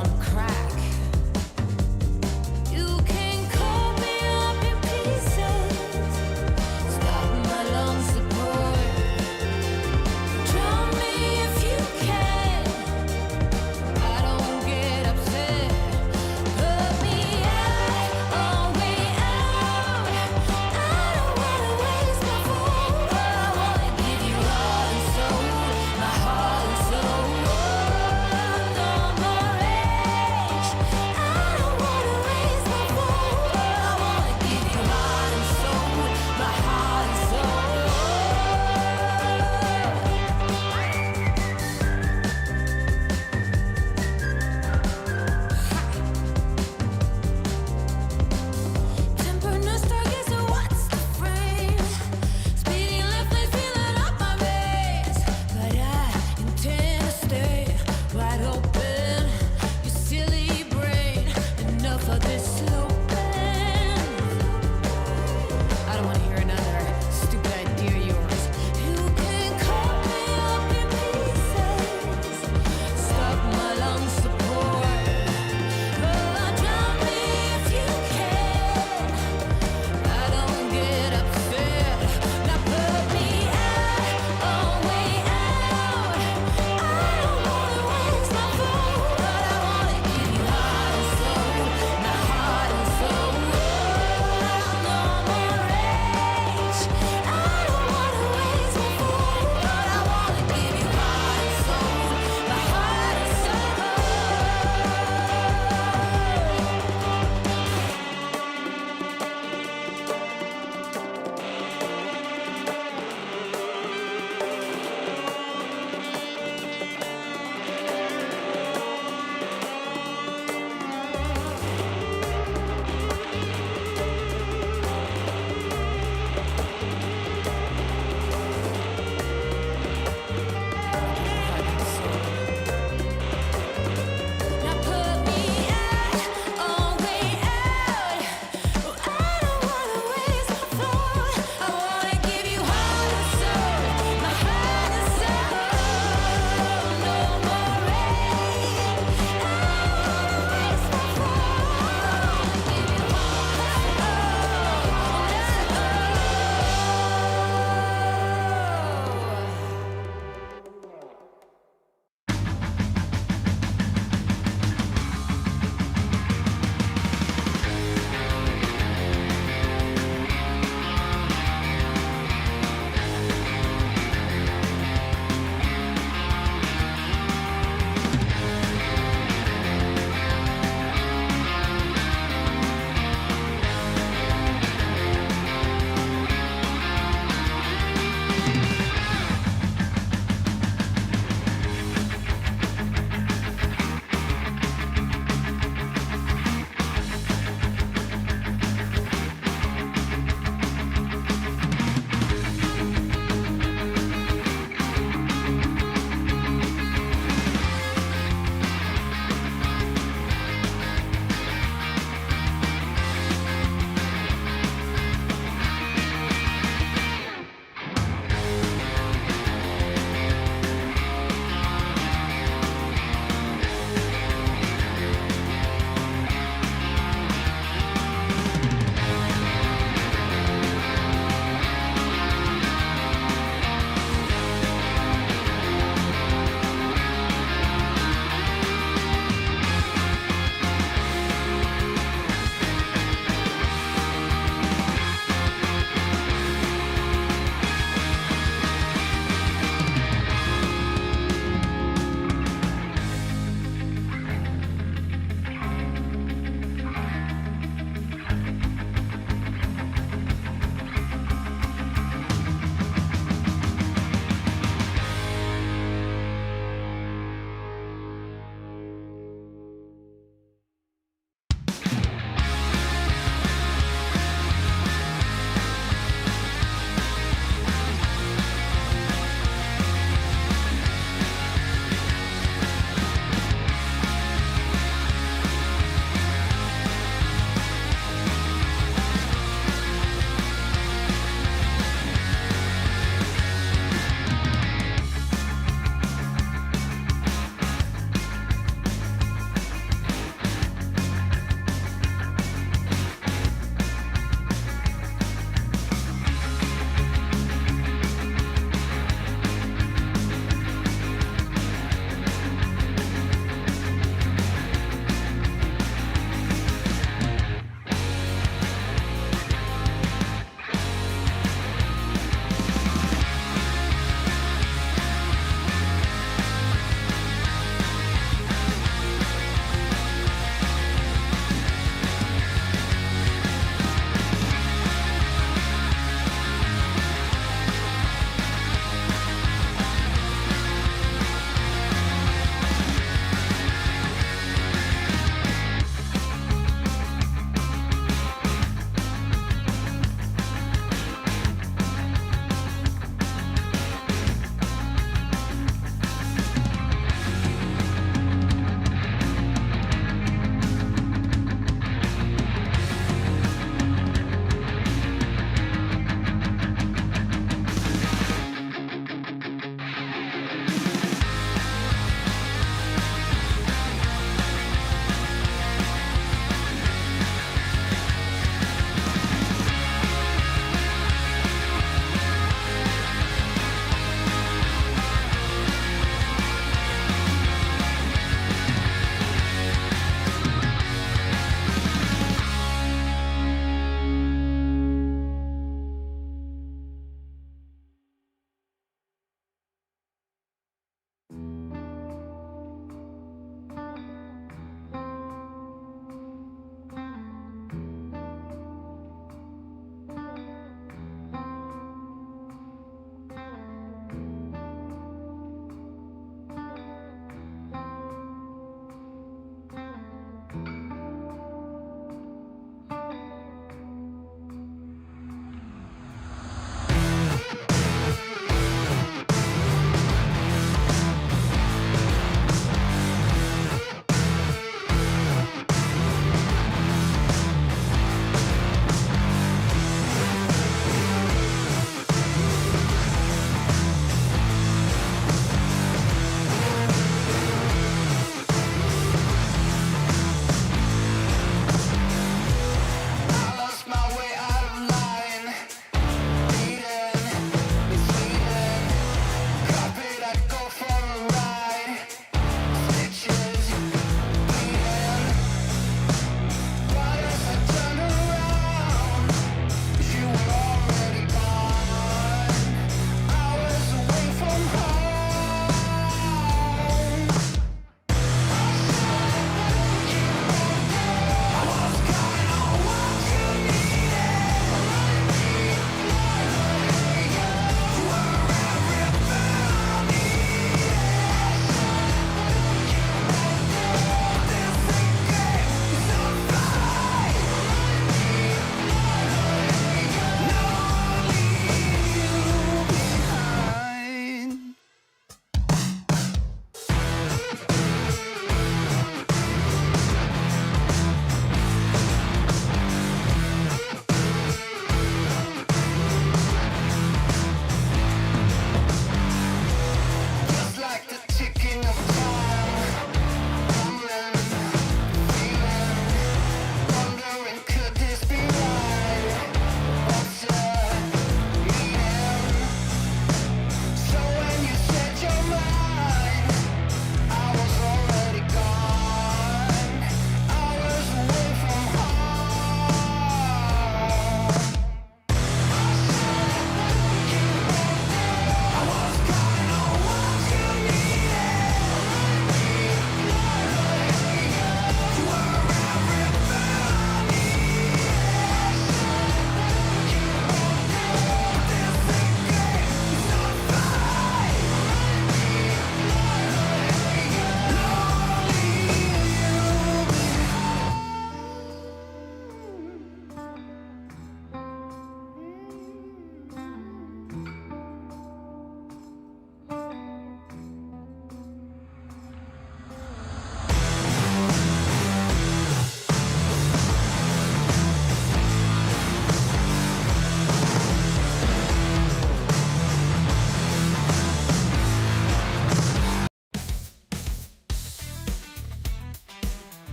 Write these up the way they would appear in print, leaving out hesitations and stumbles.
on crack. You can cut me up in pieces, stop my lung support, drown me if you can. I don't get upset. Put me out, oh way out. I don't wanna waste my food. I wanna give you heart and soul, my heart and soul. Oh, don't worry.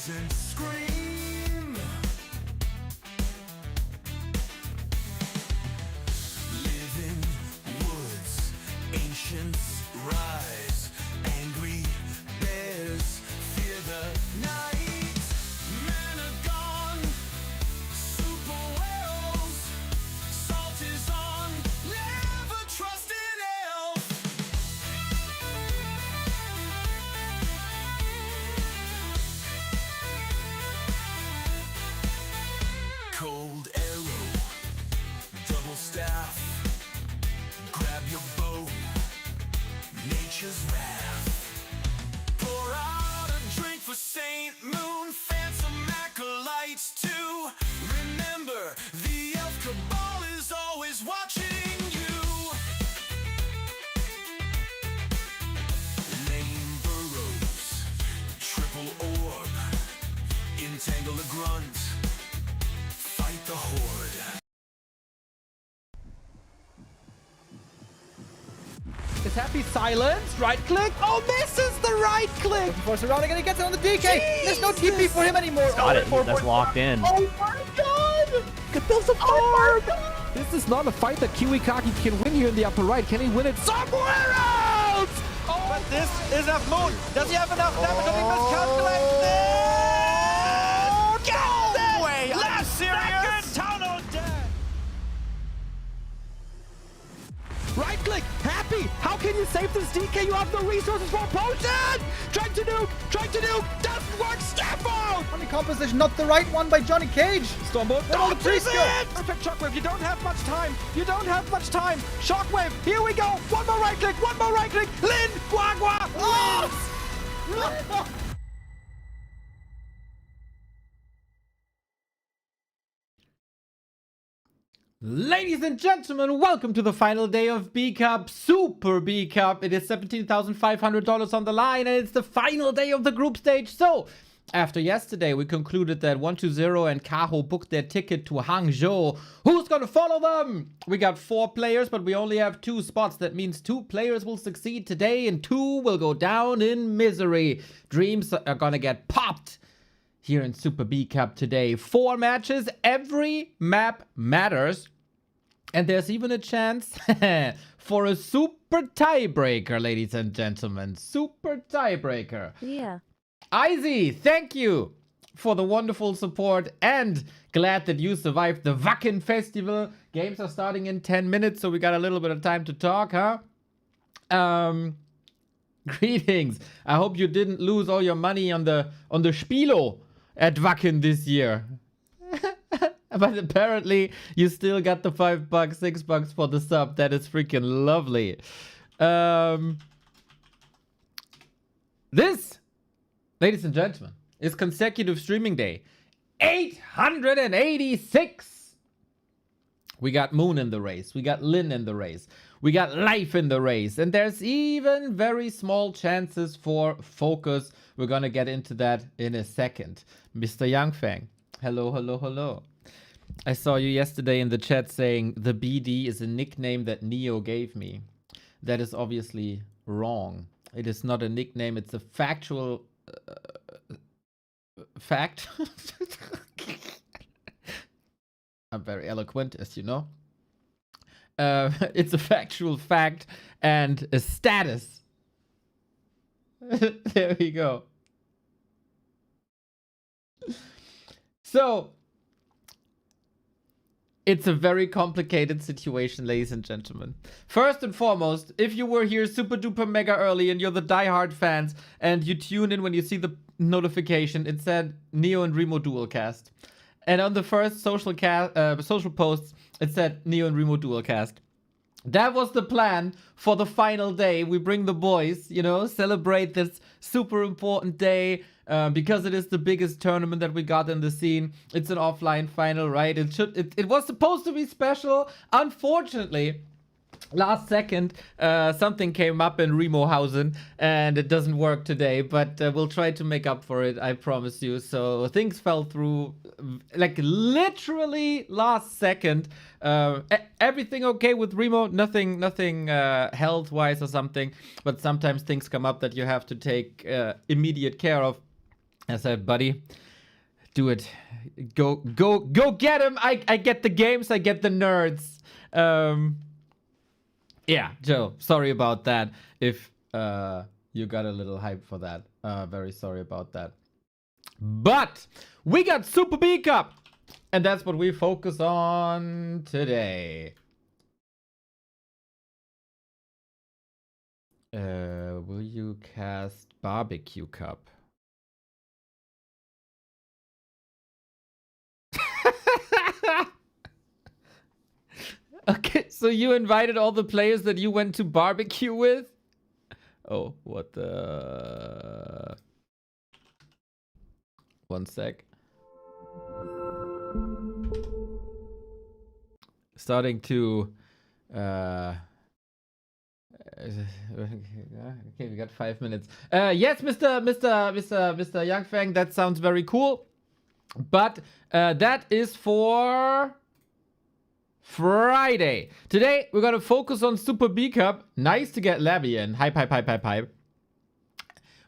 peasants scream. Live in woods, ancients rise. Angry bears fear the night. Men are gone, super werewolves. Salt is on, never trust an elf. Cold arrow, double staff. Grab your bow, nature's wrath. Pour out a drink for Saint Moon, phantom acolytes too. Remember, the elf cabal is always watching you. Lame burrows, triple orb, entangle the grunt, fight the horde. Is Happy silenced? Right click. Oh, misses the right click. Force around again, he gets it on the DK. There's no TP for him anymore. Got it. That's locked in. Oh my god! Get those apart! This is not a fight that Kiwikaki can win here in the upper right. Can he win it somewhere else? Oh, But this is a moon. Does he have enough damage? I think miscalculated this. no way. Last serious? tunnel dead. Right click. Happy. How can you save this DK? You have no resources for a potion. Trying to nuke. Doesn't work. Step out. Funny composition, not the right one by Johnny Cage. Stormbolt. Where all the priests go? Perfect shockwave. You don't have much time. Shockwave. Here we go. One more right click. Lin. Guagua. Ladies and gentlemen, welcome to the final day of B Cup, Super B Cup. It is $17,500 on the line, and it's the final day of the group stage. So, after yesterday, we concluded that 120 and Kaho booked their ticket to Hangzhou. Who's gonna follow them? We got 4 players, but we only have 2 spots. That means 2 players will succeed today, and 2 will go down in misery. Dreams are gonna get popped here in Super B Cup today. 4 matches, every map matters. And there's even a chance for a super tiebreaker, ladies and gentlemen. Super tiebreaker. Yeah. Izzy, thank you for the wonderful support, and glad that you survived the Wacken Festival. Games are starting in 10 minutes, so we got a little bit of time to talk, huh? Greetings. I hope you didn't lose all your money on the Spielo at Wacken this year. But apparently you still got the $5, $6 for the sub. That is freaking lovely. This, ladies and gentlemen, is consecutive streaming day 886. We got Moon in the race. We got Lin in the race. We got Life in the race. And there's even very small chances for Focus. We're going to get into that in a second. Mr. Youngfang, hello. I saw you yesterday in the chat saying the BD is a nickname that Neo gave me. That is obviously wrong. It is not a nickname. It's a factual fact. I'm very eloquent, as you know. It's a factual fact and a status. There we go. So, it's a very complicated situation, ladies and gentlemen. First and foremost, if you were here super duper mega early and you're the diehard fans and you tune in when you see the notification, it said Neo and Remo dual cast. And on the first social posts, it said Neo and Remo dual cast. That was the plan for the final day. We bring the boys, you know, celebrate this super important day. Because it is the biggest tournament that we got in the scene. It's an offline final, right? It was supposed to be special. Unfortunately, last second, something came up in Remohausen and it doesn't work today, but we'll try to make up for it, I promise you. So things fell through like literally last second. Everything okay with Remo? Nothing health-wise or something, but sometimes things come up that you have to take immediate care of. I said, buddy, do it. Go get him. I get the games. I get the nerds. Yeah, Joe, sorry about that. If you got a little hype for that. Very sorry about that. But we got Super B Cup. And that's what we focus on today. Will you cast Barbecue Cup? Okay, so you invited all the players that you went to barbecue with? Oh, what the... One sec. Starting to... Okay, we got 5 minutes. Yes, Mr. Youngfang, that sounds very cool. But that is for Friday. Today, we're going to focus on Super B Cup. Nice to get Labby in. Hype.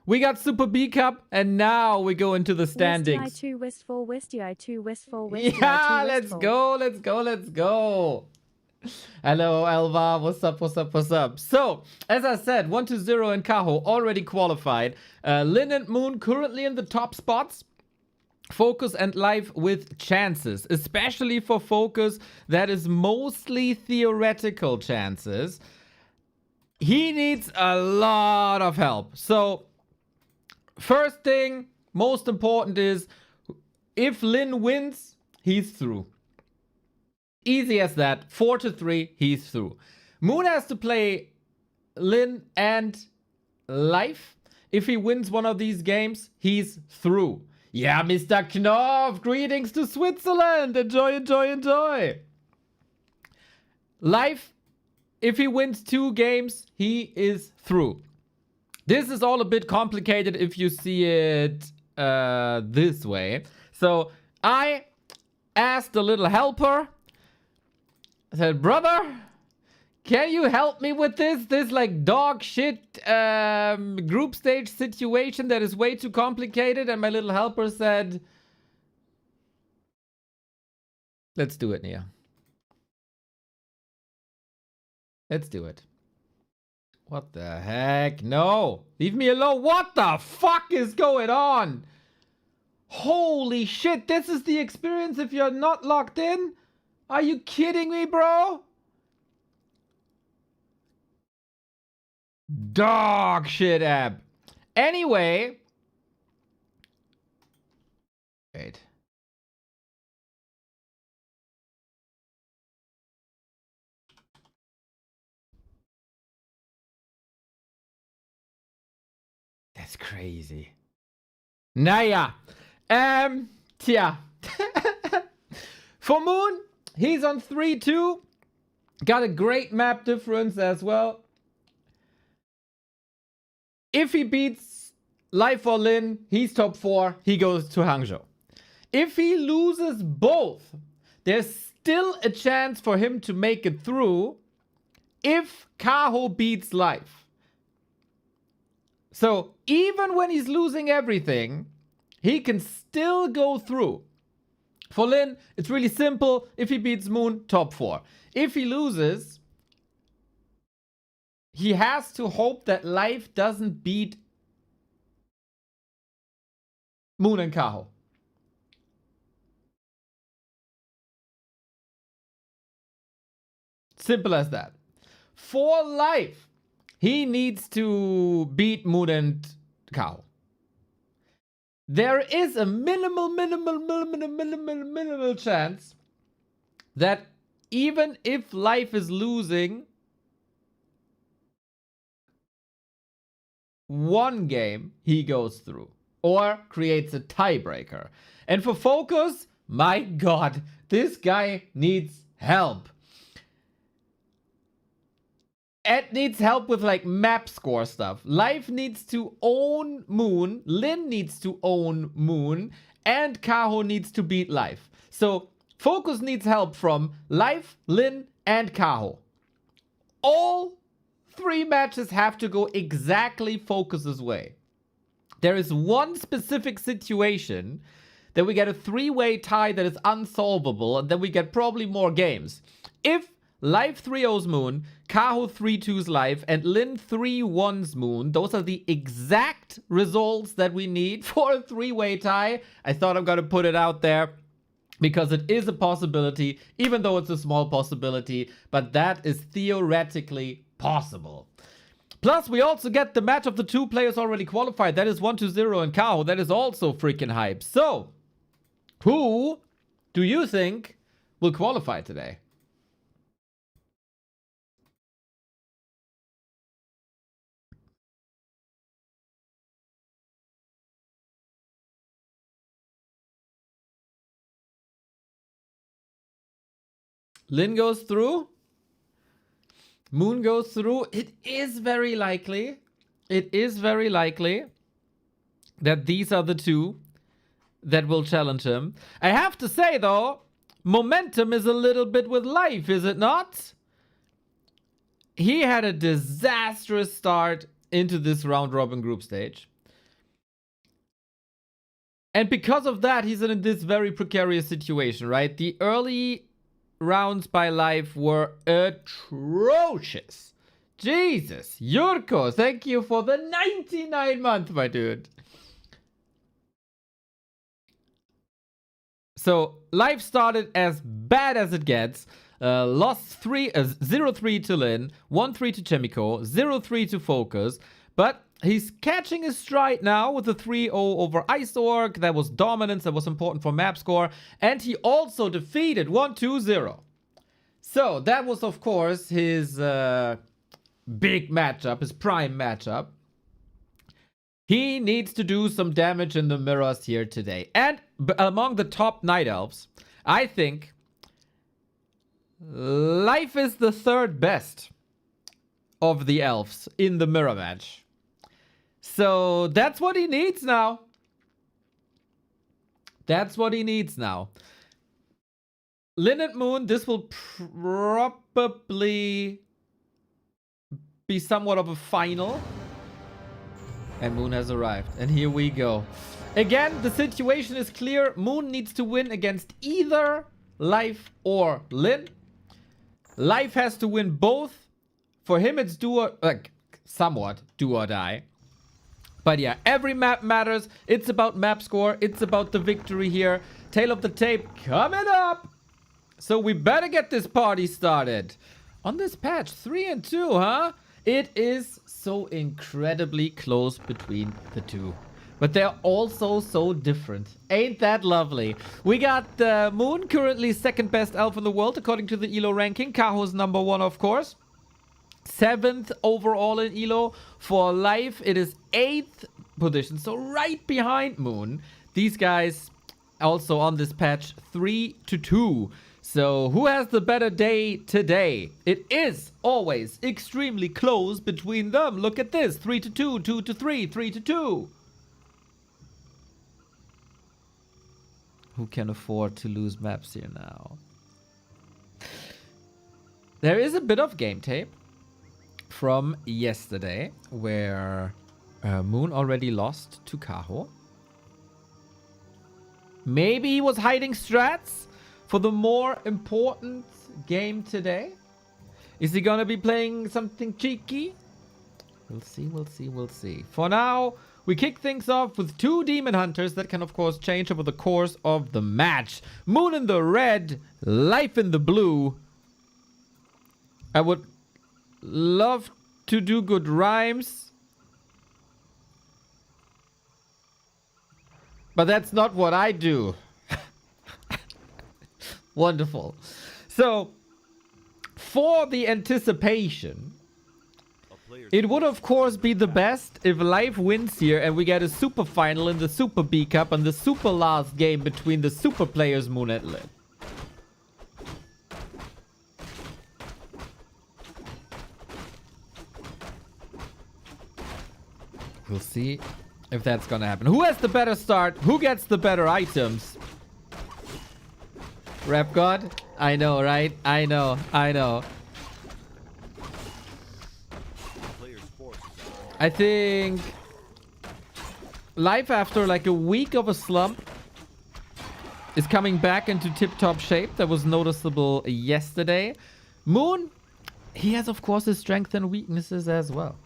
We got Super B Cup, and now we go into the standings. West I2, West 4, West I2, West 4, West Yeah, I2, let's go. Hello, Elva. What's up? So, as I said, 1-0 and Kaho already qualified. Lin and Moon currently in the top spots. Focus and Life with chances, especially for Focus, that is mostly theoretical chances. He needs a lot of help. So, first thing, most important is, if Lin wins, he's through. Easy as that. 4-3, he's through. Moon has to play Lin and Life. If he wins one of these games, he's through. Yeah, Mr. Knopf, greetings to Switzerland. Enjoy. Life, if he wins 2 games, he is through. This is all a bit complicated if you see it this way. So I asked a little helper. I said, brother, can you help me with this like dog shit group stage situation that is way too complicated? And my little helper said, let's do it, Nia. Let's do it. What the heck? No, leave me alone. What the fuck is going on? Holy shit, this is the experience if you're not logged in? Are you kidding me, bro? Dog shit app. Anyway. Wait. That's crazy. Naja. Tja. For Moon, he's on 3-2. Got a great map difference as well. If he beats Life or Lin, he's top 4. He goes to Hangzhou. If he loses both, there's still a chance for him to make it through if Kaho beats Life. So even when he's losing everything, he can still go through. For Lin, it's really simple. If he beats Moon, top 4. If he loses, he has to hope that Life doesn't beat Moon and Kaho. Simple as that. For Life, he needs to beat Moon and Kaho. There is a minimal chance that even if Life is losing one game, he goes through or creates a tiebreaker. And for Focus, my God, this guy needs help. Ed needs help with like map score stuff. Life needs to own Moon. Lin needs to own Moon. And Kaho needs to beat Life. So Focus needs help from Life, Lin, and Kaho. All 3 matches have to go exactly Focus's way. There is one specific situation that we get a 3-way tie that is unsolvable, and then we get probably more games. If Life 3-0's Moon, Kaho 3-2's Life, and Lin 3-1's Moon, those are the exact results that we need for a 3-way tie. I thought I'm gonna put it out there because it is a possibility, even though it's a small possibility, but that is theoretically possible. Plus, we also get the match of the 2 players already qualified. That is 1-0 and Kaho. That is also freaking hype. So, who do you think will qualify today? Lin goes through. Moon goes through. It is very likely. It is very likely that these are the 2 that will challenge him. I have to say, though, momentum is a little bit with Life, is it not? He had a disastrous start into this round-robin group stage. And because of that, he's in this very precarious situation, right? The early rounds by Life were atrocious. Jesus. Yurko, thank you for the 99-month, my dude. So, Life started as bad as it gets. Lost 0-3 to Lin, 1-3 to Chemico, 0-3 to Focus. But he's catching his stride now with the 3-0 over Ice Orc. That was dominance, that was important for map score. And he also defeated 1-2-0. So, that was, of course, his big matchup, his prime matchup. He needs to do some damage in the mirrors here today. And among the top Night Elves, I think Life is the 3rd best of the elves in the mirror match. So that's what he needs now. That's what he needs now. Lin and Moon, this will probably be somewhat of a final. And Moon has arrived. And here we go. Again, the situation is clear. Moon needs to win against either Life or Lin. Life has to win both. For him, it's somewhat do or die. But yeah, every map matters. It's about map score. It's about the victory here. Tail of the tape coming up. So we better get this party started. On this patch, 3 and 2, huh? It is so incredibly close between the 2. But they're also so different. Ain't that lovely? We got Moon, currently 2nd best elf in the world, according to the ELO ranking. Kaho's number 1, of course. 7th overall in ELO. For Life, it is 8th position. So right behind Moon. These guys also on this patch, 3-2. So who has the better day today? It is always extremely close between them. Look at this. 3-2, 2-3, 3-2. Who can afford to lose maps here now? There is a bit of game tape from yesterday where Moon already lost to Kaho. Maybe he was hiding strats for the more important game today. Is he gonna be playing something cheeky? We'll see, we'll see, we'll see. For now, we kick things off with 2 Demon Hunters that can, of course, change over the course of the match. Moon in the red, Life in the blue. I would love to do good rhymes, but that's not what I do. Wonderful. So, for the anticipation, it would, of course, be the best if Life wins here and we get a super final in the Super B Cup and the super last game between the super players Moon and Lin. We'll see if that's gonna happen. Who has the better start? Who gets the better items? Rap God? I know, right? I know, I know. I think Life, after like a week of a slump, is coming back into tip-top shape. That was noticeable yesterday. Moon, he has, of course, his strengths and weaknesses as well.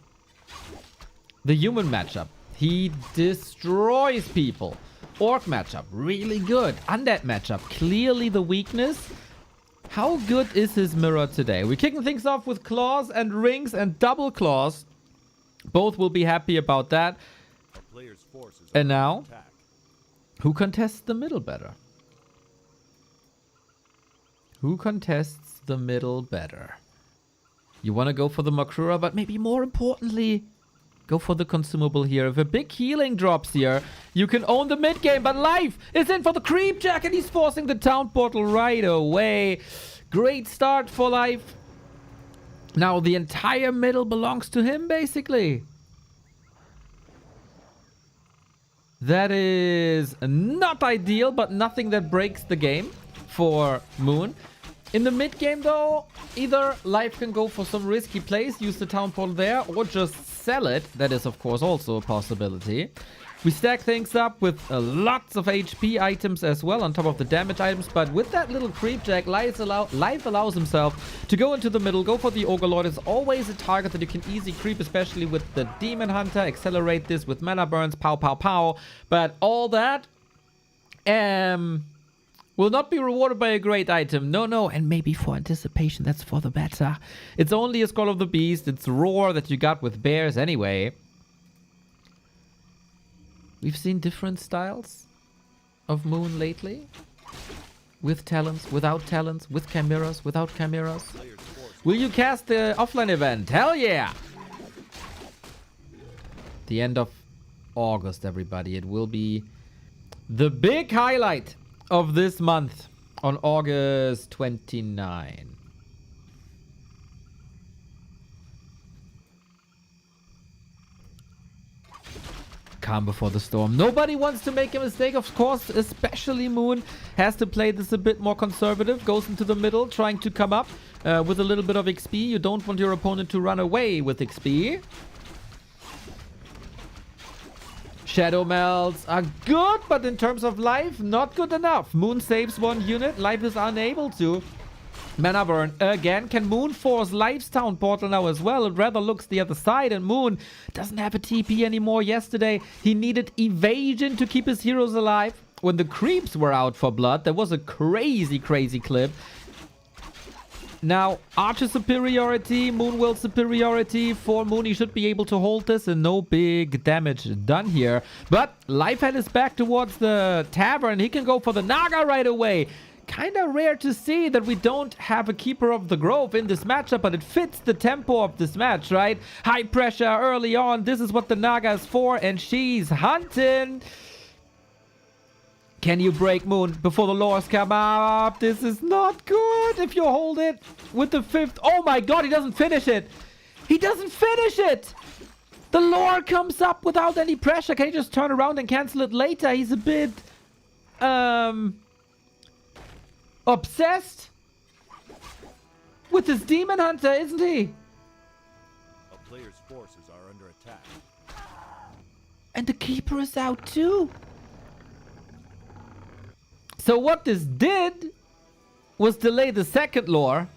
The human matchup, he destroys people. Orc matchup, really good. Undead matchup, clearly the weakness. How good is his mirror today? We're kicking things off with claws and rings and double claws. Both will be happy about that. And now, who contests the middle better? Who contests the middle better? You want to go for the Makrura, but maybe more importantly, go for the consumable here. If a big healing drops here, you can own the mid game, but Life is in for the creep jack and he's forcing the town portal right away. Great start for Life. Now the entire middle belongs to him, basically. That is not ideal, but nothing that breaks the game for Moon. In the mid game, though, either Life can go for some risky plays, use the town portal there, or just sell it. That is, of course, also a possibility. We stack things up with lots of HP items as well on top of the damage items. But with that little creep jack, Life allows himself to go into the middle, go for the Ogre Lord. It's always a target that you can easily creep, especially with the Demon Hunter. Accelerate this with mana burns, pow, pow, pow. But all that will not be rewarded by a great item. No. And maybe for anticipation, that's for the better. It's only a Skull of the Beast. It's Roar that you got with bears anyway. We've seen different styles of Moon lately. With talents, without talents, with chimeras, without chimeras. Will you cast the offline event? Hell yeah! The end of August, everybody. It will be the big highlight of this month on August 29. Calm before the storm. Nobody wants to make a mistake, of course, especially Moon has to play this a bit more conservative. Goes into the middle, trying to come up with a little bit of XP. You don't want your opponent to run away with XP. Shadow melts are good, but in terms of life, not good enough. Moon saves one unit. Life is unable to. Mana burn again. Can Moon force Life's town portal now as well? It rather looks the other side, and Moon doesn't have a TP anymore. Yesterday, he needed evasion to keep his heroes alive. When the creeps were out for blood, there was a crazy, crazy clip. Now, Archer superiority, Moonwell superiority. For Moon, he should be able to hold this and no big damage done here. But Life had his back towards the tavern. He can go for the Naga right away. Kind of rare to see that we don't have a Keeper of the Grove in this matchup, but it fits the tempo of this match, right? High pressure early on. This is what the Naga is for, and she's hunting. Can you break Moon before the lures come up? This is not good if you hold it with the 5th. Oh my god, he doesn't finish it. He doesn't finish it. The lure comes up without any pressure. Can he just turn around and cancel it later? He's a bit obsessed with his Demon Hunter, isn't he? A player's forces are under attack. And the Keeper is out too. So what this did was delay the second lore.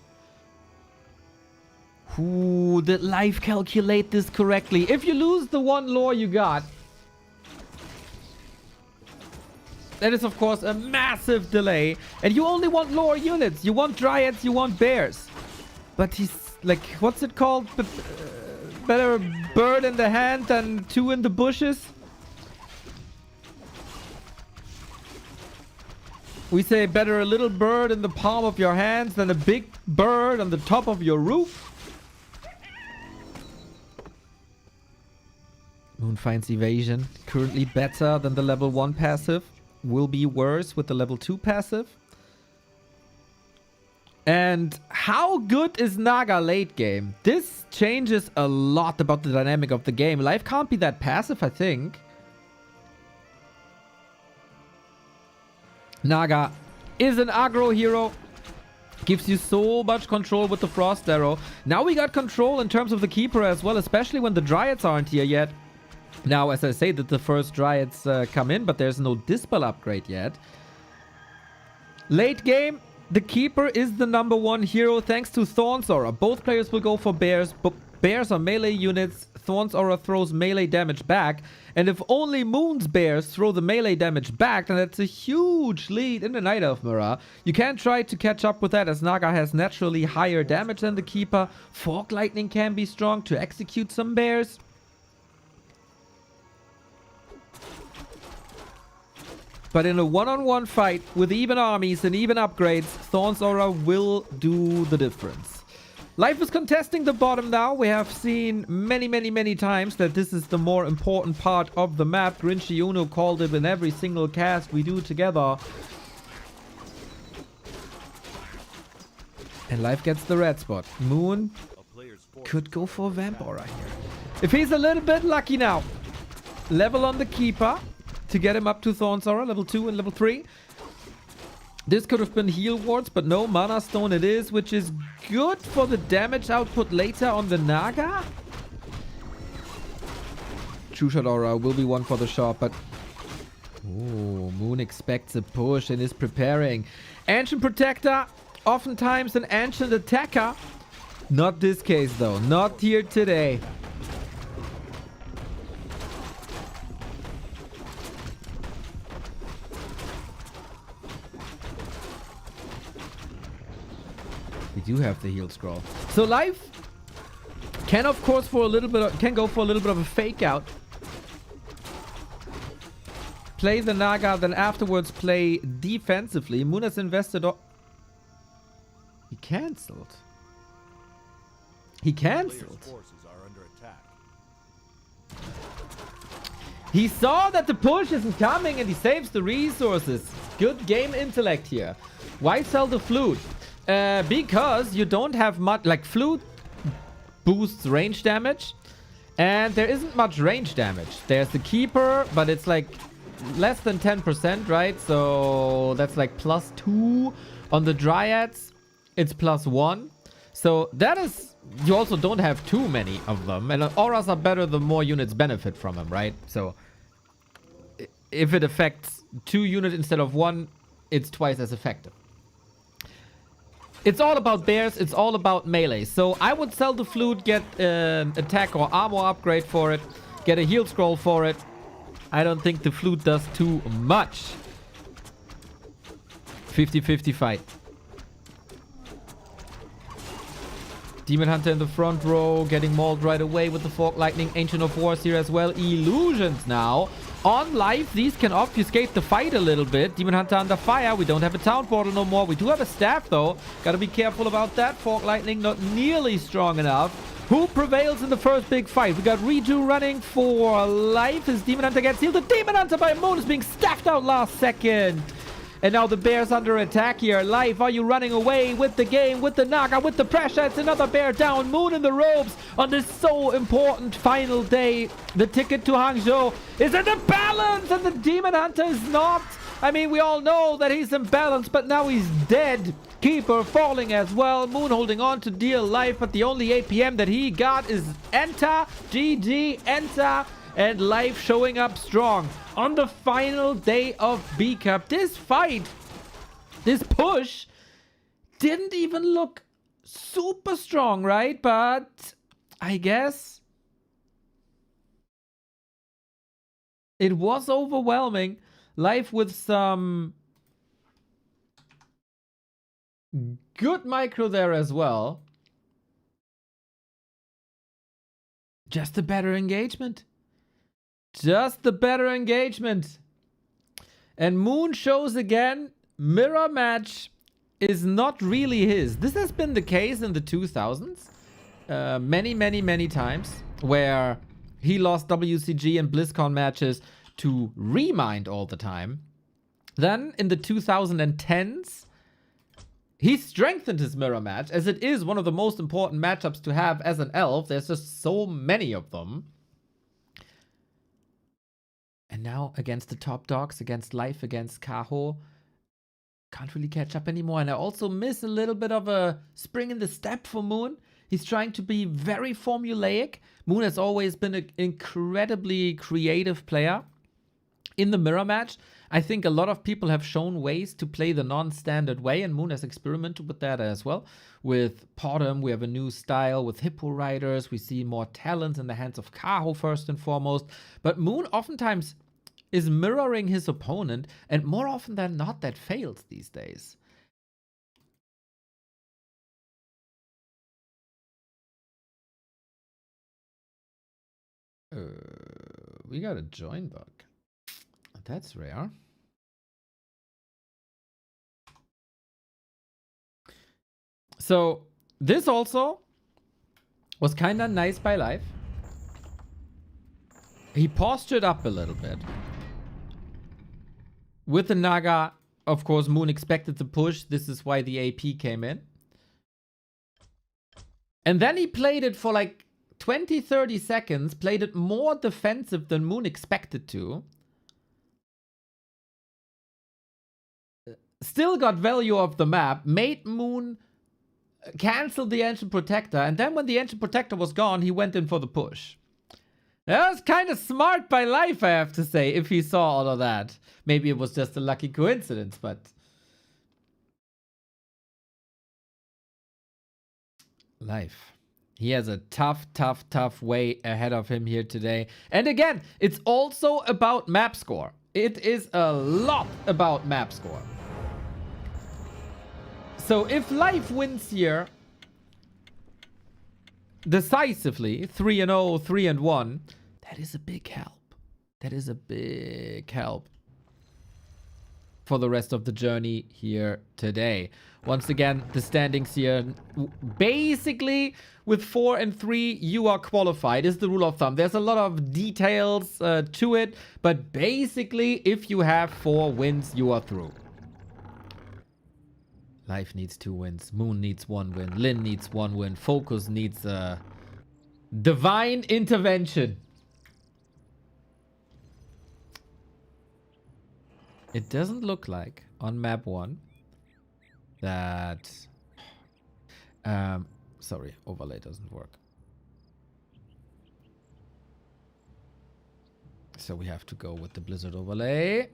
Ooh, did Life calculate this correctly? If you lose the one lore you got, that is, of course, a massive delay. And you only want lore units. You want dryads, you want bears. But he's like, what's it called? Better bird in the hand than 2 in the bushes. We say better a little bird in the palm of your hands than a big bird on the top of your roof. Moon finds evasion. Currently better than the level 1 passive. Will be worse with the level 2 passive. And how good is Naga late game? This changes a lot about the dynamic of the game. Life can't be that passive, I think. Naga is an aggro hero. Gives you so much control with the Frost Arrow. Now we got control in terms of the Keeper as well, especially when the Dryads aren't here yet. Now, as I say, that the first Dryads come in, but there's no Dispel upgrade yet. Late game, the Keeper is the #1 hero thanks to Thorn's Aura. Both players will go for Bears, but Bears are melee units. Thorn's Aura throws melee damage back. And if only Moon's Bears throw the melee damage back, then that's a huge lead in the Night Elf Mirror. You can try to catch up with that, as Naga has naturally higher damage than the Keeper. Fork Lightning can be strong to execute some Bears. But in a one-on-one fight with even armies and even upgrades, Thorn's Aura will do the difference. Life is contesting the bottom now. We have seen many times that this is the more important part of the map. Grinchy Uno called it in every single cast we do together. And Life gets the red spot. Moon could go for a Vamp Aura here. If he's a little bit lucky now. Level on the Keeper to get him up to Thorn's Aura, level 2 and level 3. This could have been heal wards, but no, Mana Stone it is, which is good for the damage output later on the Naga. True Shot Aura will be one for the shot, but... Oh, Moon expects a push and is preparing. Ancient Protector, oftentimes an Ancient Attacker. Not this case though, not here today. We do have the heal scroll. So Life can, of course, go for a little bit of a fake out. Play the Naga, then afterwards play defensively. Moon has invested. He cancelled. He cancelled. Forces are under attack. He saw that the push isn't coming and he saves the resources. Good game intellect here. Why sell the flute? Because you don't have much, like flute boosts range damage and there isn't much range damage. There's the Keeper, but it's like less than 10%, right? So that's like +2 on the Dryads. It's +1. So that is, you also don't have too many of them, and auras are better the more units benefit from them, right? So if it affects 2 units instead of 1, it's twice as effective. It's all about bears. It's all about melee. So I would sell the flute, get attack or armor upgrade for it, get a heal scroll for it. I don't think the flute does too much. 50-50 fight. Demon Hunter in the front row, getting mauled right away with the Fork Lightning. Ancient of Wars here as well. Illusions now. On Life, these can obfuscate the fight a little bit. Demon Hunter under fire. We don't have a town portal no more. We do have a staff though. Gotta be careful about that. Fork Lightning not nearly strong enough. Who prevails in the first big fight? We got Reju running for Life. His Demon Hunter gets healed. The Demon Hunter by Moon is being staffed out last second. And now the bear's under attack here. Life, are you running away with the game, with the Naga, with the pressure? It's another bear down. Moon in the ropes on this so important final day. The ticket to Hangzhou is in the balance, and the Demon Hunter is not. I mean, we all know that he's in balance, but now he's dead. Keeper falling as well. Moon holding on to deal Life, but the only APM that he got is enter. GG, enter. And Life showing up strong on the final day of B Cup. This fight, this push, didn't even look super strong, right? But I guess it was overwhelming. Life with some good micro there as well. Just a better engagement. Just the better engagement. And Moon shows again, mirror match is not really his. This has been the case in the 2000s. Many times. Where he lost WCG and BlizzCon matches to Remind all the time. Then in the 2010s, he strengthened his mirror match, as it is one of the most important matchups to have as an elf. There's just so many of them. And now against the top dogs, against Life, against Kaho, can't really catch up anymore. And I also miss a little bit of a spring in the step for Moon. He's trying to be very formulaic. Moon has always been an incredibly creative player. In the mirror match, I think a lot of people have shown ways to play the non-standard way, and Moon has experimented with that as well. With Potom, we have a new style. With Hippo Riders, we see more talent in the hands of Kaho first and foremost. But Moon oftentimes is mirroring his opponent, and more often than not, that fails these days. We got a join bug. That's rare. So this also was kind of nice by Life. He postured up a little bit. With the Naga, of course, Moon expected the push. This is why the AP came in. And then he played it for like 20-30 seconds, played it more defensive than Moon expected to. Still got value of the map, made Moon cancel the Ancient Protector, and then when the Ancient Protector was gone, he went in for the push. That was kind of smart by Life, I have to say, if he saw all of that. Maybe it was just a lucky coincidence, but... Life. He has a tough way ahead of him here today. And again, it's also about map score. It is a lot about map score. So if Life wins here decisively, 3-0, 3-1, that is a big help. That is a big help for the rest of the journey here today. Once again, the standings here, basically with 4 and 3, you are qualified, is the rule of thumb. There's a lot of details to it, but basically, if you have 4 wins, you are through. Life needs 2 wins. Moon needs 1 win. Lin needs 1 win. Focus needs a divine intervention. It doesn't look like on map 1 that... sorry, overlay doesn't work. So we have to go with the Blizzard overlay.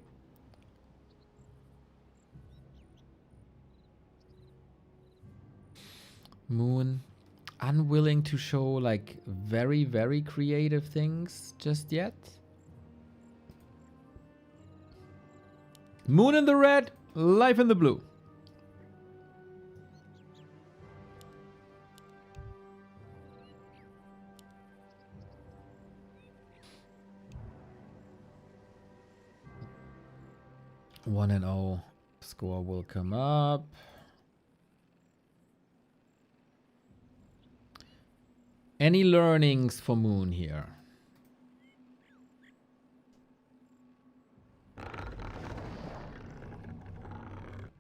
Moon unwilling to show like very creative things just yet. Moon in the red, Life in the blue. One and 0 score will come up. Any learnings for Moon here?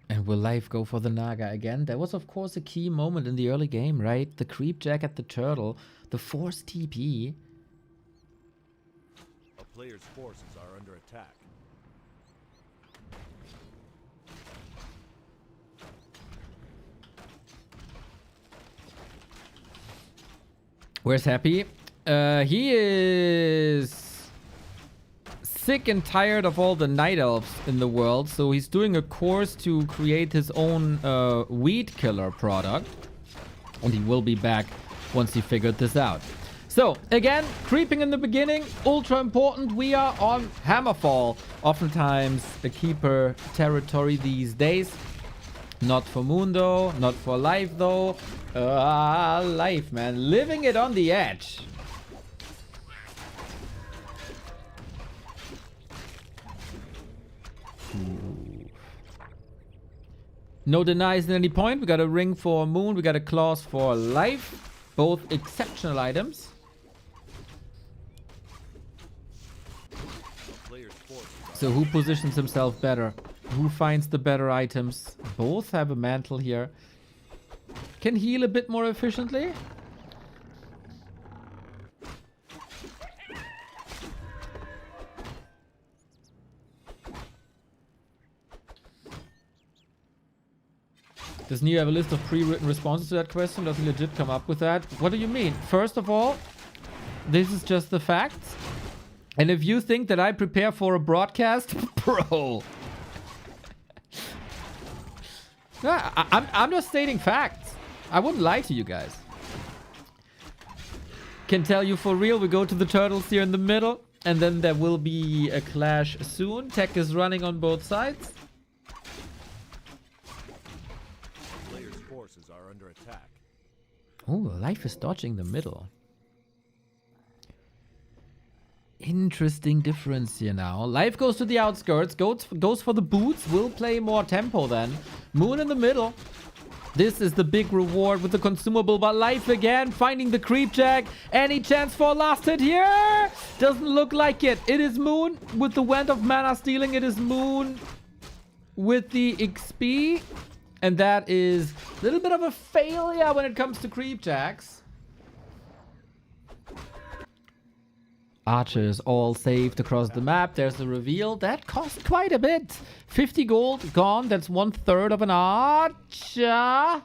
And will Life go for the Naga again? That was, of course, a key moment in the early game, right? The creep jack at the turtle, the forced TP. A player's forces are under attack. Where's Happy? He is sick and tired of all the night elves in the world, so he's doing a course to create his own weed killer product. And he will be back once he figured this out. So, again, creeping in the beginning, ultra important. We are on Hammerfall. Oftentimes a keeper territory these days. Not for Moon though, not for Life though. Life, man, living it on the edge. No denies at any point. We got a ring for Moon, we got a claws for Life. Both exceptional items. So who positions himself better? Who finds the better items? Both have a mantle here. Can heal a bit more efficiently. Does Neo have a list of pre-written responses to that question? Does he legit come up with that? What do you mean? First of all, this is just the facts. And if you think that I prepare for a broadcast, bro. No, I'm just stating facts. I wouldn't lie to you guys. Can tell you for real, we go to the turtles here in the middle. And then there will be a clash soon. Tech is running on both sides. Players' forces are under attack. Oh, Life is dodging the middle. Interesting difference here now. Life goes to the outskirts, goes for the boots, will play more tempo then. Moon in the middle. This is the big reward with the consumable, but Life again finding the creep jack. Any chance for a last hit here? Doesn't look like it. It is Moon with the Wand of Mana stealing. It is Moon with the XP. And that is a little bit of a failure when it comes to creep jacks. Archers all saved across the map. There's the reveal. That cost quite a bit. 50 gold gone. That's 1/3 of an archer.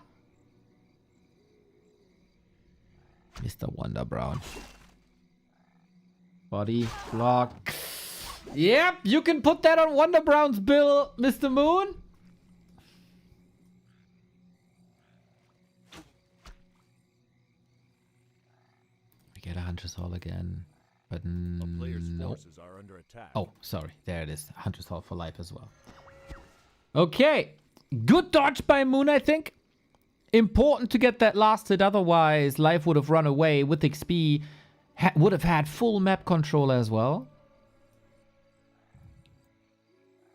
Mr. Wonder Brown. Body block. Yep, you can put that on Wonder Brown's bill, Mr. Moon. We get a Hunter's Hall again. But The players' no. forces are under attack. Oh, sorry. There it is. Hunter's Hall for Life as well. Okay. Good dodge by Moon, I think. Important to get that last hit. Otherwise, Life would have run away with XP. Would have had full map control as well.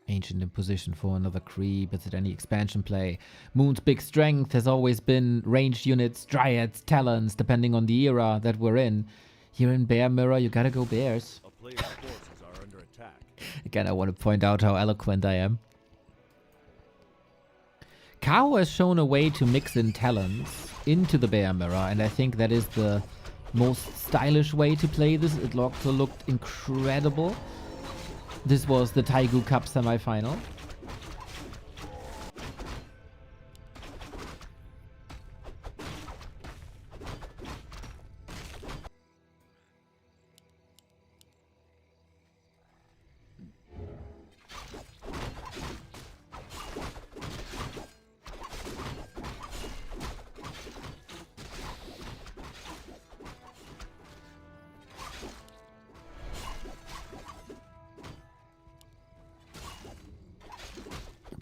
Ancient in position for another creep. Is it any expansion play? Moon's big strength has always been ranged units, dryads, talons, depending on the era that we're in. Here in Bear Mirror, you gotta go Bears. A player's forces are under attack. Again, I want to point out how eloquent I am. Kaho has shown a way to mix in talents into the Bear Mirror, and I think that is the most stylish way to play this. It also looked incredible. This was the Taigu Cup semi-final.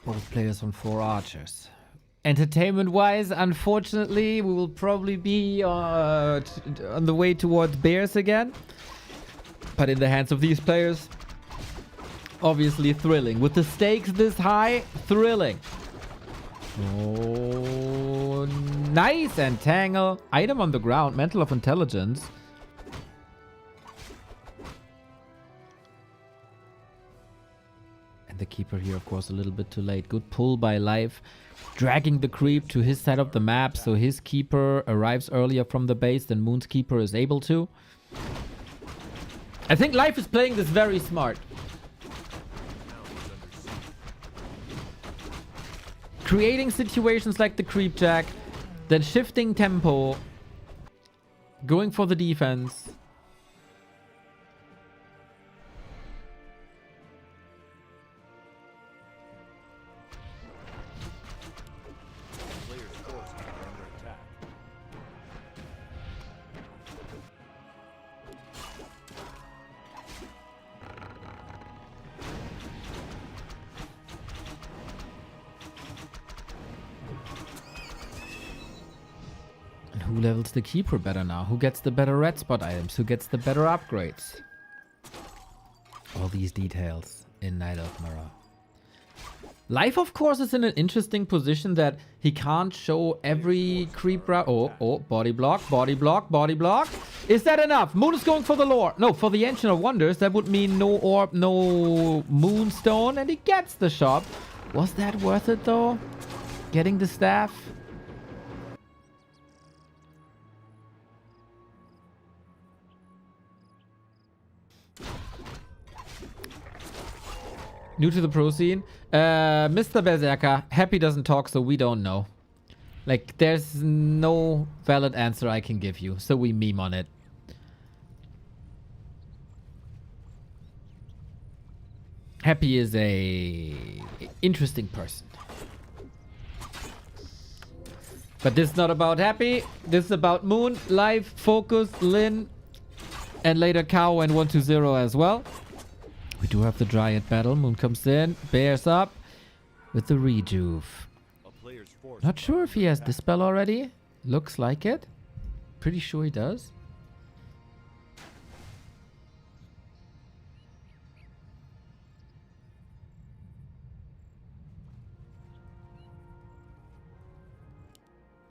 Both players on 4 archers. Entertainment-wise, unfortunately, we will probably be on the way towards Bears again. But in the hands of these players, obviously thrilling. With the stakes this high, thrilling. Oh, nice entangle. Item on the ground, Mantle of Intelligence. And the keeper here, of course, a little bit too late. Good pull by Life. Dragging the creep to his side of the map, so his keeper arrives earlier from the base than Moon's keeper is able to. I think Life is playing this very smart. Creating situations like the creep jack, then shifting tempo, going for the defense. Players' forces are under attack. And who levels the keeper better now? Who gets the better red spot items? Who gets the better upgrades? All these details in Night of Mirror. Life, of course, is in an interesting position that he can't show every creep route. Oh, body block, body block, body block. Is that enough? Moon is going for the lore. No, for the Ancient of Wonders. That would mean no orb, no moonstone, and he gets the shop. Was that worth it, though? Getting the staff? New to the pro scene. Mr. Berserker, Happy doesn't talk, so we don't know. Like, there's no valid answer I can give you, so we meme on it. Happy is a interesting person. But this is not about Happy. This is about Moon, Live, Focus, Lin, and later Kaho and 120 as well. We do have the Dryad battle. Moon comes in, bears up with the Rejuve. A player's forces Not sure are if he under has attack. Dispel already. Looks like it. Pretty sure he does.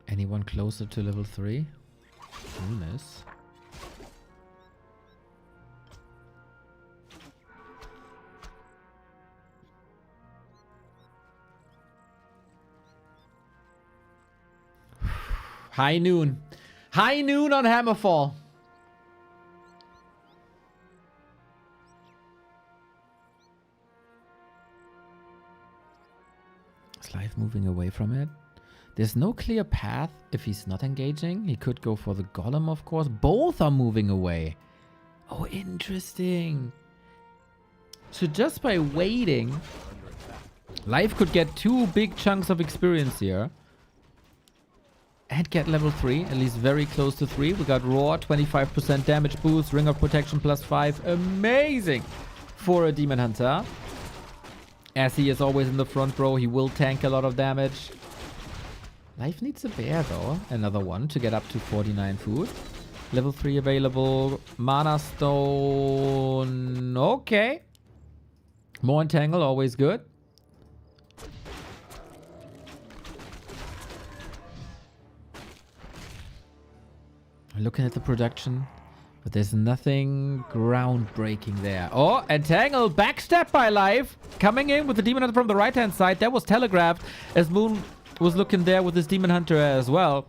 Anyone closer to level 3? Goodness. High noon. High noon on Hammerfall. Is Life moving away from it? There's no clear path if he's not engaging. He could go for the Golem, of course. Both are moving away. Oh, interesting. So just by waiting, Life could get 2 big chunks of experience here. And get level 3, at least very close to 3. We got Roar, 25% damage boost, Ring of Protection +5. Amazing for a Demon Hunter. As he is always in the front row, he will tank a lot of damage. Life needs a bear though, another one to get up to 49 food. Level 3 available, Mana Stone, okay. More Entangle, always good. Looking at the production, but there's nothing groundbreaking there. Oh, Entangle, backstep by Life. Coming in with the Demon Hunter from the right-hand side. That was telegraphed as Moon was looking there with his Demon Hunter as well.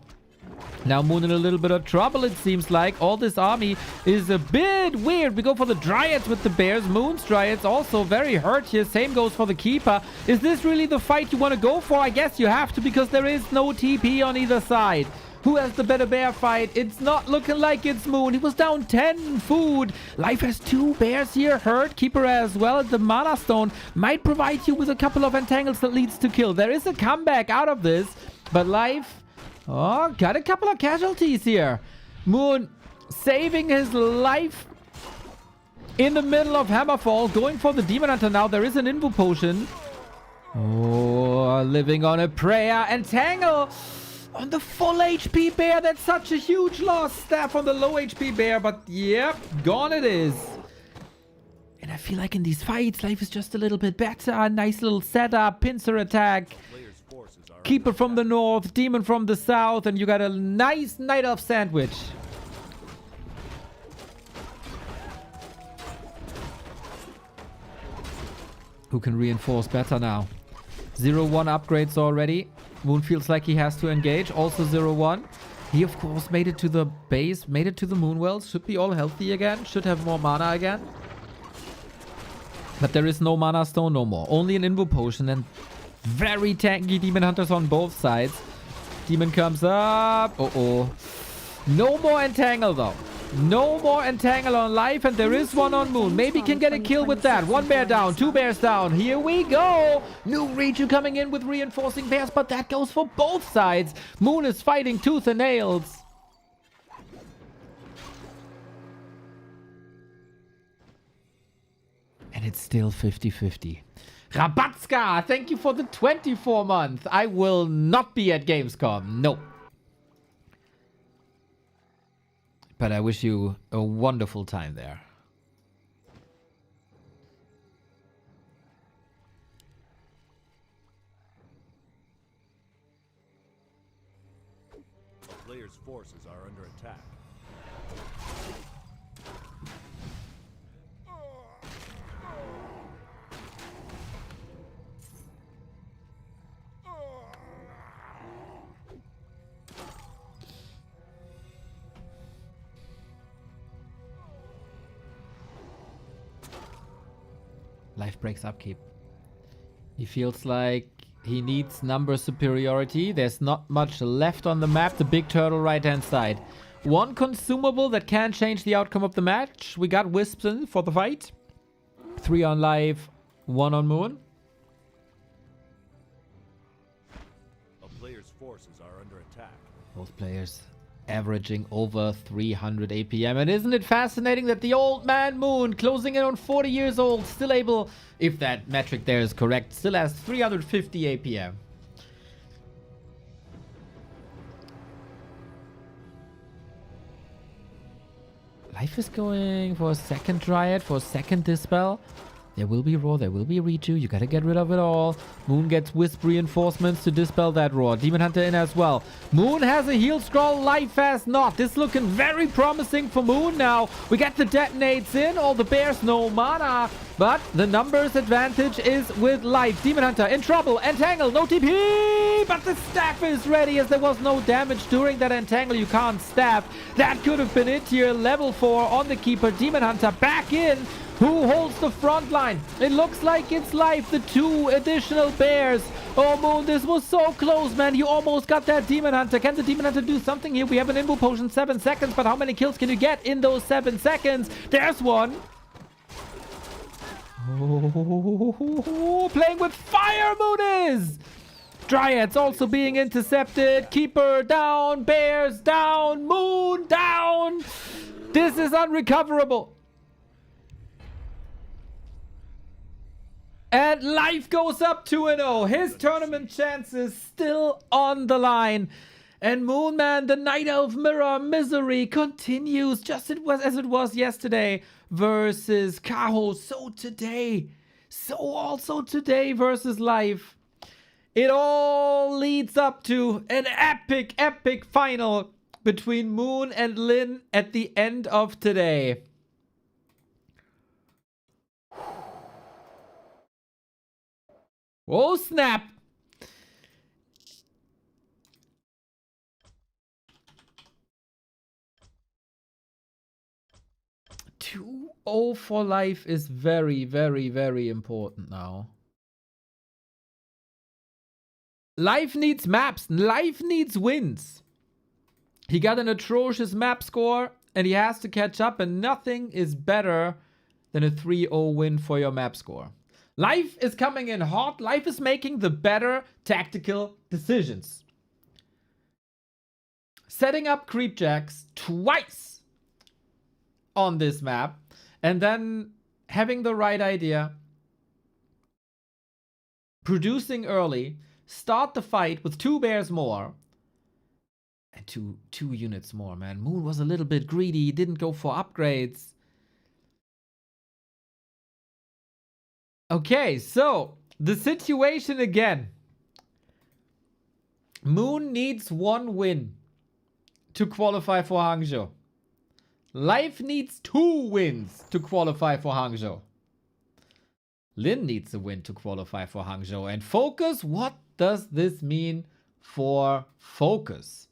Now Moon in a little bit of trouble, it seems like. All this army is a bit weird. We go for the Dryads with the Bears. Moon's Dryads also very hurt here. Same goes for the Keeper. Is this really the fight you want to go for? I guess you have to, because there is no TP on either side. Who has the better bear fight? It's not looking like it's Moon. He was down 10 food. Life has 2 bears here. Hurt. Keeper as well. The Mana Stone might provide you with a couple of entangles that leads to kill. There is a comeback out of this. But Life... oh, got a couple of casualties here. Moon saving his life in the middle of Hammerfall. Going for the Demon Hunter now. There is an Invo Potion. Oh, living on a prayer. Entangle on the full HP bear. That's such a huge loss. Staff on the low HP bear. But yep, gone it is. And I feel like in these fights, Life is just a little bit better. Nice little setup. Pincer attack. Player's forces are Keeper from the north, Demon from the south, and you got a nice Night Elf sandwich. Who can reinforce better now? 0-1 upgrades already. Moon feels like he has to engage. Also 0-1. He, of course, made it to the base, made it to the Moonwells. Should be all healthy again. Should have more mana again. But there is no Mana Stone no more. Only an Invo Potion and very tanky Demon Hunters on both sides. Demon comes up. Uh-oh. No more Entangle, though. No more Entangle on Life, and there is one on Moon. Maybe can get a kill with that. 1 bear down, 2 bears down. Here we go. New Reju coming in with reinforcing bears, but that goes for both sides. Moon is fighting tooth and nails. And it's still 50-50. Rabatska, thank you for the 24 month. I will not be at Gamescom. No. But I wish you a wonderful time there. a player's forces are under attack. Life breaks upkeep. He feels like He needs number superiority. There's not much left on the map. The big turtle right-hand side. One consumable that can change the outcome of the match. We got Wisps in for the fight. 3 on live, 1 on Moon. A player's forces are under attack. Both players averaging over 300 APM. And isn't it fascinating that the old man Moon, closing in on 40 years old, still able, if that metric there is correct, still has 350 APM. Life is going for a second Dryad, for a second Dispel. There will be Roar, there will be Reju. You gotta get rid of it all. Moon gets Wisp reinforcements to dispel that Roar. Demon Hunter in as well. Moon has a heal scroll, Life has not. This looking very promising for Moon now. We get the detonates in. All the bears, no mana. But the numbers advantage is with Life. Demon Hunter in trouble. Entangle, no TP. But the staff is ready as there was no damage during that Entangle. You can't staff. That could have been it here. Level 4 on the Keeper. Demon Hunter back in. Who holds the front line? It looks like it's Life, the 2 additional bears. Oh, Moon, this was so close, man. You almost got that Demon Hunter. Can the Demon Hunter do something here? We have an Imbu Potion, 7 seconds, but how many kills can you get in those 7 seconds? There's one. Oh, playing with fire, Moon is. Dryads also being intercepted. Keeper down, bears down, Moon down. This is unrecoverable. And Life goes up 2-0. His tournament chances still on the line. And Moonman, the Night Elf Mirror misery continues just as it was yesterday versus Kaho. So also today versus Life. It all leads up to an epic final between Moon and Lin at the end of today. Oh, snap. $2-0 for Life is very, very, very important now. Life needs maps. Life needs wins. He got an atrocious map score and he has to catch up, and nothing is better than a 3-0 win for your map score. Life is coming in hot. Life is making the better tactical decisions. Setting up creep jacks twice on this map and then having the right idea. Producing early. Start the fight with 2 bears more. And two units more, man. Moon was a little bit greedy. He didn't go for upgrades. Okay, so the situation again. Moon needs 1 win to qualify for Hangzhou. Life needs 2 wins to qualify for Hangzhou. Lin needs a win to qualify for Hangzhou. And Focus, what does this mean for Focus?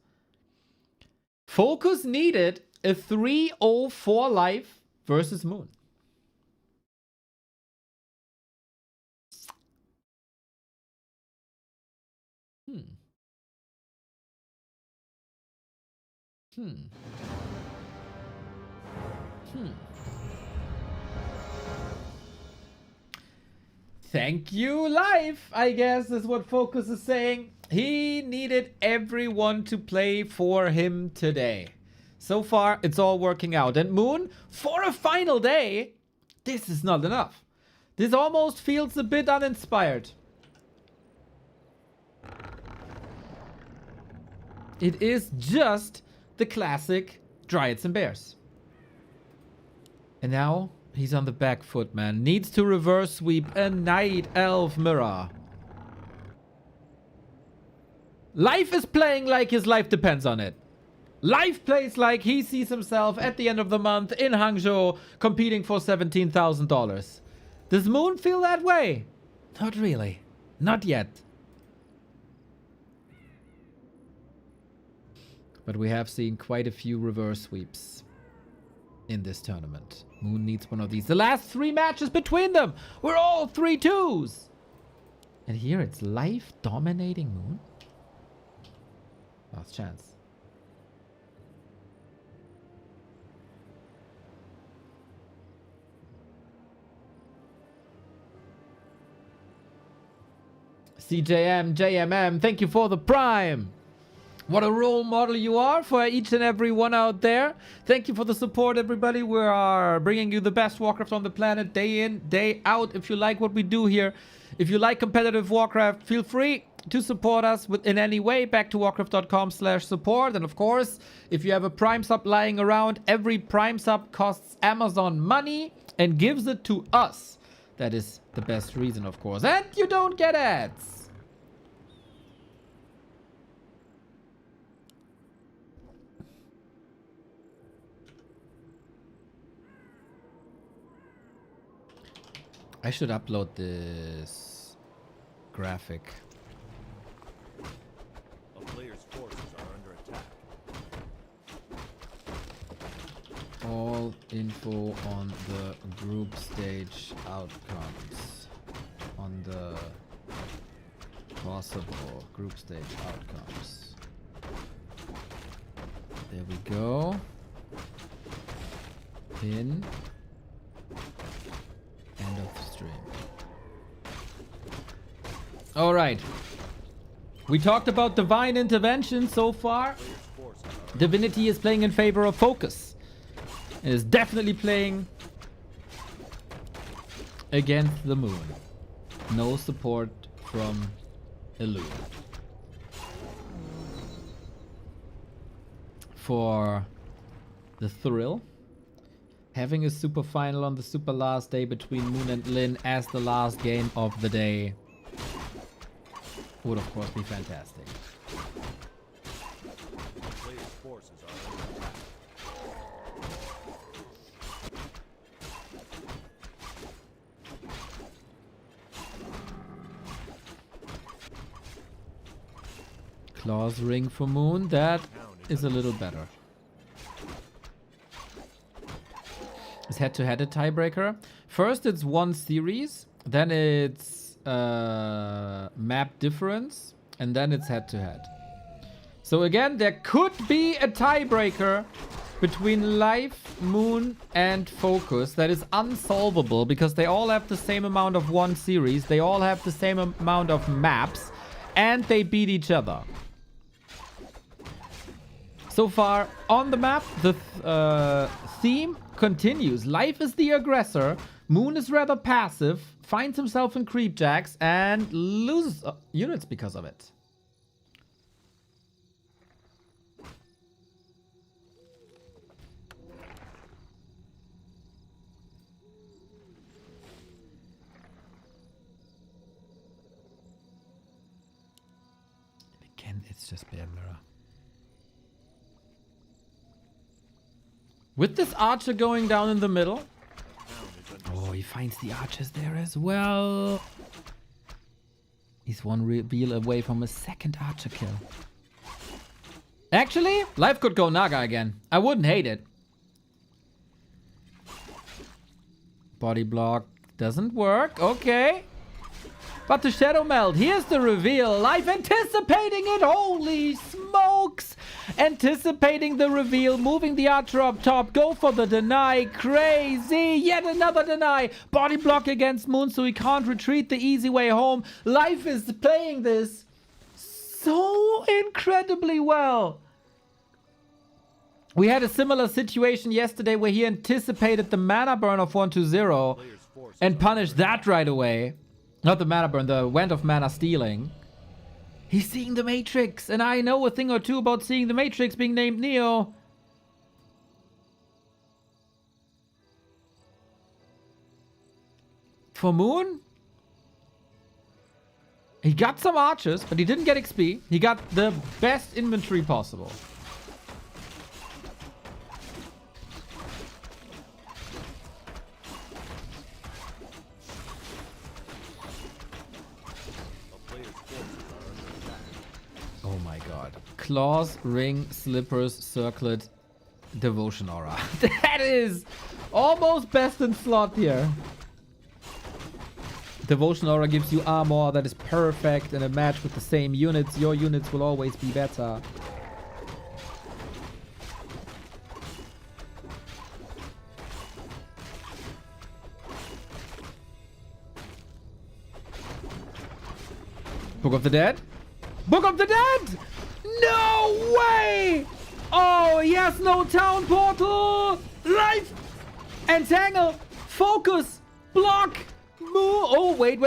Focus needed a 3-0 for Life versus Moon. Thank you, Life, I guess is what Focus is saying. He needed everyone to play for him today. So far, it's all working out. And Moon, for a final day, this is not enough. This almost feels a bit uninspired. It is just the classic Dryads and Bears. And now he's on the back foot, man. Needs to reverse sweep a Night Elf Mirror. Life is playing like his life depends on it. Life plays like he sees himself at the end of the month in Hangzhou competing for $17,000. Does Moon feel that way? Not really. Not yet. But we have seen quite a few reverse sweeps in this tournament. Moon needs one of these. The last 3 matches between them were all 3-2s. And here it's life dominating Moon. Last chance. CJM, JMM, thank you for the prime. What a role model you are for each and every one out there. Thank you for the support, everybody. We are bringing you the best Warcraft on the planet day in, day out. If you like what we do here, if you like competitive Warcraft, feel free to support us in any way. Back to warcraft.com/support. And of course, if you have a Prime sub lying around, every Prime sub costs Amazon money and gives it to us. That is the best reason, of course. And you don't get ads. I should upload this graphic. A player's forces are under attack. All info on the group stage outcomes. On the possible group stage outcomes. There we go. Pin. End of stream. All right. We talked about divine intervention so far. Divinity is playing in favor of focus. It is definitely playing against the moon. No support from Illusion. For the thrill, having a super final on the super last day between Moon and Lin as the last game of the day would of course be fantastic. Player's forces are under attack. Claws ring for Moon, that is a little better. Is head-to-head a tiebreaker? First it's one series, then it's map difference, and then it's head-to-head. So again, there could be a tiebreaker between Life, Moon, and Focus that is unsolvable because they all have the same amount of one series, they all have the same amount of maps, and they beat each other. So far on the map, the theme continues. Life is the aggressor, Moon is rather passive, finds himself in creep jacks, and loses units because of it. Again, it's just bare mirror. With this archer going down in the middle. Oh, he finds the archers there as well. He's one reveal away from a second archer kill. Actually, life could go Naga again. I wouldn't hate it. Body block doesn't work. Okay. But the Shadow Meld, here's the reveal. Life anticipating it. Holy smokes. Anticipating the reveal. Moving the archer up top. Go for the deny. Crazy. Yet another deny. Body block against Moon so he can't retreat the easy way home. Life is playing this so incredibly well. We had a similar situation yesterday where he anticipated the mana burn of 1-2-0 and punished that right away. Not the mana burn, the Wand of Mana stealing. He's seeing the Matrix, and I know a thing or two about seeing the Matrix being named Neo. For Moon, he got some archers, but he didn't get XP. He got the best inventory possible. Oh my god. Claws, ring, slippers, circlet, devotion aura. That is almost best in slot here. Devotion Aura gives you armor that is perfect in a match with the same units. Your units will always be better. Book of the Dead? Book of the Dead! No way! Oh, he has no town portal! Life! Entangle! Focus! Block! Move! Oh, wait.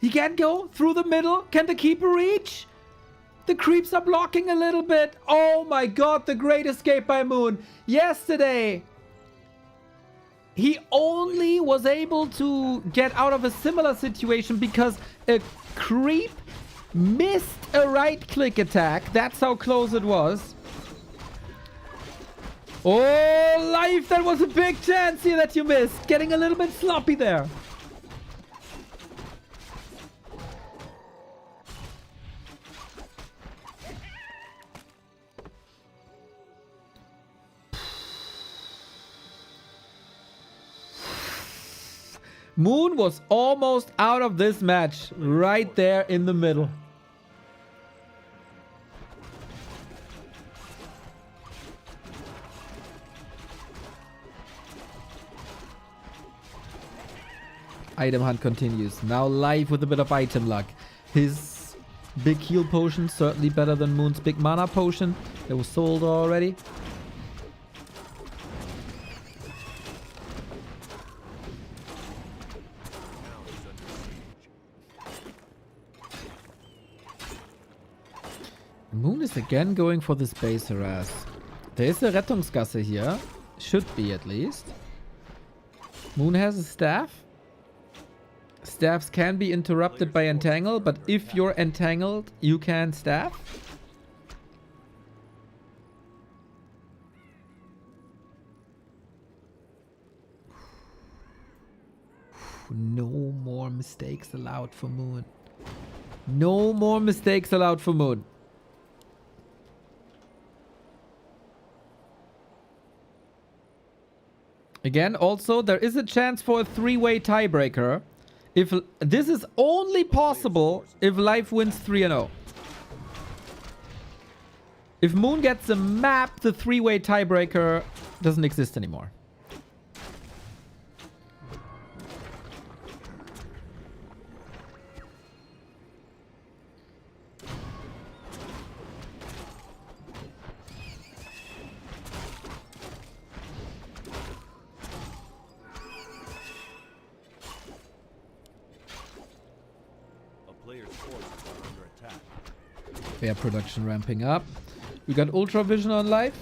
He can't go through the middle. Can the keeper reach? The creeps are blocking a little bit. Oh my god, the great escape by Moon. Yesterday, he only was able to get out of a similar situation because a creep missed a right-click attack. That's how close it was. Oh, Life, that was a big chance here that you missed. Getting a little bit sloppy there. Moon was almost out of this match right there in the middle. Item hunt continues. Now Live with a bit of item luck. His big heal potion, certainly better than Moon's big mana potion. That was sold already. Moon is again going for this base harass. There is a Rettungsgasse here. Should be at least. Moon has a staff. Staffs can be interrupted by entangle, but if you're entangled, you can staff. No more mistakes allowed for Moon. No more mistakes allowed for Moon. Again, also, there is a chance for a three-way tiebreaker. If this is only possible if Life wins 3-0. If Moon gets a map, the three-way tiebreaker doesn't exist anymore. Bear production ramping up. We got Ultra Vision on live.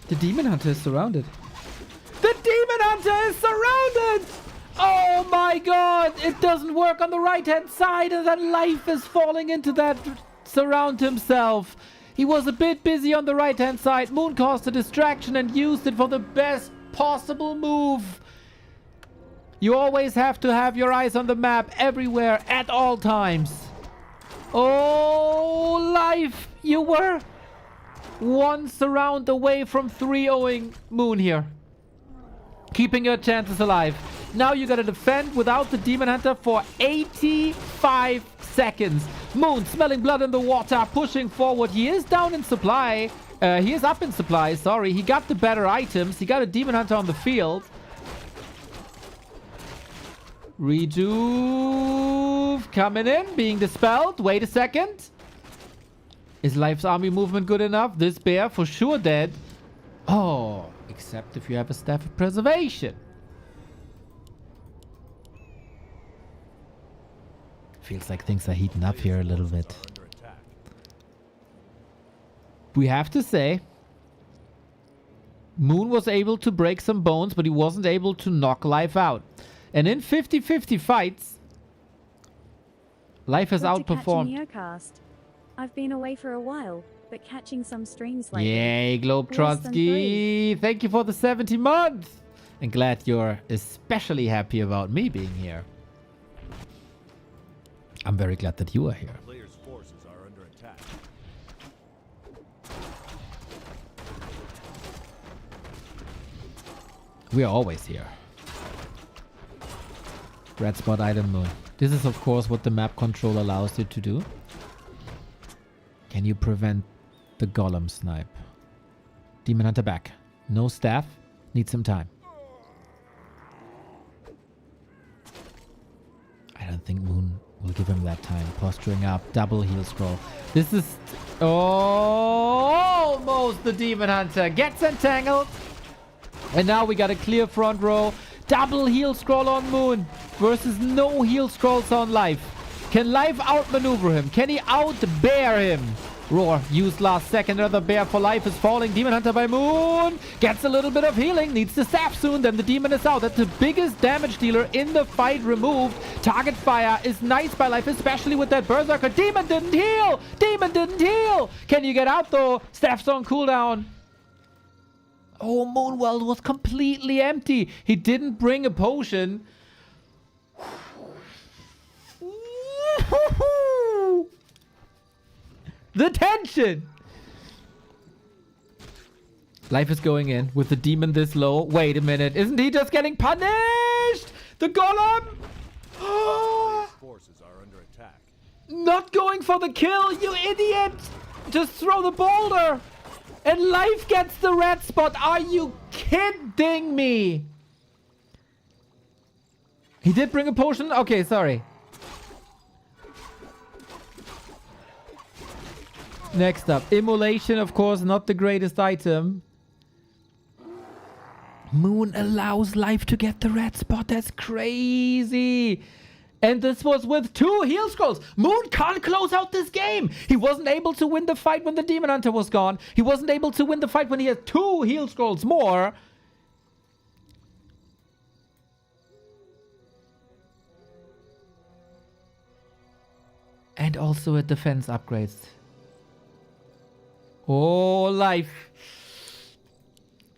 The Demon Hunter is surrounded. The Demon Hunter is surrounded! Oh my god! It doesn't work on the right-hand side and then Life is falling into that surround himself. He was a bit busy on the right-hand side. Moon caused a distraction and used it for the best possible move. You always have to have your eyes on the map everywhere at all times. Oh, Life! You were one surround away from 3-0ing Moon here. Keeping your chances alive. Now you gotta defend without the Demon Hunter for 85 seconds. Moon smelling blood in the water, pushing forward. He is down in supply. He is up in supply, sorry. He got the better items. He got a Demon Hunter on the field. Rejuve coming in, being dispelled. Wait a second. Is Life's army movement good enough? This bear for sure dead. Oh, except if you have a Staff of Preservation. Feels like things are heating up here a little bit. We have to say, Moon was able to break some bones, but he wasn't able to knock Life out. And in 50-50 fights, Life has outperformed. Neocast. I've been away for a while, but catching some streams lately. Yay, Globetrotsky! Thank you for the 70 months! And glad you're especially happy about me being here. I'm very glad that you are here. Players' forces are under attack. We are always here. Red spot item moon. This is of course what the map control allows you to do. Can you prevent the golem snipe? Demon Hunter back. No staff. Need some time. I don't think Moon will give him that time. Posturing up. Double heal scroll. This is almost the Demon Hunter. Gets entangled. And now we got a clear front row. Double heal scroll on Moon versus no heal scrolls on Life. Can Life outmaneuver him? Can he outbear him? Roar, used last second. Another bear for Life is falling. Demon Hunter by Moon. Gets a little bit of healing. Needs the staff soon. Then the demon is out. That's the biggest damage dealer in the fight removed. Target fire is nice by Life, especially with that berserker. Demon didn't heal. Demon didn't heal. Can you get out though? Staff's on cooldown. Oh, Moonwell was completely empty. He didn't bring a potion. The tension! Life is going in with the demon this low. Wait a minute. Isn't he just getting punished? The golem? Players' forces are under attack. Not going for the kill, you idiot! Just throw the boulder! And Life gets the red spot. Are you kidding me? He did bring a potion? Okay, sorry. Next up, immolation, of course, not the greatest item. Moon allows Life to get the red spot. That's crazy. And this was with 2 heal scrolls. Moon can't close out this game. He wasn't able to win the fight when the Demon Hunter was gone. He wasn't able to win the fight when he had 2 heal scrolls more. And also a defense upgrade. Oh, Life.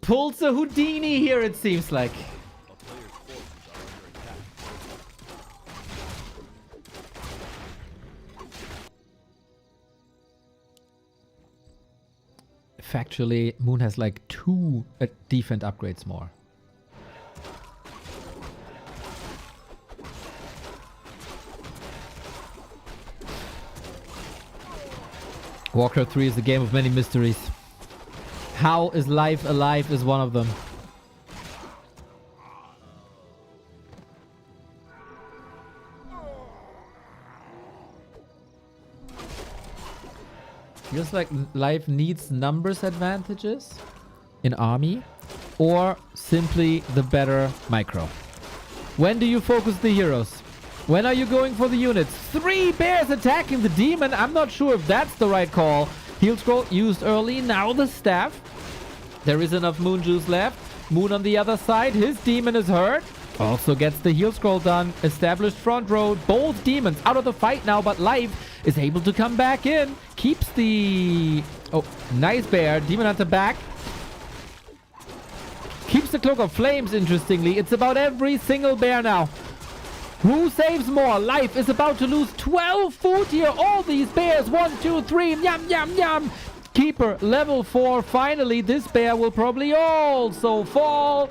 Pulls a Houdini here, it seems like. A player's forces are under attack. Factually, Moon has like 2 defense upgrades more. Warcraft 3 is a game of many mysteries. How is Life alive is one of them. Feels like Life needs numbers advantages in army or simply the better micro. When do you focus the heroes? When are you going for the units? 3 bears attacking the demon. I'm not sure if that's the right call. Heal scroll used early. Now the staff. There is enough moon juice left. Moon on the other side. His demon is hurt. Also gets the heal scroll done. Established front row. Both demons out of the fight now, but Life is able to come back in. Keeps the... Oh, nice bear. Demon Hunter back. Keeps the Cloak of Flames, interestingly. It's about every single bear now. Who saves more? Life is about to lose 12 food here. All these bears. 1, 2, 3. Yum, yum, yum. Keeper, level 4. Finally, this bear will probably also fall.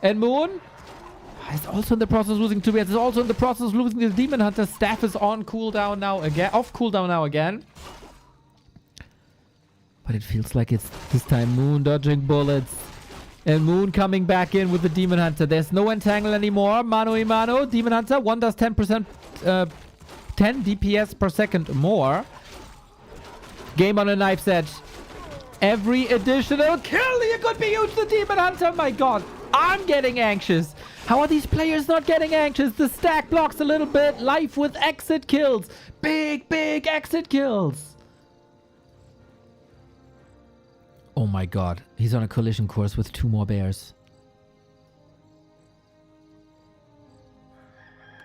And Moon is also in the process of losing 2 bears. Is also in the process of losing the Demon Hunter. Staff is on cooldown now again. Off cooldown now again. But it feels like it's this time Moon dodging bullets. And Moon coming back in with the Demon Hunter. There's no entangle anymore. Mano a mano. Demon Hunter. 1 does 10%, 10 DPS per second more. Game on a knife's edge. Every additional kill here could be huge. The Demon Hunter. My God. I'm getting anxious. How are these players not getting anxious? The stack blocks a little bit. Life with exit kills. Big, big exit kills. Oh my God. He's on a collision course with 2 more bears.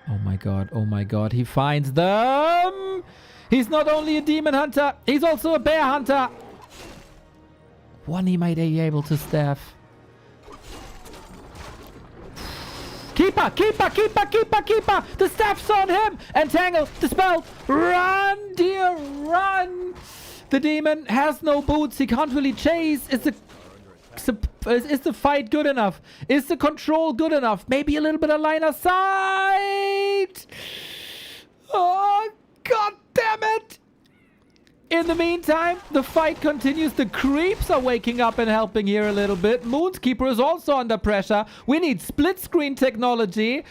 Oh my God. Oh my God. He finds them. He's not only a demon hunter, he's also a bear hunter. One he might be able to staff. Keeper, keeper, keeper, keeper, keeper. The staff's on him. Entangle, dispelled. Run, dear, run. The demon has no boots. He can't really chase. It's a is the fight good enough? Is the control good enough? Maybe a little bit of line of sight. Oh, god damn it. In the meantime, the fight continues. The creeps are waking up and helping here a little bit. Moonskeeper is also under pressure. We need split screen technology.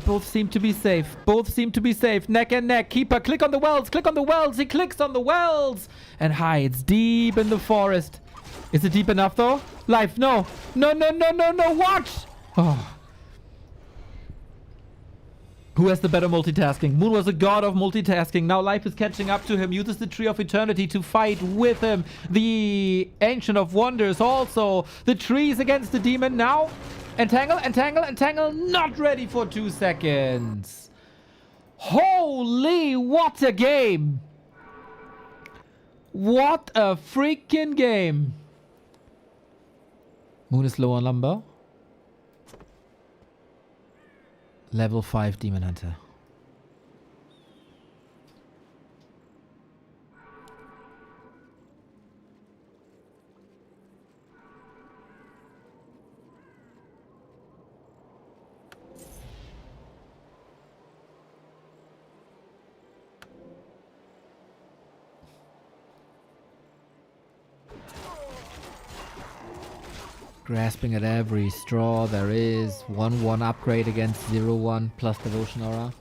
Both seem to be safe. Both seem to be safe. Neck and neck. Keeper, click on the wells. Click on the wells. He clicks on the wells and hides deep in the forest. Is it deep enough though? Life, no. No, no, no, no, no. Watch. Oh. Who has the better multitasking? Moon was a god of multitasking. Now life is catching up to him. Uses the Tree of Eternity to fight with him. The Ancient of Wonders also. The trees against the demon now. Entangle, entangle, entangle. Not ready for 2 seconds. Holy, what a game. What a freaking game. Moon is low on lumber. Level 5 Demon Hunter. Grasping at every straw there is. 1-1 upgrade against 0-1 plus Devotion Aura.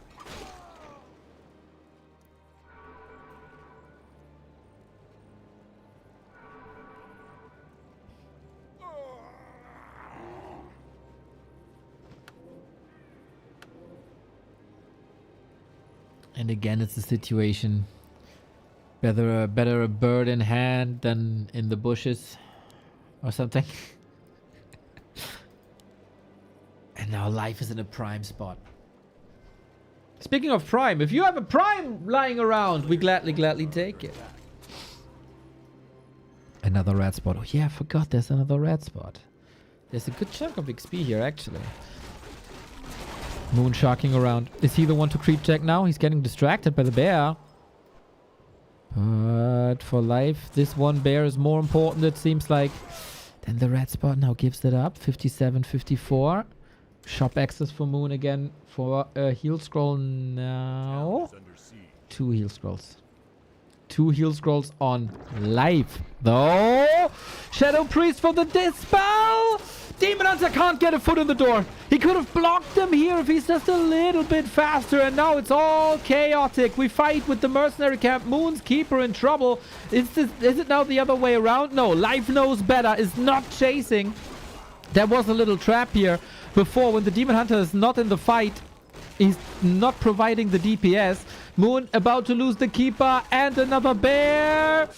And again, it's a situation. Better a bird in hand than in the bushes or something. And now life is in a prime spot. Speaking of prime, if you have a prime lying around, we gladly take it. Another red spot. Oh yeah, I forgot there's another red spot. There's a good chunk of XP here actually. Moon sharking around. Is he the one to creep check now? He's getting distracted by the bear. But for life, this one bear is more important, it seems like. Then the red spot now gives it up. 57, 54. Shop access for Moon again for a heal scroll now. 2 heal scrolls. 2 heal scrolls on life though. Shadow Priest for the dispel. Demon Hunter can't get a foot in the door. He could have blocked them here if he's just a little bit faster. And now it's all chaotic. We fight with the mercenary camp. Moon's Keeper in trouble. Is it now the other way around? No, life knows better. Is not chasing. There was a little trap here before when the Demon Hunter is not in the fight. He's not providing the DPS. Moon about to lose the Keeper and another bear.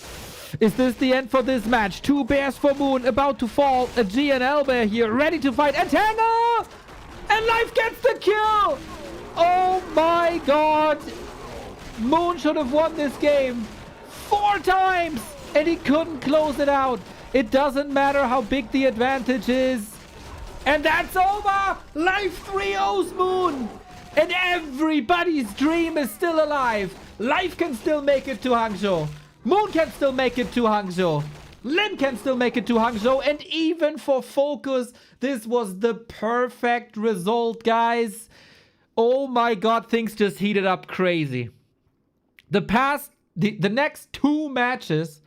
Is this the end for this match? 2 bears for Moon about to fall. A GNL bear here ready to fight. Entangle! And life gets the kill! Oh my god! Moon should have won this game 4 times and he couldn't close it out. It doesn't matter how big the advantage is. And that's over! Life 3-0's Moon! And everybody's dream is still alive. Life can still make it to Hangzhou. Moon can still make it to Hangzhou. Lin can still make it to Hangzhou. And even for Focus, this was the perfect result, guys. Oh my god, things just heated up crazy. The next 2 matches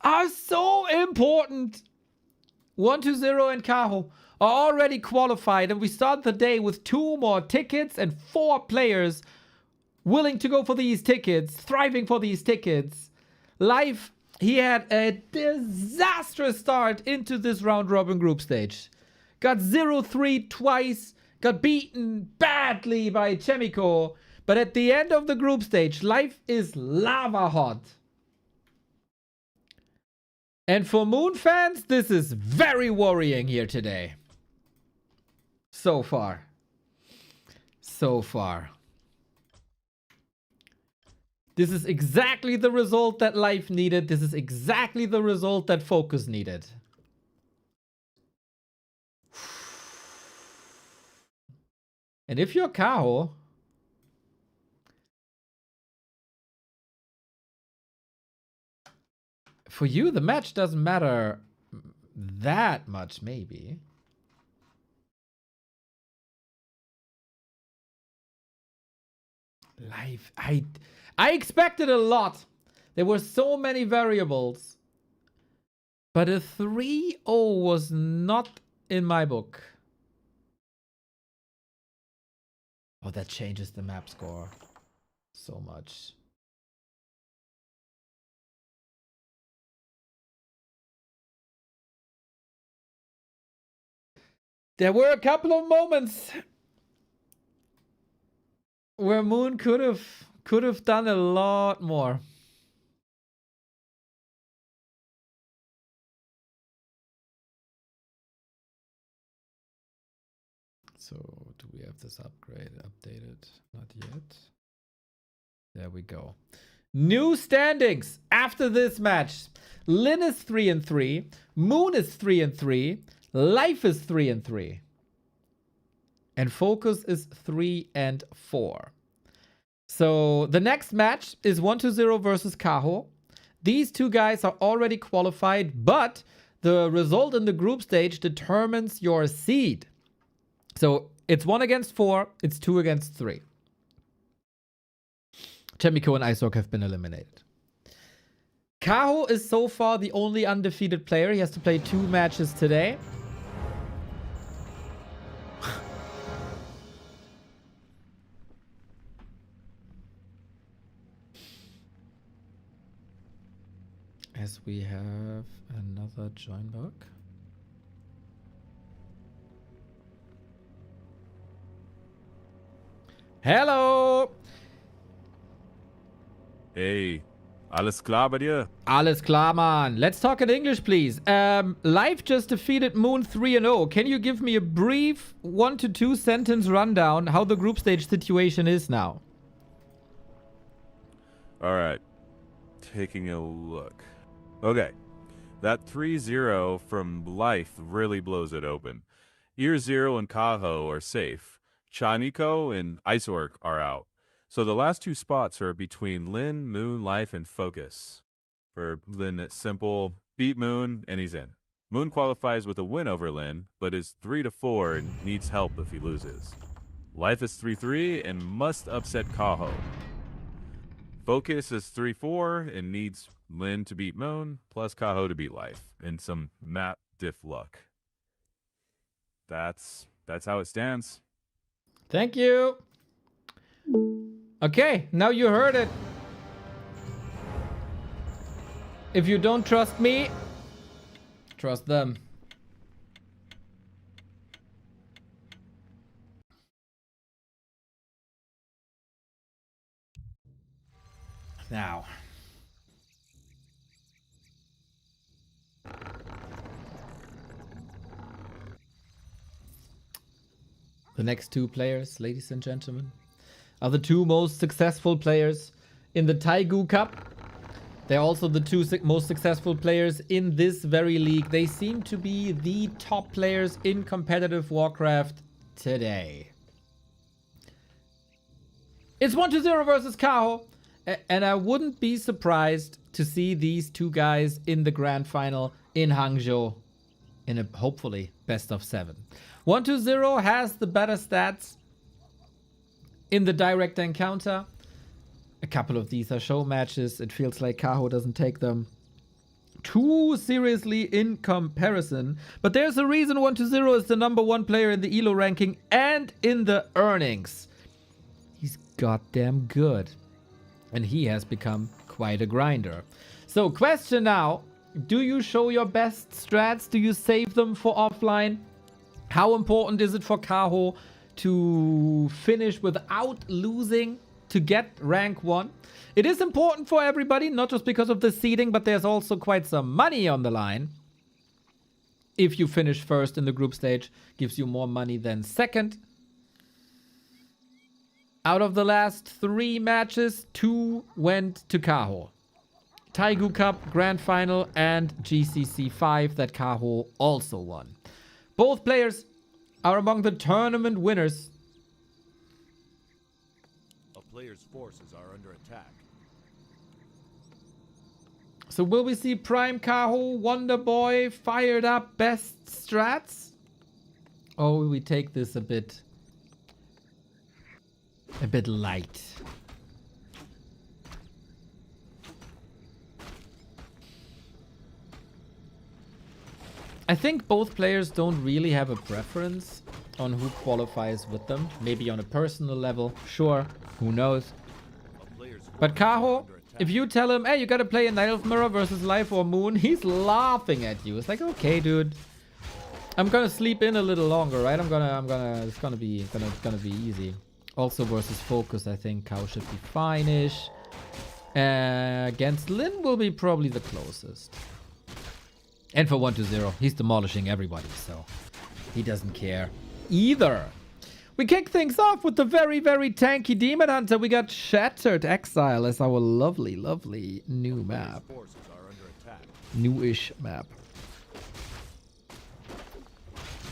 are so important. 1-0 and Kaho are already qualified, and we start the day with 2 more tickets and 4 players willing to go for these tickets, thriving for these tickets. Life, he had a disastrous start into this round robin group stage. Got 0-3 twice, got beaten badly by Chemico, but at the end of the group stage, life is lava hot. And for Moon fans, this is very worrying here today. So far. This is exactly the result that life needed. This is exactly the result that Focus needed. And if you're Kaho, for you, the match doesn't matter that much, maybe. Life. I expected a lot. There were so many variables. But a 3-0 was not in my book. Oh, that changes the map score so much. There were a couple of moments where Moon could have done a lot more. So, do we have this updated? Not yet. There we go. New standings after this match. Lin is 3-3. Moon is 3-3. Life is 3-3. And Focus is 3-4. So the next match is 1-0 versus Kaho. These two guys are already qualified, but the result in the group stage determines your seed. So it's 1 against 4, it's 2 against 3. Chemico and Isork have been eliminated. Kaho is so far the only undefeated player. He has to play 2 matches today. As we have another join bug. Hello! Hey, alles klar bei dir? Alles klar, man. Let's talk in English, please. Life just defeated Moon 3-0. Can you give me a brief 1 to 2 sentence rundown how the group stage situation is now? All right, taking a look. Okay, that 3-0 from Life really blows it open. eer0 and Kaho are safe. Chaniko and Isork are out. So the last 2 spots are between Lin, Moon, Life, and Focus. For Lin, it's simple. Beat Moon, and he's in. Moon qualifies with a win over Lin, but is 3-4 and needs help if he loses. Life is 3-3 and must upset Kaho. Focus is 3-4 and needs Lin to beat Moon, plus Kaho to beat Life, and some map diff luck. That's how it stands. Thank you. Okay, now you heard it. If you don't trust me, trust them. Now. The next 2 players, ladies and gentlemen, are the 2 most successful players in the Taigu Cup. They're also the 2 most successful players in this very league. They seem to be the top players in competitive Warcraft today. It's 1-0 versus Kaho. And I wouldn't be surprised to see these 2 guys in the grand final in Hangzhou in a hopefully best of 7. 1-0 has the better stats in the direct encounter. A couple of these are show matches. It feels like Kaho doesn't take them too seriously in comparison. But there's a reason 1-0 is the #1 player in the ELO ranking and in the earnings. He's goddamn good. And he has become quite a grinder. So question now, do you show your best strats? Do you save them for offline? How important is it for Kaho to finish without losing to get rank 1? It is important for everybody, not just because of the seeding, but there's also quite some money on the line. If you finish first in the group stage, gives you more money than second. Out of the last 3 matches, 2 went to Kaho. Taigu Cup, Grand Final, and GCC 5 that Kaho also won. Both players are among the tournament winners. A player's forces are under attack. So will we see Prime Kaho, Wonder Boy, fired up best strats? Or will we take this a bit light? I think both players don't really have a preference on who qualifies with them. Maybe on a personal level, sure, who knows. But Kaho, if you tell him, hey, you gotta play a Night Elf Mirror versus Life or Moon, he's laughing at you. It's like, okay, dude, I'm gonna sleep in a little longer, right? It's gonna be easy. Also versus Focus, I think Kaho should be fine-ish. Against Lin will be probably the closest. And for 1-0, he's demolishing everybody, so he doesn't care either. We kick things off with the very, very tanky Demon Hunter. We got Shattered Exile as our lovely, lovely new map. Newish map.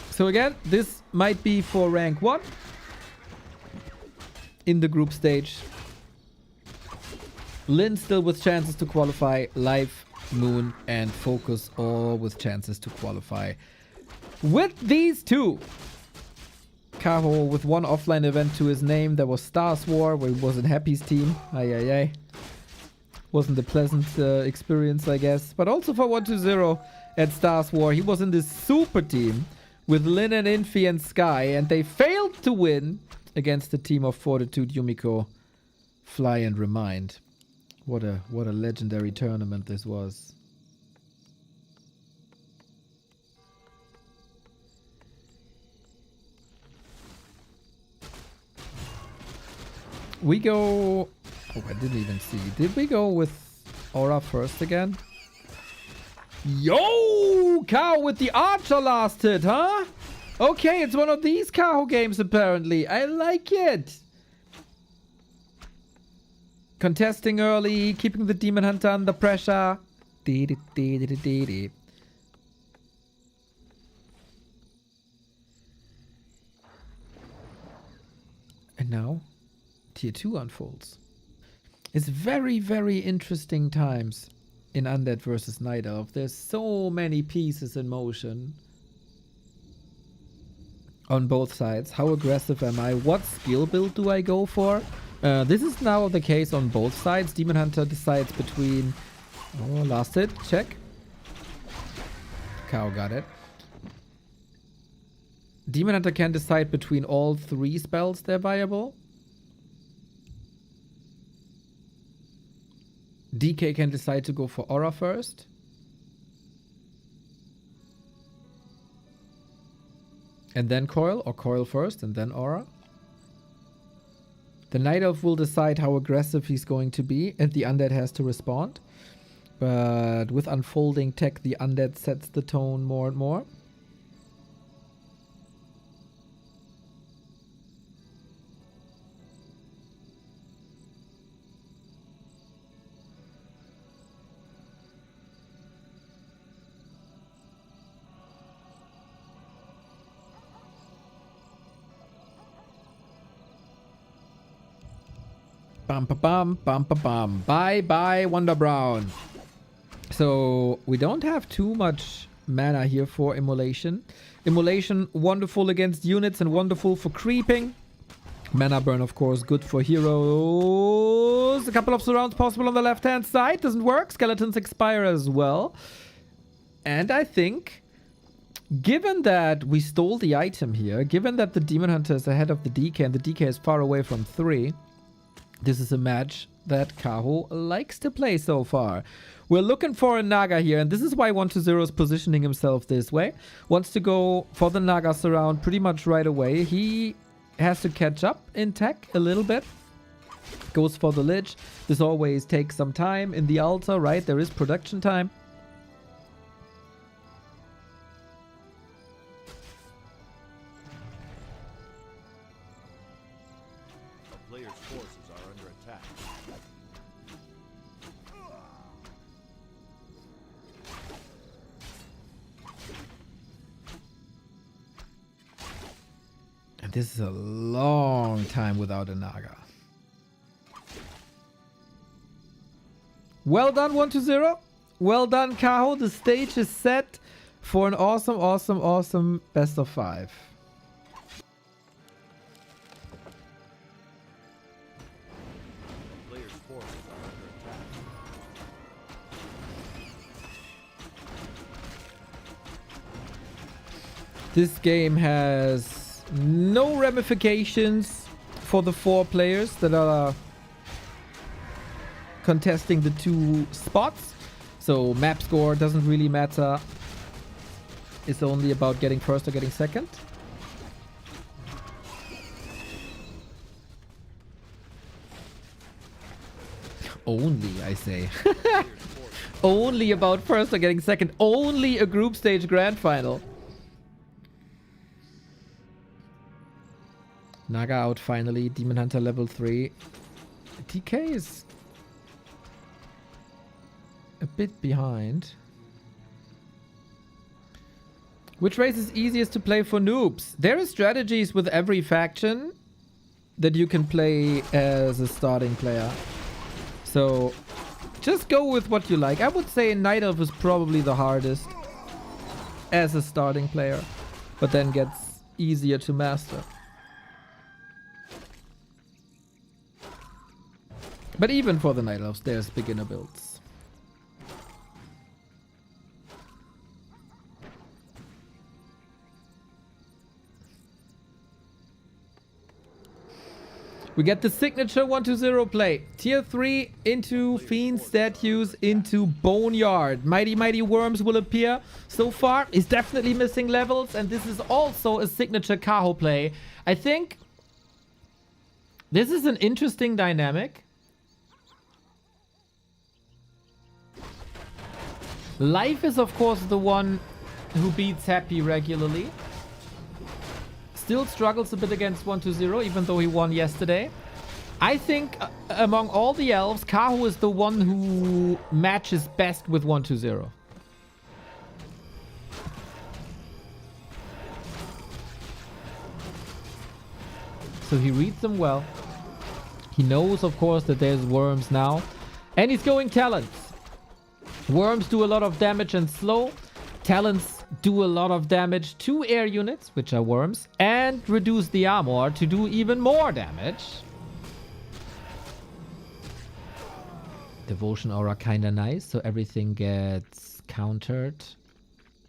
So again, this might be for rank 1 in the group stage. Lin still with chances to qualify. Life, Moon, and Focus all with chances to qualify. With these two, Kaho with one offline event to his name. There was Stars War, where he was in Happy's team. Ay. Wasn't a pleasant experience, I guess. But also for 1-0 at Stars War, he was in this super team with Lin and Infi and Sky, and they failed to win against the team of Fortitude, Yumiko, Fly, and Remind. What a legendary tournament this was. We go... Oh, I didn't even see. Did we go with Aura first again? Yo! Kaho with the Archer last hit, huh? Okay, it's one of these Kaho games apparently. I like it. Contesting early, keeping the Demon Hunter under pressure. And now, Tier 2 unfolds. It's very, very interesting times in Undead versus Night Elf. There's so many pieces in motion on both sides. How aggressive am I? What skill build do I go for? This is now the case on both sides. Demon Hunter decides between... Oh, last hit. Check. Kaho got it. Demon Hunter can decide between all 3 spells that are viable. DK can decide to go for Aura first. And then Coil, or Coil first and then Aura. The Night Elf will decide how aggressive he's going to be, and the Undead has to respond. But with unfolding tech, the Undead sets the tone more and more. Bum ba bum bum ba bum. Bye bye Wonder Brown. So we don't have too much mana here for Immolation. Immolation wonderful against units and wonderful for creeping. Mana burn of course good for heroes. A couple of surrounds possible on the left hand side. Doesn't work. Skeletons expire as well. And I think, given that we stole the item here, given that the Demon Hunter is ahead of the DK and the DK is far away from 3, this is a match that Kaho likes to play so far. We're looking for a Naga here, and this is why 1-0 is positioning himself this way. Wants to go for the Naga surround pretty much right away. He has to catch up in tech a little bit. Goes for the Lich. This always takes some time in the altar, right? There is production time. Player's forces are under attack. And this is a long time without a Naga. Well done, 1-0. Well done, Kaho. The stage is set for an awesome, awesome, awesome best of 5. Player's forces are under attack. This game has no ramifications for the 4 players that are contesting the 2 spots. So map score doesn't really matter. It's only about getting first or getting second. Only, I say. Only about first or getting second. Only a group stage grand final. Naga out finally. Demon Hunter level 3. DK is a bit behind. Which race is easiest to play for noobs? There are strategies with every faction that you can play as a starting player. So just go with what you like. I would say Night Elf is probably the hardest as a starting player, but then gets easier to master. But even for the Night Elves, there's beginner builds. We get the signature 1-2-0 play. Tier 3 into Fiend statues into Boneyard. Mighty Worms will appear. So far, is definitely missing levels. And this is also a signature Kaho play. I think this is an interesting dynamic. Life is, of course, the one who beats Happy regularly. Still struggles a bit against 1-2-0, even though he won yesterday. I think among all the elves, Kaho is the one who matches best with 1-2-0. So he reads them well. He knows, of course, that there's worms now. And he's going talents. Worms do a lot of damage and slow. Talents do a lot of damage to air units, which are worms, and reduce the armor to do even more damage. Devotion aura kinda nice, so everything gets countered.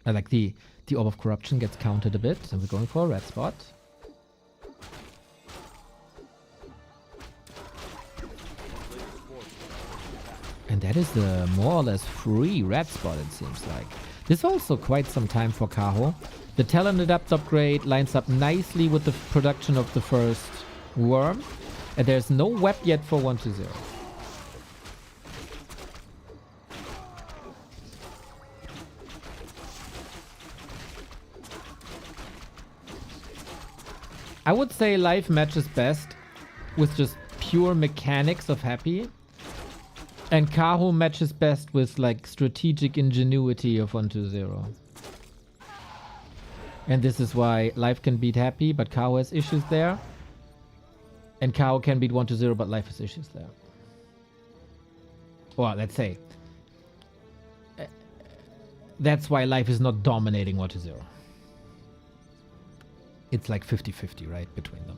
Like the Orb of Corruption gets countered a bit, and we're going for a red spot. And that is the more or less free red spot, it seems like. This is also quite some time for Kaho. The Talent Adapt upgrade lines up nicely with the production of the first worm. And there's no web yet for 1-2-0. I would say life matches best with just pure mechanics of Happy. And Kaho matches best with like strategic ingenuity of 1-2-0. And this is why life can beat Happy, but Kaho has issues there. And Kaho can beat 1-2-0, but life has issues there. Or let's say, that's why life is not dominating 1-2-0. It's like 50-50, right, between them.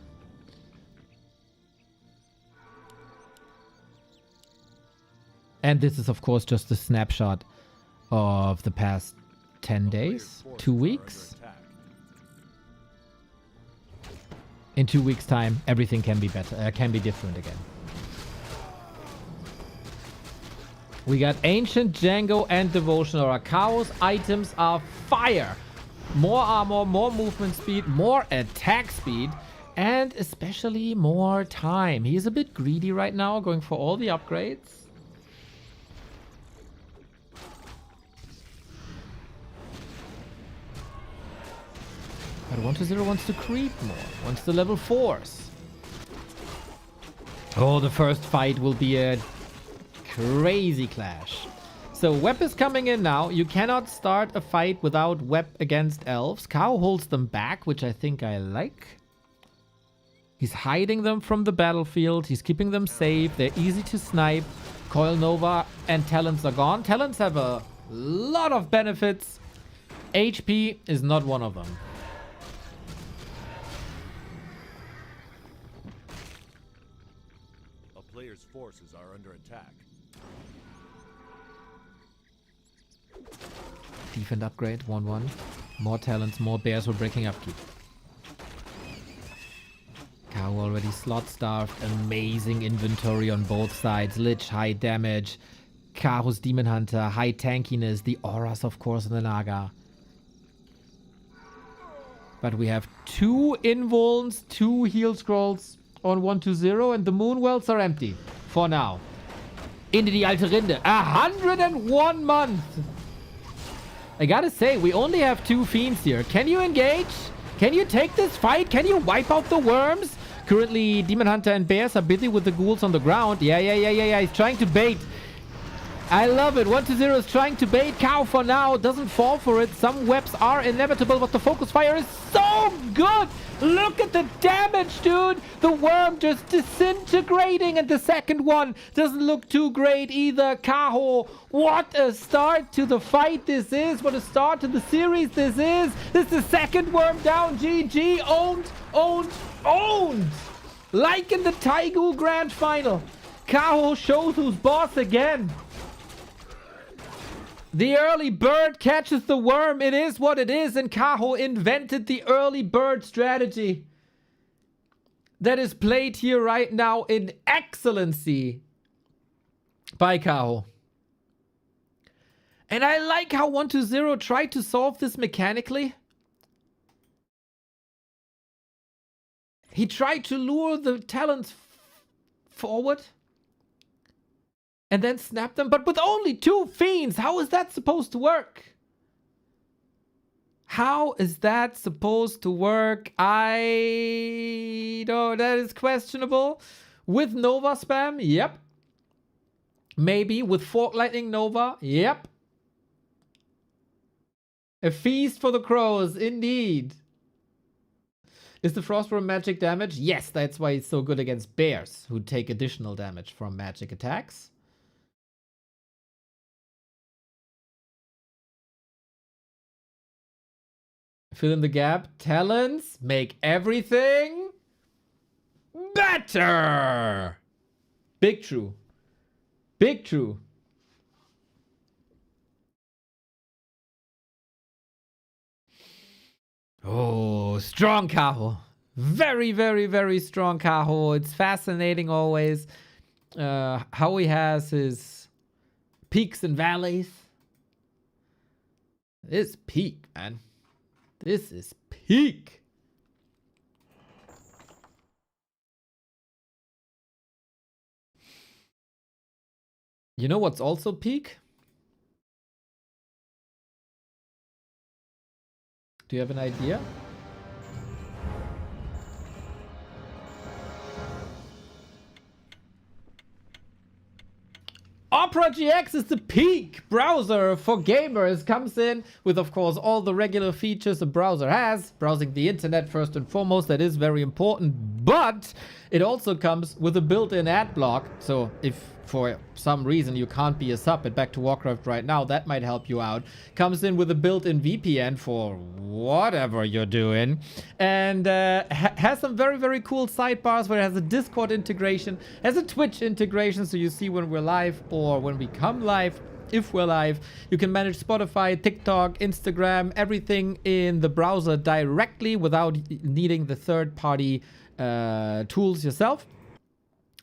And this is, of course, just a snapshot of the past 10 days, 2 weeks. In 2 weeks' time, everything can be better, can be different again. We got Ancient, Django, and Devotion Aura. Kaho's items are fire. More armor, more movement speed, more attack speed, and especially more time. He is a bit greedy right now, going for all the upgrades. But 1-2-0 wants to creep more. Wants the level 4s. Oh, the first fight will be a crazy clash. So Web is coming in now. You cannot start a fight without Web against elves. Kaho holds them back, which I think I like. He's hiding them from the battlefield. He's keeping them safe. They're easy to snipe. Coil Nova and Talents are gone. Talents have a lot of benefits. HP is not one of them. A player's forces are under attack. Defend upgrade, 1-1. More talents, more bears. We're breaking upkeep. Kaho already slot starved. Amazing inventory on both sides. Lich, high damage. Kaho's Demon Hunter, high tankiness. The auras, of course, in the Naga. But we have 2 invulns, 2 heal scrolls on 1-0, and the Moonwells are empty. For now. Into die alte Rinde. 101 months! I gotta say, we only have 2 fiends here. Can you engage? Can you take this fight? Can you wipe out the worms? Currently, Demon Hunter and Bears are busy with the ghouls on the ground. Yeah. He's trying to bait. I love it. 1-0 is trying to bait. Kaho for now doesn't fall for it. Some webs are inevitable, but the focus fire is so good. Look at the damage, dude. The worm just disintegrating, and the second one doesn't look too great either. Kaho, what a start to the fight this is. What a start to the series this is. This is the second worm down. GG. Owned. Like in the Taigu Grand Final. Kaho shows who's boss again. The early bird catches the worm. It is what it is, and Kaho invented the early bird strategy that is played here right now in excellency by Kaho. And I like how 1-0 tried to solve this mechanically. He tried to lure the talents forward and then snap them, but with only 2 fiends. How is that supposed to work? How is that supposed to work? I know that is questionable. With Nova spam, yep. Maybe with Fork Lightning Nova, yep. A feast for the crows, indeed. Is the Frostworm magic damage? Yes, that's why it's so good against bears, who take additional damage from magic attacks. Fill in the gap. Talents make everything better. Big true. Big true. Oh, strong Kaho. Very, very, very strong Kaho. It's fascinating always how he has his peaks and valleys. This peak, man. This is peak. You know what's also peak? Do you have an idea? Opera GX is the peak browser for gamers. Comes in with, of course, all the regular features a browser has. Browsing the internet first and foremost, that is very important. But it also comes with a built-in ad block. So if for some reason you can't be a sub at Back to Warcraft right now, that might help you out. Comes in with a built-in VPN for whatever you're doing. And has some very, very cool sidebars where it has a Discord integration, has a Twitch integration, so you see when we're live or when we come live. If we're live, you can manage Spotify, TikTok, Instagram, everything in the browser directly without needing the third-party tools yourself.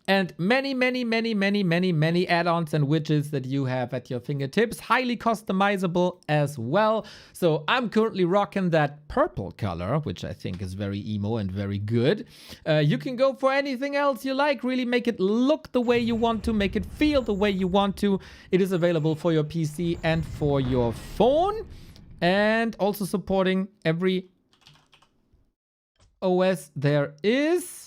And many add-ons and widgets that you have at your fingertips. Highly customizable as well. So I'm currently rocking that purple color, which I think is very emo and very good. You can go for anything else you like. Really make it look the way you want to. Make it feel the way you want to. It is available for your PC and for your phone. And also supporting every OS there is.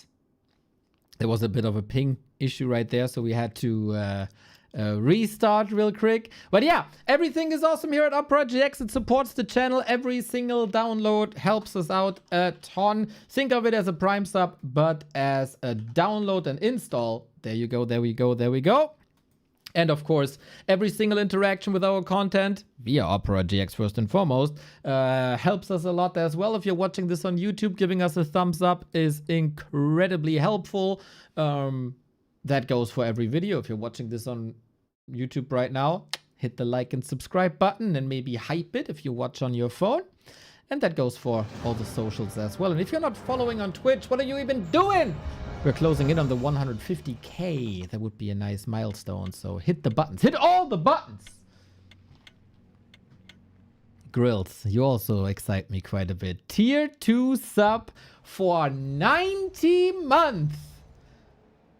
There was a bit of a ping issue right there, so we had to restart real quick. But yeah, everything is awesome here at Opera GX. It supports the channel. Every single download helps us out a ton. Think of it as a Prime sub, but as a download and install. There you go, there we go, there we go. And of course, every single interaction with our content, via Opera GX first and foremost, helps us a lot as well. If you're watching this on YouTube, giving us a thumbs up is incredibly helpful. That goes for every video. If you're watching this on YouTube right now, hit the like and subscribe button and maybe hype it if you watch on your phone. And that goes for all the socials as well. And if you're not following on Twitch, what are you even doing? We're closing in on the 150K. That would be a nice milestone. So hit the buttons. Hit all the buttons. Grills, you also excite me quite a bit. Tier 2 sub for 90 months.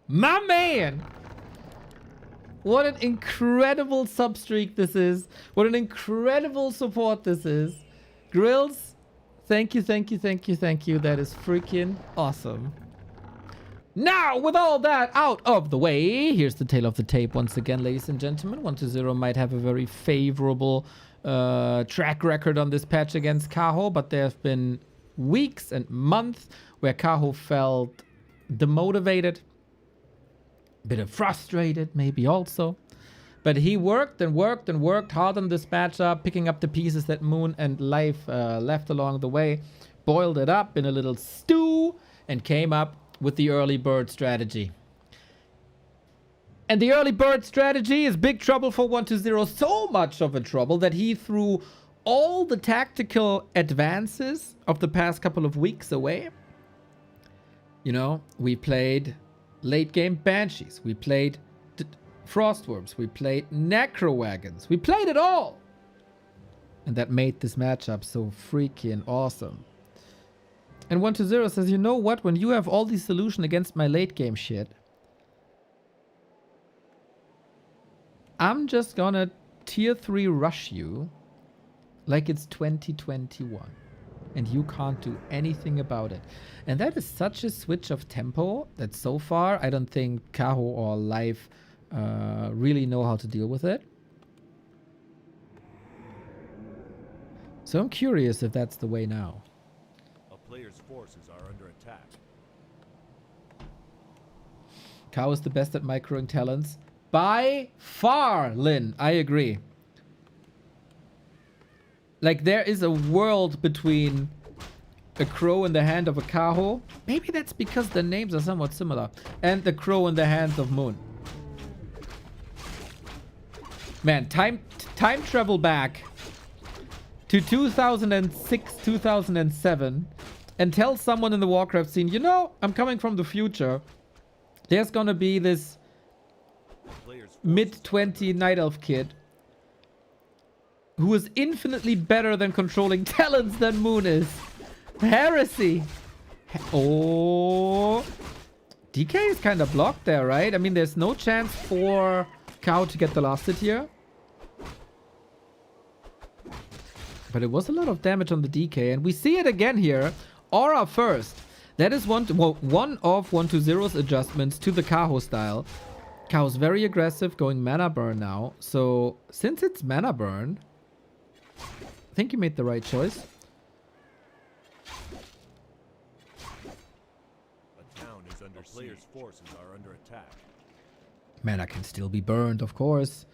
My man. What an incredible sub streak this is. What an incredible support this is. Grills, thank you, thank you, thank you, thank you. That is freaking awesome. Now, with all that out of the way, here's the tail of the tape once again, ladies and gentlemen. 1-0 might have a very favorable track record on this patch against Kaho, but there have been weeks and months where Kaho felt demotivated, a bit frustrated maybe also. But he worked and worked and worked hard on this matchup, picking up the pieces that Moon and Life left along the way, boiled it up in a little stew, and came up with the early bird strategy. And the early bird strategy is big trouble for 1-0. So much of a trouble that he threw all the tactical advances of the past couple of weeks away. You know, we played late game Banshees. We played Frostworms. We played Necro Wagons. We played it all. And that made this matchup so freaking awesome. And 1-0 says, you know what? When you have all these solutions against my late game shit, I'm just gonna tier 3 rush you like it's 2021. And you can't do anything about it. And that is such a switch of tempo that so far I don't think Kaho or Life really know how to deal with it. So I'm curious if that's the way now. Player's forces are under attack. Kaho is the best at microing talents. By far, Lin. I agree. Like, there is a world between a crow in the hand of a Kaho. Maybe that's because the names are somewhat similar. And the crow in the hands of Moon. Man, time travel back to 2006, 2007. And tell someone in the Warcraft scene, you know, I'm coming from the future. There's gonna be this mid-20 Night Elf kid who is infinitely better than controlling talents than Moon is. Heresy. Oh. DK is kind of blocked there, right? I mean, there's no chance for Kaho to get the last hit here. But it was a lot of damage on the DK. And we see it again here. Aura first. That is one of 1-0's adjustments to the Kaho style. Kaho's very aggressive, going mana burn now. So since it's mana burn, I think you made the right choice. A town is under siege. Player's forces are under attack. Mana can still be burned, of course.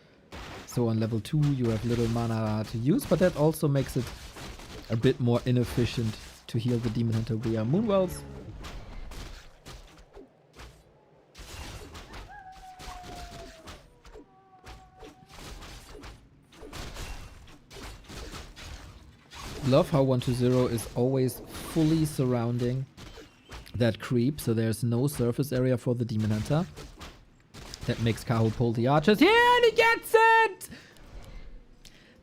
So on level 2 you have little mana to use, but that also makes it a bit more inefficient to heal the Demon Hunter via Moonwells. Love how 1-0 is always fully surrounding that creep, so there's no surface area for the Demon Hunter. That makes Kaho pull the archers here, and he gets it!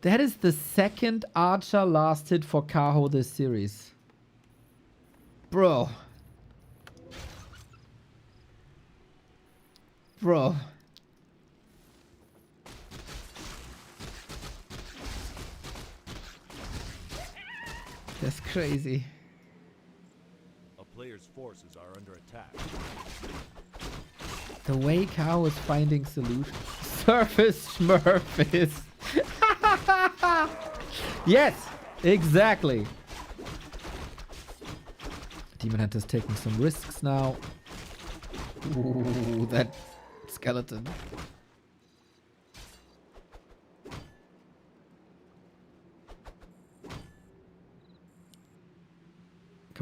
That is the second archer last hit for Kaho this series. Bro. Bro. That's crazy. A player's forces are under attack. The way Kaho is finding solutions. Surface Smurf is. Yes, exactly. Demon Hunter's taking some risks now. Ooh, that skeleton.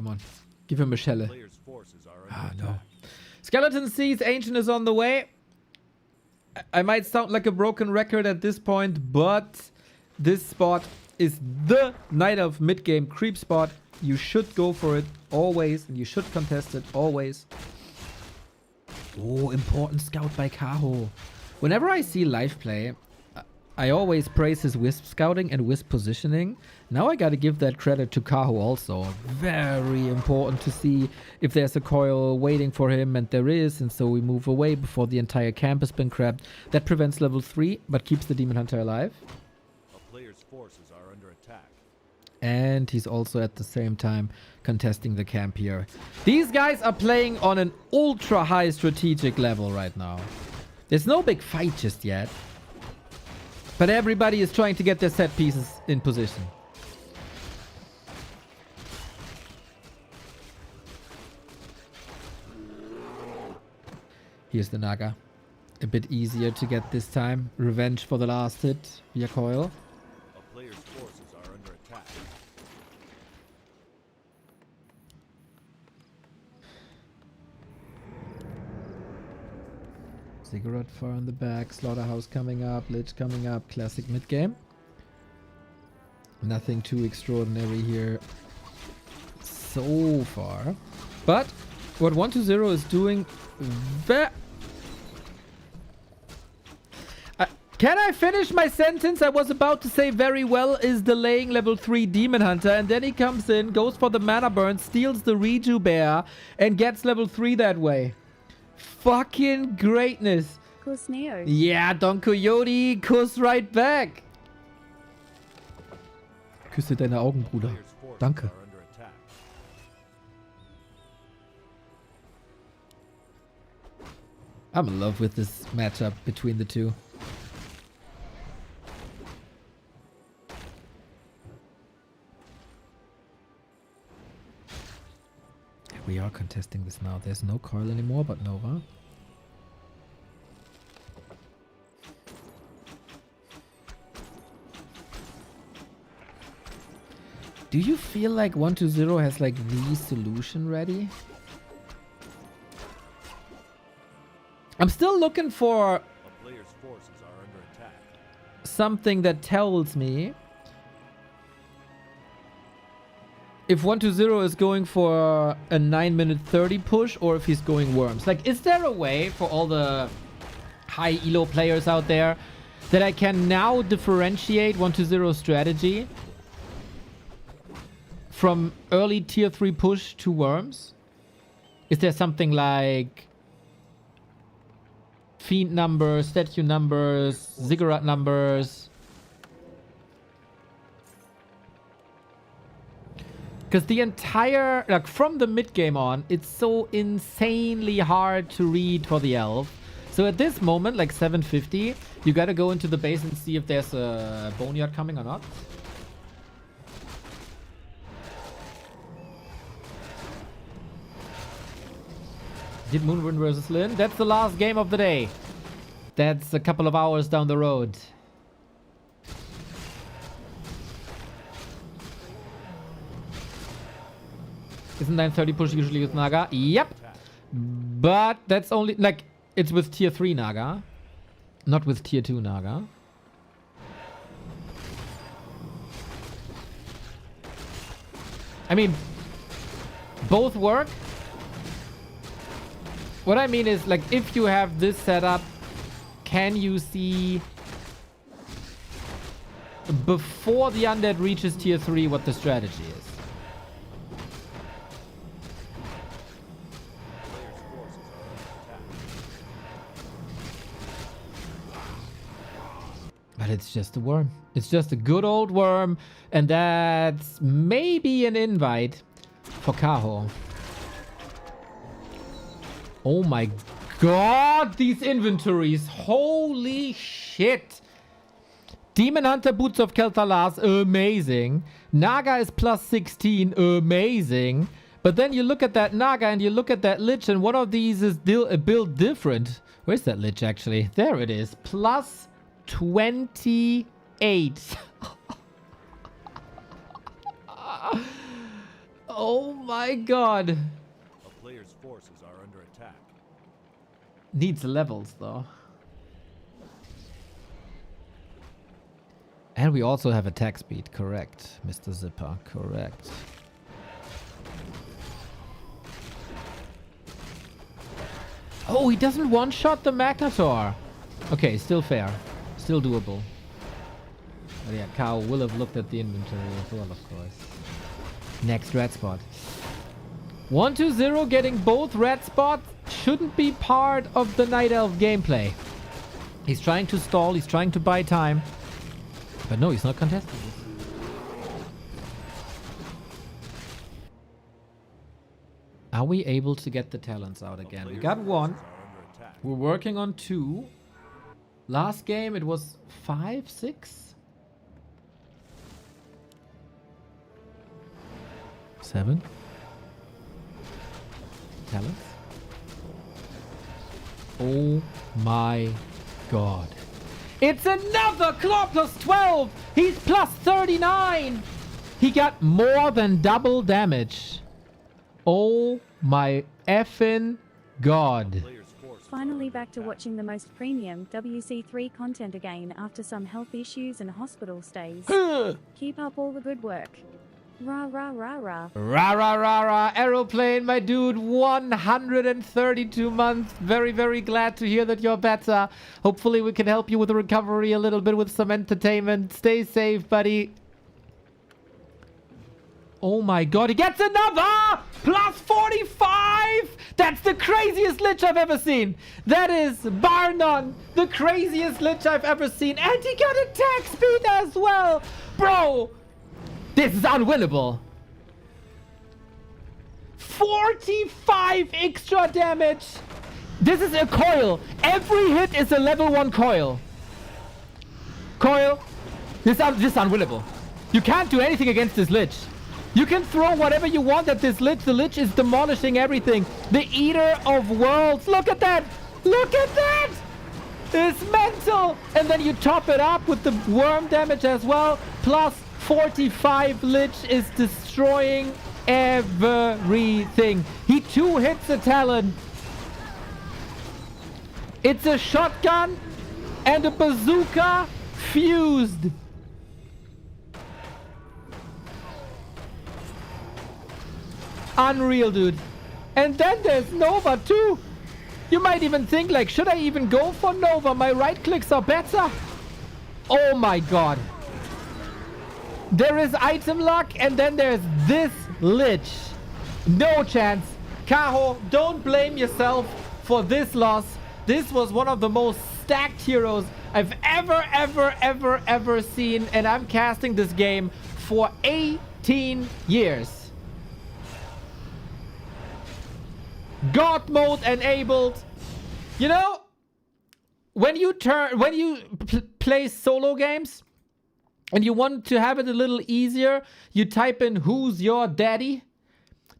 Come on. Give him a shelle. Player's forces are under Ah, attack. no. Skeleton sees Ancient is on the way. I might sound like a broken record at this point, but this spot is the Night Elf mid-game creep spot. You should go for it always, and you should contest it always. Oh, important scout by Kaho. Whenever I see live play, I always praise his wisp scouting and wisp positioning. Now I gotta give that credit to Kaho also. Very important to see if there's a coil waiting for him, and there is, and so we move away before the entire camp has been grabbed. That prevents level 3, but keeps the Demon Hunter alive. A player's forces are under attack. And he's also at the same time contesting the camp here. These guys are playing on an ultra high strategic level right now. There's no big fight just yet. But everybody is trying to get their set pieces in position. Here's the Naga. A bit easier to get this time. Revenge for the last hit via coil. A player's forces are under attack. Ziggurat far in the back. Slaughterhouse coming up. Lich coming up. Classic mid-game. Nothing too extraordinary here so far. But what 120 is doing... Can I finish my sentence? I was about to say very well is delaying level 3 Demon Hunter, and then he comes in, goes for the mana burn, steals the Reju Bear, and gets level 3 that way. Fucking greatness. Kuss Neo. Yeah, Don Coyote, Kuss right back. Küsse deine Augen, Bruder. Player's forces Danke. are under attack. I'm in love with this matchup between the two. We are contesting this now. There's no coil anymore, but Nova. Do you feel like 120 has like the solution ready? I'm still looking for A player's forces are under attack. something that tells me if 120 is going for a 9-minute 30 push or if he's going worms. Like, is there a way for all the high elo players out there that I can now differentiate 120 strategy from early tier 3 push to worms? Is there something like Fiend numbers, statue numbers, Ziggurat numbers? Because the entire, like from the mid game on, it's so insanely hard to read for the elf. So at this moment, like 750, you gotta go into the base and see if there's a boneyard coming or not. Did Moonwind versus Lin? That's the last game of the day. That's a couple of hours down the road. Isn't 930 push usually with Naga? Yep. But that's only, like, it's with tier 3 Naga. Not with tier 2 Naga. I mean, both work. What I mean is, like, if you have this setup, can you see before the undead reaches tier 3 what the strategy is? Player's forces are under attack. But it's just a worm. It's just a good old worm. And that's maybe an invite for Kaho. Oh my god, these inventories. Holy shit. Demon Hunter Boots of Kel'Thuzad, amazing. Naga is plus 16, amazing. But then you look at that Naga and you look at that Lich, and one of these is built different. Where's that Lich actually? There it is. Plus 28. Oh my god. A player's forces are under attack. Needs levels though. And we also have attack speed, correct, Mr. Zipper, correct. Oh, he doesn't one-shot the Magnetor. Okay, still fair. Still doable. But yeah, Kaho will have looked at the inventory as well, of course. Next red spot. 1-2-0 getting both red spots shouldn't be part of the Night Elf gameplay. He's trying to stall, he's trying to buy time. But no, he's not contesting this. Are we able to get the talents out again? We got one. We're working on 2. Last game it was 5, 6? 7? Talents? Oh my god. It's another claw plus 12! He's plus 39! He got more than double damage. Oh my effing god. Finally back to watching the most premium WC3 content again after some health issues and hospital stays. Keep up all the good work. Rah rah rah rah. Rah rah rah rah. Aeroplane, my dude, 132 months. Very, very glad to hear that you're better. Hopefully we can help you with the recovery a little bit with some entertainment. Stay safe, buddy. Oh my god, he gets another! Plus 45! That's the craziest Lich I've ever seen. That is, bar none, the craziest Lich I've ever seen. And he got attack speed as well. Bro, this is unwinnable. 45 extra damage. This is a coil. Every hit is a level 1 coil. Coil, this is unwinnable. You can't do anything against this Lich. You can throw whatever you want at this Lich. The Lich is demolishing everything. The Eater of Worlds. Look at that. Look at that. It's mental. And then you top it up with the worm damage as well. Plus 45. Lich is destroying everything. He 2 hits a talent. It's a shotgun and a bazooka fused. Unreal, dude. And then there's Nova too. You might even think like, should I even go for Nova? My right clicks are better. Oh my god. There is item luck and then there's this Lich. No chance. Kaho, don't blame yourself for this loss. This was one of the most stacked heroes I've ever seen. And I'm casting this game for 18 years. God mode enabled. You know, when you play solo games and you want to have it a little easier, you type in who's your daddy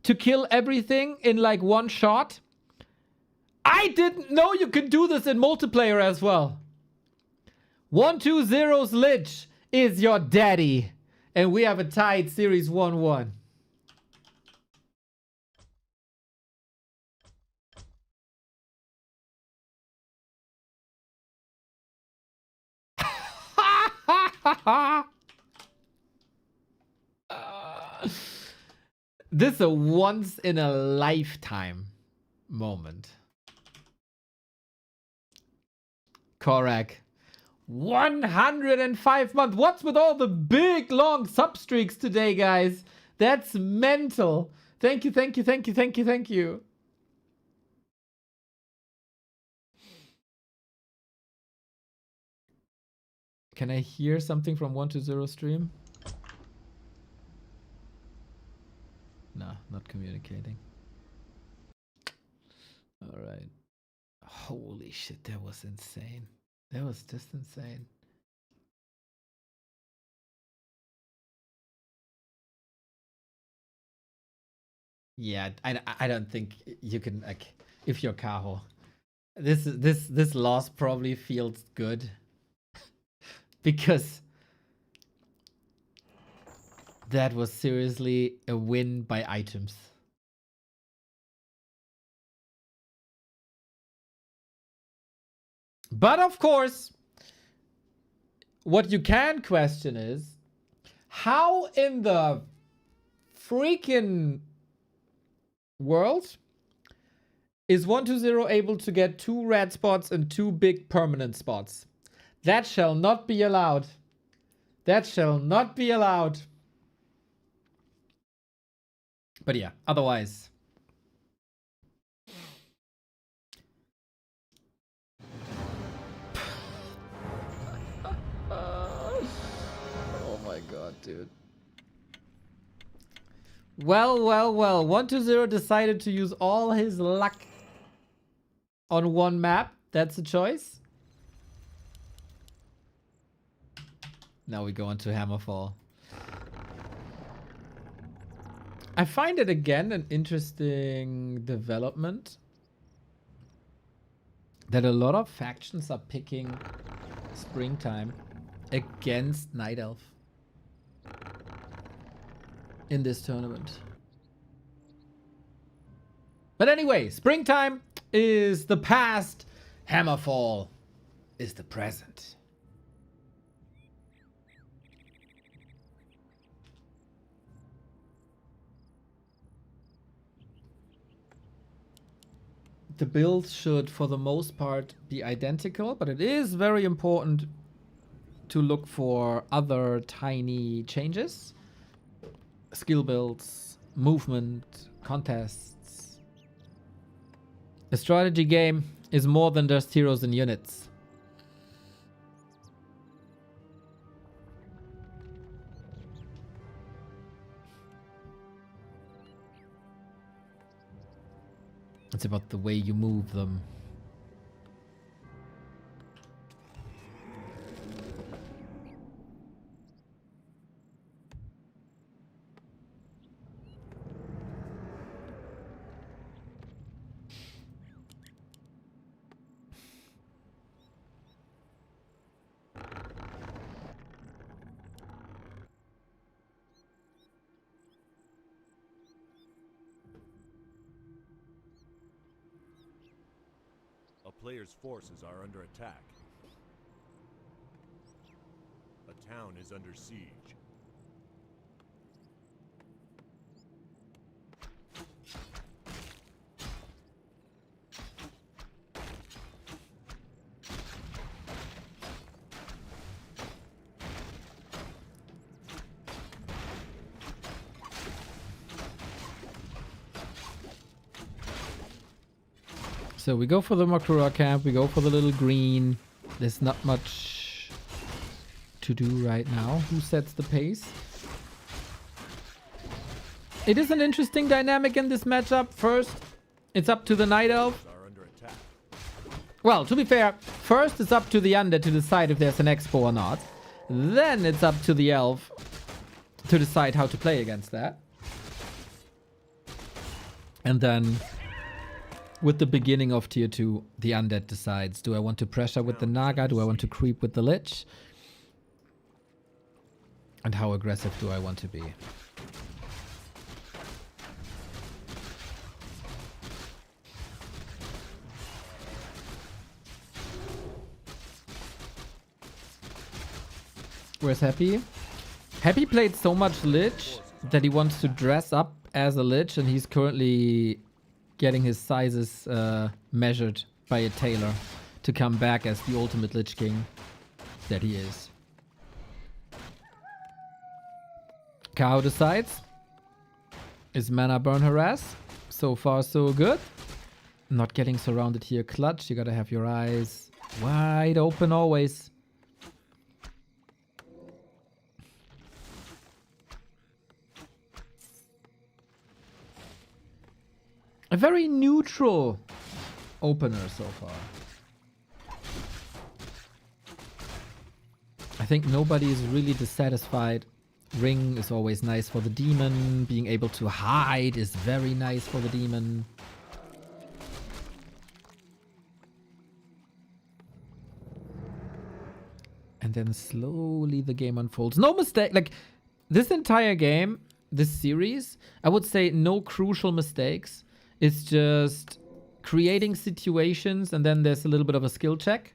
to kill everything in like one shot. I didn't know you could do this in multiplayer as well. 1-2-0's Lich is your daddy. And we have a tied series 1-1. This is a once in a lifetime moment. Correct. 105 months. What's with all the big long sub streaks today, guys? That's mental. Thank you, thank you, thank you, thank you, thank you. Can I hear something from 1-2-0 stream? No, not communicating. All right. Holy shit, that was insane. That was just insane. Yeah, I don't think you can, like, if you're Kaho. This loss probably feels good. Because That was seriously a win by items. But of course, what you can question is, how in the freaking world is 120 able to get 2 red spots and 2 big permanent spots? That shall not be allowed. That shall not be allowed. But yeah, otherwise. Oh my god, dude. Well, 120 decided to use all his luck on one map. That's a choice. Now we go into Hammerfall. I find it again an interesting development that a lot of factions are picking Springtime against Night Elf in this tournament. But anyway, Springtime is the past, Hammerfall is the present. The builds should, for the most part, be identical, but it is very important to look for other tiny changes. Skill builds, movement, contests. A strategy game is more than just heroes and units. It's about the way you move them. A player's forces are under attack. A town is under siege. So we go for the Makura camp, we go for the little green. There's not much to do right now. Who sets the pace? It is an interesting dynamic in this matchup. First, it's up to the Night Elf. Are under attack. Well, to be fair, first it's up to the Undead to decide if there's an Expo or not. Then it's up to the Elf to decide how to play against that. And then, with the beginning of tier 2, the Undead decides, do I want to pressure with the Naga? Do I want to creep with the Lich? And how aggressive do I want to be? Where's Happy? Happy played so much Lich that he wants to dress up as a Lich, and he's currently getting his sizes measured by a tailor to come back as the ultimate Lich King that he is. Kaho decides. Is mana burn harass? So far so good. Not getting surrounded here clutch. You gotta have your eyes wide open always. A very neutral opener so far. I think nobody is really dissatisfied. Ring is always nice for the demon. Being able to hide is very nice for the demon. And then slowly the game unfolds. No mistake. Like, This entire game, this series, I would say no crucial mistakes. It's just creating situations and then there's a little bit of a skill check.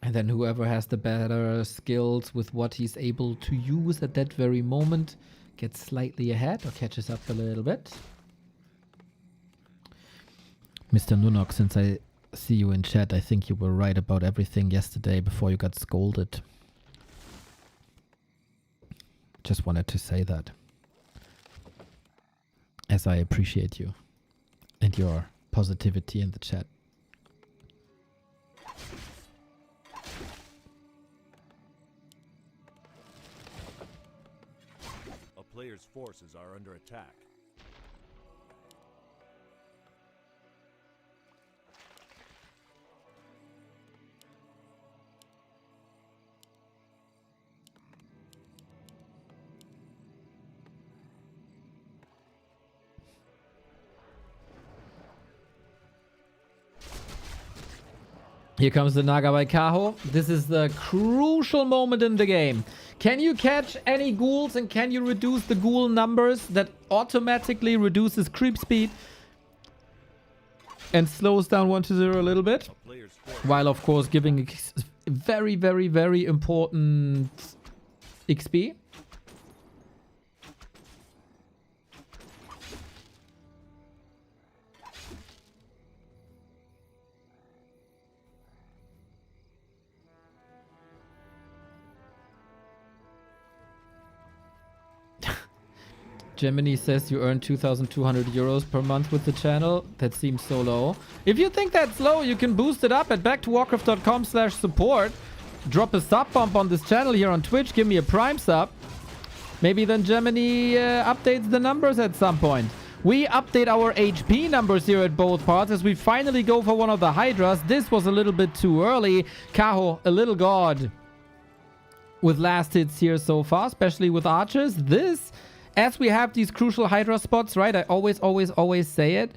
And then whoever has the better skills with what he's able to use at that very moment gets slightly ahead or catches up a little bit. Mr. Nunok, since I see you in chat, I think you were right about everything yesterday before you got scolded. Just wanted to say that. As I appreciate you and your positivity in the chat. A player's forces are under attack. Here comes the Naga by Kaho. This is the crucial moment in the game. Can you catch any ghouls and can you reduce the ghoul numbers that automatically reduces creep speed and slows down 1-0 a little bit? A player's force While of course giving very, very, very important XP. Gemini says you earn 2,200 euros per month with the channel. That seems so low. If you think that's low, you can boost it up at backtowarcraft.com/support. Drop a sub bump on this channel here on Twitch. Give me a prime sub. Maybe then Gemini updates the numbers at some point. We update our HP numbers here at both parts as we finally go for one of the Hydras. This was a little bit too early. Kaho, a little god with last hits here so far, especially with archers. This... As we have these crucial Hydra spots, right? I always say it.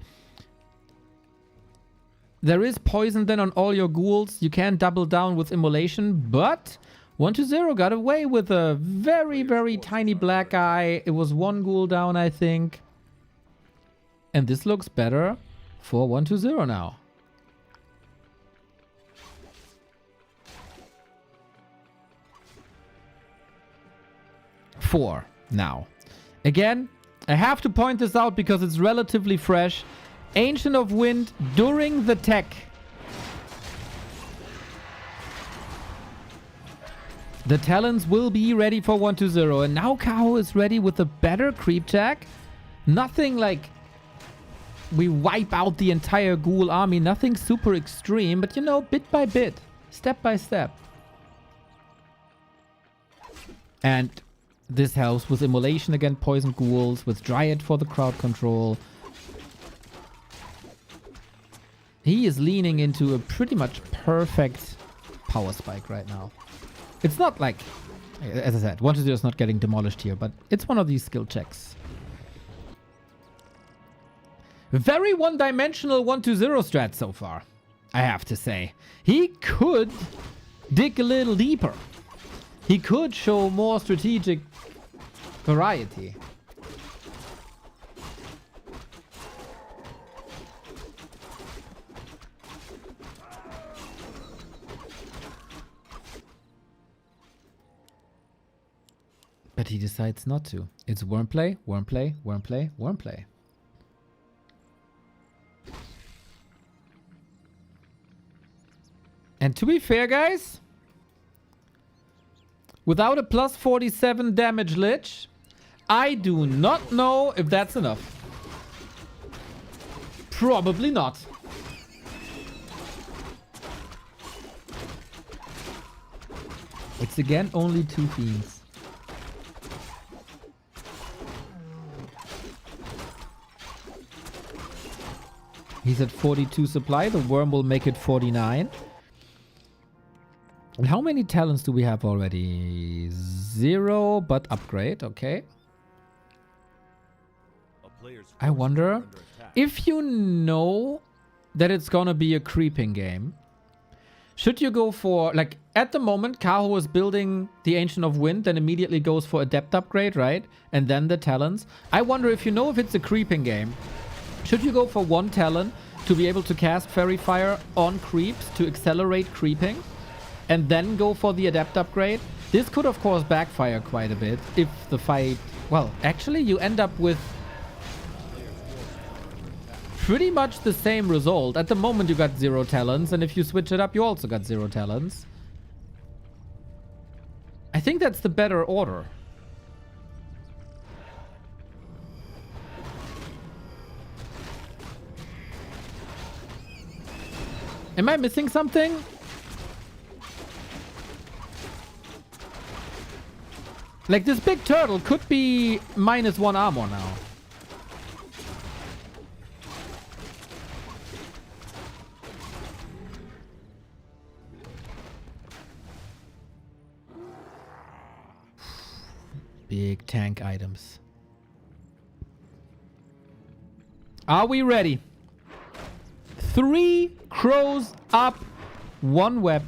There is poison then on all your ghouls. You can double down with immolation, but 1-0 got away with a very, very tiny black guy. It was one ghoul down, I think. And this looks better for 1-0 now. Four now. Again, I have to point this out because it's relatively fresh. Ancient of Wind during the tech. The talents will be ready for 1-0. And now Kaho is ready with a better creep check. Nothing like we wipe out the entire ghoul army. Nothing super extreme. But you know, bit by bit. Step by step. And... this helps with immolation against poison ghouls, with Dryad for the crowd control. He is leaning into a pretty much perfect power spike right now. It's not like, as I said, 1-0 is not getting demolished here, but it's one of these skill checks. Very one-dimensional 1-0 strat so far, I have to say. He could dig a little deeper. He could show more strategic variety. But he decides not to. It's wormplay, wormplay, wormplay, wormplay. And to be fair, guys, without a plus 47 damage lich, I do not know if that's enough. Probably not. It's again only 2 fiends. He's at 42 supply. The worm will make it 49. And how many talents do we have already? 0, but upgrade. Okay. A player's I forces are wonder under attack. if you know that it's gonna be a creeping game. Should you go for, like, at the moment, Kaho is building the Ancient of Wind, then immediately goes for Adept upgrade, right? And then the Talons. I wonder if you know if it's a creeping game. Should you go for one Talon to be able to cast Fairy Fire on creeps to accelerate creeping? And then go for the Adept upgrade? This could, of course, backfire quite a bit if the fight... Well, actually, you end up with pretty much the same result. At the moment, you got 0 talents, and if you switch it up, you also got 0 talents. I think that's the better order. Am I missing something? Like, this big turtle could be -1 armor now. Big tank items. Are we ready? 3 crows up, 1 web.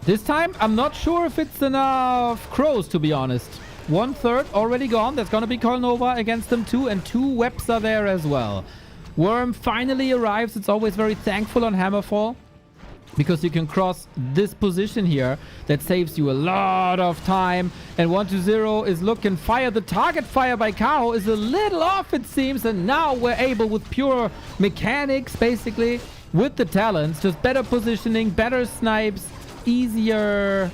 This time, I'm not sure if it's enough crows, to be honest. 1/3 already gone. That's gonna be Nova against them too, and 2 webs are there as well. Worm finally arrives. It's always very thankful on Hammerfall, because you can cross this position here. That saves you a lot of time. And 1-0 is looking fire. The target fire by Kaho is a little off, it seems. And now we're able, with pure mechanics, basically, with the talents, just better positioning, better snipes, easier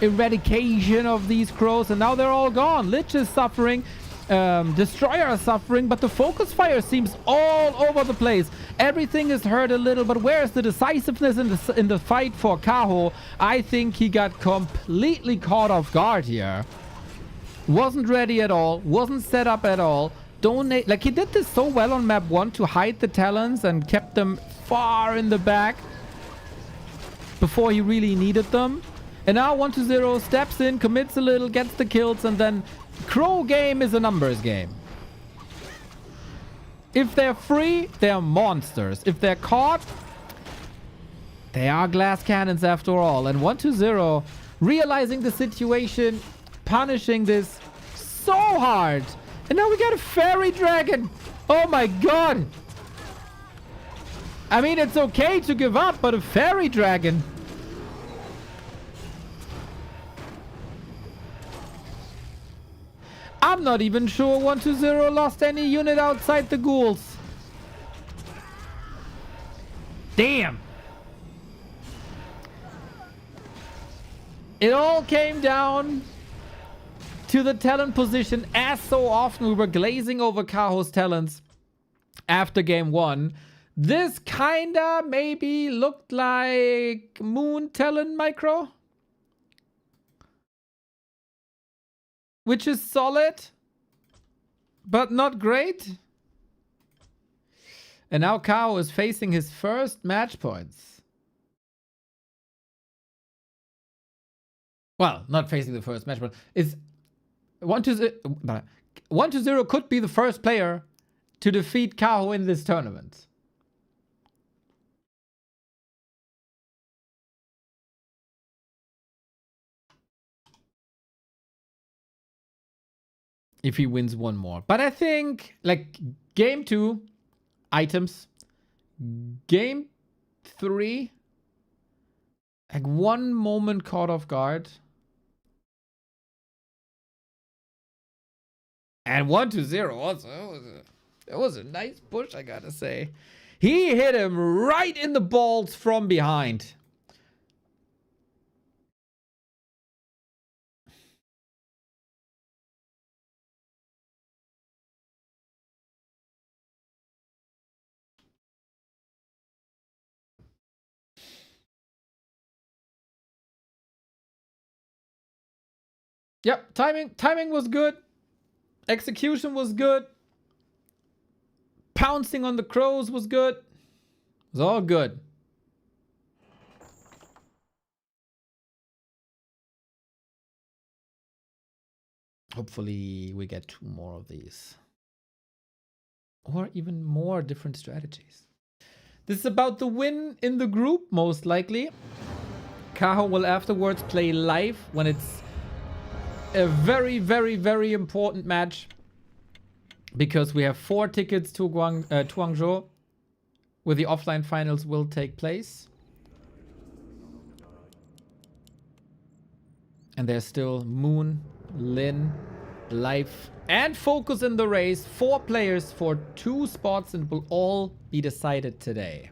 eradication of these crows. And now they're all gone. Lich is suffering. Destroyer is suffering, but the focus fire seems all over the place. Everything is hurt a little, but where's the decisiveness in the fight for Kaho? I think he got completely caught off guard here. Wasn't ready at all. Wasn't set up at all. Like, he did this so well on map 1 to hide the talents and kept them far in the back before he really needed them. And now 1-0 steps in, commits a little, gets the kills, and then Crow game is a numbers game. If they're free, they're monsters. If they're caught, they are glass cannons after all. And 1-0 realizing the situation, punishing this so hard. And now we got a fairy dragon. Oh my god. I mean, it's okay to give up, but a fairy dragon. I'm not even sure 1-0 lost any unit outside the ghouls. Damn. It all came down to the talent position. As so often, we were glazing over Kaho's talents after game 1. This kinda maybe looked like Moon Talent Micro, which is solid, but not great. And now Kaho is facing his first match points. Well, not facing the first match point. Is 1-0 could be the first player to defeat Kaho in this tournament. If he wins one more. But I think, like, game 2, items. Game 3, like, 1 moment caught off guard. And 1-0 also. It was a nice push, I gotta say. He hit him right in the balls from behind. Yep, timing was good. Execution was good. Pouncing on the crows was good. It was all good. Hopefully we get 2 more of these. or even more different strategies. This is about the win in the group, most likely. Kaho will afterwards play live when it's a very, very, very important match, because we have 4 tickets to Guangzhou, where the offline finals will take place. And there's still Moon, Lin, Life, and Focus in the race. 4 players for 2 spots, and will all be decided today.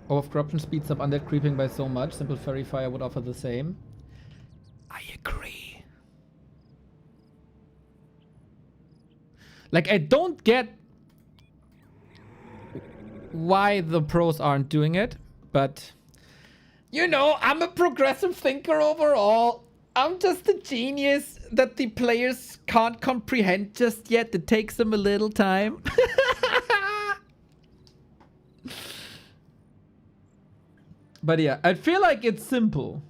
Overf corruption speeds up undead creeping by so much. Simple Fairy Fire would offer the same. I agree. Like, I don't get why the pros aren't doing it, but you know, I'm a progressive thinker overall. I'm just a genius that the players can't comprehend just yet. It takes them a little time. But yeah, I feel like it's simple.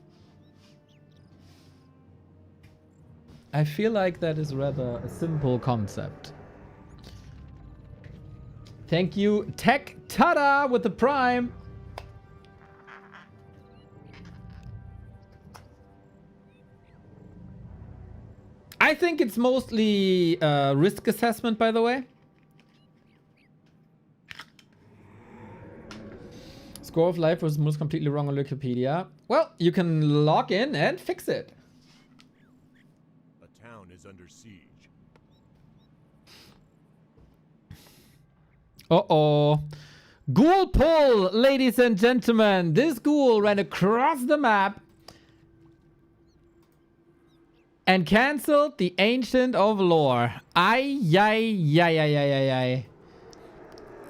I feel like that is rather a simple concept. Thank you, Tech Tada, with the Prime. I think it's mostly risk assessment, by the way. Score of life was most completely wrong on Wikipedia. Well, you can log in and fix it. A town is under siege. Uh-oh. Ghoul pull, ladies and gentlemen. This ghoul ran across the map and cancelled the Ancient of Lore. Ay.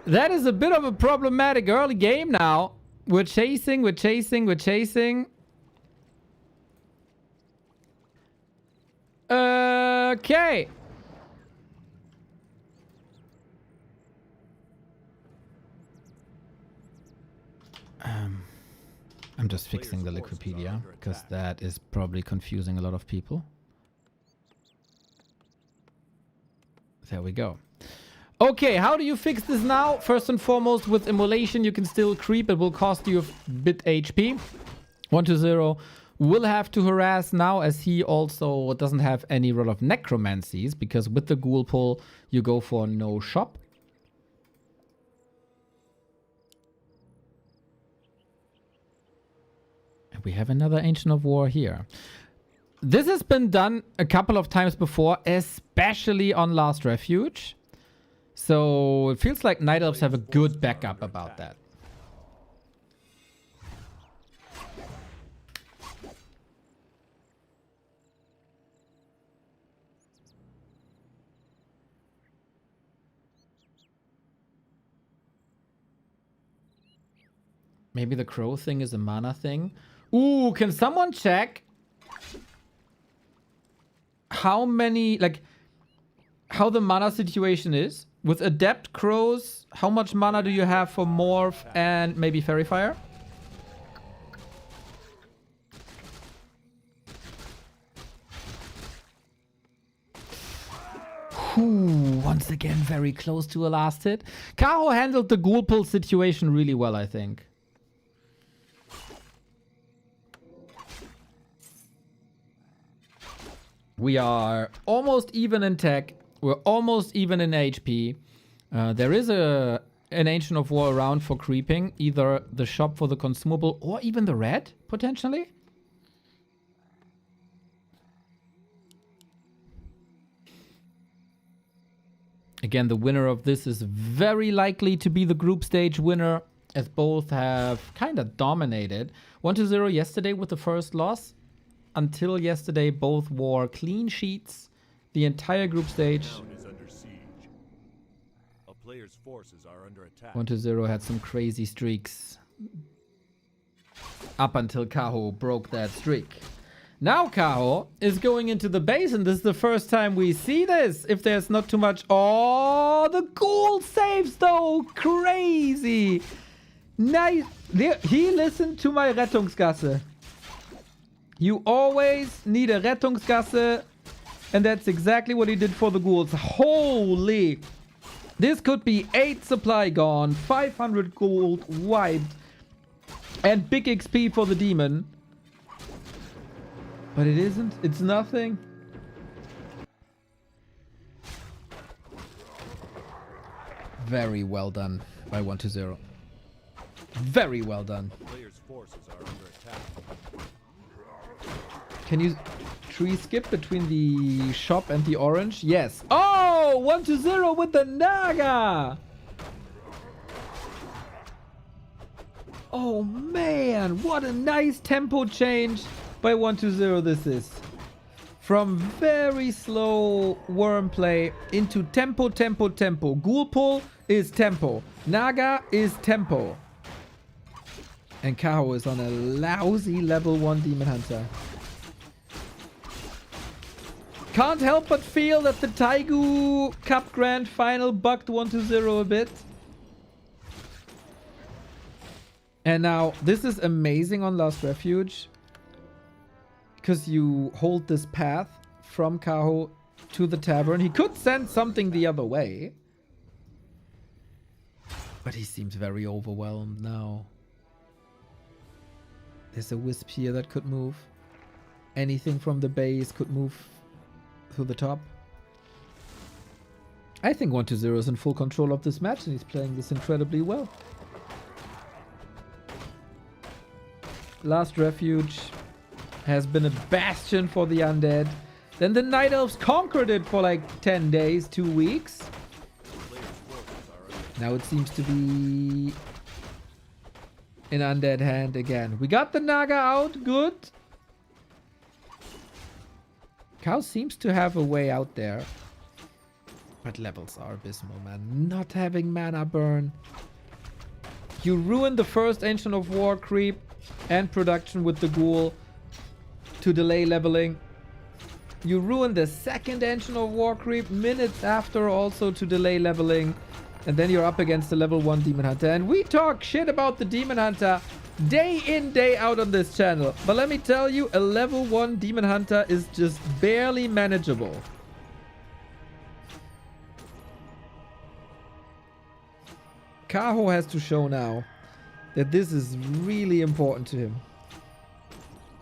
That is a bit of a problematic early game now. We're chasing. Okay. I'm just fixing the Wikipedia, because that is probably confusing a lot of people. There we go. Okay, how do you fix this now? First and foremost, with immolation, you can still creep. It will cost you a bit HP. 120 will have to harass now, as he also doesn't have any role of necromancies, because with the ghoul pull, you go for no shop. And we have another Ancient of War here. This has been done a couple of times before, especially on Last Refuge. So it feels like Night Elves have a good backup about that. Maybe the crow thing is a mana thing. Ooh, can someone check how many, like, how the mana situation is? With Adept Crows, how much mana do you have for Morph and maybe Fairy Fire? Ooh, once again, very close to a last hit. Kaho handled the ghoul pull situation really well, I think. We are almost even in tech. We're almost even in HP. There is an Ancient of War around for creeping. Either the shop for the consumable or even the red, potentially. Again, the winner of this is very likely to be the group stage winner, as both have kind of dominated. 1-0 yesterday with the first loss. Until yesterday, both wore clean sheets the entire group stage. Town is under siege. A player's forces are under attack. 1-0 had some crazy streaks up until Kaho broke that streak. Now Kaho is going into the base, and this is the first time we see this. If there's not too much... Oh, the ghoul saves though! Crazy! Nice! He listened to my Rettungsgasse. You always need a Rettungsgasse, and that's exactly what he did for the ghouls. Holy! This could be 8 supply gone, 500 gold wiped, and big XP for the demon. But it isn't. It's nothing. Very well done by 1-0. Very well done. Players' forces are under attack. Can you tree skip between the shop and the orange? Yes. Oh, 1-0 with the Naga. Oh man, what a nice tempo change by 1-0 this is. From very slow worm play into tempo, tempo, tempo. Ghoul pull is tempo. Naga is tempo. And Kaho is on a lousy level 1 Demon Hunter. Can't help but feel that the Taigu Cup Grand Final bugged 1-0 a bit. And now, this is amazing on Last Refuge. Because you hold this path from Kaho to the tavern. He could send something the other way. But he seems very overwhelmed now. There's a wisp here that could move. Anything from the base could move to the top. I think 1-0 is in full control of this match and he's playing this incredibly well. Last Refuge has been a bastion for the undead. Then the Night Elves conquered it for like 10 days, 2 weeks. Now it seems to be in undead hand again. We got the Naga out, good. Cow seems to have a way out there. But levels are abysmal, man. Not having mana burn. You ruined the first Ancient of War creep and production with the ghoul to delay leveling. You ruined the second Ancient of War creep minutes after also to delay leveling. And then you're up against the level 1 Demon Hunter. And we talk shit about the Demon Hunter day in, day out on this channel. But let me tell you, a level 1 Demon Hunter is just barely manageable. Kaho has to show now that this is really important to him.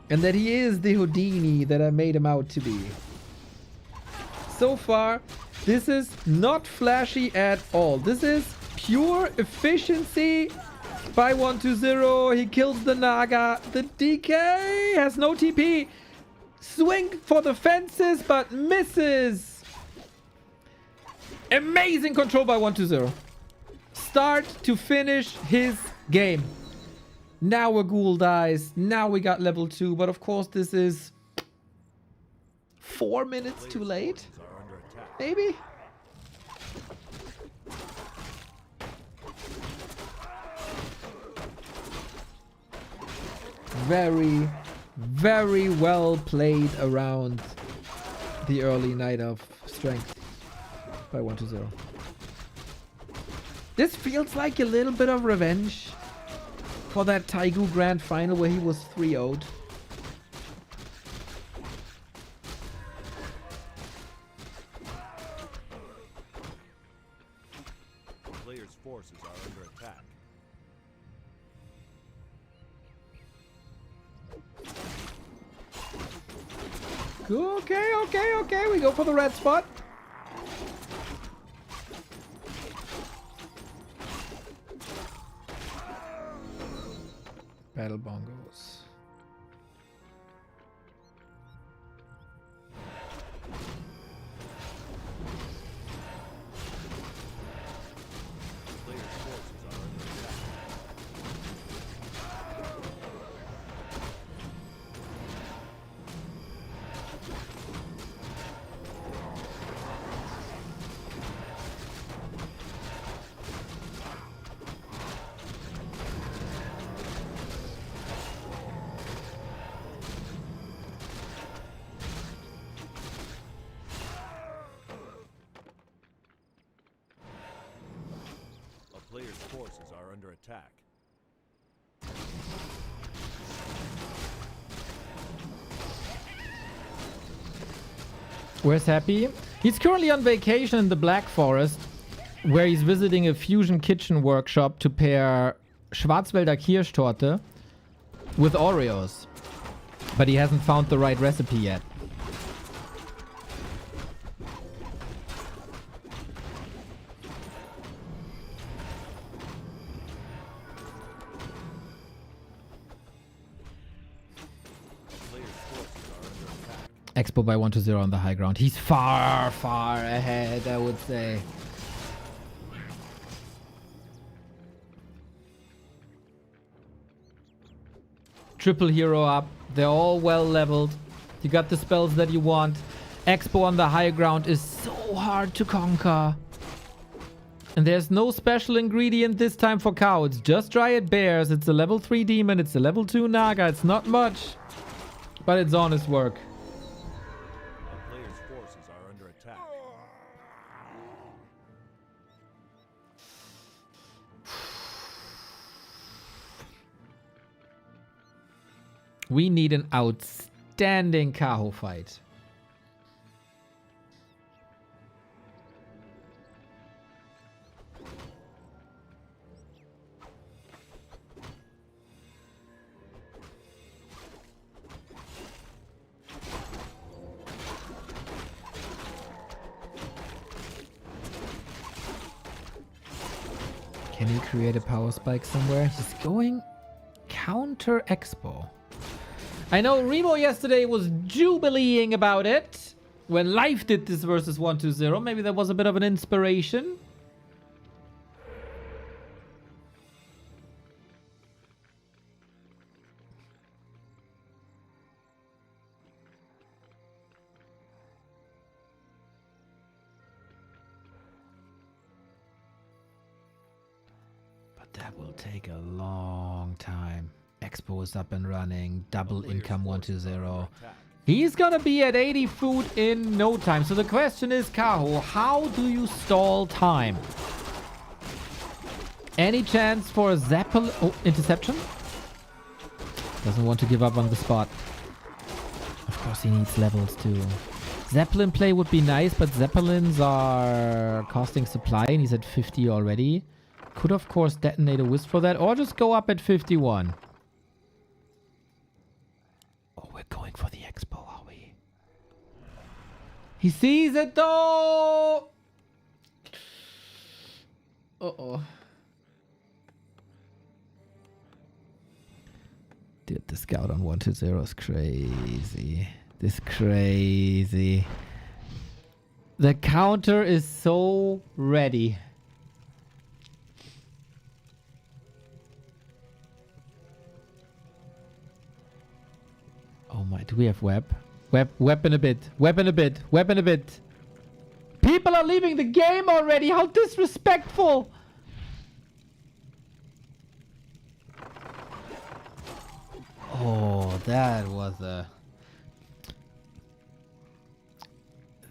And that he is the Houdini that I made him out to be. So far, this is not flashy at all. This is pure efficiency by 1-0. He kills the Naga. The DK has no TP. Swing for the fences, but misses. Amazing control by 1-0. Start to finish his game. Now a ghoul dies. Now we got level 2. But of course, this is 4 minutes too late. Maybe? Very, very well played around the early Night of Strength by 1-0. This feels like a little bit of revenge for that Taigu Grand Final where he was 3-0'd. Players' forces are under attack. Okay. We go for the red spot. Battle bongos. Players' forces are under attack. A player's forces are under attack. Where's Happy? He's currently on vacation in the Black Forest, where he's visiting a fusion kitchen workshop to pair Schwarzwälder Kirschtorte with Oreos. But he hasn't found the right recipe yet. Expo by 1-0 on the high ground. He's far, far ahead, I would say. Triple hero up. They're all well leveled. You got the spells that you want. Expo on the high ground is so hard to conquer. And there's no special ingredient this time for Kaho. It's just Dryad Bears. It's a level 3 demon. It's a level 2 Naga. It's not much. But it's honest work. A player's forces are under attack. We need an outstanding Kaho fight. Can he create a power spike somewhere? He's going counter Expo. I know Remo yesterday was jubileeing about it when Life did this versus 1-0. Maybe that was a bit of an inspiration. But that will take a long time. Expo is up and running. Double income 1-0. He's gonna be at 80 food in no time. So the question is, Kaho, how do you stall time? Any chance for a Zeppelin? Oh, interception? Doesn't want to give up on the spot. Of course he needs levels too. Zeppelin play would be nice, but Zeppelins are costing supply and he's at 50 already. Could of course detonate a Wisp for that or just go up at 51. We're going for the Expo, are we? He sees it though! Uh-oh. Dude, the scout on 1-0 is crazy. This crazy. The counter is so ready. Oh my, do we have web? Weapon a bit. Weapon a bit. Weapon a bit. People are leaving the game already. How disrespectful. Oh, that was a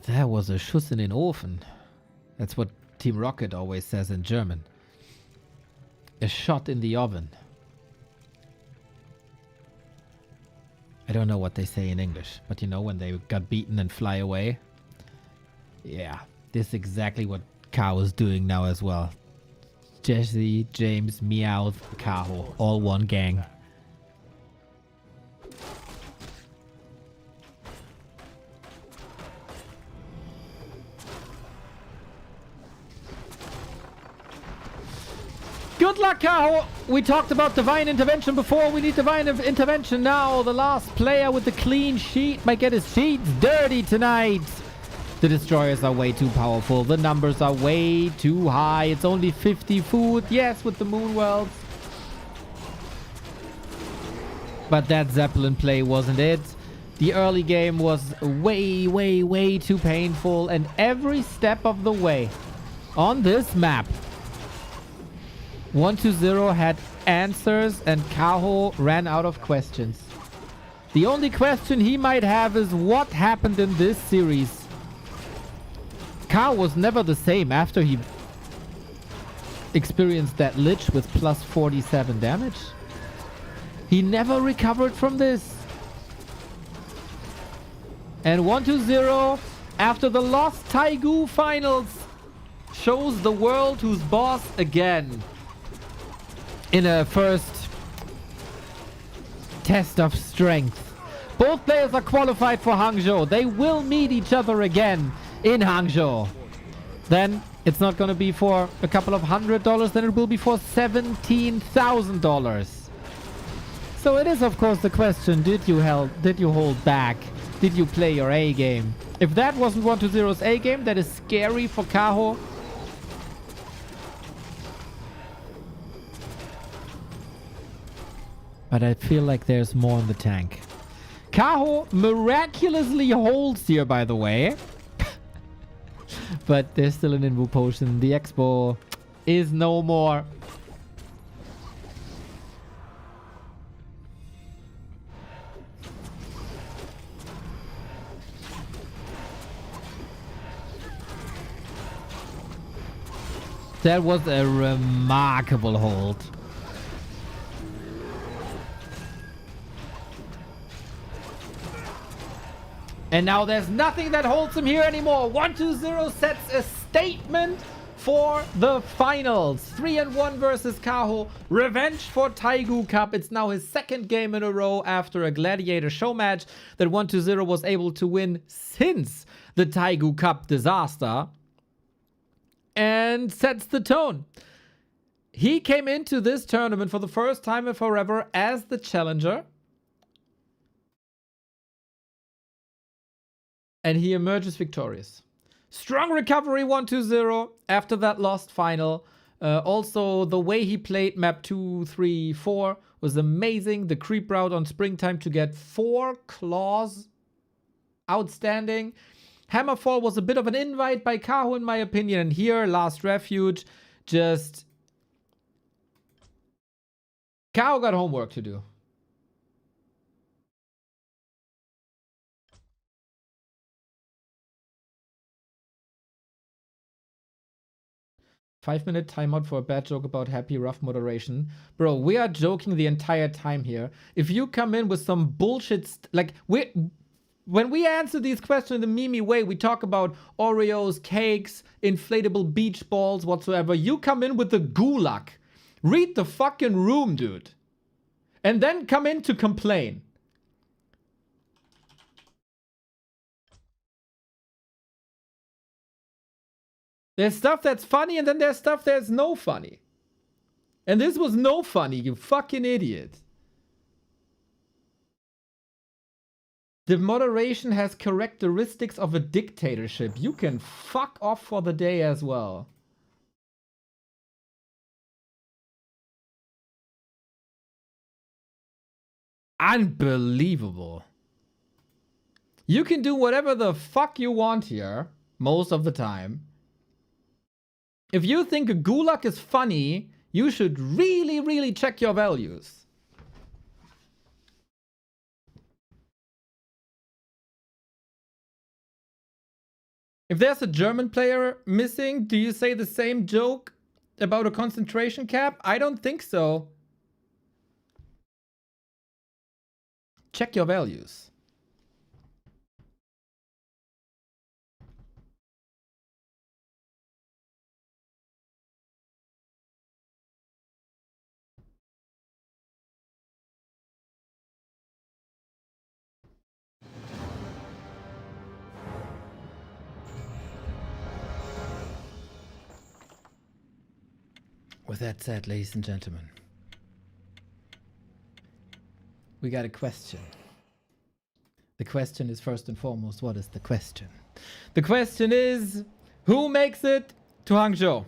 Schuss in den Ofen. That's what Team Rocket always says in German. A shot in the oven. I don't know what they say in English, but you know when they got beaten and fly away? Yeah, this is exactly what Kaho is doing now as well. Jesse, James, Meowth, Kaho, all one gang. Good luck, Kaho! We talked about divine intervention before. We need divine intervention now. The last player with the clean sheet might get his sheets dirty tonight. The destroyers are way too powerful. The numbers are way too high. It's only 50 food. Yes, with the moon wells. But that Zeppelin play wasn't it. The early game was way, way, way too painful. And every step of the way on this map, 1-0 had answers and Kaho ran out of questions. The only question he might have is what happened in this series. Kaho was never the same after he experienced that Lich with plus 47 damage. He never recovered from this. And 1-0 after the lost Taigu finals, shows the world who's boss again in a first test of strength. Both players are qualified for Hangzhou. They will meet each other again in Hangzhou. Then it's not going to be for a couple of $100, then it will be for $17,000. So it is, of course, the question, did you hold back? Did you play your A game? If that wasn't 120's A game, that is scary for Kaho. But I feel like there's more in the tank. Kaho miraculously holds here, by the way. But there's still an Invu potion. The Expo is no more. That was a remarkable hold. And now there's nothing that holds him here anymore. 120 sets a statement for the finals. 3-1 versus Kaho. Revenge for Taigu Cup. It's now his second game in a row after a gladiator show match that 120 was able to win since the Taigu Cup disaster. And sets the tone. He came into this tournament for the first time in forever as the challenger. And he emerges victorious. Strong recovery 120 after that lost final. Also, the way he played map 2, 3, 4 was amazing. The creep route on springtime to get 4 claws. Outstanding. Hammerfall was a bit of an invite by Kaho in my opinion. And here, Last Refuge, just... Kaho got homework to do. Five-minute timeout for a bad joke about happy rough moderation. Bro, we are joking the entire time here. If you come in with some bullshit... when we answer these questions in the Mimi way, we talk about Oreos, cakes, inflatable beach balls, whatsoever. You come in with the gulag. Read the fucking room, dude. And then come in to complain. There's stuff that's funny, and then there's stuff that's no funny. And this was no funny, you fucking idiot. The moderation has characteristics of a dictatorship. You can fuck off for the day as well. Unbelievable. You can do whatever the fuck you want here, most of the time. If you think a gulag is funny, you should really, really check your values. If there's a German player missing, do you say the same joke about a concentration cap? I don't think so. Check your values. With that said, ladies and gentlemen, we got a question. The question is first and foremost, what is the question? The question is, who makes it to Hangzhou?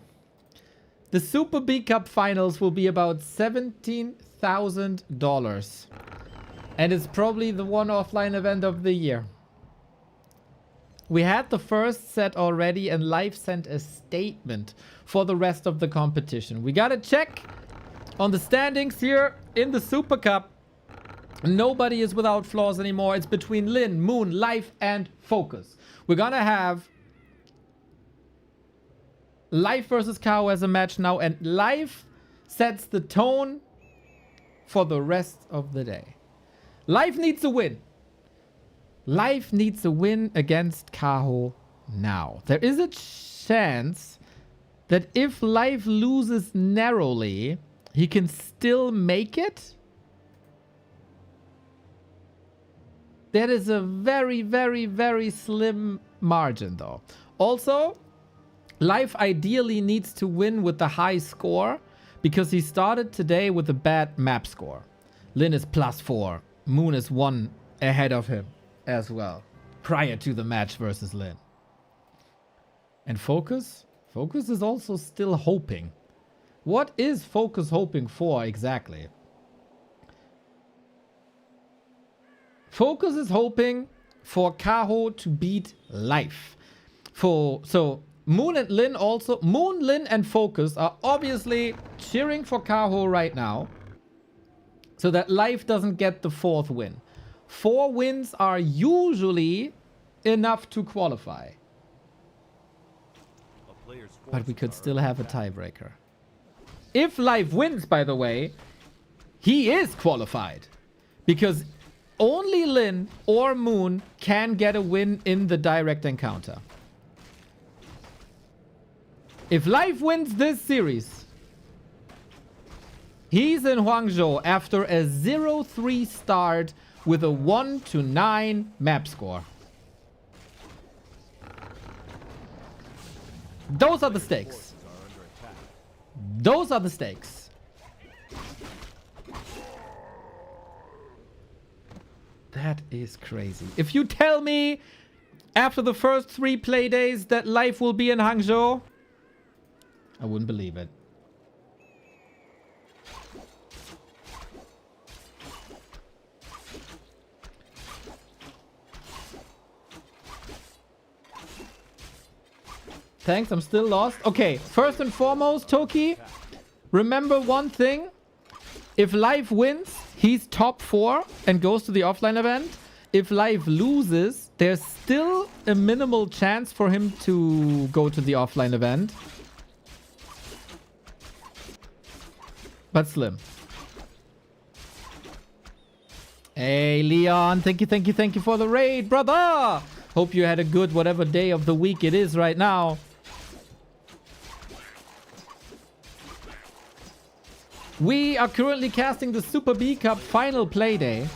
The Super B Cup finals will be about $17,000. And it's probably the one offline event of the year. We had the first set already and Life sent a statement for the rest of the competition. We got to check on the standings here in the Super Cup. Nobody is without flaws anymore. It's between Lin, Moon, Life, and Focus. We're gonna have Life versus Kaho as a match now, and Life sets the tone for the rest of the day. Life needs a win. Life needs a win against Kaho now. There is a chance that if Life loses narrowly, he can still make it. That is a very, very, very slim margin, though. Also, Life ideally needs to win with the high score because he started today with a bad map score. Lin is +4. Moon is 1 ahead of him as well, prior to the match versus Lin. And Focus? Focus is also still hoping. What is Focus hoping for exactly? Focus is hoping for Kaho to beat Life. So Moon and Lin also, Moon, Lin and Focus are obviously cheering for Kaho right now so that Life doesn't get the 4th win. 4 wins are usually enough to qualify. But we could still have a tiebreaker. If Life wins, by the way, he is qualified. Because only Lin or Moon can get a win in the direct encounter. If Life wins this series, he's in Huangzhou after a 0-3 start with a 1-9 map score. Those are the stakes. Those are the stakes. That is crazy. If you tell me after the first 3 play days that Life will be in Hangzhou, I wouldn't believe it. Thanks, I'm still lost. Okay, first and foremost, Toki, remember one thing. If Life wins, he's top 4 and goes to the offline event. If Life loses, there's still a minimal chance for him to go to the offline event. But slim. Hey, Leon. Thank you for the raid, brother. Hope you had a good whatever day of the week it is right now. We are currently casting the Super B Cup final play day.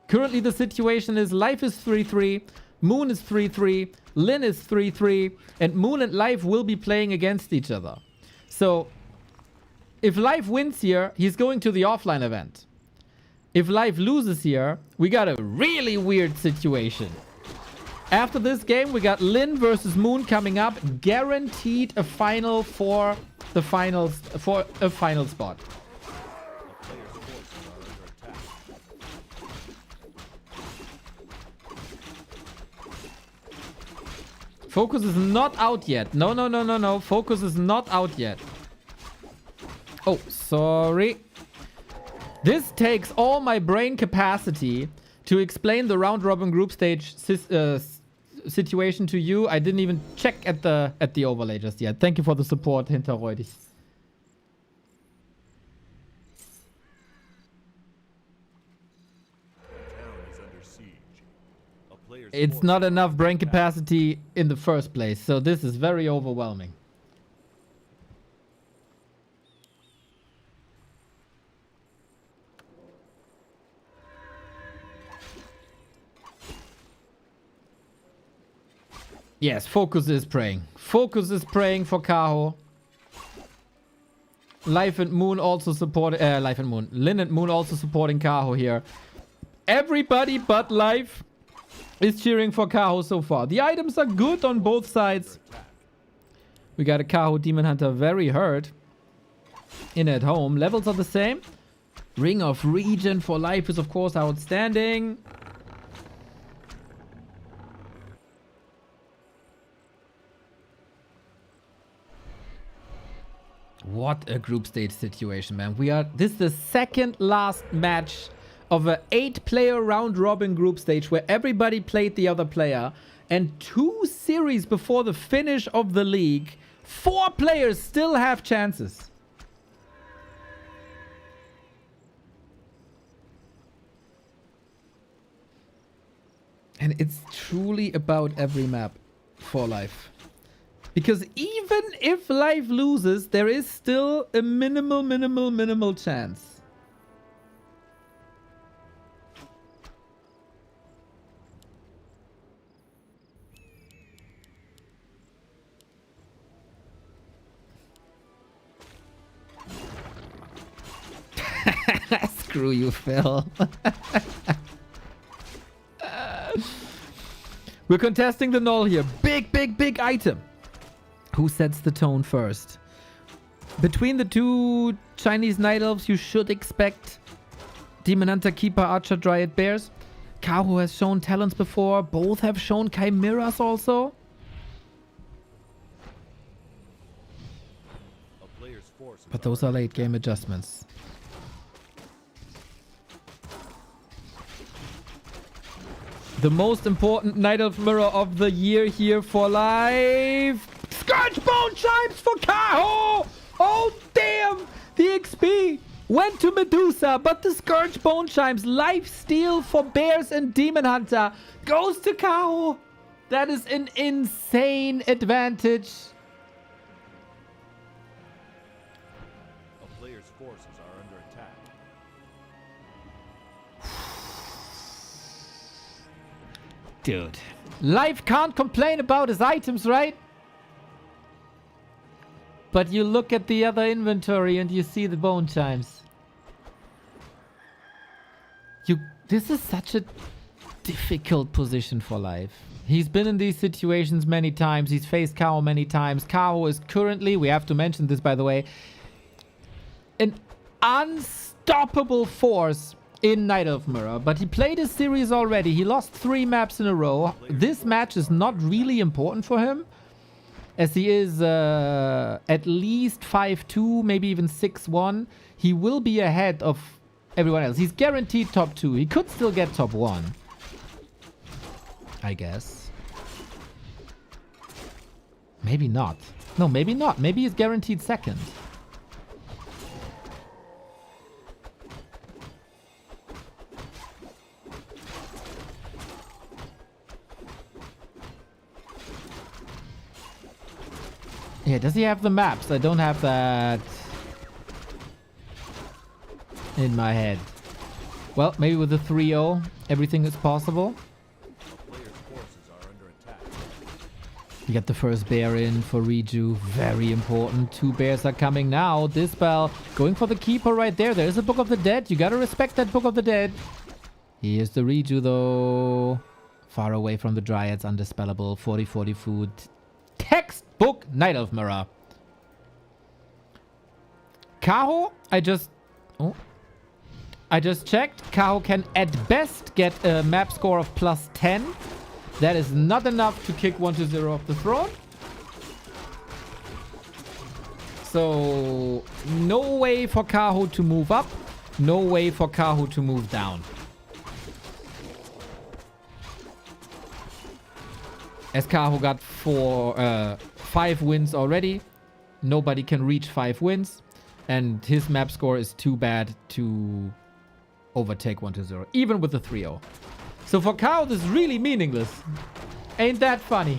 Currently the situation is Life is 3-3, Moon is 3-3, Lin is 3-3, and Moon and Life will be playing against each other. So, if Life wins here, he's going to the offline event. If Life loses here, we got a really weird situation. After this game, we got Lin versus Moon coming up. Guaranteed a final for the finals, for a final spot. Focus is not out yet. No. Focus is not out yet. Oh, sorry. This takes all my brain capacity to explain the round robin group stage situation to you. I didn't even check at the overlay just yet. Thank you for the support, Hinterreudig. It's not enough brain capacity in the first place, so this is very overwhelming. Yes, Focus is praying. Focus is praying for Kaho. Life and Moon also support Life and Moon. Lin and Moon also supporting Kaho here. Everybody but Life is cheering for Kaho so far. The items are good on both sides. We got a Kaho Demon Hunter very hurt. In at home. Levels are the same. Ring of Regen for Life is of course outstanding. What a group stage situation, man. This is the second last match of an 8-player round robin group stage where everybody played the other player, and 2 series before the finish of the league, 4 players still have chances. And it's truly about every map for life. Because even if life loses, there is still a minimal chance. Screw you, Phil. We're contesting the null here. Big item. Who sets the tone first? Between the two Chinese Night Elves, you should expect Demon Hunter, Keeper, Archer, Dryad, Bears. Kaho has shown talents before. Both have shown Chimeras also. A player's forces But those are late game adjustments. The most important Night Elf mirror of the year here for life. Scourge Bone Chimes for Kaho! Oh, damn! The XP went to Medusa, but the Scourge Bone Chimes life steal for Bears and Demon Hunter goes to Kaho. That is an insane advantage. A player's forces are under attack. Dude. Life can't complain about his items, right? But you look at the other inventory and you see the bone chimes. This is such a difficult position for life. He's been in these situations many times. He's faced Kaho many times. Kaho is currently, we have to mention this by the way, an unstoppable force in Night Elf Mirror. But he played a series already. He lost 3 maps in a row. This match is not really important for him, as he is at least 5-2, maybe even 6-1. He will be ahead of everyone else. He's guaranteed top 2. He could still get top 1, I guess. Maybe not. No, maybe not. Maybe he's guaranteed second. Yeah, does he have the maps? I don't have that in my head. Well, maybe with the 3-0, everything is possible. A player's forces are under attack. You got the first bear in for Reju. Very important. 2 bears are coming now. Dispel going for the keeper right there. There's a Book of the Dead. You gotta respect that Book of the Dead. Here's the Reju though. Far away from the Dryads. Undispellable. 40-40 food. Textbook Night Elf Mirror. Kaho, I just checked. Kaho can at best get a map score of +10. That is not enough to kick 1-0 off the throne. So no way for Kaho to move up. No way for Kaho to move down. As Kaho got 5 wins already, nobody can reach 5 wins, and his map score is too bad to overtake 1-0, even with the 3-0. So for Kaho, this is really meaningless. Ain't that funny?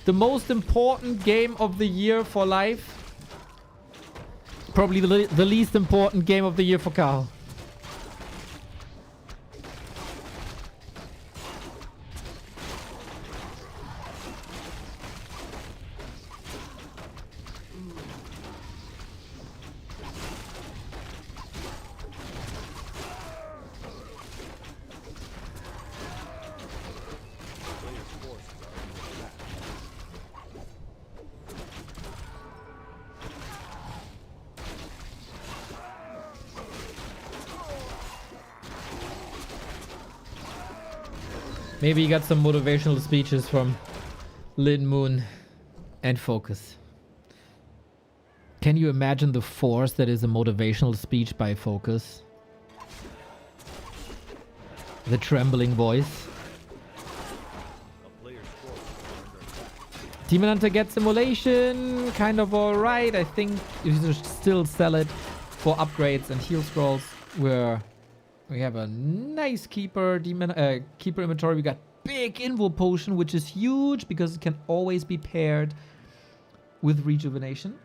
The most important game of the year for life. Probably the least important game of the year for Kaho. Maybe you got some motivational speeches from Lin Moon and Focus. Can you imagine the force that is a motivational speech by Focus? The trembling voice. A player's forces are under attack. Demon Hunter gets Immolation. Kind of alright. I think you should still sell it for upgrades and heal scrolls. We're We have a nice keeper keeper inventory. We got big invul potion, which is huge because it can always be paired with rejuvenation.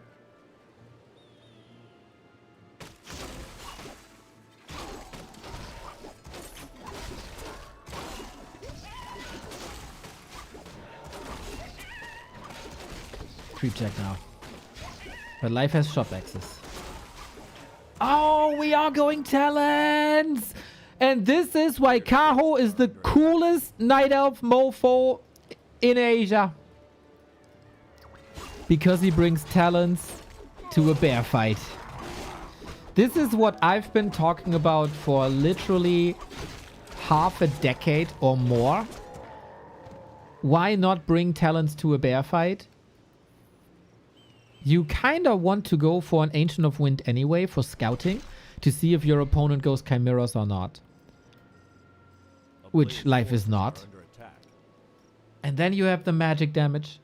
Creep check now. But life has shop access. Oh, we are going talents! And this is why Kaho is the coolest night elf mofo in Asia. Because he brings talents to a bear fight. This is what I've been talking about for literally half a decade or more. Why not bring talents to a bear fight? You kind of want to go for an Ancient of Wind anyway for scouting to see if your opponent goes Chimeras or not. Which life is not. And then you have the magic damage.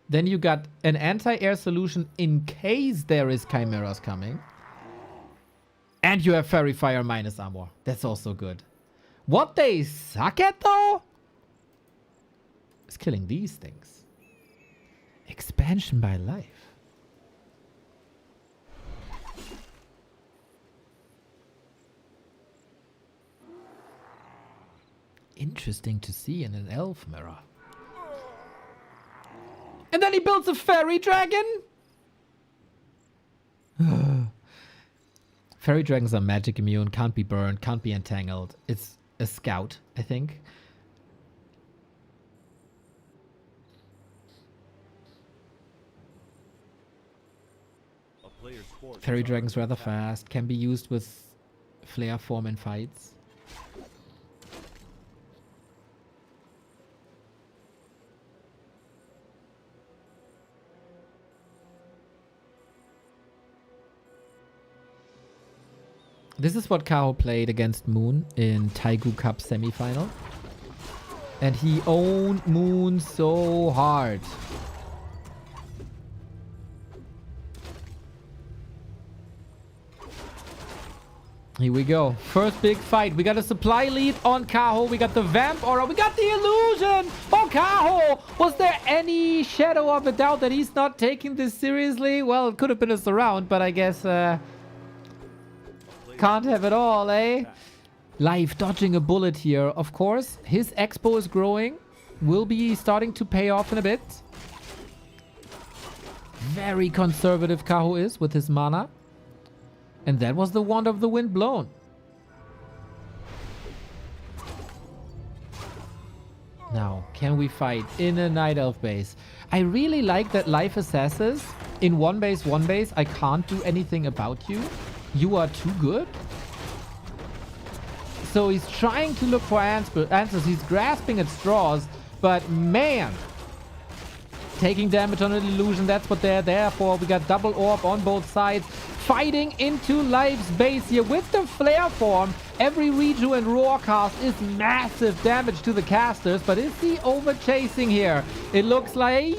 Then you got an anti-air solution in case there is Chimeras coming. And you have Fairy Fire minus armor. That's also good. What they suck at though is killing these things. Expansion by life. Interesting to see in an elf mirror. And then he builds a fairy dragon? Fairy dragons are magic immune, can't be burned, can't be entangled. It's a scout, I think. Fairy dragons rather fast, can be used with flare form in fights. This is what Kaho played against Moon in Taigu Cup semifinal. And he owned Moon so hard. Here we go. First big fight. We got a supply lead on Kaho. We got the Vamp Aura. We got the Illusion on Kaho. Was there any shadow of a doubt that he's not taking this seriously? Well, it could have been a surround, but I guess... can't have it all, eh? Life dodging a bullet here. Of course, his expo is growing. Will be starting to pay off in a bit. Very conservative Kaho is with his mana. And that was the Wand of the Wind blown. Now, can we fight in a Night Elf base? I really like that life assesses. In one base, I can't do anything about you. You are too good. So he's trying to look for answers. He's grasping at straws. But man, taking damage on an illusion, that's what they're there for. We got double orb on both sides. Fighting into Life's base here with the flare form. Every reju and roar cast is massive damage to the casters. But is he over chasing here? It looks like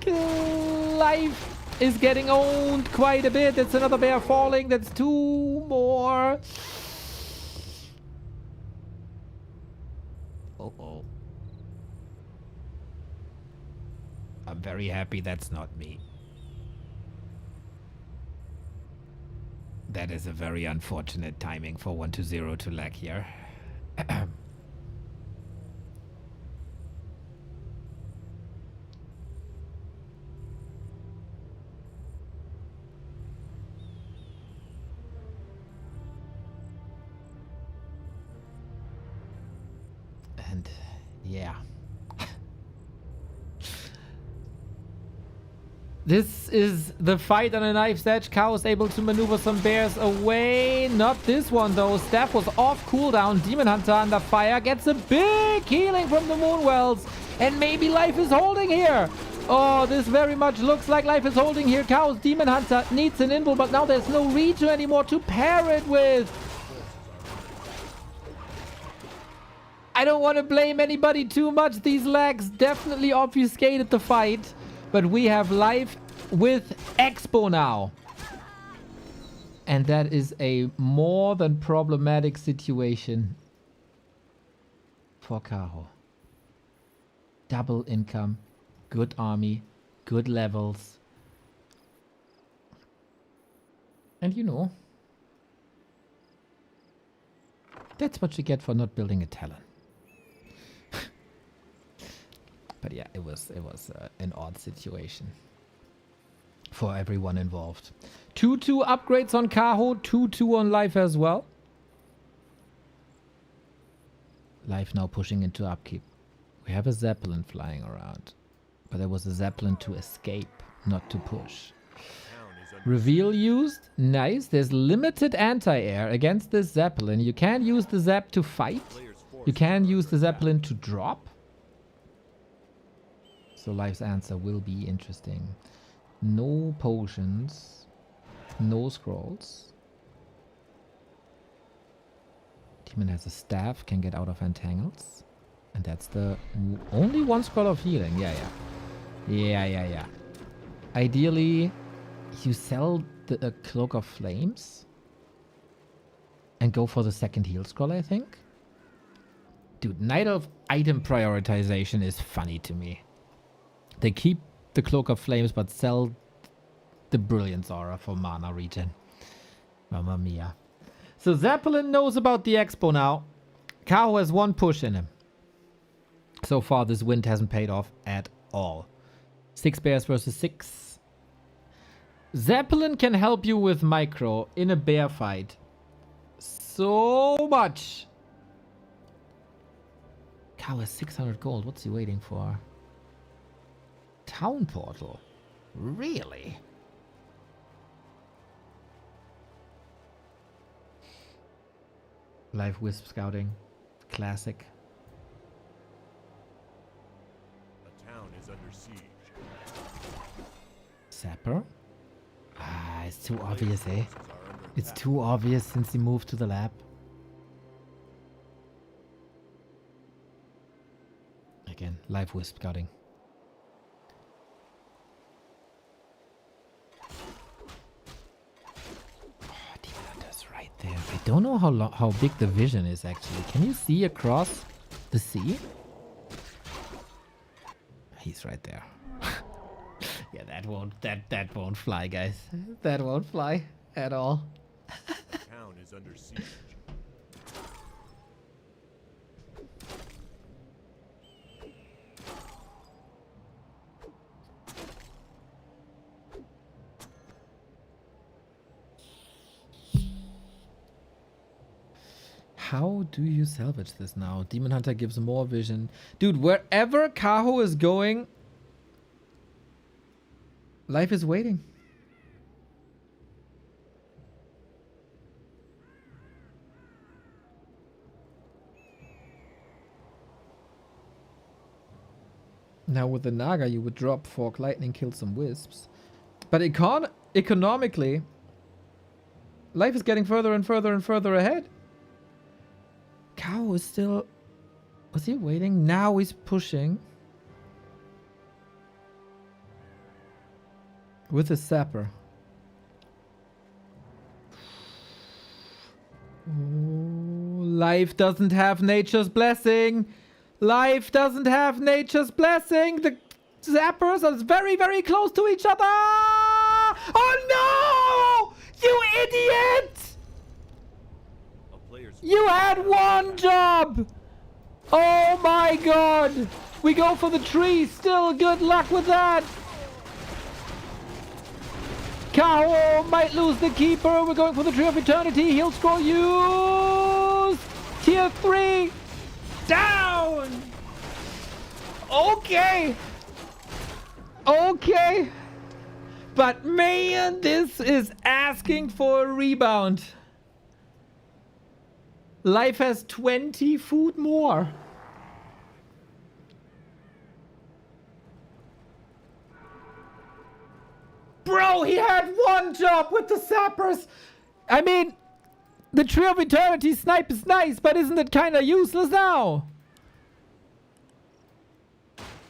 Life is getting owned quite a bit. It's another bear falling. That's two more. Uh-oh. I'm very happy that's not me. That is a very unfortunate timing for 1-0 to lag here. And yeah. This is the fight on a knife's edge. Kaho is able to maneuver some bears away. Not this one though. Staff was off cooldown. Demon Hunter under fire. Gets a big healing from the Moonwells. And maybe Life is holding here. Oh, this very much looks like Life is holding here. Kaho's Demon Hunter needs an invul, but now there's no reju anymore to pair it with. I don't want to blame anybody too much. These lags definitely obfuscated the fight. But we have Life with Expo now. And that is a more than problematic situation for Kaho. Double income, good army, good levels. And you know, that's what you get for not building a talent. But yeah, it was an odd situation for everyone involved. 2-2 upgrades on Kaho, 2-2 on Life as well. Life now pushing into upkeep. We have a Zeppelin flying around, but there was a Zeppelin to escape, not to push. Reveal used. Nice. There's limited anti-air against this Zeppelin. You can use the Zep to fight. You can use the Zeppelin to drop. So Life's answer will be interesting. No potions. No scrolls. Demon has a staff. Can get out of entangles. And that's the only one scroll of healing. Yeah. Ideally, you sell the Cloak of Flames and go for the second heal scroll, I think. Dude, Night of item prioritization is funny to me. They keep the Cloak of Flames but sell the Brilliance Aura for mana regen. Mamma mia. So Zeppelin knows about the Expo now. Kaho has one push in him. So far, this wind hasn't paid off at all. 6 bears versus 6. Zeppelin can help you with micro in a bear fight. So much. Cow has 600 gold. What's he waiting for? Town portal. Really? Live Wisp scouting. Classic. The town is under siege. Sapper? Ah, it's too obvious, eh? It's too obvious since he moved to the lab. Again, live Wisp scouting. Oh, Demon Hunter's right there. I don't know how big the vision is actually. Can you see across the sea? He's right there. Yeah, that won't fly, guys. That won't fly at all. The town is under siege. How do you salvage this now? Demon Hunter gives more vision. Dude, wherever Kaho is going, life is waiting. Now with the Naga, you would drop Fork Lightning, kill some Wisps. But economically, life is getting further and further and further ahead. Cow is still... Was he waiting? Now he's pushing. With a Sapper. Oh, life doesn't have nature's blessing. Life doesn't have nature's blessing. The Zappers are very, very close to each other. Oh no! You idiot! You had one job! Oh my god! We go for the tree. Still good luck with that. Kaho might lose the keeper. We're going for the Tree of Eternity. He'll scroll use. Tier 3. Down! Okay. Okay. But man, this is asking for a rebound. Life has 20 food more. Bro, he had one job with the Sappers. I mean, the Tree of Eternity snipe is nice, but isn't it kind of useless now?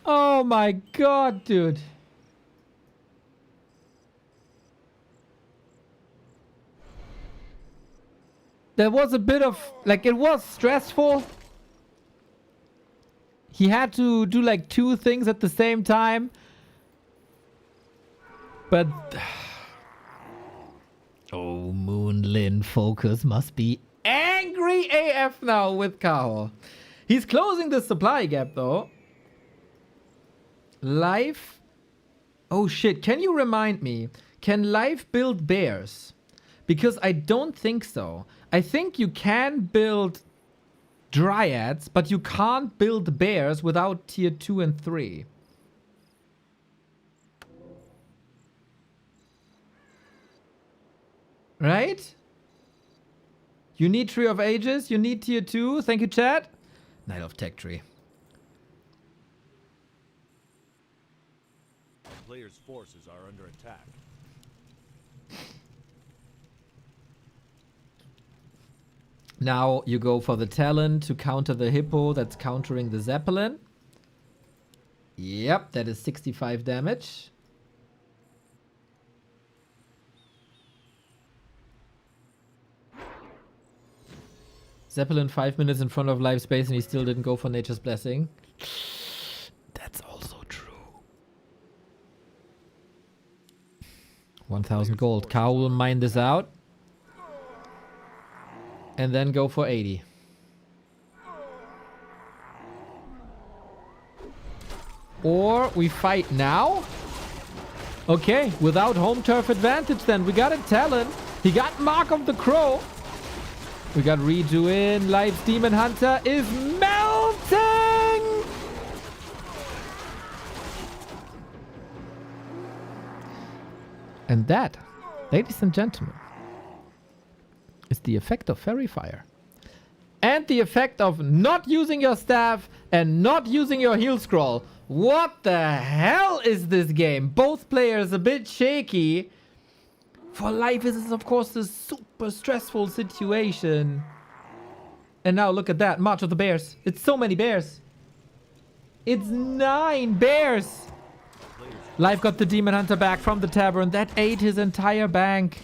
Oh my god, dude. there was a bit of, like, it was stressful. He had to do like 2 things at the same time. But oh, Moonlin Focus must be angry AF now with Kaho. He's closing the supply gap though. Life. Oh shit, can you remind me? Can Life build bears? Because I don't think so. I think you can build dryads, but you can't build bears without tier 2 and 3. Right? You need Tree of Ages, you need tier 2. Thank you, chat. Knight of Tech Tree. Players' forces are under attack. Now you go for the Talon to counter the Hippo that's countering the Zeppelin. Yep, that is 65 damage. Zeppelin 5 minutes in front of live space and he still didn't go for Nature's Blessing. That's also true. 1000 gold. Kaho will mine this out. And then go for 80. Or we fight now? Okay, without home turf advantage then. We got a Talon. He got Mark of the Crow. We got Redo in. Life's Demon Hunter is melting! And that, ladies and gentlemen, is the effect of Fairy Fire. And the effect of not using your staff and not using your heal scroll. What the hell is this game? Both players a bit shaky. For Life, this is of course a super stressful situation. And now look at that. March of the Bears. It's so many bears. It's 9 bears. Life got the Demon Hunter back from the Tavern. That ate his entire bank.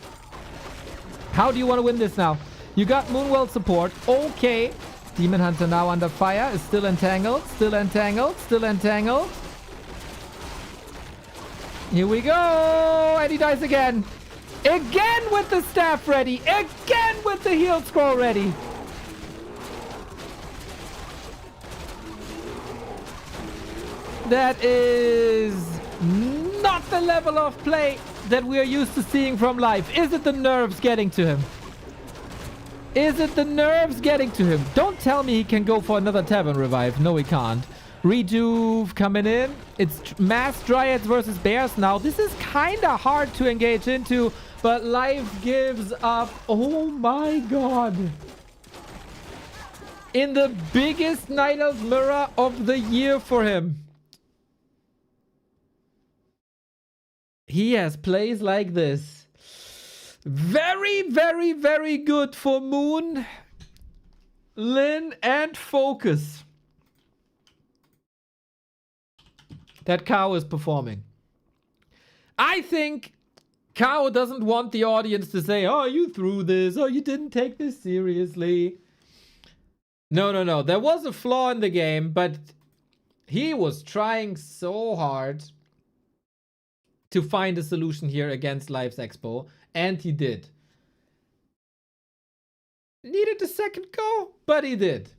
How do you want to win this now? You got Moonwell support. Okay. Demon Hunter now under fire. Is still entangled. Still entangled. Still entangled. Here we go. And he dies again. Again with the staff ready. Again with the heal scroll ready. That is not the level of play that we are used to seeing from Life. Is it the nerves getting to him? Is it the nerves getting to him? Don't tell me he can go for another Tavern Revive. No, he can't. Rejuve coming in. It's mass Dryads versus Bears now. This is kind of hard to engage into, but Life gives up. Oh my god. In the biggest Night Elf Mirror of the year for him. He has plays like this. Very, very, very good for Moon, Lin, and Focus. That Kaho is performing. I think Kaho doesn't want the audience to say, oh, you threw this. Oh, you didn't take this seriously. No, no, no. There was a flaw in the game, but he was trying so hard to find a solution here against Life's Expo. And he did. Needed a second go, but he did.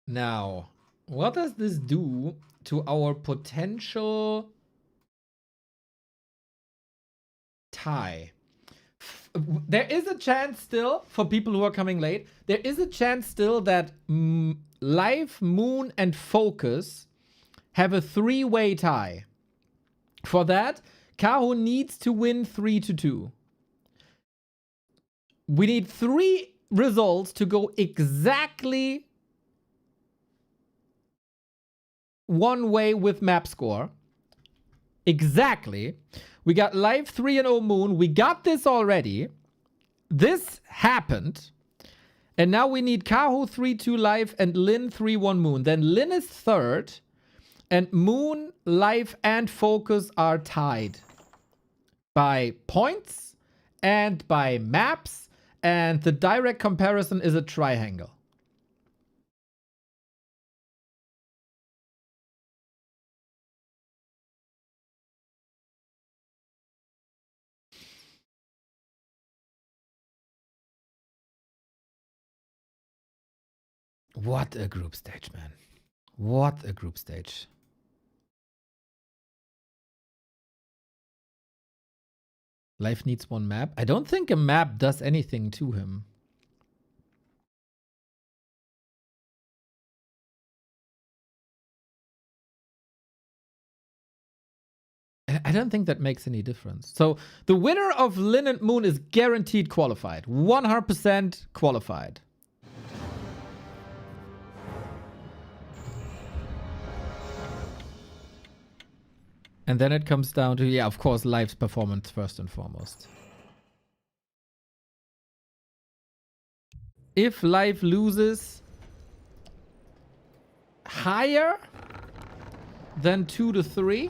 Now, what does this do to our potential tie? There is a chance still, for people who are coming late, there is a chance still that Life, Moon, and Focus have a 3-way tie. For that, Kaho needs to win 3-2. We need 3 results to go exactly one way with map score. Exactly. We got Life 3-0 Moon. We got this already. This happened. And now we need Kaho 3-2 Life and Lin 3-1 Moon. Then Lin is third. And Moon, Life, and Focus are tied by points and by maps, and the direct comparison is a triangle. What a group stage, man. What a group stage. Life needs one map. I don't think a map does anything to him. I don't think that makes any difference. So the winner of Lin and Moon is guaranteed qualified. 100% qualified. And then it comes down to, yeah, of course, Life's performance first and foremost. If Life loses higher than 2 to 3,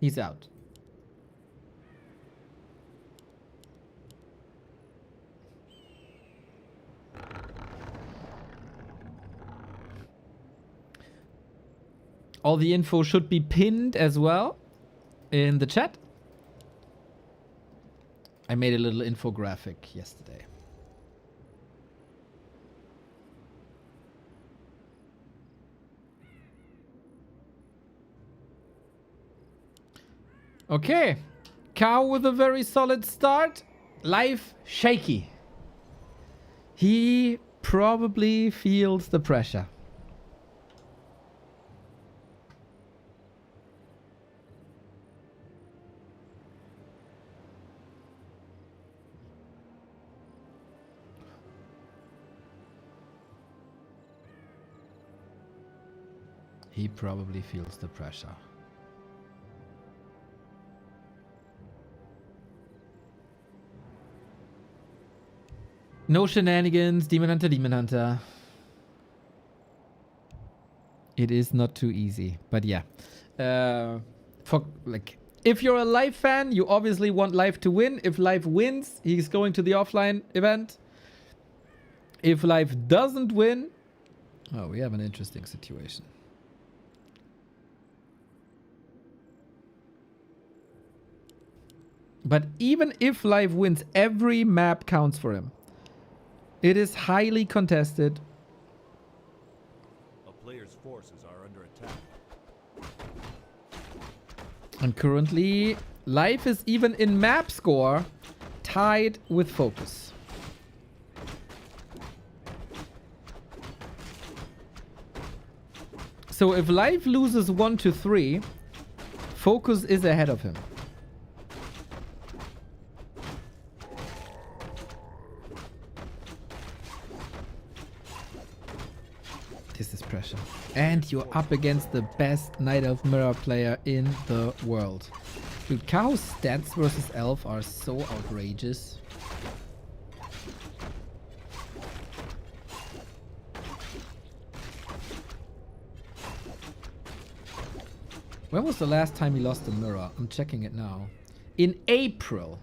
he's out. All the info should be pinned as well in the chat. I made a little infographic yesterday. Okay. Kaho with a very solid start. Life shaky. He probably feels the pressure. He probably feels the pressure. No shenanigans, Demon Hunter, Demon Hunter. It is not too easy, but yeah. For like, if you're a Life fan, you obviously want Life to win. If Life wins, he's going to the offline event. If Life doesn't win, oh, we have an interesting situation. But even if Life wins, every map counts for him. It is highly contested. A player's forces are under attack. And currently, Life is even in map score tied with Focus. So if Life loses 1 to 3, Focus is ahead of him. This is pressure. And you're up against the best Knight of Mirror player in the world. Dude, Kaho's stats versus Elf are so outrageous. When was the last time he lost a mirror? I'm checking it now. In April.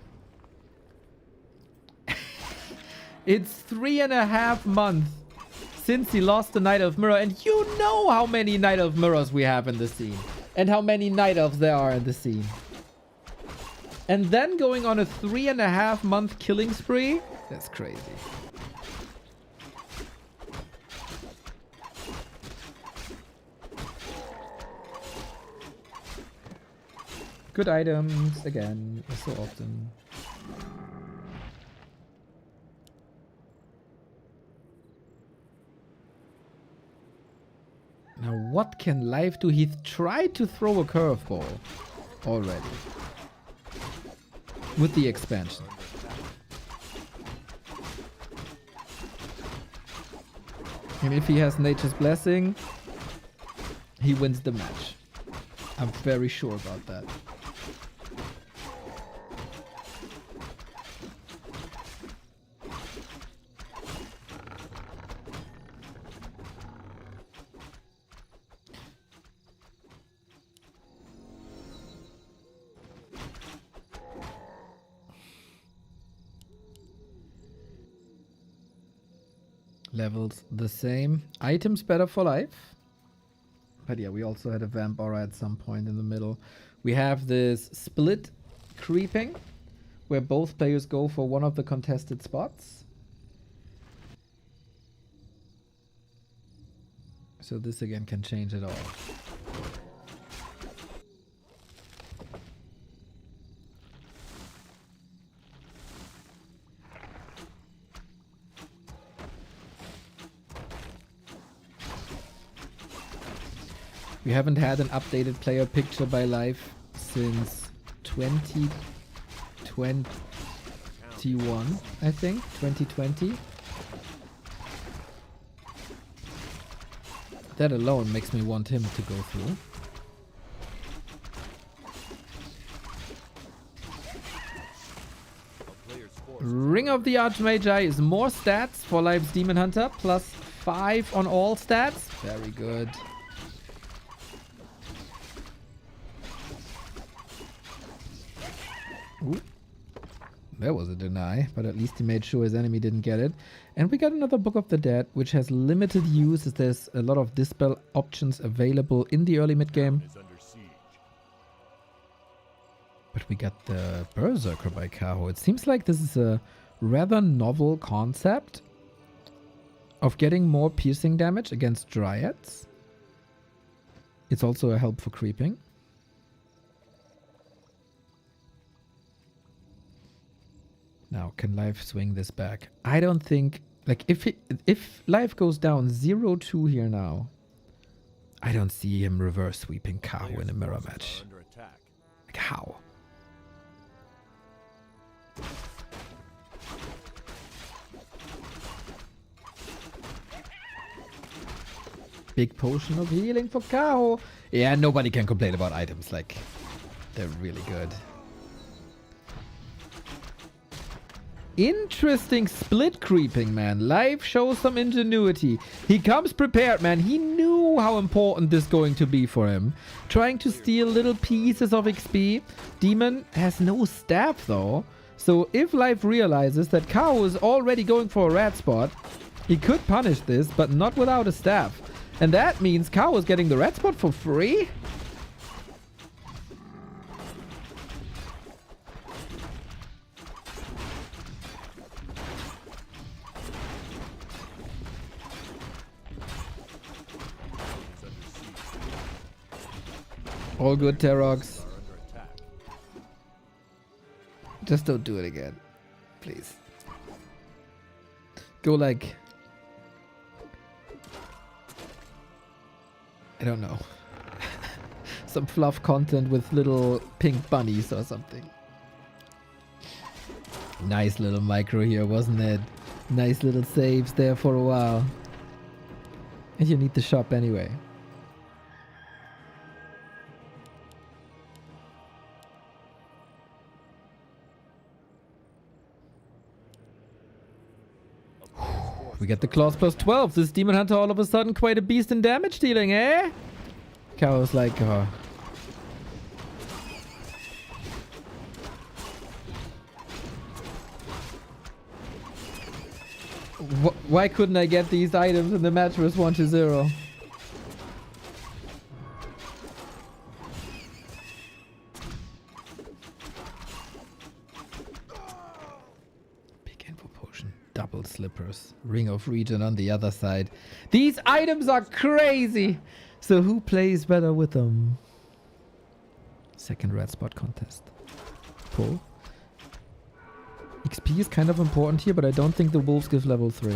It's 3.5 months since he lost the Knight of Mirror, and you know how many Knight of Mirrors we have in the scene. And how many Night Elves there are in the scene. And then going on a 3.5 month killing spree? That's crazy. Good items, again, as so often. Now, what can Life do? He tried to throw a curveball already. With the expansion. And if he has Nature's Blessing, he wins the match. I'm very sure about that. Levels the same. Items better for life. But yeah, we also had a vamp aura at some point in the middle. We have this split creeping, where both players go for one of the contested spots. So this again can change it all. We haven't had an updated player picture by life since 2021, I think. 2020. That alone makes me want him to go through. Ring of the Archmagi is more stats for Life's Demon Hunter, plus 5 on all stats. Very good. Ooh. There was a deny, but at least he made sure his enemy didn't get it. And we got another Book of the Dead, which has limited use as there's a lot of dispel options available in the early mid game. But we got the Berserker by Kaho. It seems like this is a rather novel concept of getting more piercing damage against Dryads. It's also a help for creeping. Now, can Life swing this back? I don't think... Like, if Life goes down 0-2 here now, I don't see him reverse sweeping Kaho in a mirror match. Like, how? Big potion of healing for Kaho. Yeah, nobody can complain about items. Like, they're really good. Interesting split creeping, man. Life shows some ingenuity. He comes prepared, man. He knew how important this is going to be for him. Trying to steal little pieces of XP. Demon has no staff, though. So if Life realizes that Kaho is already going for a rat spot, he could punish this, but not without a staff. And that means Kaho is getting the rat spot for free? All good, Terox. Just don't do it again. Please. Go like... I don't know. Some fluff content with little pink bunnies or something. Nice little micro here, wasn't it? Nice little saves there for a while. And you need the shop anyway. We get the claws plus 12. This Demon Hunter all of a sudden quite a beast in damage dealing, eh? Kaho's like, oh. Why couldn't I get these items in the match with 1-0? Double slippers. Ring of Regen on the other side. These items are crazy! So who plays better with them? Second red spot contest. Pull. XP is kind of important here, but I don't think the wolves give level 3.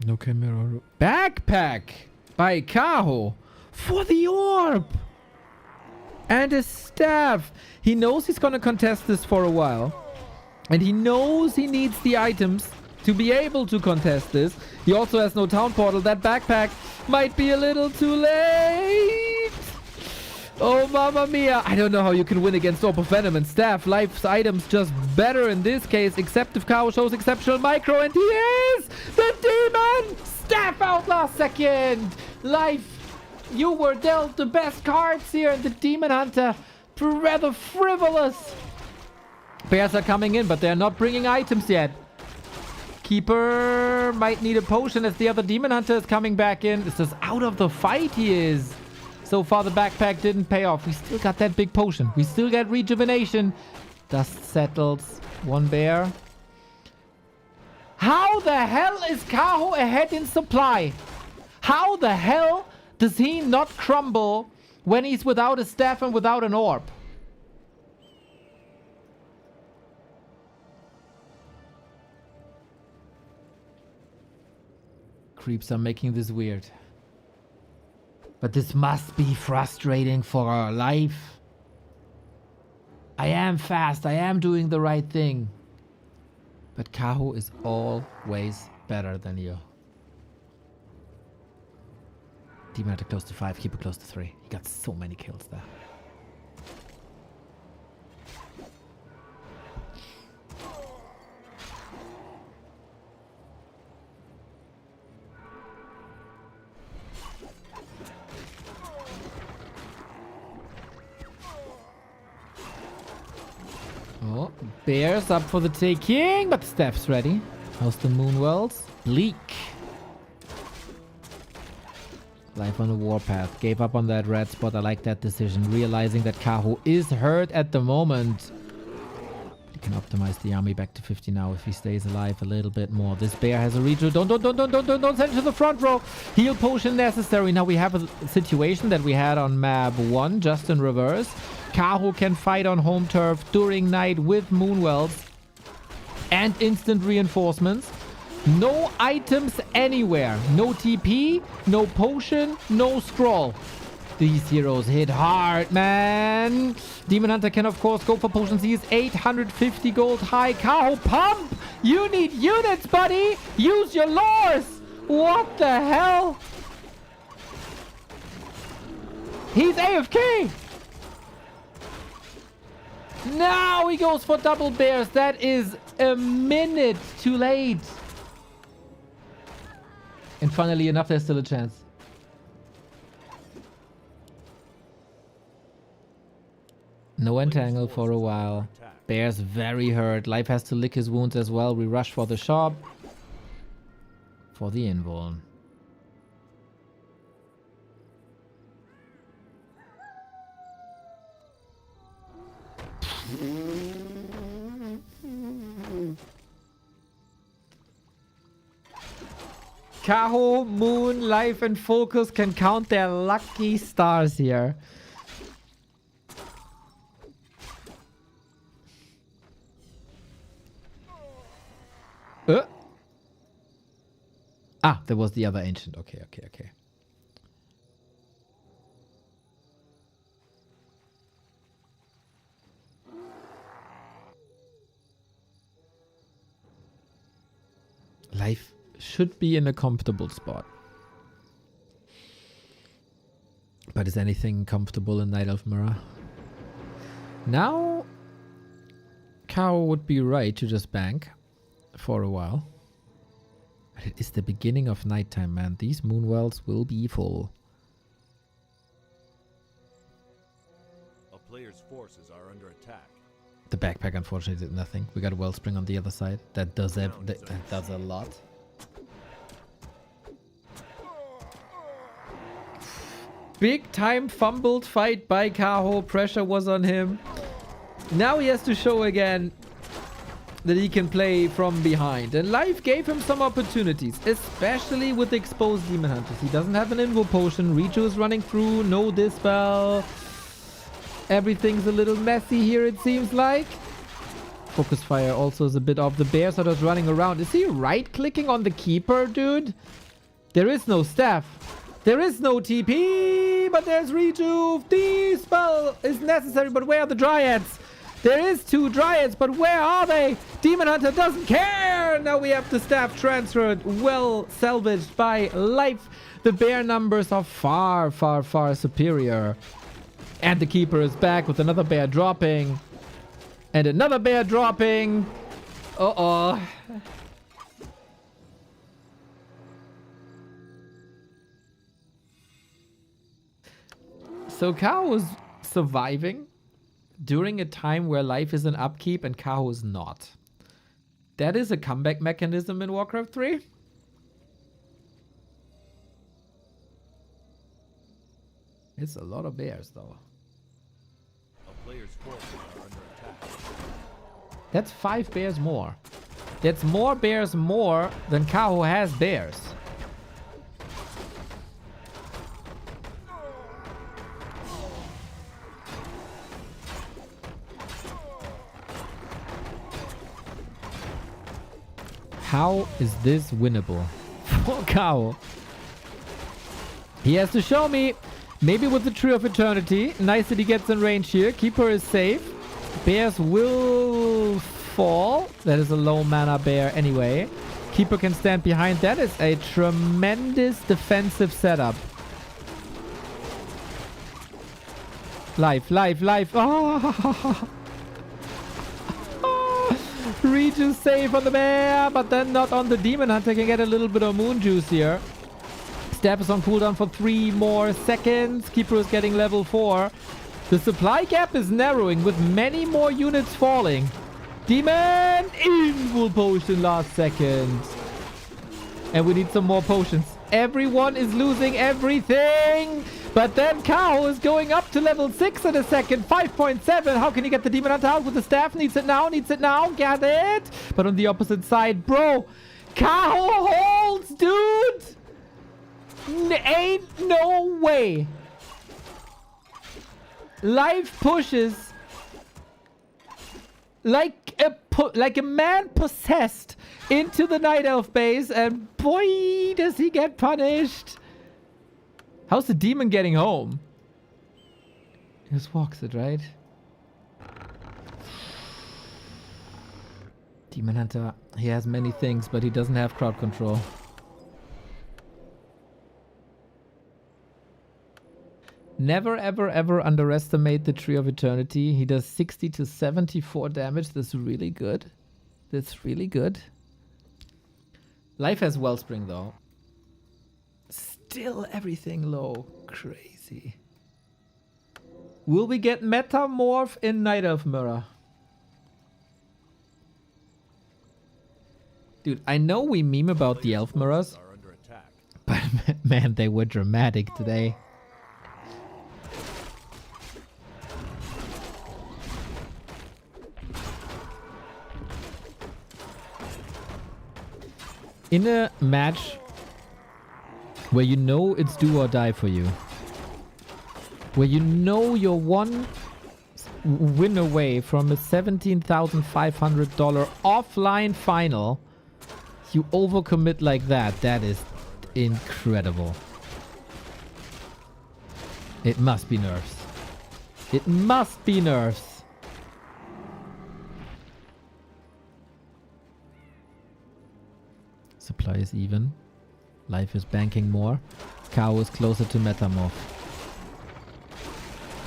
No camera. Backpack by Kaho for the orb and a staff. He knows he's gonna contest this for a while, and he knows he needs the items to be able to contest this. He also has no town portal. That backpack might be a little too late. Oh, mamma mia. I don't know how you can win against Orb of Venom and Staff. Life's items just better in this case, except if Kaho shows exceptional micro, and he is the demons! staff out last second. Life, you were dealt the best cards here, and the Demon Hunter rather frivolous. Bears are coming in, but they're not bringing items yet. Keeper might need a potion as the other Demon Hunter is coming back in. This is out of the fight he is. So far the backpack didn't pay off. We still got that big potion. We still got rejuvenation. Dust settles. One bear. How the hell is Kaho ahead in supply? How the hell does he not crumble when he's without a staff and without an orb? Creeps are making this weird. But this must be frustrating for our life. I am fast. I am doing the right thing. But Kaho is always better than you. Demon Hunter close to 5, Keeper close to 3. He got so many kills there. Oh, bears up for the taking, but the staff's ready. How's the Moonwells? Bleak. Life on the warpath. Gave up on that red spot. I like that decision. Realizing that Kaho is hurt at the moment. He can optimize the army back to 50 now if he stays alive a little bit more. This bear has a rejo. Don't send to the front row. Heal potion necessary. Now we have a situation that we had on map 1, just in reverse. Kaho can fight on home turf during night with Moonwells and instant reinforcements. No items anywhere. No TP, no potion, no scroll. These heroes hit hard, man. Demon Hunter can, of course, go for potions. He is 850 gold high. Kaho, pump! You need units, buddy! Use your lures! What the hell? He's AFK! Now he goes for double bears. That is a minute too late. And funnily enough, there's still a chance. No entangle for a while. Bear's very hurt. Life has to lick his wounds as well. We rush for the shop. For the invuln. Kaho, Moon, Life, and Focus can count their lucky stars here. Ah, there was the other ancient. Okay. Life should be in a comfortable spot. But is anything comfortable in Night Elf Mirror? Now, Kaho would be right to just bank for a while. But it is the beginning of nighttime, man. These Moonwells will be full. A player's forces are under attack. The backpack unfortunately did nothing. We got a Wellspring on the other side. That does that does a lot. Big time fumbled fight by Kaho. Pressure was on him. Now he has to show again that he can play from behind. And Life gave him some opportunities, especially with exposed Demon Hunters. He doesn't have an Invo Potion. Reju is running through. No Dispel. Everything's a little messy here, it seems like. Focus Fire also is a bit off. The bear sort of running around. Is he right-clicking on the Keeper, dude? There is no staff. There is no TP, but there's Rejuve. Dispel is necessary, but where are the Dryads? There is 2 Dryads, but where are they? Demon Hunter doesn't care. Now we have the staff transferred. Well salvaged by Life. The bear numbers are far, far, far superior. And the Keeper is back with another bear dropping. And another bear dropping. Uh-oh. So Kaho is surviving during a time where life is in upkeep and Kaho is not. That is a comeback mechanism in Warcraft 3. It's a lot of bears though. A player's forces are under attack. That's 5 bears more. That's more bears more than Kaho has bears. How is this winnable for Kaho? He has to show me. Maybe with the Tree of Eternity. Nice that he gets in range here. Keeper is safe. Bears will fall. That is a low mana bear anyway. Keeper can stand behind. That is a tremendous defensive setup. Life. Oh. Regis safe on the bear, but then not on the Demon Hunter. Can get a little bit of moon juice here. Stab is on cooldown for 3 more seconds. Keeper is getting level 4. The supply gap is narrowing with many more units falling. Demon Invul potion last second. And we need some more potions. Everyone is losing everything. But then Kaho is going up to level 6 in a second. 5.7. How can he get the Demon Hunter out with the staff? Needs it now. Got it. But on the opposite side, bro. Kaho holds, dude. Ain't no way. Life pushes like a man possessed into the Night Elf base, and boy, does he get punished. How's the demon getting home? He just walks it, right? Demon Hunter, he has many things, but he doesn't have crowd control. Never, ever, ever underestimate the Tree of Eternity. He does 60 to 74 damage. That's really good. That's really good. Life has Wellspring, though. Still everything low. Crazy. Will we get Metamorph in Night Elf Mirror? Dude, I know we meme about the Elf Mirrors, Are under attack. but man, they were dramatic today. In a match where you know it's do or die for you, where you know you're one win away from a $17,500 offline final, you overcommit like that. That is incredible. It must be nerfs. It must be nerfs. Supply is even. Life is banking more. Kaho is closer to Metamorph.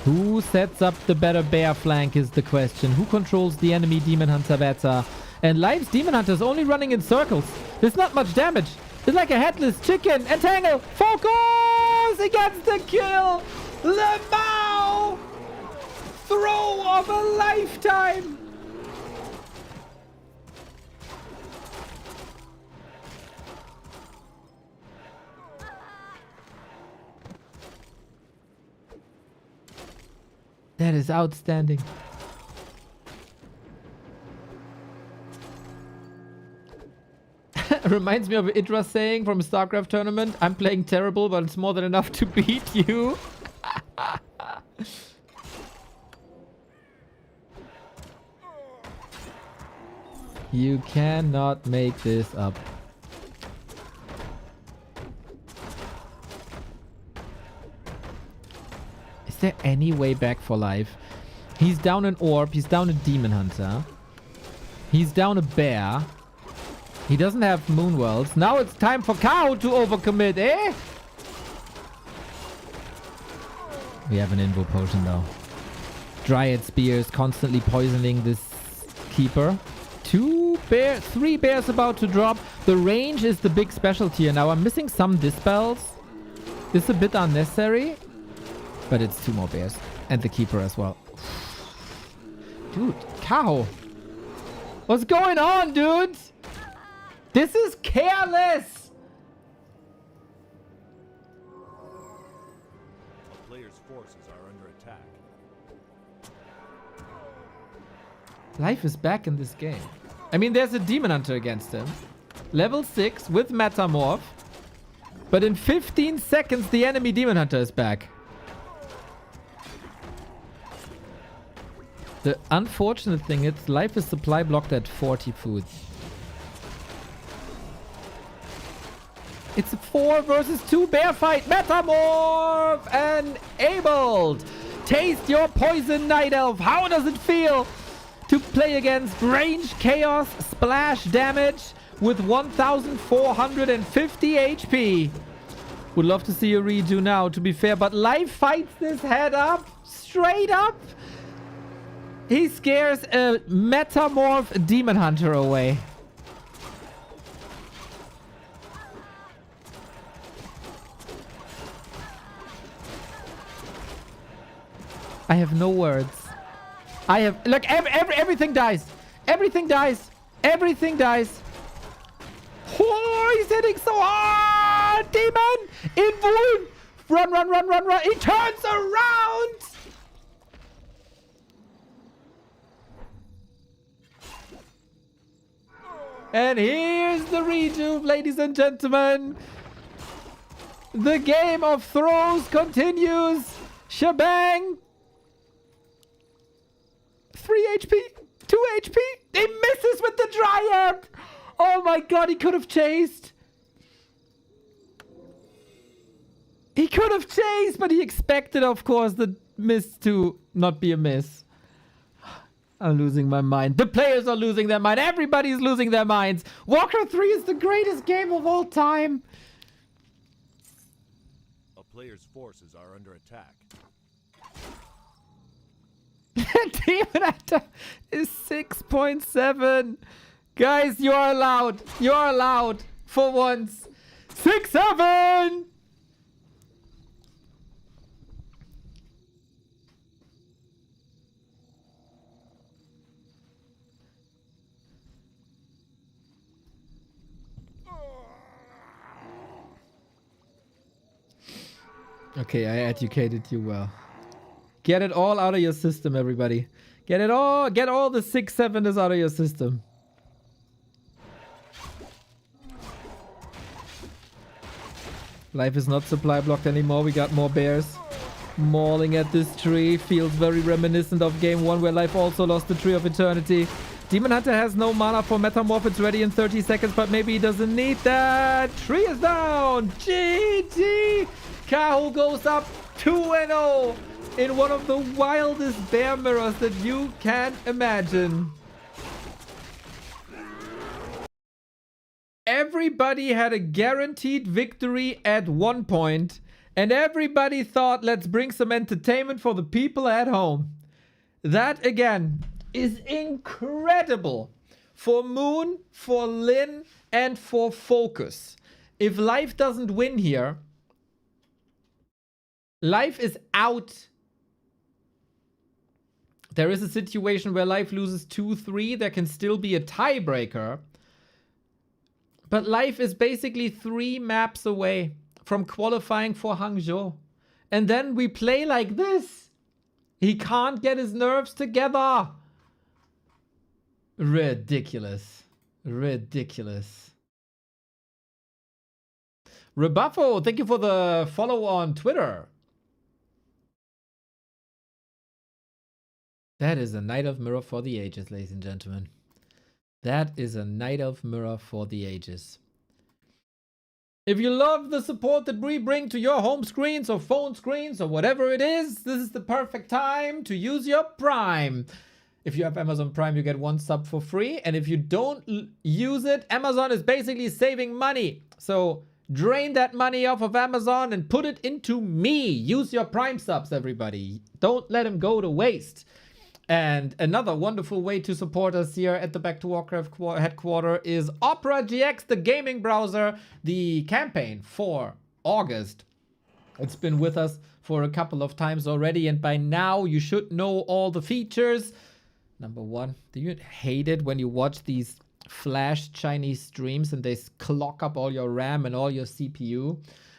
Who sets up the better bear flank is the question. Who controls the enemy Demon Hunter better? And Life's Demon Hunter is only running in circles. There's not much damage. It's like a headless chicken. Entangle! Focus! He gets the kill! Lemao! Throw of a lifetime! That is outstanding. Reminds me of Idra saying from a StarCraft tournament, I'm playing terrible, but it's more than enough to beat you. You cannot make this up. Is there any way back for Life? He's down an orb. He's down a Demon Hunter. He's down a bear. He doesn't have Moonwells. Now it's time for Kaho to overcommit, eh? We have an Invo potion though. Dryad Spears constantly poisoning this Keeper. 3 bears about to drop. The range is the big specialty here. Now I'm missing some dispels. This is a bit unnecessary. But it's 2 more bears. And the keeper as well. Dude, Kaho. What's going on, dude? This is careless. A player's forces are under attack. Life is back in this game. I mean, there's a Demon Hunter against him. Level 6 with Metamorph. But in 15 seconds, the enemy Demon Hunter is back. The unfortunate thing is life is supply blocked at 40 food. It's a 4 versus 2 bear fight. Metamorph enabled. Taste your poison, Night Elf. How does it feel to play against range chaos splash damage with 1450 HP? Would love to see a redo now, to be fair, but life fights this head up, straight up. He scares a Metamorph Demon Hunter away. I have no words. I have... Look, everything dies. Everything dies. Everything dies. Oh, he's hitting so hard. Demon. In wound. Run, run, run, run, run. He turns around. And here's the redo, ladies and gentlemen. The game of throws continues. Shebang. 3 HP. 2 HP. He misses with the Dryad. Oh my god, he could have chased. He could have chased, but he expected, of course, the miss to not be a miss. I'm losing my mind. The players are losing their mind. Everybody's losing their minds. Warcraft 3 is the greatest game of all time. A player's forces are under attack. Demon Hunter is 6.7. Guys, you are allowed. You are allowed. For once. 6-7. Okay, I educated you well. Get it all out of your system, everybody. Get it all. Get all the 6-7ers out of your system. Life is not supply blocked anymore. We got more bears. Mauling at this tree. Feels very reminiscent of game 1 where life also lost the Tree of Eternity. Demon Hunter has no mana for Metamorph. It's ready in 30 seconds, but maybe he doesn't need that. Tree is down. GG. Kaho goes up 2-0 in one of the wildest bear mirrors that you can imagine. Everybody had a guaranteed victory at one point, and everybody thought, let's bring some entertainment for the people at home. That, again, is incredible for Moon, for Lin, and for Focus. If Life doesn't win here, Life is out. There is a situation where Life loses 2-3. There can still be a tiebreaker. But Life is basically 3 maps away from qualifying for Hangzhou. And then we play like this. He can't get his nerves together. Ridiculous. Ridiculous. Rebuffo, thank you for the follow on Twitter. That is a Night of Mirror for the ages, ladies and gentlemen. That is a Night of Mirror for the ages. If you love the support that we bring to your home screens or phone screens or whatever it is, this is the perfect time to use your Prime. If you have Amazon Prime, you get 1 sub for free. And if you don't use it, Amazon is basically saving money. So drain that money off of Amazon and put it into me. Use your Prime subs, everybody. Don't let them go to waste. And another wonderful way to support us here at the Back to Warcraft headquarter is Opera GX, the gaming browser, the campaign for August. It's been with us for a couple of times already, and by now you should know all the features. Number one, do you hate it when you watch these flash Chinese streams and they clock up all your RAM and all your CPU?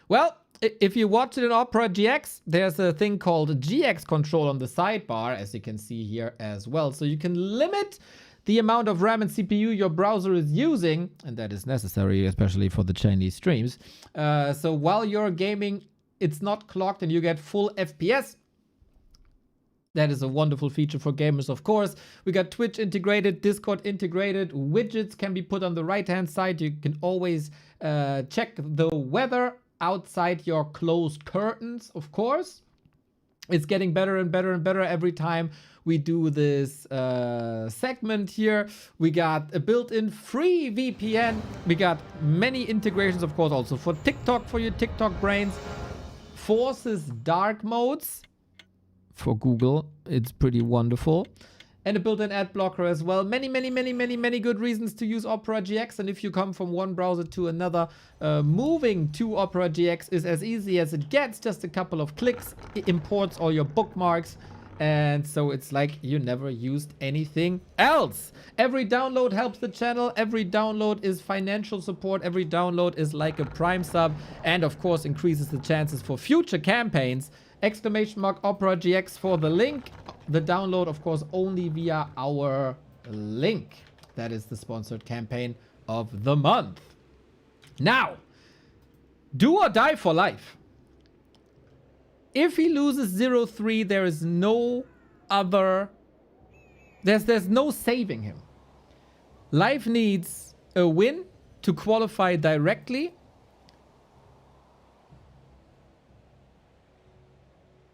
Well, if you watch it in Opera GX, there's a thing called GX control on the sidebar, as you can see here as well. So you can limit the amount of RAM and CPU your browser is using, and that is necessary, especially for the Chinese streams. So while you're gaming, it's not clocked and you get full FPS. That is a wonderful feature for gamers, of course. We got Twitch integrated, Discord integrated, widgets can be put on the right-hand side. You can always check the weather outside your closed curtains, of course. It's getting better and better and better every time we do this segment here. We got a built-in free VPN. We got many integrations, of course, also for TikTok, for your TikTok brains. Forces dark modes for Google. It's pretty wonderful. And a built-in ad blocker as well. Many good reasons to use Opera GX. And if you come from one browser to another, moving to Opera GX is as easy as it gets. Just a couple of clicks. It imports all your bookmarks. And so it's like you never used anything else. Every download helps the channel. Every download is financial support. Every download is like a Prime sub. And of course increases the chances for future campaigns. Exclamation mark Opera GX for the link. The download, of course, only via our link. That is the sponsored campaign of the month. Now, do or die for life. If he loses 0-3, there is no other... There's no saving him. Life needs a win to qualify directly.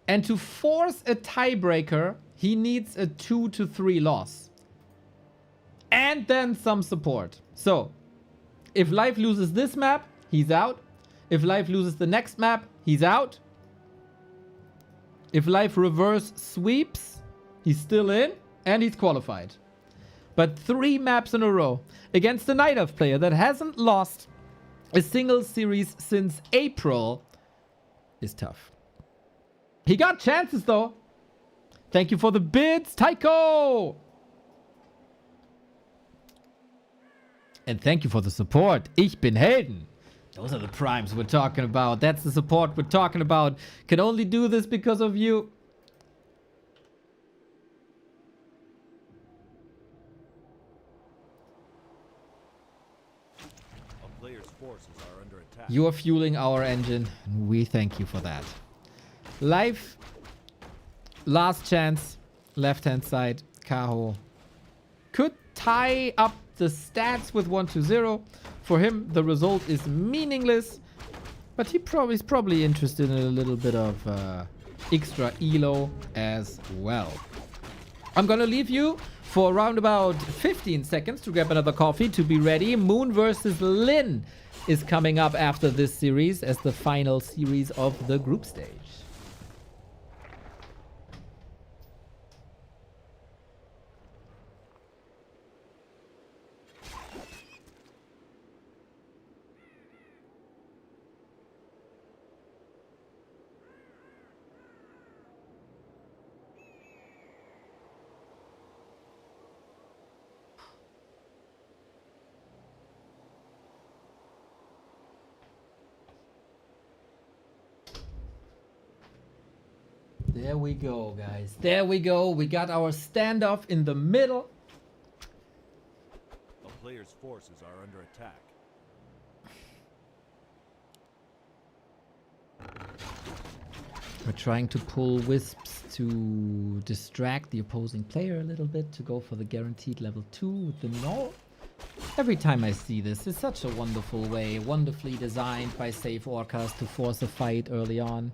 And to force a tiebreaker, he needs a 2-3 loss. And then some support. So, if Life loses this map, he's out. If Life loses the next map, he's out. If Life reverse sweeps, he's still in and he's qualified. But 3 maps in a row against a Night Elf player that hasn't lost a single series since April is tough. He got chances though. Thank you for the bids, Tycho! And thank you for the support. Ich bin Helden. Those are the primes we're talking about. That's the support we're talking about. Can only do this because of you. A player's forces are under attack. You are fueling our engine. And we thank you for that. Life. Last chance. Left-hand side. Kaho. Could tie up the stats with 1-0. For him, the result is meaningless. But he's probably interested in a little bit of extra elo as well. I'm gonna leave you for around about 15 seconds to grab another coffee to be ready. Moon versus Lin is coming up after this series as the final series of the group stage. There we go, guys. There we go. We got our standoff in the middle. A player's forces are under attack. We're trying to pull wisps to distract the opposing player a little bit to go for the guaranteed level 2 with the null. Every time I see this, it's such a wonderful way, wonderfully designed by Safe Orcas to force a fight early on.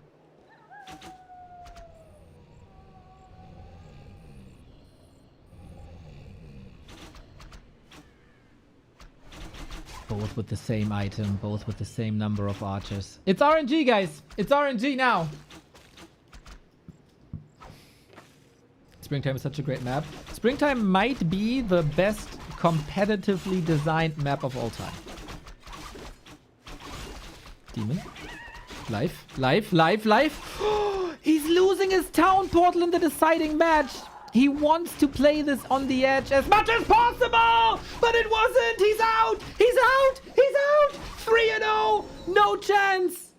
Both with the same item, both with the same number of archers. It's RNG, guys! It's RNG now! Springtime is such a great map. Springtime might be the best competitively designed map of all time. Demon. Life. He's losing his town portal in the deciding match. He wants to play this on the edge as much as possible, but it wasn't. He's out. He's out. He's out. 3-0. No chance.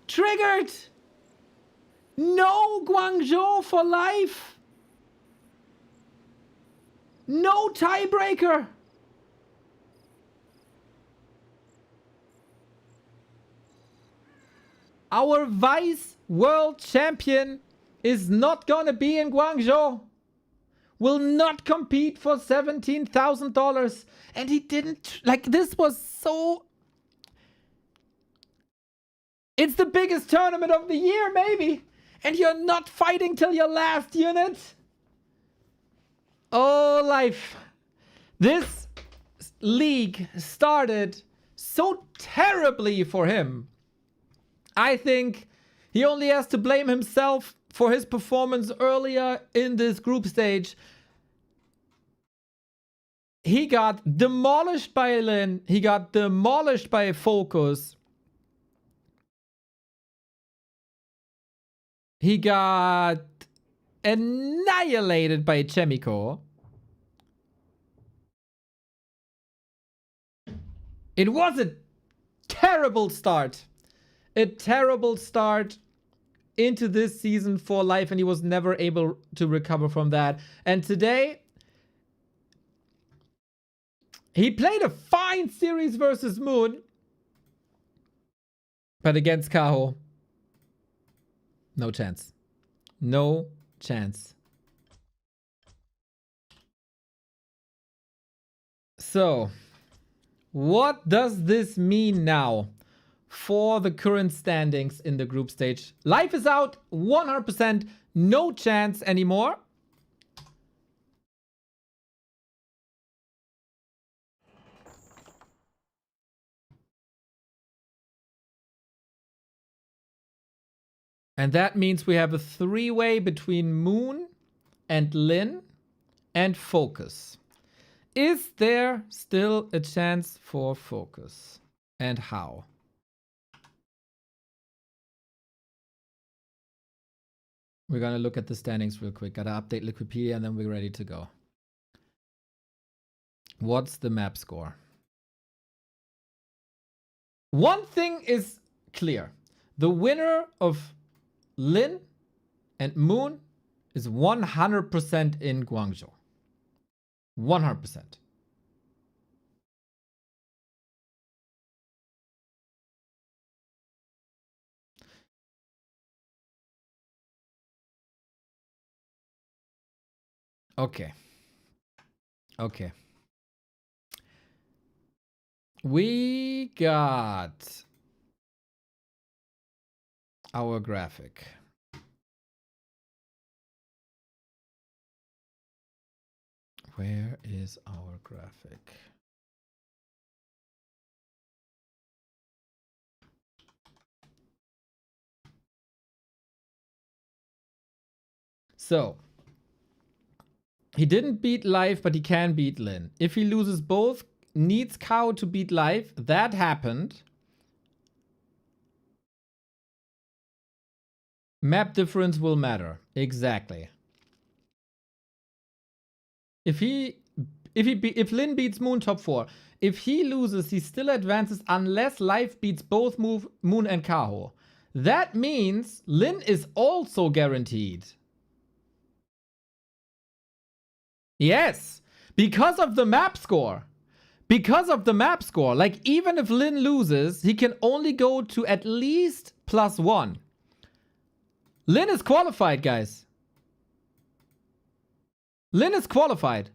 Triggered. No Guangzhou for life. No tiebreaker. Our vice world champion is not gonna be in Guangzhou. Will not compete for $17,000. And he didn't, like, this was so... It's the biggest tournament of the year, maybe. And you're not fighting till your last unit. Oh, life. This league started so terribly for him. I think he only has to blame himself for his performance earlier in this group stage. He got demolished by Lin. He got demolished by Focus. He got annihilated by Chemico. It was a terrible start. A terrible start into this season for Life, and he was never able to recover from that. And today, he played a fine series versus Moon, but against Kaho, no chance. No chance. So, what does this mean now for the current standings in the group stage? Life is out 100%, no chance anymore. And that means we have a three-way between Moon and Lin and Focus. Is there still a chance for Focus? And how? We're going to look at the standings real quick. Got to update Liquipedia and then we're ready to go. What's the map score? One thing is clear. The winner of Lin and Moon is 100% in Guangzhou. 100%. Okay. Okay. We got our graphic. Where is our graphic? So, he didn't beat Life, but he can beat Lin. If he loses both, needs Kaho to beat Life. That happened. Map difference will matter. Exactly. If Lin beats Moon top 4, if he loses, he still advances unless Life beats both Moon and Kaho. That means Lin is also guaranteed. Yes, because of the map score. Because of the map score. Like, even if Lin loses, he can only go to at least +1. Lin is qualified, guys. Lin is qualified.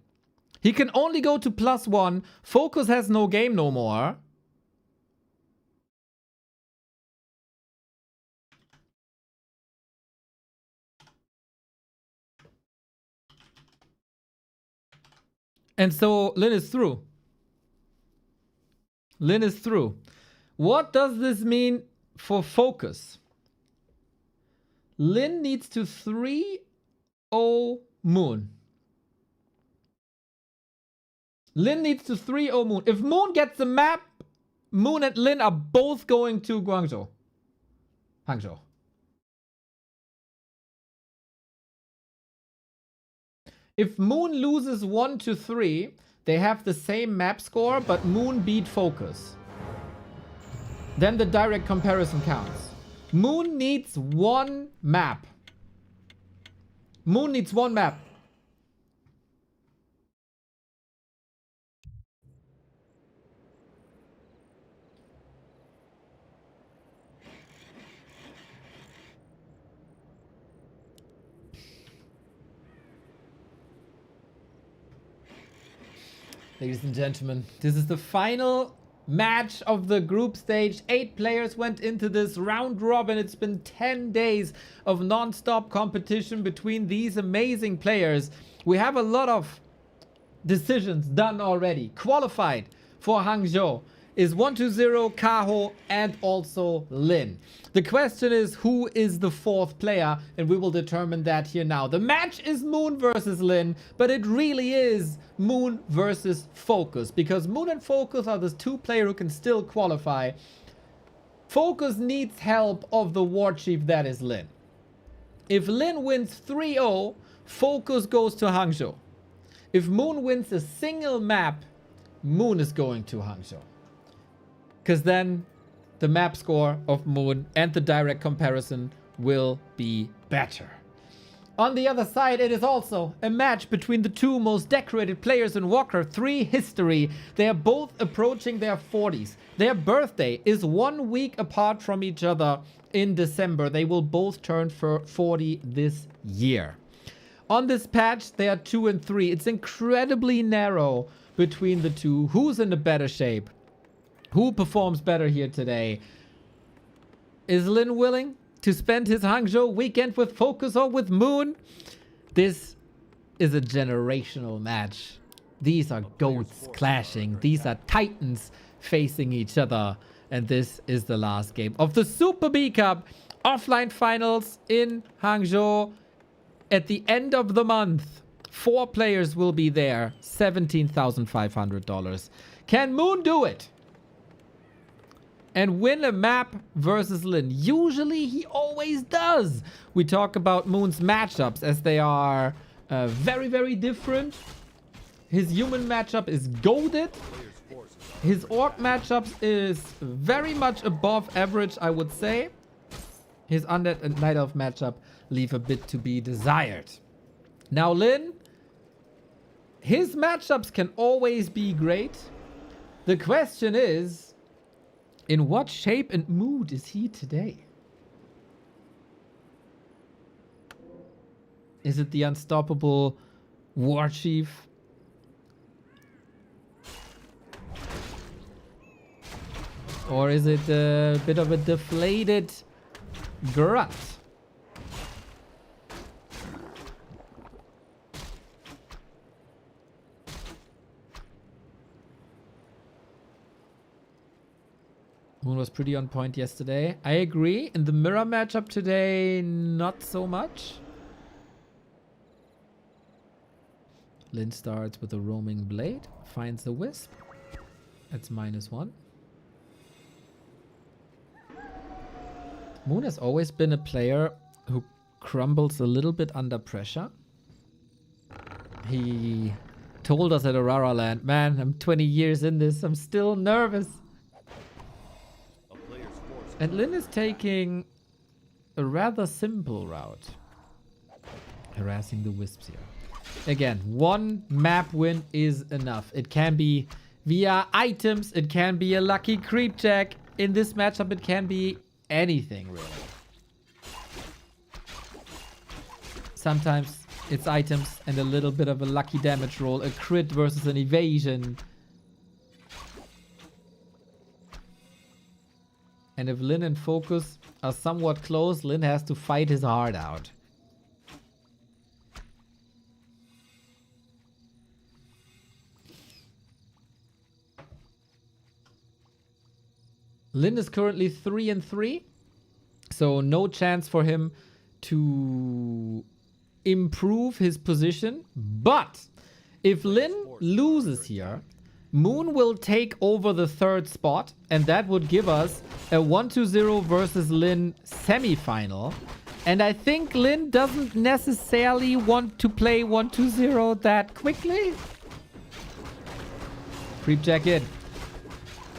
He can only go to +1. Focus has no game no more. And so Lin is through. Lin is through. What does this mean for Focus? Lin needs to 3-0 Moon. Lin needs to 3-0 Moon. If Moon gets the map, Moon and Lin are both going to Guangzhou. Hangzhou. If Moon loses 1 to 3, they have the same map score, but Moon beat Focus. Then the direct comparison counts. Moon needs one map. Moon needs one map. Ladies and gentlemen, this is the final match of the group stage. 8 players went into this round robin. It's been 10 days of non-stop competition between these amazing players. We have a lot of decisions done already. Qualified for Hangzhou is 120, Kaho, and also Lin. The question is, who is the 4th player? And we will determine that here now. The match is Moon versus Lin, but it really is Moon versus Focus, because Moon and Focus are the 2 players who can still qualify. Focus needs help of the War Chief that is Lin. If Lin wins 3-0, Focus goes to Hangzhou. If Moon wins a single map, Moon is going to Hangzhou. Because then the map score of Moon and the direct comparison will be better. On the other side, it is also a match between the 2 most decorated players in Warcraft 3 history. They are both approaching their 40s. Their birthday is 1 week apart from each other in December. They will both turn 40 this year. On this patch, they are 2 and 3. It's incredibly narrow between the 2. Who's in a better shape? Who performs better here today? Is Lin willing to spend his Hangzhou weekend with Focus or with Moon? This is a generational match. These are goats clashing. These are titans facing each other. And this is the last game of the Super B Cup offline finals in Hangzhou at the end of the month. 4 players will be there. $17,500. Can Moon do it and win a map versus Lin? Usually he always does. We talk about Moon's matchups as they are very, very different. His human matchup is goated. His orc matchups is very much above average, I would say. His undead and night elf matchup leave a bit to be desired. Now Lin, his matchups can always be great. The question is, in what shape and mood is he today? Is it the unstoppable War Chief? Or is it a bit of a deflated Grunt? Moon was pretty on point yesterday. I agree. In the mirror matchup today, not so much. Lin starts with a roaming blade. Finds the wisp. That's -1. Moon has always been a player who crumbles a little bit under pressure. He told us at Aurora Land, man, I'm 20 years in this. I'm still nervous. And Lin is taking a rather simple route. Harassing the wisps here. Again, 1 map win is enough. It can be via items. It can be a lucky creep check. In this matchup, it can be anything, really. Sometimes it's items and a little bit of a lucky damage roll. A crit versus an evasion. And if Lin and Focus are somewhat close, Lin has to fight his heart out. Lin is currently 3 and 3. So no chance for him to improve his position. But if Lin loses here, Moon will take over the third spot, and that would give us a 1-2-0 versus Lin semi-final. And I think Lin doesn't necessarily want to play 1-2-0 that quickly. Creep check in.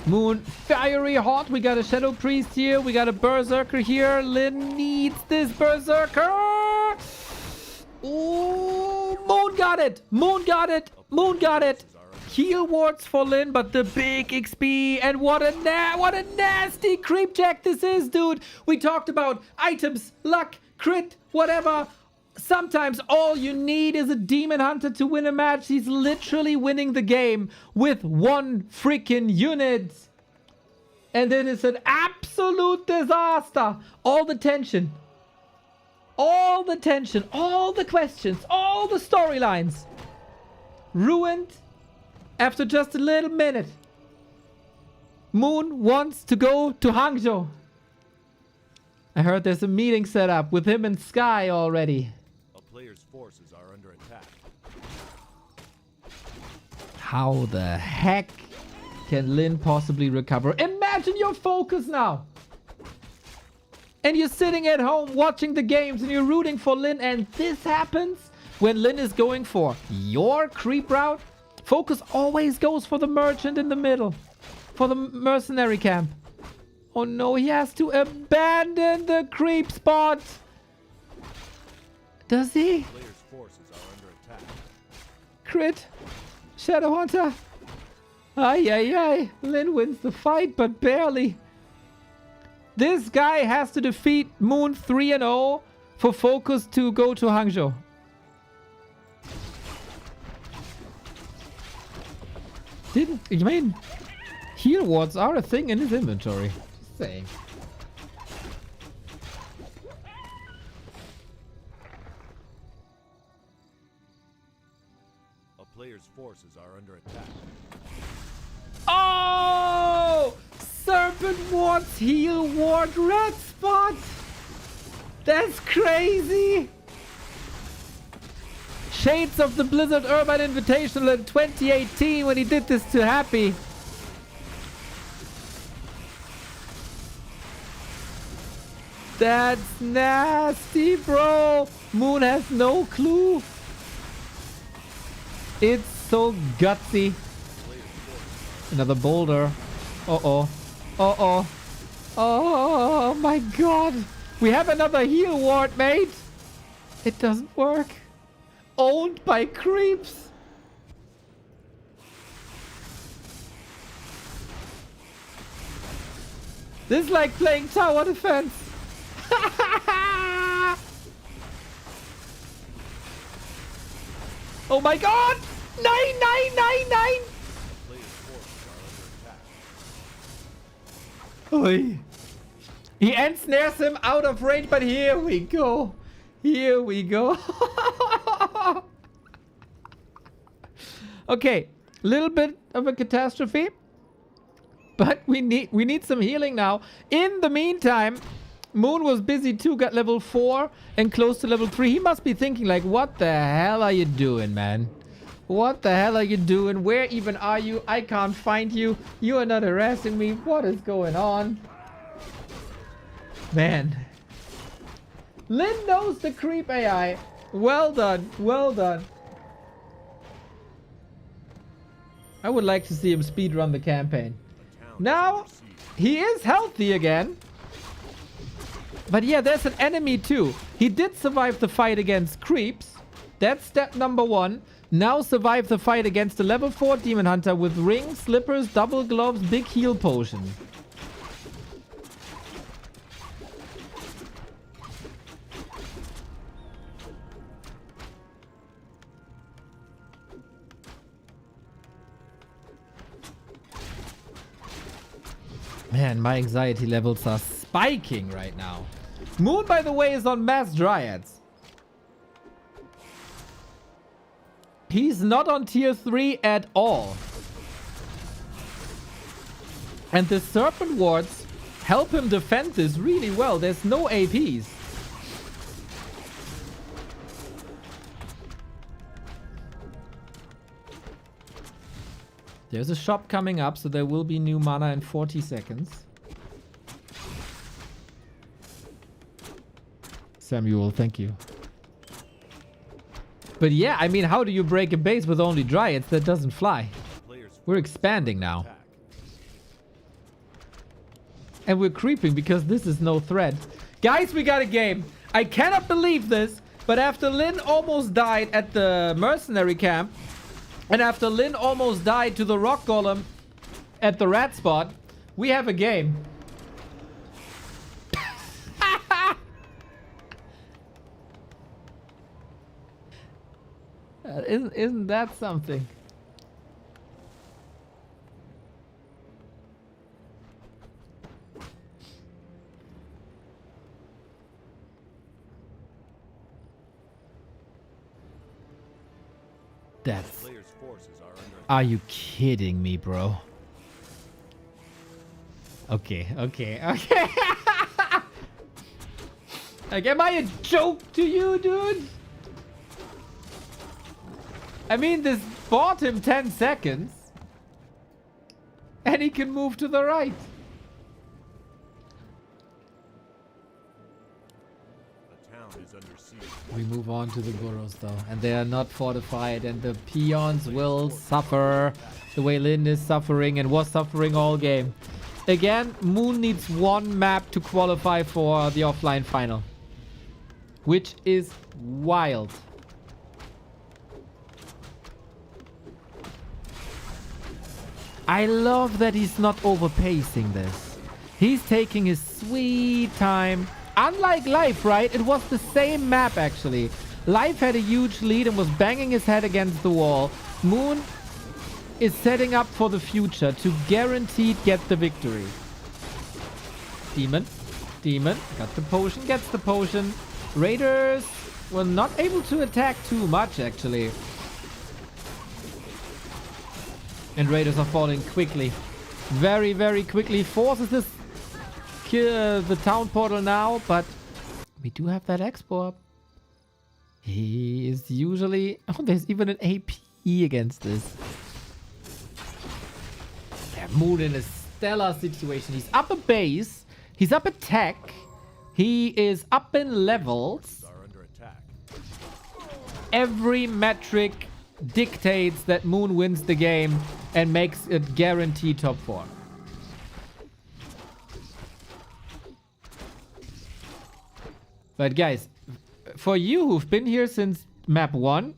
Moon, fiery hot. We got a Shadow Priest here. We got a Berserker here. Lin needs this Berserker. Ooh, Moon got it. Moon got it. Moon got it. Heal wards for Lin, but the big XP. And what a nasty creep check this is, dude. We talked about items, luck, crit, whatever. Sometimes all you need is a Demon Hunter to win a match. He's literally winning the game with one freaking unit. And it is an absolute disaster. All the tension, all the questions, all the storylines ruined after just a little minute. Moon wants to go to Hangzhou. I heard there's a meeting set up with him and Sky already. A player's forces are under attack. How the heck can Lin possibly recover? Imagine your focus now. And you're sitting at home watching the games and you're rooting for Lin, and this happens when Lin is going for your creep route. Focus always goes for the merchant in the middle, for the mercenary camp. Oh no, he has to abandon the creep spot. Does he? Player's forces are under attack. Crit. Shadow Hunter. Ay, ay, ay. Lin wins the fight, but barely. This guy has to defeat Moon 3-0 for Focus to go to Hangzhou. I mean, heal wards are a thing in his inventory. Just saying. A player's forces are under attack. Oh! Serpent wards heal ward red spot. That's crazy. Shades of the Blizzard Urban Invitational in 2018 when he did this to Happy. That's nasty, bro. Moon has no clue. It's so gutsy. Another boulder. Uh-oh. Uh-oh. Oh my god. We have another heal ward, mate. It doesn't work. Owned by creeps. This is like playing tower defense. Oh my god! 9! Player's forces are under attack. Oi. He ensnares him out of range, but here we go. Here we go. Okay, little bit of a catastrophe, but we need some healing now. In the meantime, Moon was busy too, got level 4 and close to level 3. He must be thinking like, what the hell are you doing, man? What the hell are you doing? Where even are you? I can't find you. You are not harassing me. What is going on? Man. Lin knows the creep AI. Well done. Well done. I would like to see him speedrun the campaign. Now, he is healthy again. But yeah, there's an enemy too. He did survive the fight against creeps. That's step number 1. Now survive the fight against the level 4 Demon Hunter with rings, slippers, double gloves, big heal potion. Man, my anxiety levels are spiking right now. Moon, by the way, is on Mass Dryads. He's not on tier 3 at all. And the Serpent Wards help him defend this really well. There's no APs. There's a shop coming up, so there will be new mana in 40 seconds. Samuel, thank you. But yeah, I mean, how do you break a base with only Dryads? That doesn't fly. We're expanding now. And we're creeping because this is no threat. Guys, we got a game. I cannot believe this, but after Lin almost died at the mercenary camp, and after Lin almost died to the rock golem at the rat spot, we have a game. Isn't that something? That's... Are you kidding me, bro? Okay. Like, am I a joke to you, dude? I mean, this bought him 10 seconds. And he can move to the right. We move on to the burrows though, and they are not fortified, and the peons will suffer the way Lin is suffering and was suffering all game. Again, Moon needs one map to qualify for the offline final, which is wild. I love that he's not overpacing this. He's taking his sweet time. Unlike Life, right? It was the same map, actually. Life had a huge lead and was banging his head against the wall. Moon is setting up for the future to guaranteed get the victory. Demon. Got the potion, gets the potion. Raiders were not able to attack too much, actually. And Raiders are falling quickly. Very, very quickly. Forces this kill the town portal now, but we do have that export. He is usually... Oh, there's even an AP against this. Yeah, Moon in a stellar situation. He's up a base. He's up a tech. He is up in levels. Every metric dictates that Moon wins the game and makes it guaranteed top 4. But guys, for you who've been here since map 1,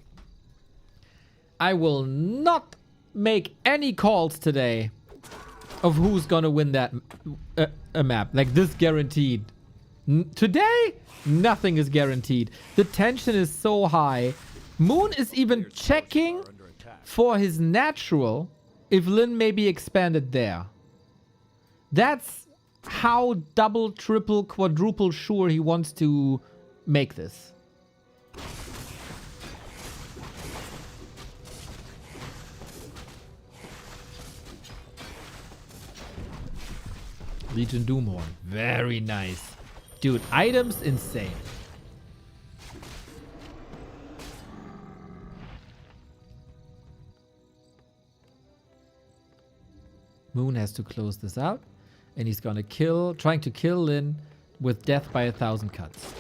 I will not make any calls today of who's gonna win that a map. Like this guaranteed. Today, nothing is guaranteed. The tension is so high. Moon is even checking for his natural if Lin may be expanded there. That's how double, triple, quadruple sure he wants to make this. Legion Doomhorn. Very nice. Dude, items insane. Moon has to close this out. And he's gonna trying to kill Lin with death by 1,000 cuts.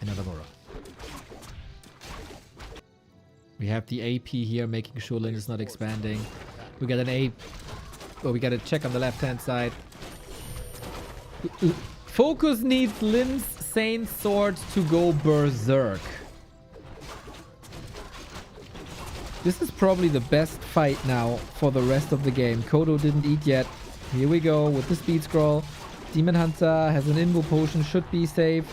Another Bora. We have the AP here, making sure Lin is not expanding. We got an AP. Oh, we got a check on the left-hand side. Focus needs Lin's Sane Sword to go berserk. This is probably the best fight now for the rest of the game. Kodo didn't eat yet. Here we go with the speed scroll. Demon Hunter has an Invo potion, should be safe.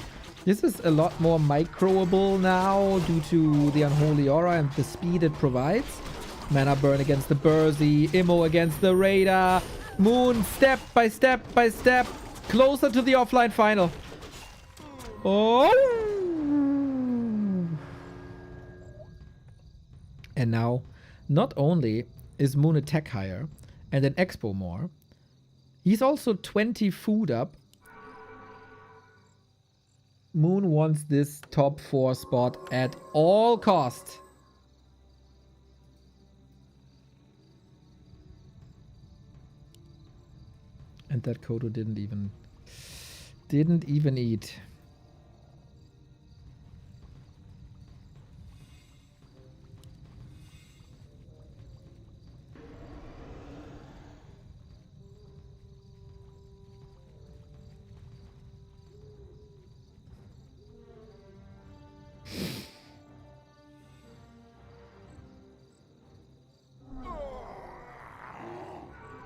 This is a lot more microable now due to the Unholy Aura and the speed it provides. Mana burn against the Bursey. Immo against the Raider. Moon step by step by step. Closer to the offline final. Oh! And now, not only is Moon a tech higher and an expo more, he's also 20 food up. Moon wants this top 4 spot at all cost. And that Kodo didn't even eat.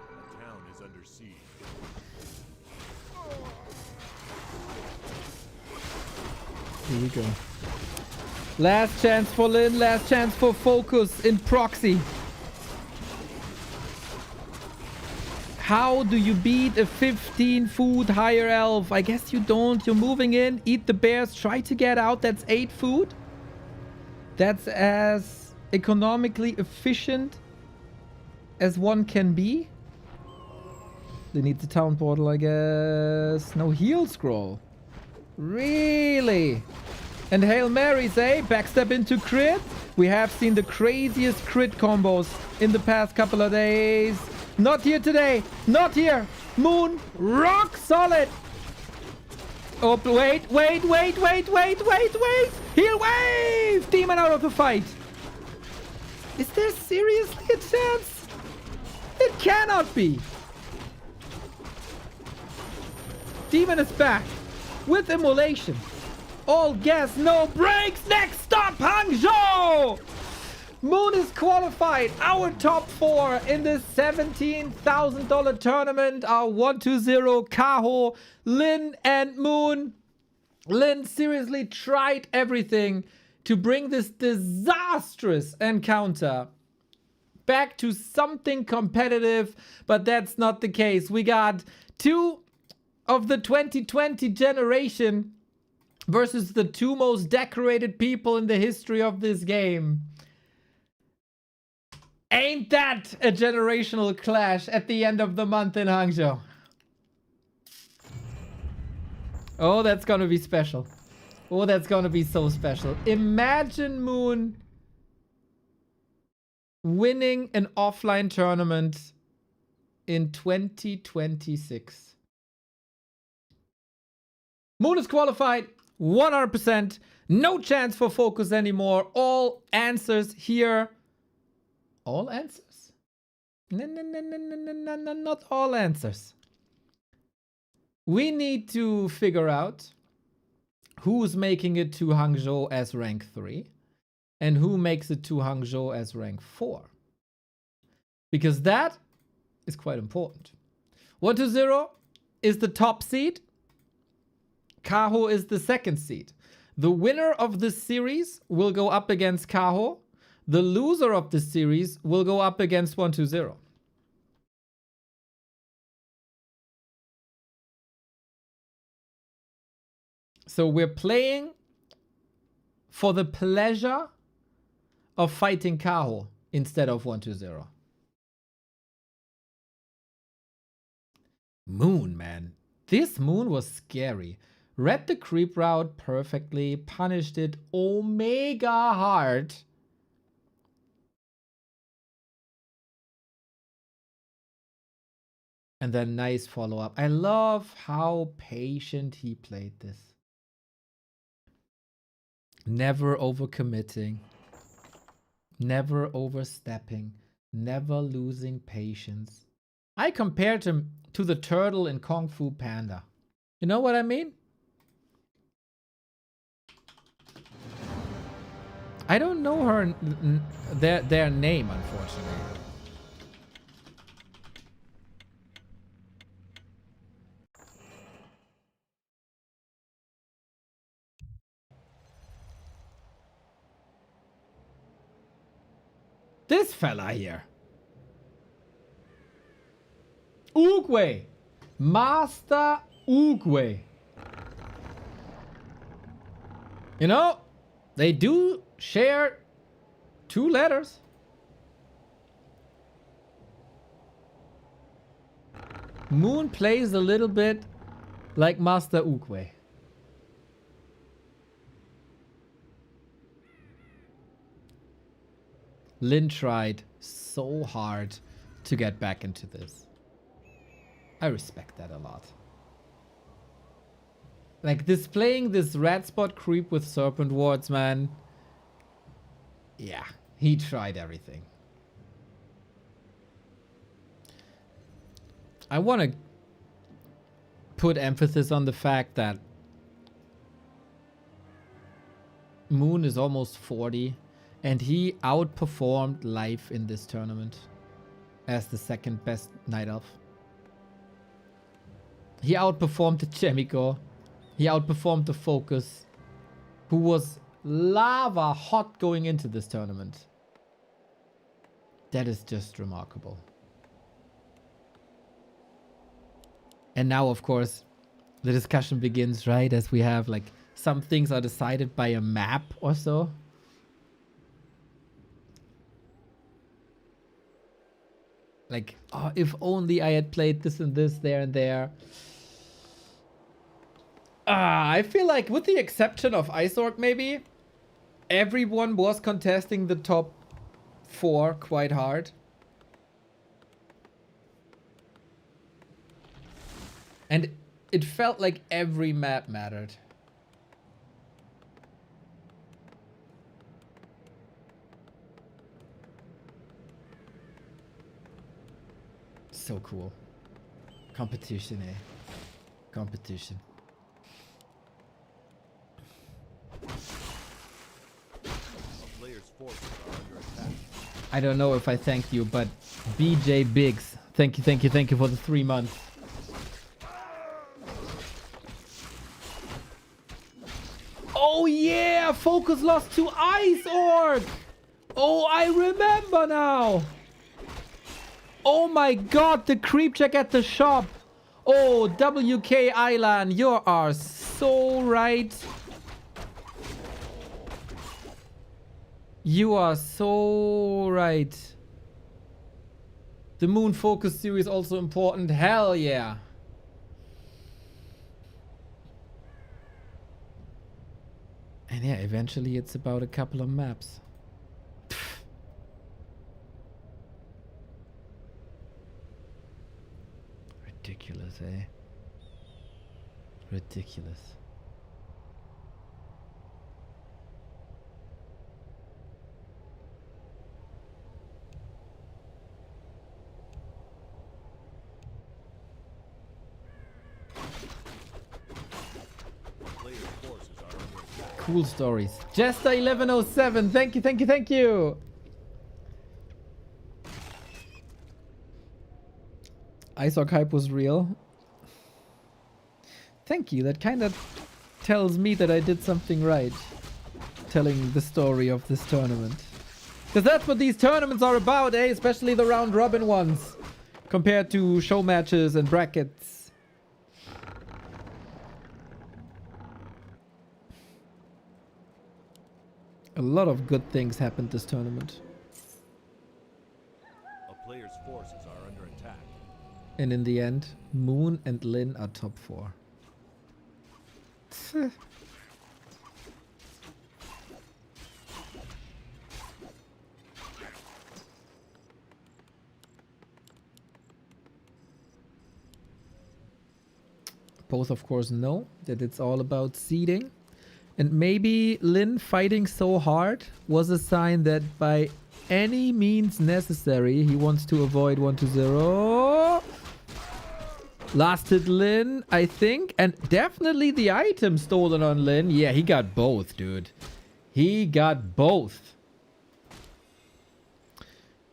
The town is under siege. Here we go. Last chance for Lin, last chance for focus in proxy. How do you beat a 15 food higher elf? I guess you don't. You're moving in, eat the bears, try to get out. That's 8 food. That's as economically efficient as one can be. They need the town portal, I guess. No heal scroll. Really? And Hail Marys, eh? Backstep into crit. We have seen the craziest crit combos in the past couple of days. Not here today. Not here. Moon, rock solid. Oh, wait. Heal wave. Demon out of the fight. Is there seriously a chance? It cannot be. Demon is back with immolation. All gas, no brakes. Next stop, Hangzhou. Moon is qualified. Our top 4 in this $17,000 tournament are 120, Kaho, Lin, and Moon. Lin seriously tried everything to bring this disastrous encounter back to something competitive, but that's not the case. We got 2 of the 2020 generation versus the 2 most decorated people in the history of this game. Ain't that a generational clash at the end of the month in Hangzhou? Oh, that's gonna be special. Oh, that's gonna be so special. Imagine Moon winning an offline tournament in 2026. Moon is qualified 100%. No chance for focus anymore. All answers here. All answers? No, not all answers. We need to figure out who's making it to Hangzhou as rank 3 and who makes it to Hangzhou as rank 4. Because that is quite important. 120 is the top seed. Kaho is the second seed. The winner of this series will go up against Kaho. The loser of the series will go up against 120. So we're playing for the pleasure of fighting Kaho instead of 120. Moon, man. This Moon was scary. Read the creep route perfectly, punished it omega hard. And then nice follow-up. I love how patient he played this. Never overcommitting. Never overstepping. Never losing patience. I compared him to the turtle in Kung Fu Panda. You know what I mean? I don't know their name, unfortunately. This fella here. Oogway. Master Oogway. You know, they do share 2 letters. Moon plays a little bit like Master Oogway. Lin tried so hard to get back into this. I respect that a lot. Like, displaying this red spot creep with serpent wards, man. Yeah, he tried everything. I want to put emphasis on the fact that Moon is almost 40 and he outperformed Life in this tournament as the second best Night Elf. He outperformed the Chemico. He outperformed the Focus, who was lava hot going into this tournament. That is just remarkable. And now, of course, the discussion begins, right? As we have, like, some things are decided by a map or so. Like, oh, if only I had played this and this, there and there. I feel like, with the exception of Isorg, maybe, everyone was contesting the top 4 quite hard. And it felt like every map mattered. So cool. Competition, eh? Competition. A player's forces are under attack. I don't know if I thank you, but BJ Biggs, thank you for the 3 months. Oh yeah, Focus lost to Ice Orc. Oh, I remember now. Oh my god, the creep check at the shop. Oh, WK Island, you are so right. You are so right. The Moon Focus series also important. Hell yeah. And yeah, eventually it's about a couple of maps. Pfft. Ridiculous, eh? Ridiculous. Player's forces are under attack. Cool stories. Jester 1107, thank you. Isorg hype was real. Thank you. That kind of tells me that I did something right. Telling the story of this tournament. Because that's what these tournaments are about, eh? Especially the round robin ones. Compared to show matches and brackets. A lot of good things happened this tournament. A player's forces are under attack. And in the end, Moon and Lin are top 4. Both, of course, know that it's all about seeding. And maybe Lin fighting so hard was a sign that by any means necessary, he wants to avoid 1-0. Last hit Lin, I think. And definitely the item stolen on Lin. Yeah, he got both, dude. He got both.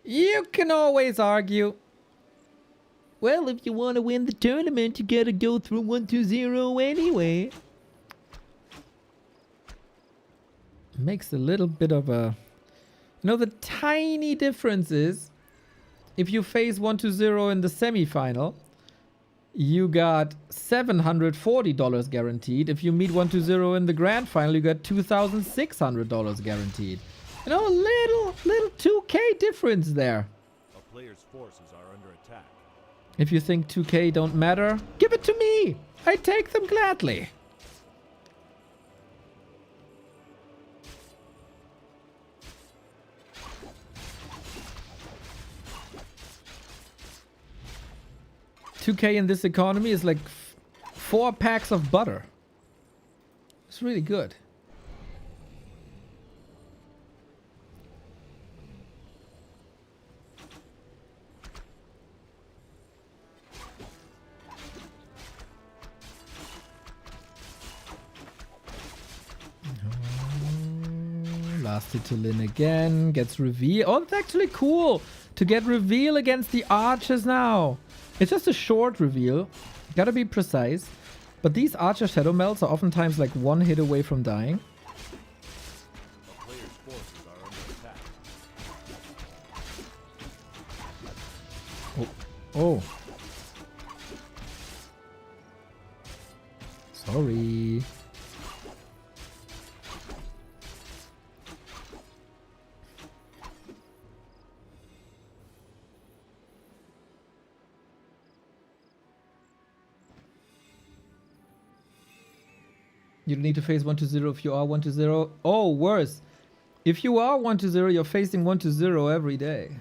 You can always argue, well, if you want to win the tournament, you gotta go through 1-0 anyway. Makes a little bit of a... You know, the tiny difference is, if you face 1-0 in the semi-final, you got $740 guaranteed. If you meet 1-0 in the grand final, you got $2,600 guaranteed. You know, a little 2K difference there. A player's forces are under attack. If you think 2K don't matter, give it to me. I take them gladly. 2K in this economy is like 4 packs of butter. It's really good. Last hit to Lin again. Gets reveal. Oh, it's actually cool to get reveal against the archers now. It's just a short reveal. Gotta be precise. But these archer shadow melts are oftentimes like 1 hit away from dying. A player's forces are under attack. Oh. Sorry. You don't need to face 1-0 if you are 1-0. Oh, worse. If you are 1-0, you're facing 1-0 every day.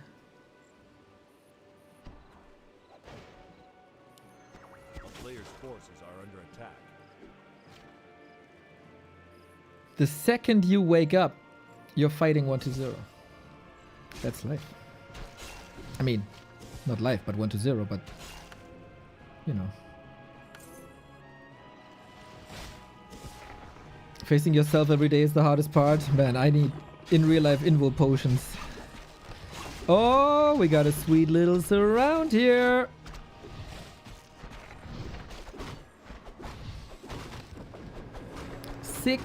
A player's forces are under attack. The second you wake up, you're fighting 1-0. That's life. I mean, not life, but 1-0, but you know. Facing yourself every day is the hardest part. Man, I need in real life invul potions. Oh, we got a sweet little surround here. Sick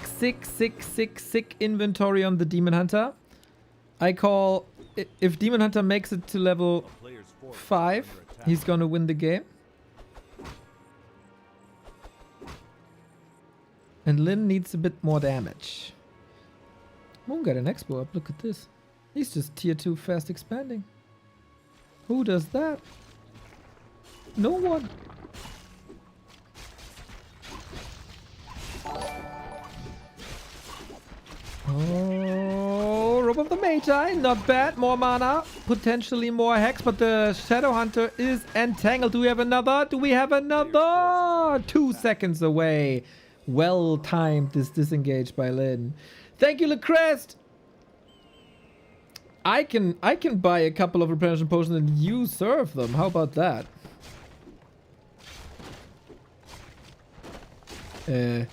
inventory on the Demon Hunter. I call if Demon Hunter makes it to level A player's forces are 5, under attack. he's gonna win the game. And Lin needs a bit more damage. Moon got an expo up. Look at this. He's just tier 2 fast expanding. Who does that? No one. Oh, Robe of the Magi. Not bad. More mana. Potentially more hex. But the Shadow Hunter is entangled. Do we have another? Do we have another? 2 seconds away. Well timed this disengage by Lin. Thank you, Lecrest. I can buy a couple of replenishment potions and you serve them. How about that? The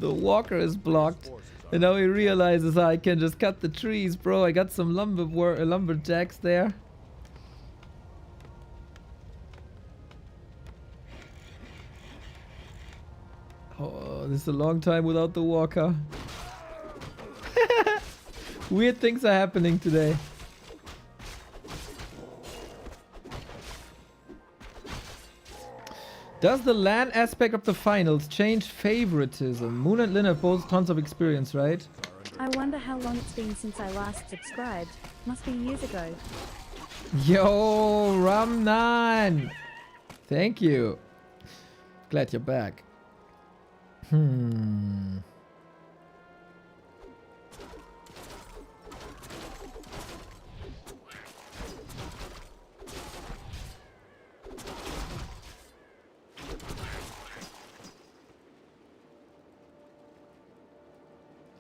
walker is blocked. And now he realizes I can just cut the trees, bro. I got some lumberjacks there. Oh, this is a long time without the walker. Weird things are happening today. Does the LAN aspect of the finals change favoritism? Moon and Lin have both tons of experience, right? I wonder how long it's been since I last subscribed. Must be years ago. Yo, Ramnan! Thank you. Glad you're back.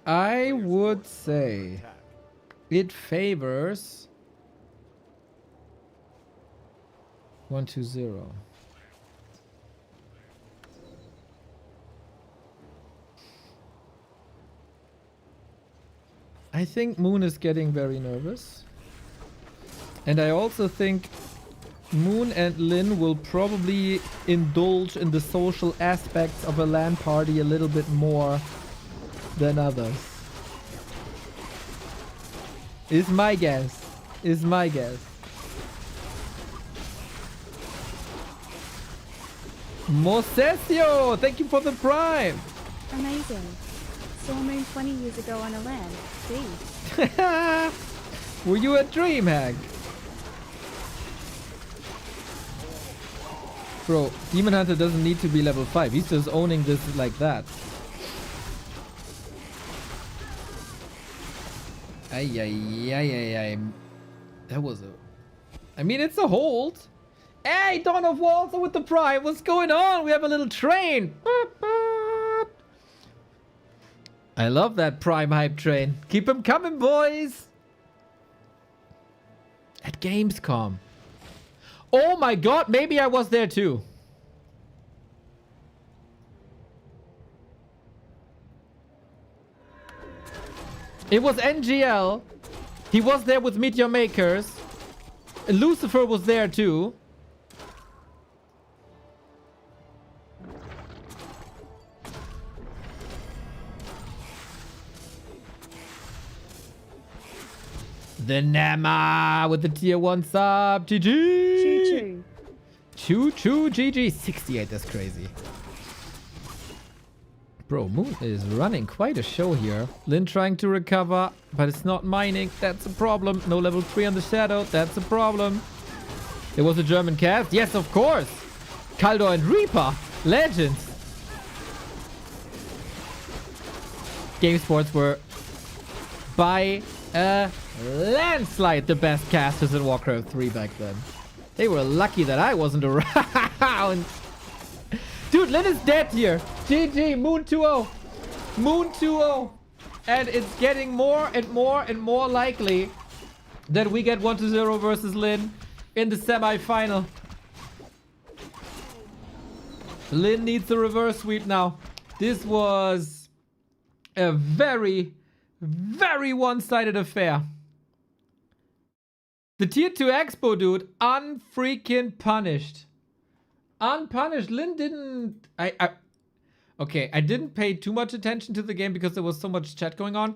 I would say it favors 1-2-0. I think Moon is getting very nervous. And I also think Moon and Lin will probably indulge in the social aspects of a LAN party a little bit more than others. Is my guess. Is my guess. Mosesio! Thank you for the prime! Amazing. Saw Moon 20 years ago on a LAN. Gee. Were you a DreamHack? Bro, Demon Hunter doesn't need to be level 5. He's just owning this like that. Ay, ay, ay, ay, ay. That was a... I mean, it's a hold. Hey, Dawn of War also with the Prime. What's going on? We have a little train. I love that Prime hype train. Keep them coming, boys. At Gamescom. Oh my god, maybe I was there too. It was NGL. He was there with Meteor Makers. Lucifer was there too. The Nama with the tier 1 sub. GG. Choo choo. Choo choo GG. 68, that's crazy. Bro, Moon is running quite a show here. Lin trying to recover, but it's not mining. That's a problem. No level 3 on the Shadow. That's a problem. There was a German cast. Yes, of course. Kaldor and Reaper. Legends. Game Sports were by a landslide the best casters in Warcraft 3 back then. They were lucky that I wasn't around. Dude, Lin is dead here. GG, Moon 2-0. Moon 2-0. And it's getting more and more and more likely that we get 1-0 versus Lin in the semi-final. Lin needs a reverse sweep now. This was a very, very one-sided affair. The tier 2 expo dude, unfreaking punished. Unpunished. Lin didn't... Okay, I didn't pay too much attention to the game because there was so much chat going on.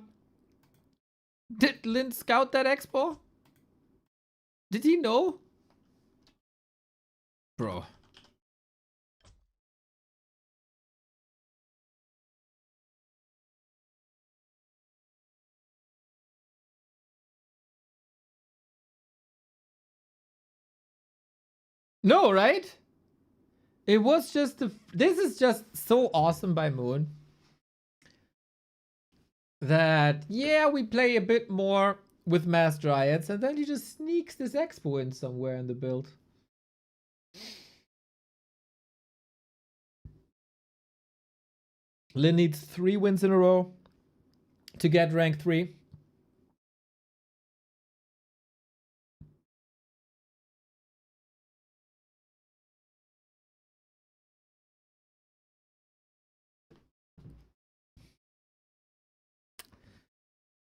Did Lin scout that expo? Did he know? Bro. No, right? It was just this is just so awesome by Moon. That, yeah, we play a bit more with Mass Dryads, and then he just sneaks this expo in somewhere in the build. Lin needs 3 wins in a row to get rank 3.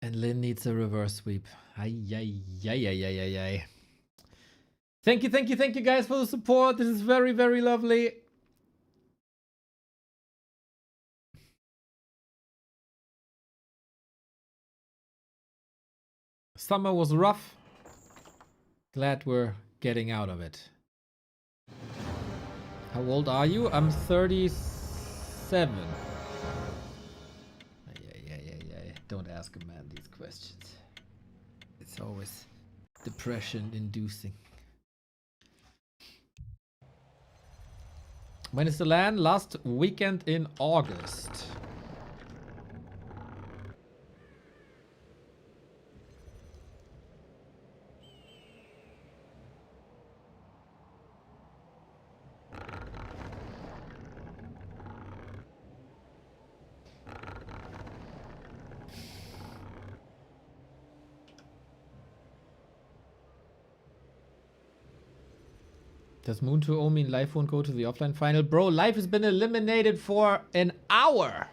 And Lin needs a reverse sweep. Ay, ay, ay, ay, ay, ay, ay. Thank you guys for the support. This is very, very lovely. Summer was rough. Glad we're getting out of it. How old are you? I'm 37. Don't ask a man these questions. It's always depression inducing. When is the LAN? Last weekend in August. Does Moon 2-0 mean Life won't go to the offline final? Bro, Life has been eliminated for an hour.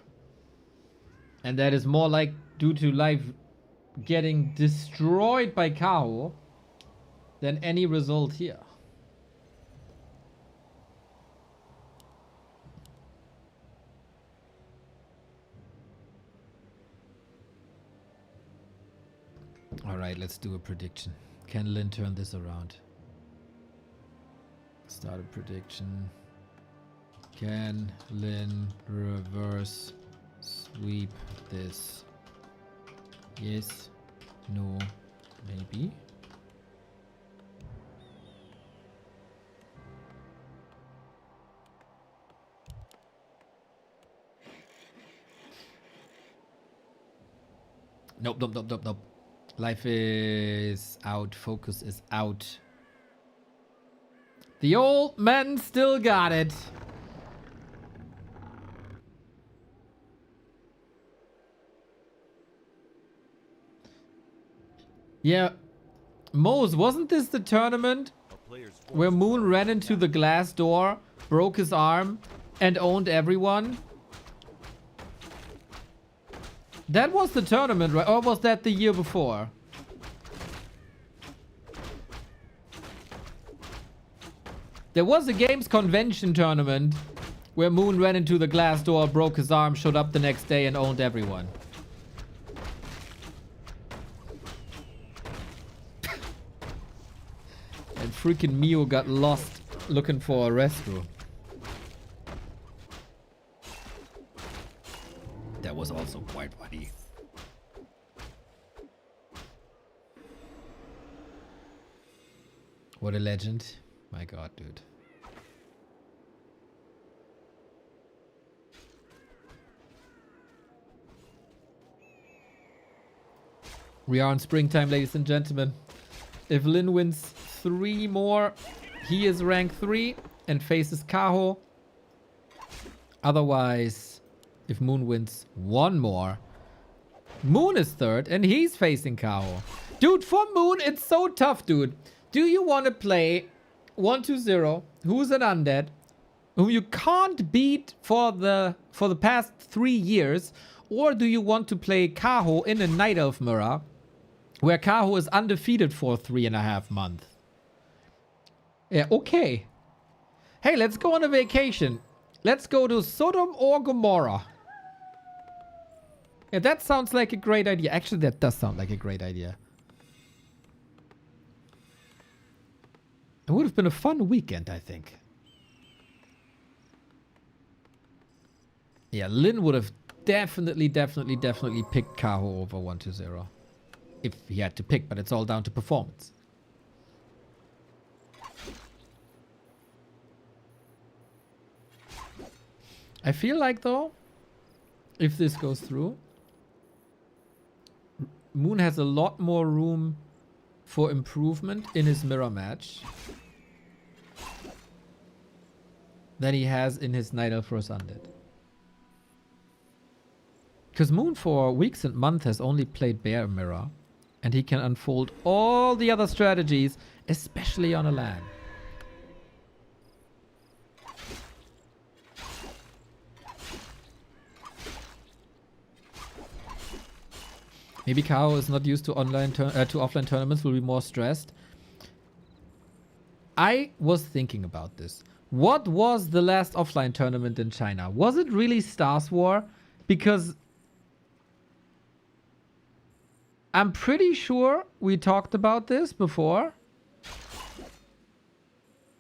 And that is more like due to Life getting destroyed by Kaho than any result here. Alright, let's do a prediction. Can Lin turn this around? Start a prediction. Can Lin reverse sweep this? Yes, no, maybe. Nope. Life is out. Focus is out. The old man still got it. Yeah. Mose, wasn't this the tournament A player's where forces Moon are ran into the glass door, broke his arm, and owned everyone? That was the tournament, right? Or was that the year before? There was a games convention tournament where Moon ran into the glass door, broke his arm, showed up the next day, and owned everyone. And freaking Mio got lost looking for a restroom. That was also quite funny. What a legend. My god, dude. We are in springtime, ladies and gentlemen. If Lin wins 3 more, he is rank 3 and faces Kaho. Otherwise, if Moon wins 1 more, Moon is 3rd and he's facing Kaho. Dude, for Moon, it's so tough, dude. Do you want to play 1-2-0, who's an undead, whom you can't beat for the past 3 years, or do you want to play Kaho in a Night Elf mirror, where Kaho is undefeated for 3.5 months? Yeah, okay. Hey, let's go on a vacation. Let's go to Sodom or Gomorrah. Yeah, that sounds like a great idea. Actually, that does sound like a great idea. It would have been a fun weekend, I think. Yeah, Lin would have definitely picked Kaho over 1-2-0. If he had to pick, but it's all down to performance. I feel like, though, if this goes through, Moon has a lot more room for improvement in his mirror match than he has in his Night Elf vs. Undead. Because Moon for weeks and months has only played Bear Mirror, and he can unfold all the other strategies, especially on a LAN. Maybe Kaho is not used to offline tournaments, will be more stressed. I was thinking about this. What was the last offline tournament in China? Was it really Stars War? Because I'm pretty sure we talked about this before.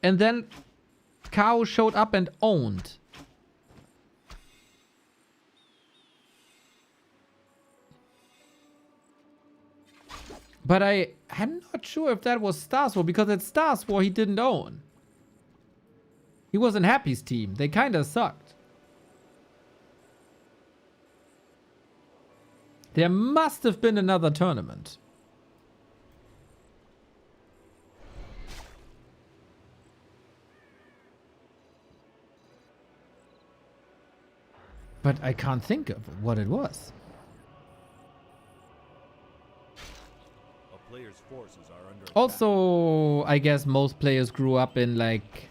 And then Kaho showed up and owned. But I'm not sure if that was Stars War, because at Stars War he didn't own. He was in Happy's team. They kinda sucked. There must have been another tournament. But I can't think of what it was. A player's forces are under attack. Also, I guess most players grew up in like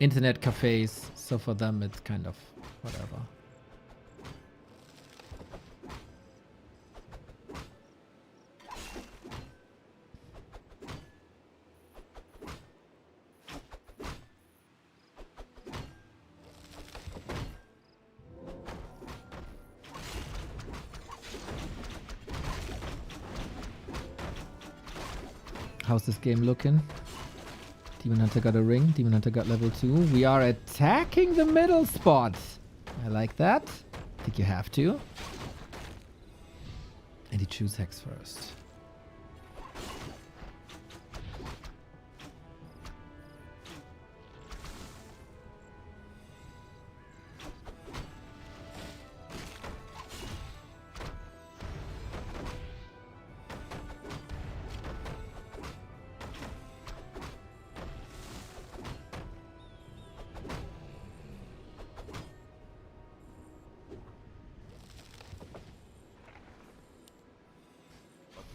internet cafes, so for them it's kind of whatever. How's this game looking? Demon Hunter got a ring. Demon Hunter got level 2. We are attacking the middle spot. I like that. I think you have to. And you choose Hex first.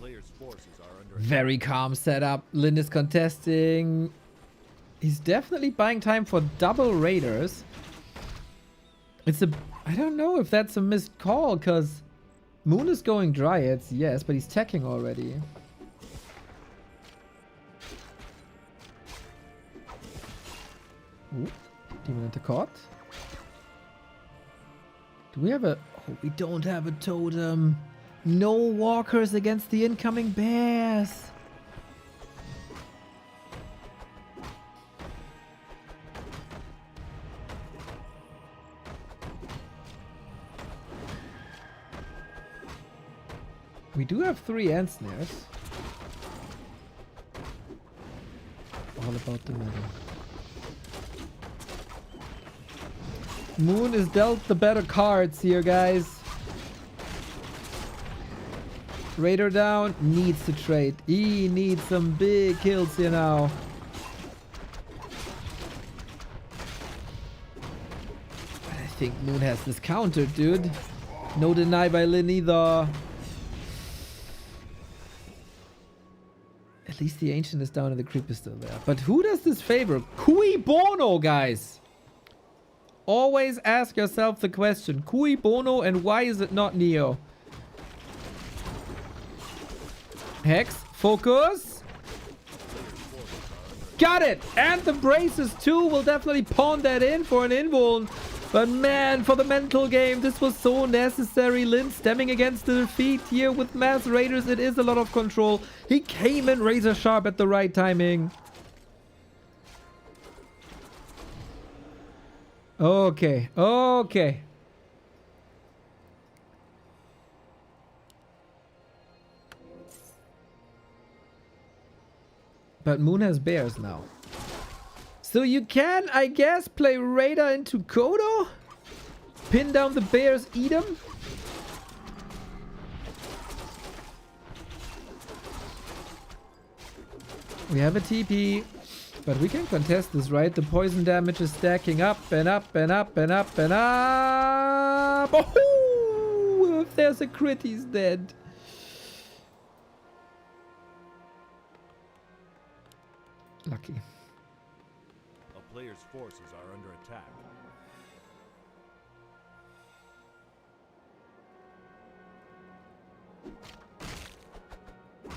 player's forces are under Very calm setup. Lin is contesting. He's definitely buying time for double raiders. It's a... I don't know if that's a missed call, because Moon is going Dryads, yes, but he's teching already. Ooh, Demon into caught. Do we have a... Oh, we don't have a totem. No walkers against the incoming bears. We do have 3 ant snares. All about the money. Moon is dealt the better cards here, guys. Raider down, needs to trade. He needs some big kills here now. I think Moon has this countered, dude. No deny by Lin either. At least the Ancient is down and the Creep is still there. But who does this favor? Cui bono, guys! Always ask yourself the question. Cui bono, and why is it not Neo? Hex, focus. Got it! And the braces too. Will definitely pawn that in for an invuln. But man, for the mental game, this was so necessary. Lin stemming against the defeat here with mass raiders. It is a lot of control. He came in razor sharp at the right timing. Okay, okay. But Moon has bears now. So you can, I guess, play Raider into Kodo? Pin down the bears, eat them? We have a TP. But we can contest this, right? The poison damage is stacking up and up and up and up and up. Oh! If there's a crit, he's dead. Lucky. A player's forces are under attack.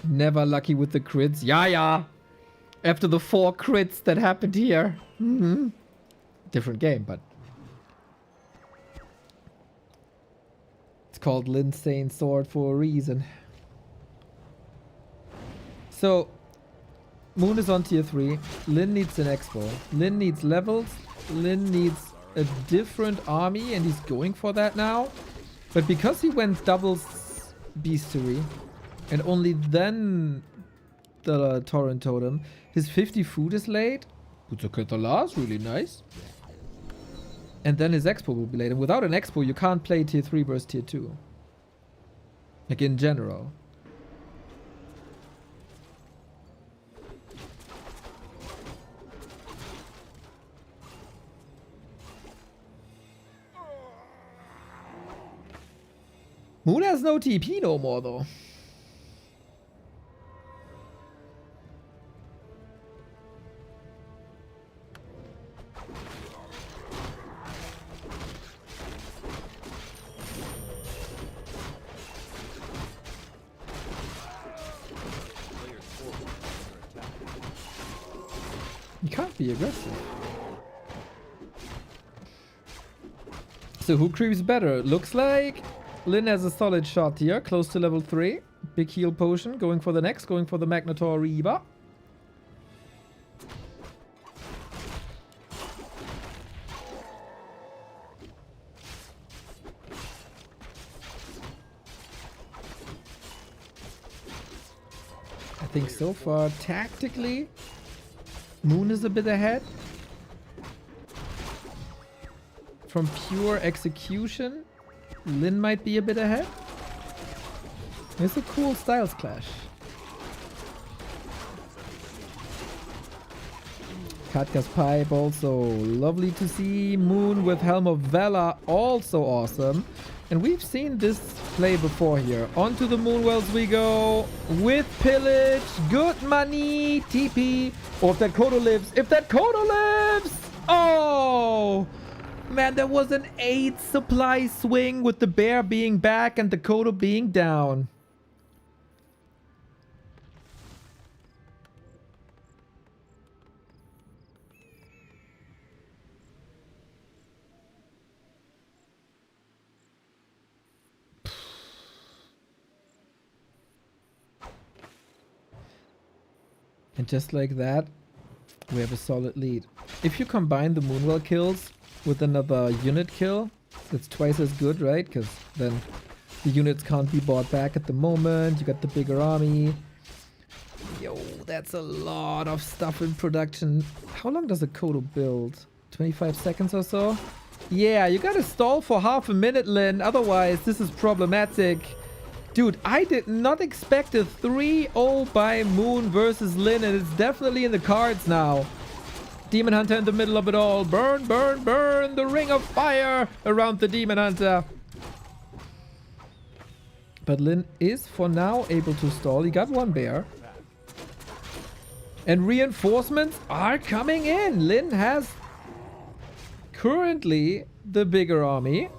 Never lucky with the crits. Yeah. After the 4 crits that happened here. Different game, but... It's called Linsane Sword for a reason. So... Moon is on tier 3. Lin needs an expo. Lin needs levels. Lin needs a different army, and he's going for that now. But because he went doubles Beastery, and only then the Torrent Totem, his 50 food is late. Butsuketalaz, really nice. And then his expo will be late. And without an expo, you can't play tier 3 versus tier 2. Like in general. Moon has no TP no more, though. You can't be aggressive. So who creeps better? Looks like Lin has a solid shot here, close to level 3. Big heal potion, going for the next, going for the Magnetor Reba. I think so far, tactically, Moon is a bit ahead. From pure execution, Lin might be a bit ahead. It's a cool styles clash. Katka's pipe also lovely to see. Moon with Helm of Valor also awesome. And we've seen this play before here. Onto the Moonwells we go with pillage. Good money. TP. Oh, if that Kodo lives. If that Kodo lives. Oh, man, there was an 8 supply swing with the bear being back and the Kodo being down. And just like that, we have a solid lead. If you combine the Moonwell kills with another unit kill, that's twice as good, right? Because then the units can't be bought back at the moment. You got the bigger army. Yo, that's a lot of stuff in production. How long does a Kodo build? 25 seconds or so? Yeah, you gotta stall for half a minute, Lin. Otherwise, this is problematic. Dude, I did not expect a 3-0 by Moon versus Lin, and it's definitely in the cards now. Demon Hunter in the middle of it all. Burn, burn, burn the ring of fire around the Demon Hunter. But Lin is, for now, able to stall. He got one bear. And reinforcements are coming in. Lin has currently the bigger army.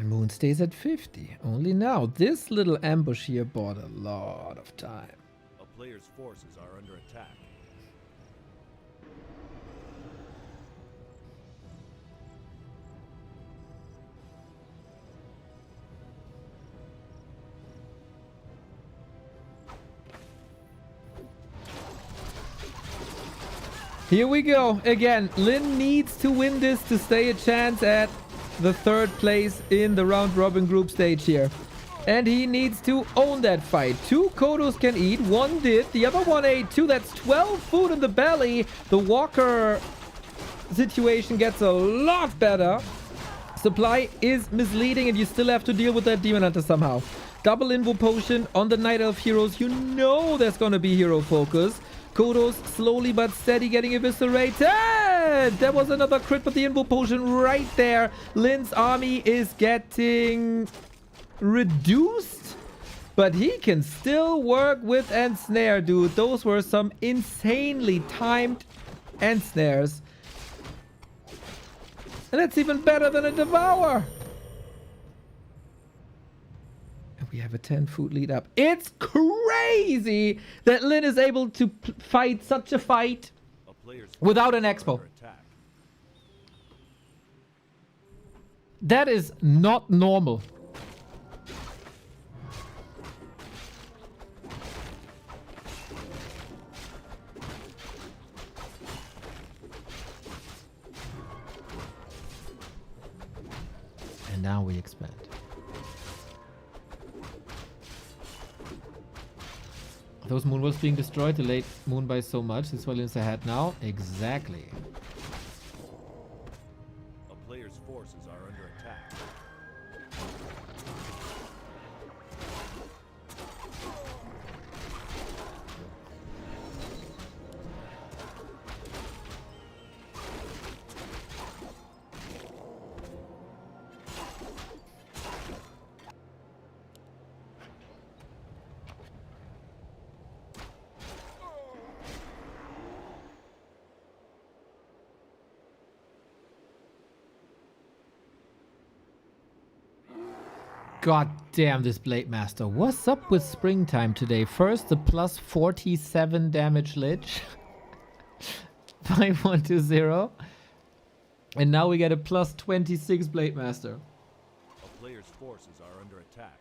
Moon stays at 50. Only now. This little ambush here bought a lot of time. A player's forces are under attack. Here we go. Again, Lin needs to win this to stay a chance at the 3rd place in the round robin group stage here. And he needs to own that fight. 2 Kodos can eat. 1 did. The other one ate 2. That's 12 food in the belly. The Walker situation gets a lot better. Supply is misleading and you still have to deal with that Demon Hunter somehow. Double Invo Potion on the Night Elf heroes. You know there's going to be hero focus. Kodos slowly but steady getting eviscerated. There was another crit, but the Invo Potion right there. Lin's army is getting reduced, but he can still work with Ensnare, dude. Those were some insanely timed Ensnares. And that's even better than a Devour. We have a 10 food lead up. It's crazy that Lin is able to fight such a fight without an expo. That is not normal. And now we expand. Those Moonwells being destroyed delayed Moon by so much. This one is ahead now. Exactly. A player's forces are under attack. God damn this Blade Master. What's up with springtime today? First, the plus 47 damage Lich. 5120. And now we get a plus 26 Blade Master. A player's forces are under attack.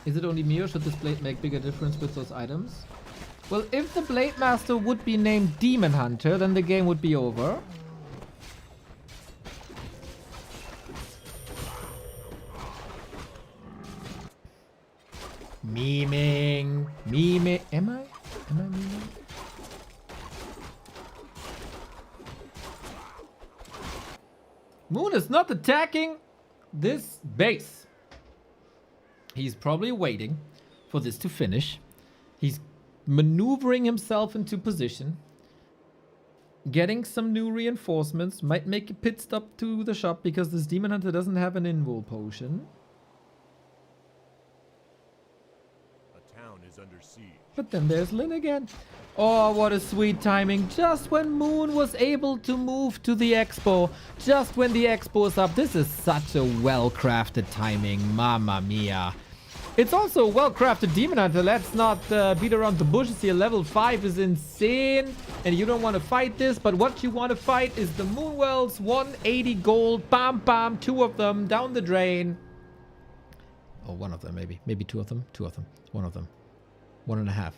Is it only me or should this blade make bigger difference with those items? Well, if the Blade Master would be named Demon Hunter, then the game would be over. memeing. Meme. Am I? Am I memeing? Moon is not attacking this base. He's probably waiting for this to finish. He's maneuvering himself into position. Getting some new reinforcements. Might make a pit stop to the shop because this Demon Hunter doesn't have an invul potion. A town is under siege. But then there's Lin again. Oh, what a sweet timing. Just when Moon was able to move to the expo. Just when the expo is up. This is such a well-crafted timing. Mamma mia. It's also a well-crafted Demon Hunter. Let's not beat around the bushes here. Level 5 is insane. And you don't want to fight this. But what you want to fight is the Moonwells. 180 gold. Bam, bam. 2 of them down the drain. Oh, 1 of them maybe. Maybe 2 of them. 2 of them. 1 of them. 1.5.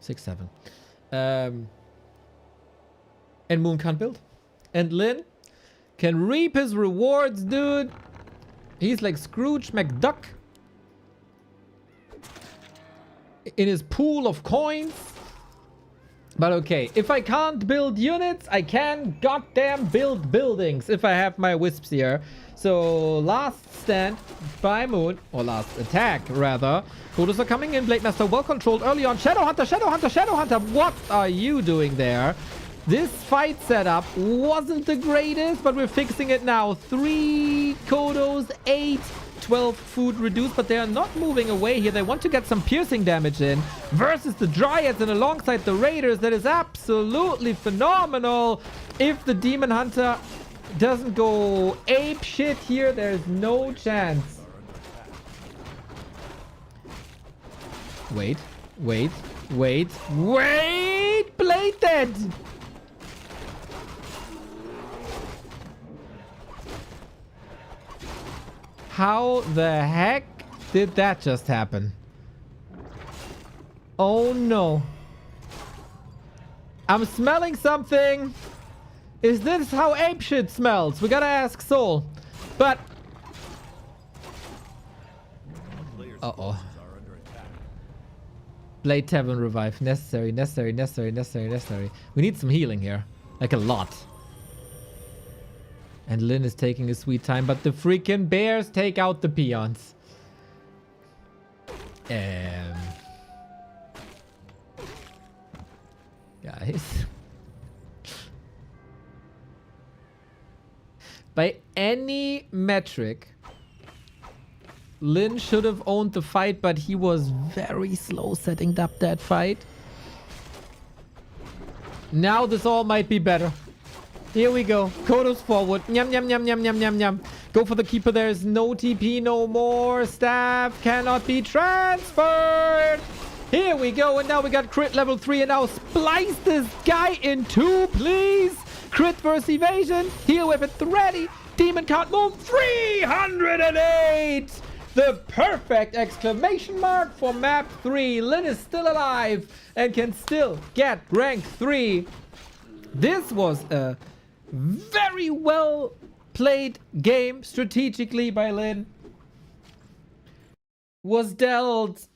6, 7. And Moon can't build. And Lin can reap his rewards, dude. He's like Scrooge McDuck. In his pool of coins. But okay, if I can't build units, I can goddamn build buildings if I have my wisps here. So last stand by Moon, or last attack rather. Kudos are coming in. Blade Master well controlled early on. Shadow Hunter, Shadow Hunter, Shadow Hunter. What are you doing there? This fight setup wasn't the greatest, but we're fixing it now. 3 Kodos, 8, 12 food reduced, but they are not moving away here. They want to get some piercing damage in versus the Dryads and alongside the Raiders. That is absolutely phenomenal. If the Demon Hunter doesn't go ape shit here, there's no chance. Wait, wait, wait, wait! Blade dead! How the heck did that just happen? Oh no. I'm smelling something. Is this how apeshit smells? We gotta ask Soul. But... Uh-oh. Blade Tavern revive. Necessary, necessary, necessary, necessary, necessary. We need some healing here. Like a lot. And Lin is taking a sweet time, but the freaking bears take out the peons. Guys. By any metric, Lin should have owned the fight, but he was very slow setting up that fight. Now this all might be better. Here we go. Kodos forward. Nyam, nyam, nyam, nyam, nyam, nyam, nyam. Go for the keeper. There's no TP, no more. Staff cannot be transferred. Here we go. And now we got crit level 3. And now splice this guy in 2, please. Crit versus evasion. Heal with it ready. Demon can't move. 308. The perfect exclamation mark for map 3. Lin is still alive and can still get rank 3. This was a very well played game strategically by Lin. Was dealt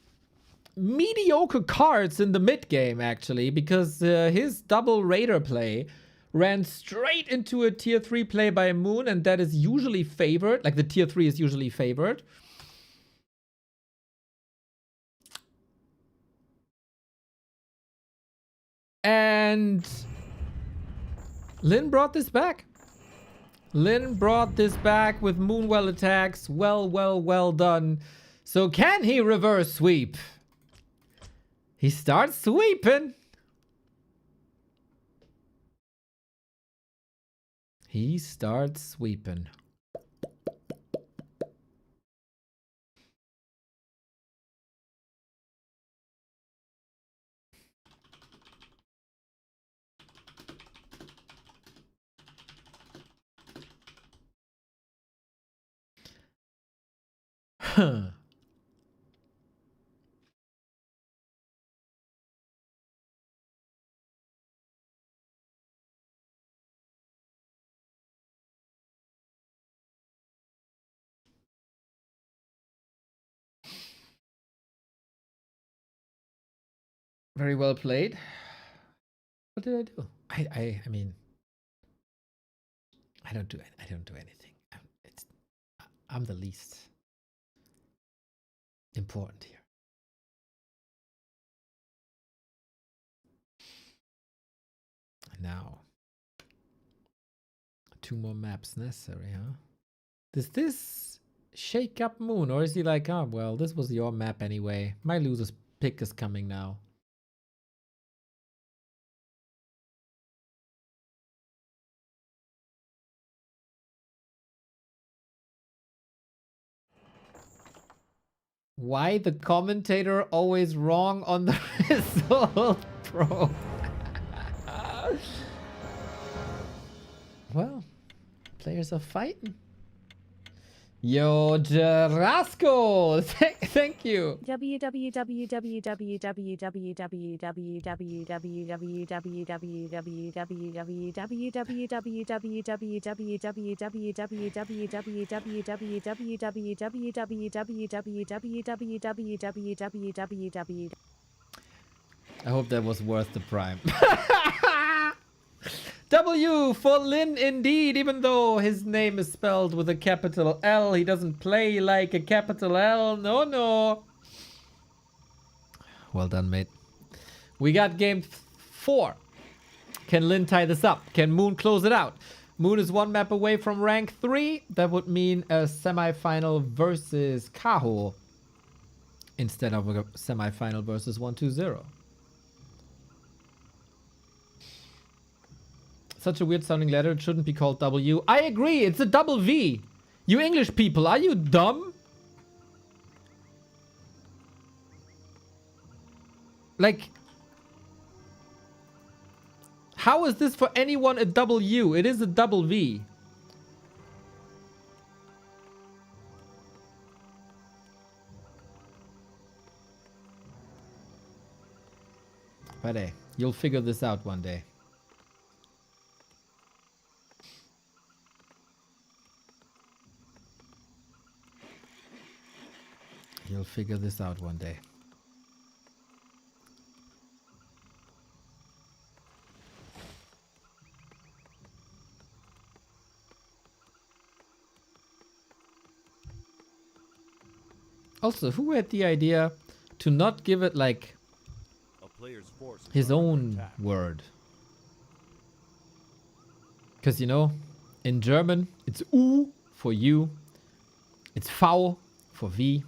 mediocre cards in the mid game actually, because his double Raider play ran straight into a tier 3 play by Moon, and that is usually favored. Like the tier 3 is usually favored. And Lin brought this back. Lin brought this back with Moonwell attacks. Well done. So can he reverse sweep? He starts sweeping. He starts sweeping. Huh. Very well played. What did I do? I mean, I don't do anything. I'm the least important here. Now, 2 more maps necessary, huh? Does this shake up Moon, or is he like, oh well, this was your map anyway. My loser's pick is coming now. Why the commentator always wrong on the result, bro? Well, players are fighting. Yo, Jarasco, thank you. I hope that was worth the prime. W for Lin indeed, even though his name is spelled with a capital L, he doesn't play like a capital L. No, no. Well done, mate. We got game 4. Can Lin tie this up? Can Moon close it out? Moon is 1 map away from rank 3. That would mean a semi-final versus Kaho instead of a semi-final versus 1-2-0. Such a weird sounding letter. It shouldn't be called W. I agree. It's a double V. You English people, are you dumb? Like, how is this for anyone a W? It is a double V. But hey, you'll figure this out one day. You'll figure this out one day. Also, who had the idea to not give it like A player's forces his are under own attack. word? Because, you know, in German, it's U for you, it's V for V,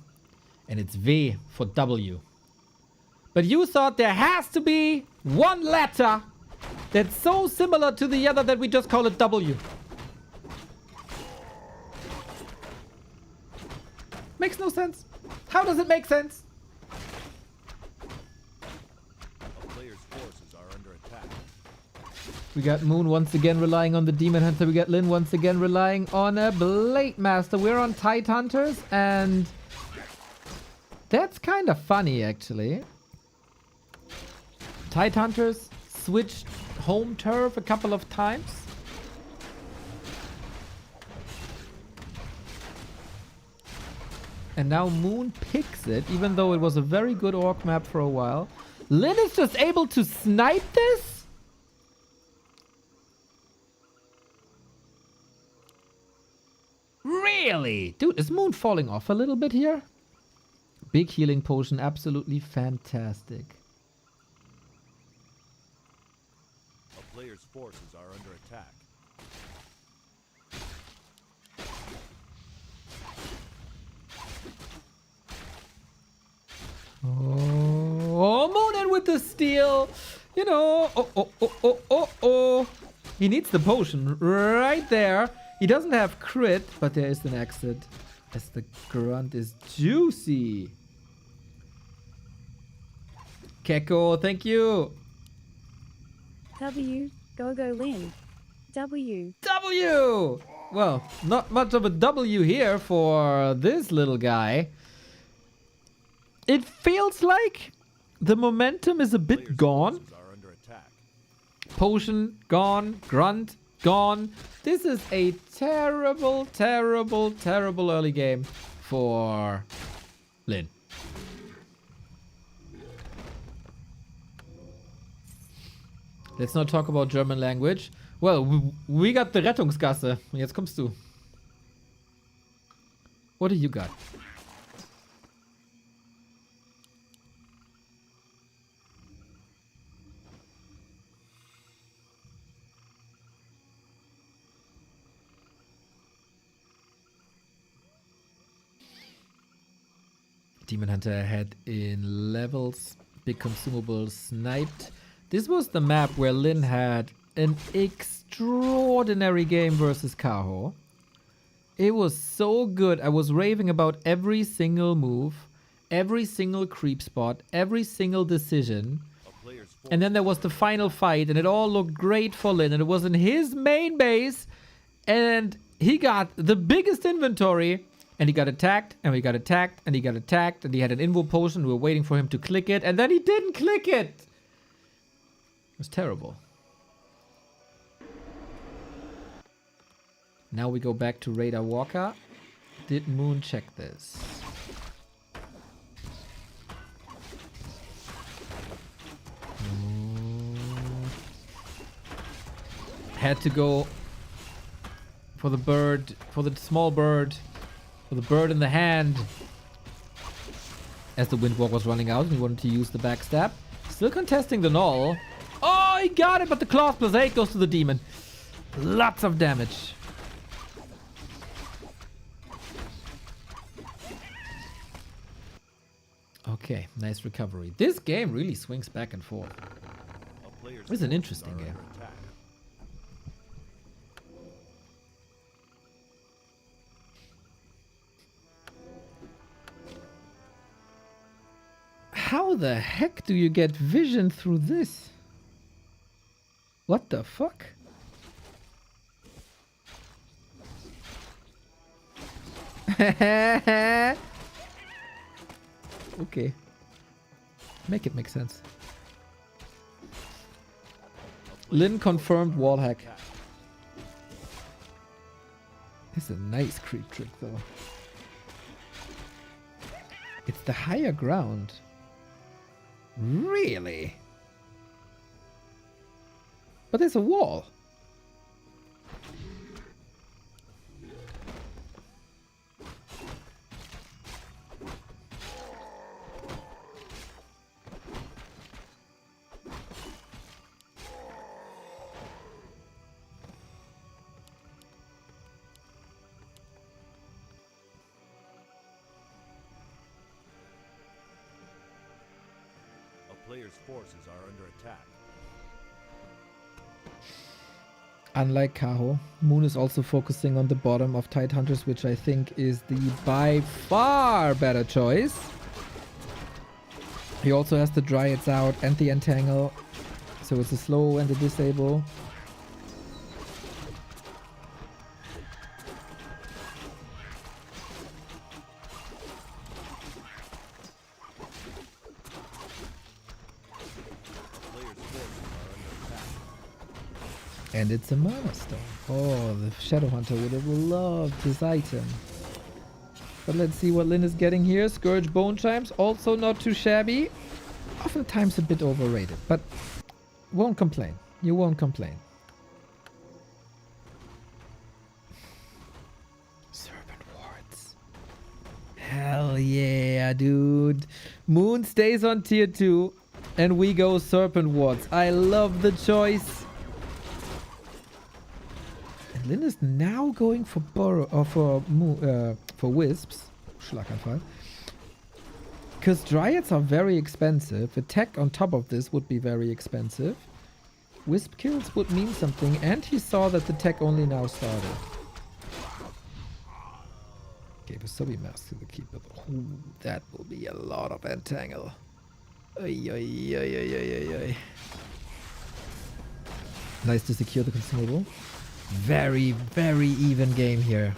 and it's V for W. But you thought there has to be one letter that's so similar to the other that we just call it W. Makes no sense. How does it make sense? A player's forces are under attack. We got Moon once again relying on the Demon Hunter. We got Lin once again relying on a Blade Master. We're on Tide Hunters, and that's kind of funny, actually. Tide Hunters switched home turf a couple of times. And now Moon picks it, even though it was a very good orc map for a while. Lin is just able to snipe this? Really? Dude, is Moon falling off a little bit here? Big healing potion, absolutely fantastic. A player's forces are under attack. Oh, Moon in with the steal. You know, oh. He needs the potion right there. He doesn't have crit, but there is an exit. As the grunt is juicy. Keko, thank you. W. Go Lin. W. W! Well, not much of a W here for this little guy. It feels like the momentum is a bit Player's gone. forces are under attack. Potion gone. Grunt gone. This is a terrible, terrible, terrible early game for Lin. Let's not talk about German language. Well, we got the Rettungsgasse. Jetzt kommst du. What do you got? Demon Hunter ahead in levels, big consumables sniped. This was the map where Lin had an extraordinary game versus Kaho. It was so good. I was raving about every single move, every single creep spot, every single decision. And then there was the final fight, and it all looked great for Lin. And it was in his main base, and he got the biggest inventory. And he got attacked, and we got attacked, and he got attacked, and he had an invo potion. We were waiting for him to click it, and then he didn't click it. It was terrible. Now we go back to Radar Walker. Did Moon check this? Had to go for the bird, for the small bird. For the bird in the hand. As the Windwalk was running out, he wanted to use the backstab. Still contesting the null. Oh, he got it, but the claws plus 8 goes to the demon. Lots of damage. Okay, nice recovery. This game really swings back and forth. It's an interesting game. How the heck do you get vision through this? What the fuck? Okay. Make it make sense. Lin confirmed wall hack. It's a nice creep trick though. It's the higher ground. Really? But there's a wall. Players' forces are under attack. Unlike Kaho, Moon is also focusing on the bottom of Tidehunters, which I think is the by far better choice. He also has the Dryads out and the Entangle, so it's a slow and a disable. And it's a Mana Stone. Oh, the Shadowhunter would have loved this item. But let's see what Lin is getting here. Scourge Bone Chimes, also not too shabby. Oftentimes a bit overrated, but won't complain. You won't complain. Serpent Wards. Hell yeah, dude. Moon stays on tier 2, and we go Serpent Wards. I love the choice. Lin is now going for Wisps. Schlaganfall. Because Dryads are very expensive. Attack on top of this would be very expensive. Wisp kills would mean something. And he saw that the tech only now started. Gave a Sobi Mask to the Keeper. Ooh, that will be a lot of Entangle. Oy, oy, oy, oy, oy, oy. Nice to secure the consumable. Very, very even game here.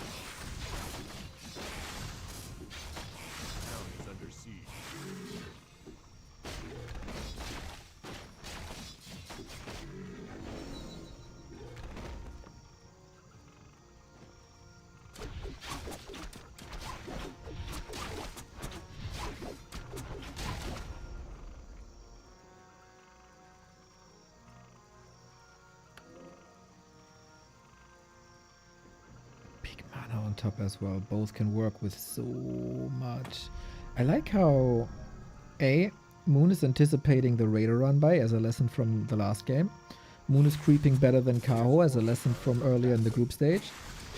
Town is under siege. on top as well. Both can work with so much. I like how Moon is anticipating the Raider run by as a lesson from the last game. Moon is creeping better than Kaho as a lesson from earlier in the group stage.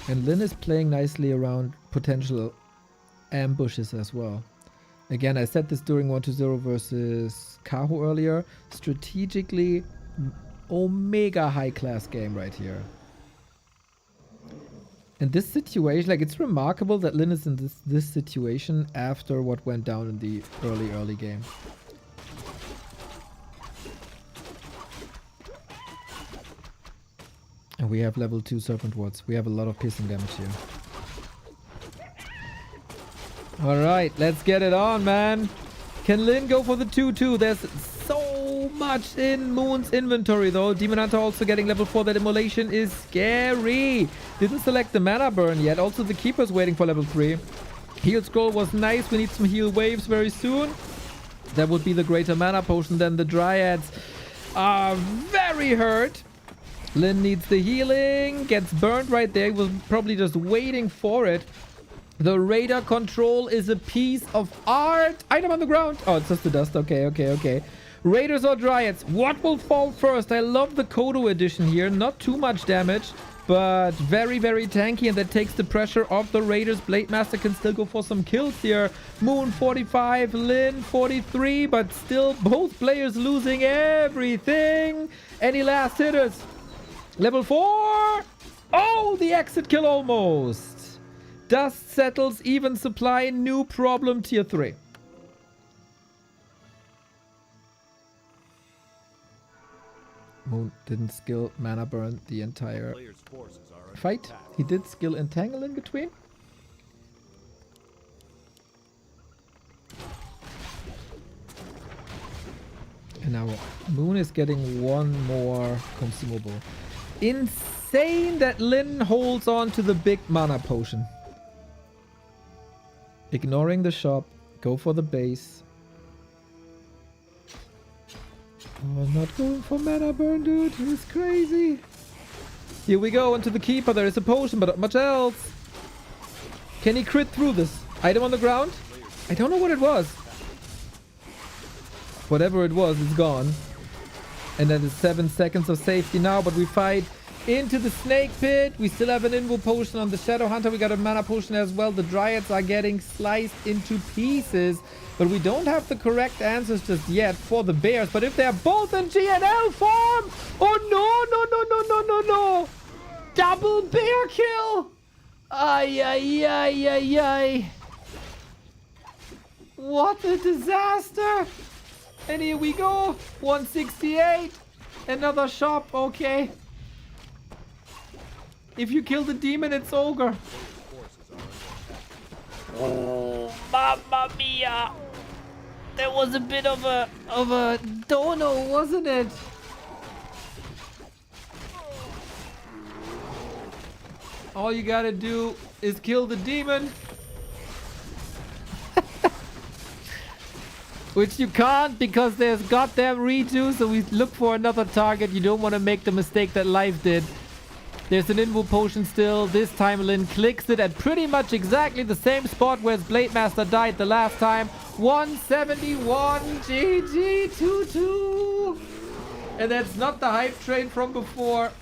And Lin is playing nicely around potential ambushes as well. Again, I said this during 1-0 versus Kaho earlier. Strategically, omega high class game right here. In this situation, like, it's remarkable that Lin is in this situation after what went down in the early game. And we have level 2 Serpent Wards. We have a lot of piercing damage here. Alright, let's get it on, man. Can Lin go for the 2-2? There's so much in Moon's inventory, though. Demon Hunter also getting level 4. That immolation is scary. Didn't select the mana burn yet. Also, the Keeper's waiting for level 3. Heal Scroll was nice. We need some heal waves very soon. That would be the greater mana potion. Then the Dryads are very hurt. Lin needs the healing. Gets burned right there. He was probably just waiting for it. The radar control is a piece of art. Item on the ground. Oh, it's just the dust. Okay. Raiders or Dryads? What will fall first? I love the Kodo edition here. Not too much damage, but very, very tanky. And that takes the pressure off the Raiders. Blade Master can still go for some kills here. Moon 45, Lin 43, but still both players losing everything. Any last hitters? Level 4. Oh, the exit kill almost. Dust settles, even supply, new problem, tier 3. Moon didn't skill mana burn the entire Player's forces are under fight. attack. He did skill entangle in between. And now Moon is getting one more consumable. Insane that Lin holds on to the big mana potion. Ignoring the shop. Go for the base. Oh, I'm not going for mana burn, dude. It's crazy. Here we go into the Keeper. There is a potion, but not much else. Can he crit through this? Item on the ground? I don't know what it was. Whatever it was, it's gone. And then there's 7 seconds of safety now, but we fight into the Snake Pit. We still have an Invo potion on the Shadow Hunter. We got a mana potion as well. The Dryads are getting sliced into pieces, but we don't have the correct answers just yet for the Bears. But if they're both in GNL form, oh no. Double bear kill. Ay. What a disaster. And here we go. 168. Another shop. Okay. If you kill the demon, it's ogre. Oh, mamma mia. That was a bit of a dono, wasn't it? All you gotta do is kill the demon. Which you can't because there's goddamn redo, so we look for another target. You don't want to make the mistake that Life did. There's an Invo potion still. This time Lin clicks it at pretty much exactly the same spot where his Blade Master died the last time. 171 GG 2-2. And that's not the hype train from before.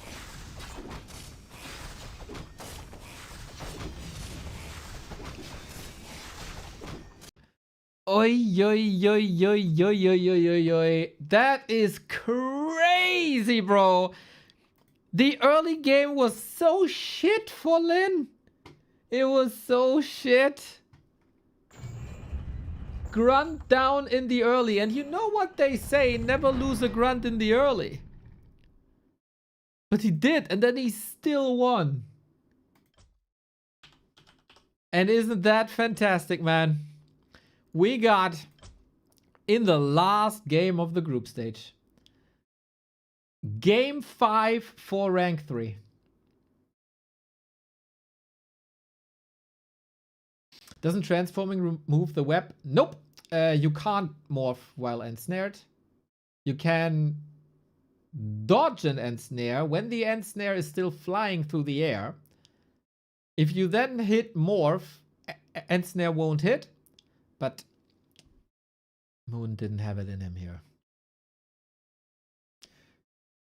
Oi. That is crazy, bro. The early game was so shit for Lin. It was so shit. Grunt down in the early. And you know what they say, never lose a grunt in the early. But he did, and then he still won. And isn't that fantastic, man? We got in the last game of the group stage. Game 5 for rank 3. Doesn't transforming remove the web? Nope. You can't morph while ensnared. You can dodge an ensnare when the ensnare is still flying through the air. If you then hit Morph, End Snare won't hit. But Moon didn't have it in him here.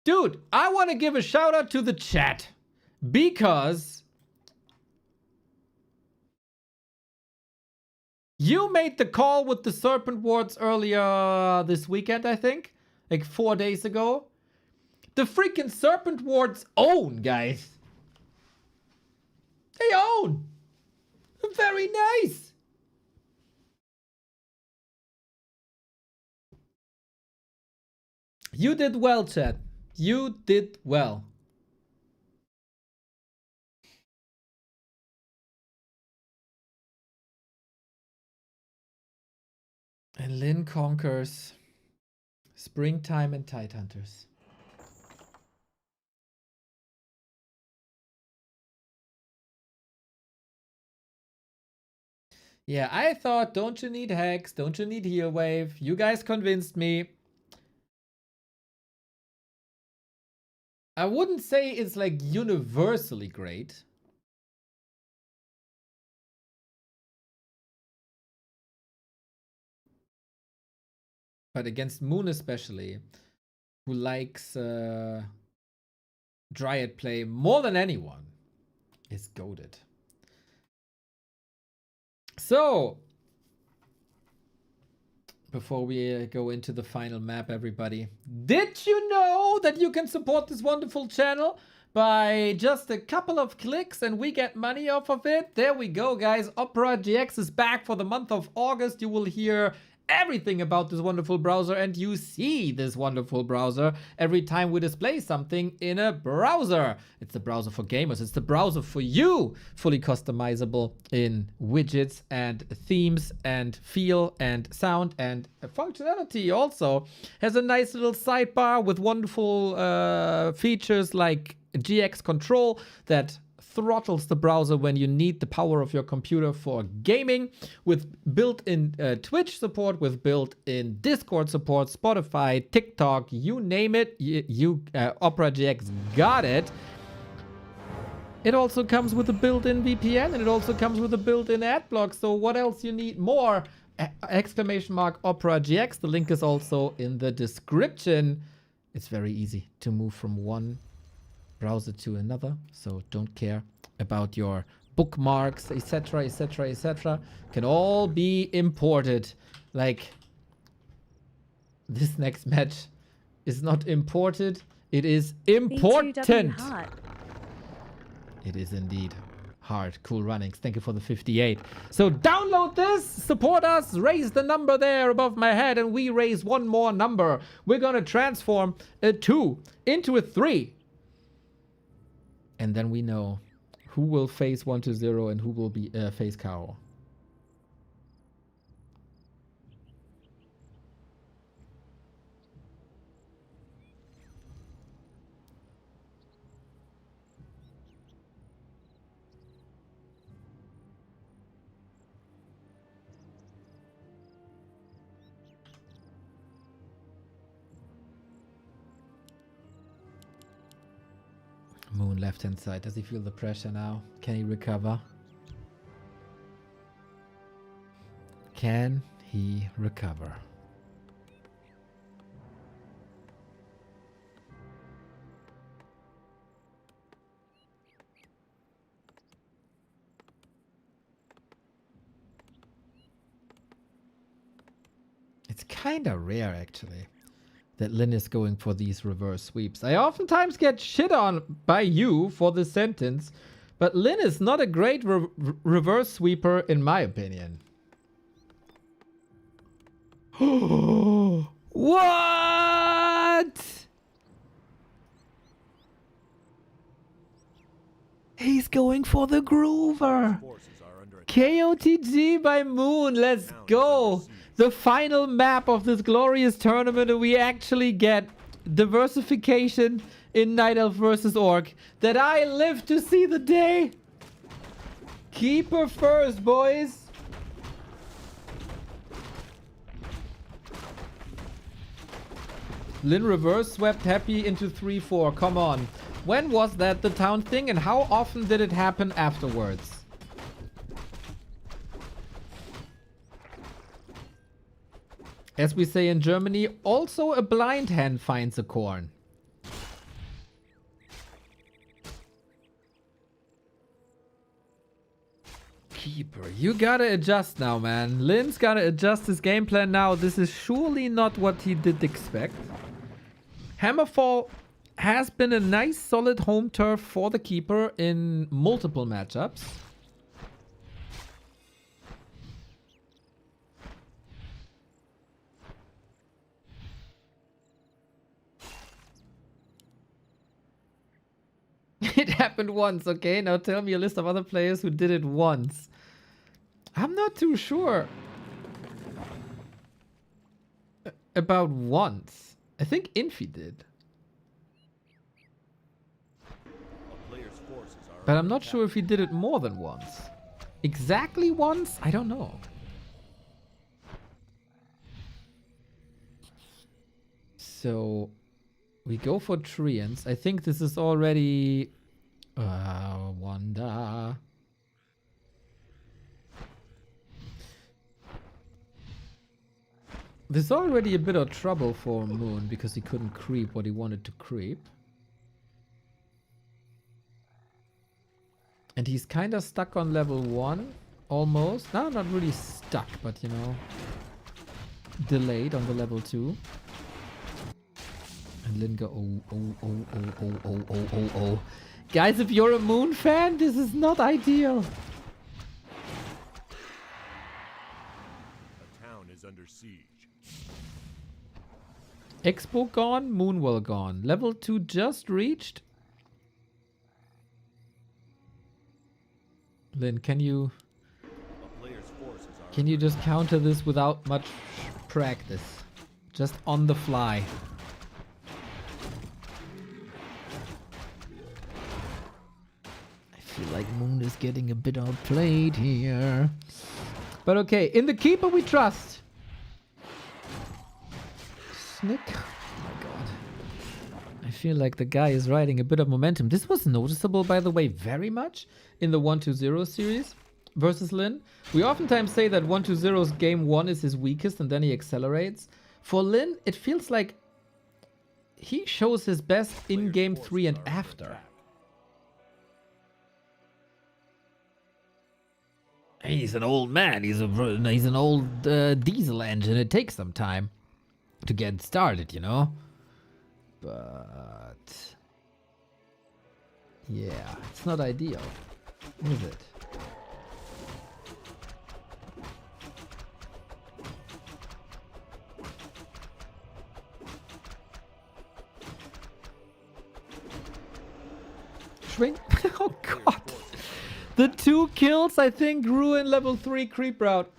Dude, I want to give a shout out to the chat. Because you made the call with the Serpent Wards earlier this weekend, I think. Like 4 days ago. The freaking Serpent Wards own, guys. They own. Very nice. You did well, chat. You did well. And Lynn conquers Springtime and Tidehunters. Yeah, I thought, don't you need Hex? Don't you need Heal Wave? You guys convinced me. I wouldn't say it's like universally great. But against Moon especially, who likes Dryad play more than anyone, is goated. So, before we go into the final map, everybody, did you know that you can support this wonderful channel by just a couple of clicks and we get money off of it? There we go, guys. Opera GX is back for the month of August. You will hear everything about this wonderful browser, and you see this wonderful browser every time we display something in a browser. It's the browser for gamers. It's the browser for you. Fully customizable in widgets and themes and feel and sound and functionality. Also has a nice little sidebar with wonderful features like GX control that throttles the browser when you need the power of your computer for gaming, with built-in Twitch support, with built-in Discord support, Spotify, TikTok, you name it, Opera GX got it. It also comes with a built-in VPN, and it also comes with a built-in ad block. So what else you need more? Exclamation mark Opera GX. The link is also in the description. It's very easy to move from one browser to another, so don't care about your bookmarks, etc, etc, etc. Can all be imported. Like, this next match is not imported, it is important. B2W hard. It is indeed hard. Cool runnings. Thank you for the 58. So download this, support us, raise the number there above my head, and we raise one more number. We're gonna transform a 2 into a 3. And then we know who will face 1-0 and who will be face Kaho. Moon left hand side. Does he feel the pressure now? Can he recover? Can he recover? It's kind of rare, actually, that Lynn is going for these reverse sweeps. I oftentimes get shit on by you for this sentence, but Lynn is not a great reverse sweeper in my opinion. What? He's going for the groover. Forces are under attack. KOTG by Moon. Let's go. The final map of this glorious tournament, and we actually get diversification in Night Elf versus Orc that I live to see the day. Keeper first, boys. Lin reverse swept Happy into 3-4. Come on. When was that the town thing and how often did it happen afterwards? As we say in Germany, also a blind hand finds a corn. Keeper, you gotta adjust now, man. Lin's gotta adjust his game plan now. This is surely not what he did expect. Hammerfall has been a nice solid home turf for the keeper in multiple matchups. It happened once, okay? Now tell me a list of other players who did it once. I'm not too sure about once. I think Infi did. A player's forces are But I'm under not attack. sure if he did it more than once. Exactly once? I don't know. So we go for Treants. I think this is already Wanda. This is already a bit of trouble for Moon because he couldn't creep what he wanted to creep. And he's kind of stuck on level 1, almost. No, not really stuck, but you know, delayed on the level 2. And Lin go, oh. Guys, if you're a Moon fan, this is not ideal. A town is under siege. Expo gone, Moonwell gone. Level 2 just reached. Lin, can you A player's forces are Can you just counter this without much practice? Just on the fly. I feel like Moon is getting a bit outplayed here. But okay, in the keeper we trust. Snick. Oh my god. I feel like the guy is riding a bit of momentum. This was noticeable, by the way, very much in the 1-2-0 series versus Lin. We oftentimes say that 1-2-0's game 1 is his weakest and then he accelerates. For Lin, it feels like he shows his best in game 3 and after. He's an old man. He's an old diesel engine. It takes some time to get started, you know? But yeah, it's not ideal, is it? Swing. Oh god. The 2 kills, I think, ruin level 3 creep route.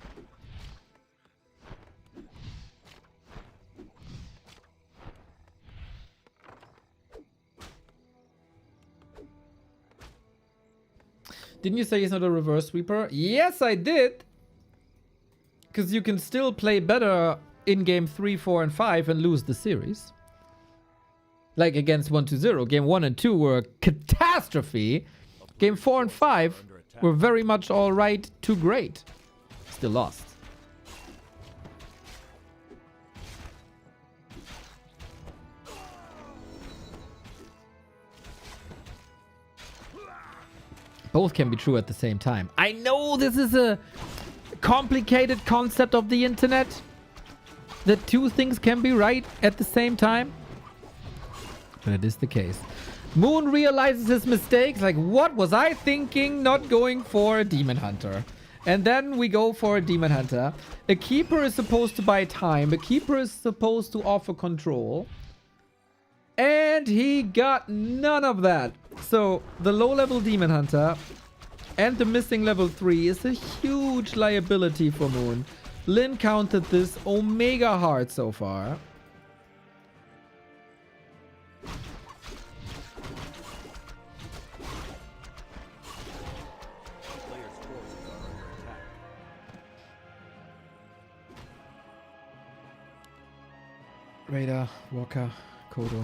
Didn't you say he's not a reverse sweeper? Yes, I did. Because you can still play better in game 3, 4, and 5 and lose the series. Like against 1-2-0. Game 1 and 2 were a catastrophe. Game 4 and 5 were very much alright to great. Still lost. Both can be true at the same time. I know this is a complicated concept of the internet. That 2 things can be right at the same time. But it is the case. Moon realizes his mistakes. Like, what was I thinking not going for a Demon Hunter? And then we go for a Demon Hunter. A keeper is supposed to buy time. A keeper is supposed to offer control. And he got none of that. So the low-level Demon Hunter and the missing level 3 is a huge liability for Moon. Lin counted this omega hard so far. player's forces are under attack. Radar, Walker, Kodo.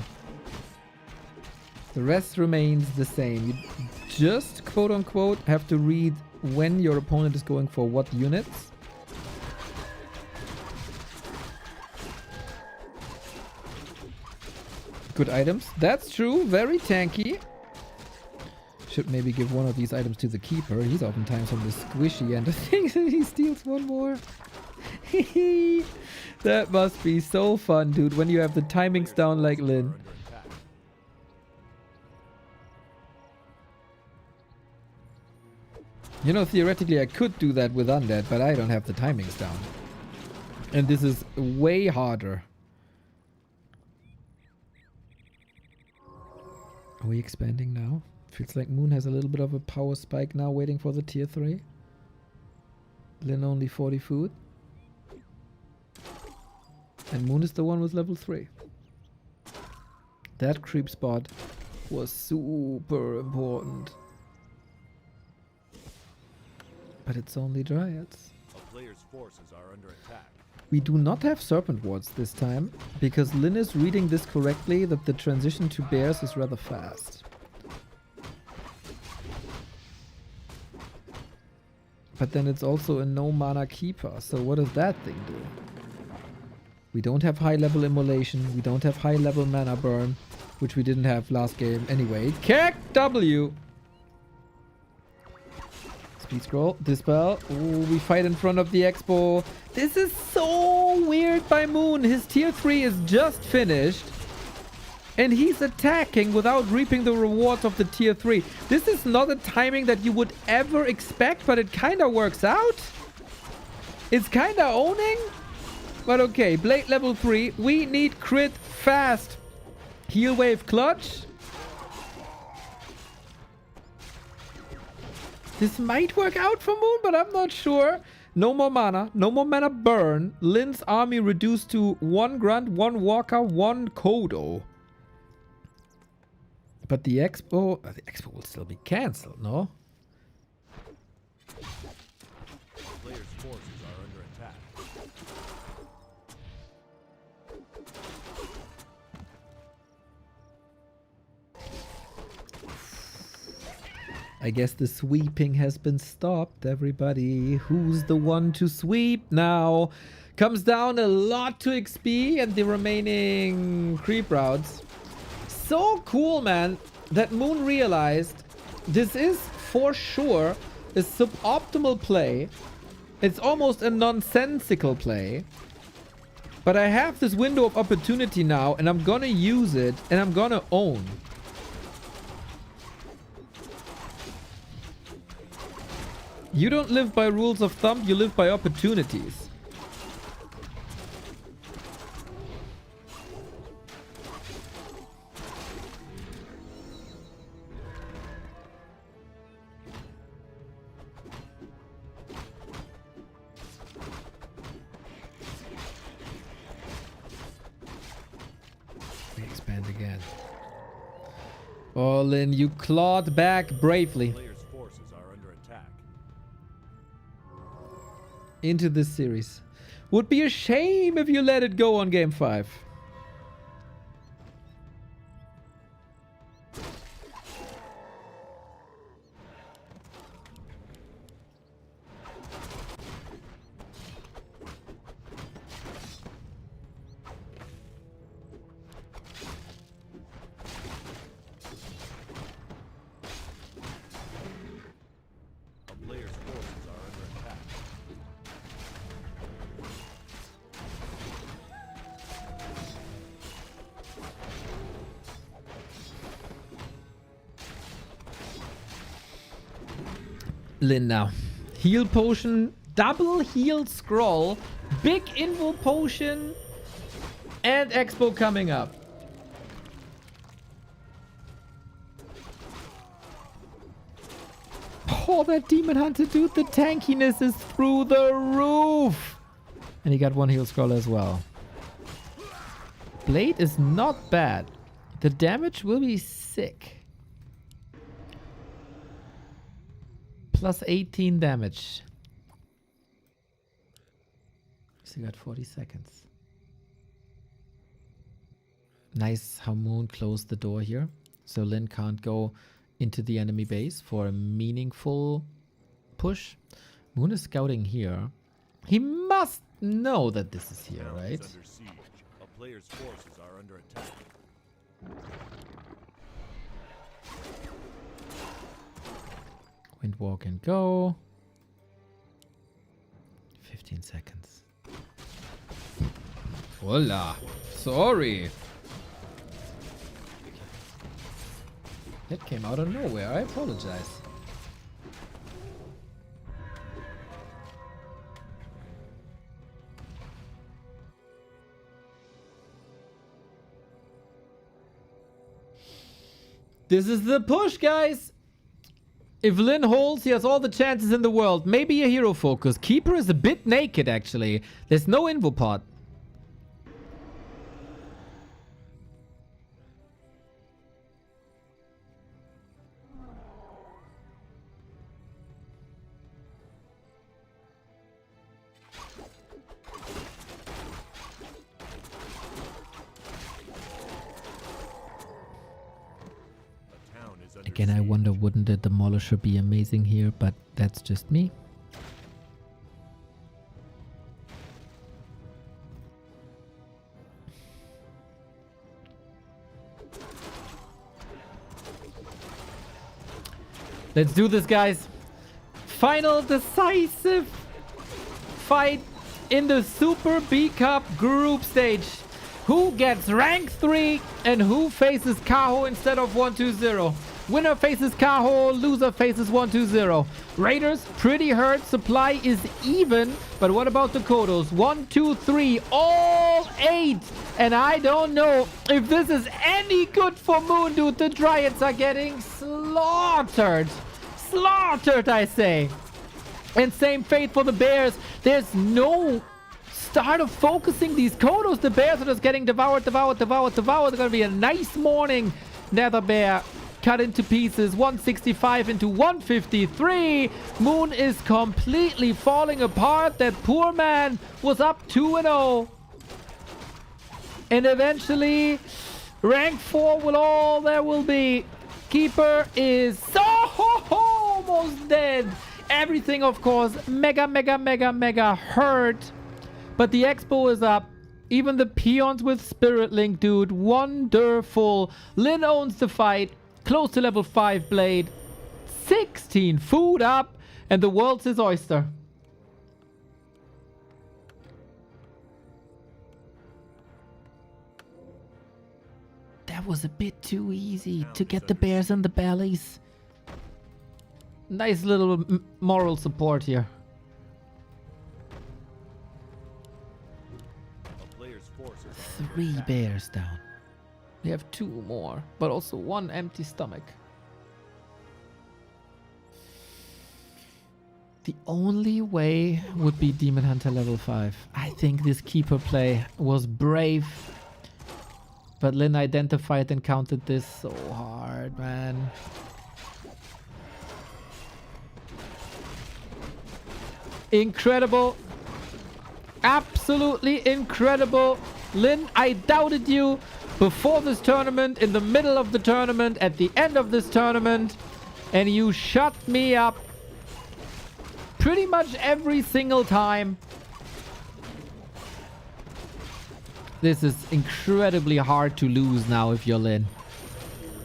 The rest remains the same. You just, quote unquote, have to read when your opponent is going for what units. Good items. That's true. Very tanky. Should maybe give one of these items to the keeper. He's oftentimes on the squishy end of things and he steals one more. That must be so fun, dude, when you have the timings down like Lin. You know, theoretically I could do that with Undead, but I don't have the timings down. And this is way harder. Are we expanding now? Feels like Moon has a little bit of a power spike now, waiting for the tier 3. Lin only 40 food. And Moon is the one with level 3. That creep spot was super important. But it's only Dryads. A player's forces are under attack. We do not have Serpent Wards this time, because Lin is reading this correctly that the transition to bears is rather fast. But then it's also a no mana keeper, so what does that thing do? We don't have high level immolation, we don't have high level mana burn, which we didn't have last game anyway. Keck W! Speed scroll, dispel. Ooh, we fight in front of the expo. This is so weird by Moon. His tier 3 is just finished. And he's attacking without reaping the rewards of the tier 3. This is not a timing that you would ever expect, but it kind of works out. It's kind of owning. But okay, Blade level 3. We need crit fast. Heal wave clutch. This might work out for Moon, but I'm not sure. No more mana. No more mana burn. Lin's army reduced to 1 Grunt, 1 Walker, 1 Kodo. But the expo will still be cancelled, no? The player's forces are under attack. I guess the sweeping has been stopped, everybody. Who's the one to sweep now? Comes down a lot to XP and the remaining creep routes. So cool, man, that Moon realized this is for sure a suboptimal play. It's almost a nonsensical play. But I have this window of opportunity now and I'm gonna use it and I'm gonna own. You don't live by rules of thumb, you live by opportunities. We expand again. All in, you clawed back bravely Player's forces are under attack. into this series. Would be a shame if you let it go on game 5. A player's forces are under attack. Lin now. Heal potion, double heal scroll, big invo potion, and expo coming up. Oh, that demon hunter dude, the tankiness is through the roof. And he got 1 heal scroll as well. Blade is not bad. The damage will be sick. Plus 18 damage. Still got 40 seconds. Nice how Moon closed the door here. So Lin can't go into the enemy base for a meaningful push. Moon is scouting here. He must know that this is here, Town right? is under siege. A player's forces are under attack. Windwalk and go. 15 seconds. Voila. Sorry. That came out of nowhere. I apologize. This is the push, guys. If Lin holds, he has all the chances in the world. Maybe a hero focus. Keeper is a bit naked, actually. There's no invo pod. A town is under Again, I siege. wonder, wouldn't the Demolisher be amazing here? But that's just me. Let's do this, guys. Final decisive fight in the Super B Cup group stage. Who gets rank 3 and who faces Kaho instead of 1-2-0? Winner faces Kaho, loser faces 1-2-0. Raiders, pretty hurt. Supply is even. But what about the Kodos? 1, 2, 3, all 8. And I don't know if this is any good for Moon, dude. The Dryads are getting slaughtered. Slaughtered, I say. And same fate for the Bears. There's no start of focusing these Kodos. The Bears are just getting devoured. It's going to be a nice morning. Nether Bear cut into pieces. 165 into 153. Moon is completely falling apart. That poor man was up 2-0. And eventually, rank 4 will all there will be. Keeper is so almost dead. Everything, of course, mega hurt. But the Expo is up. Even the peons with Spirit Link, dude. Wonderful. Lin owns the fight. Close to level 5 Blade. 16 food up. And the world's his oyster. That was a bit too easy to get the bears in the bellies. Nice little moral support here. A player's forces are under 3 attack. bears down. We have 2 more, but also 1 empty stomach. The only way would be Demon Hunter level 5. I think this keeper play was brave. But Lin identified and counted this so hard, man. Incredible. Absolutely incredible. Lin, I doubted you before this tournament, in the middle of the tournament, at the end of this tournament. And you shut me up pretty much every single time. This is incredibly hard to lose now if you're Lin.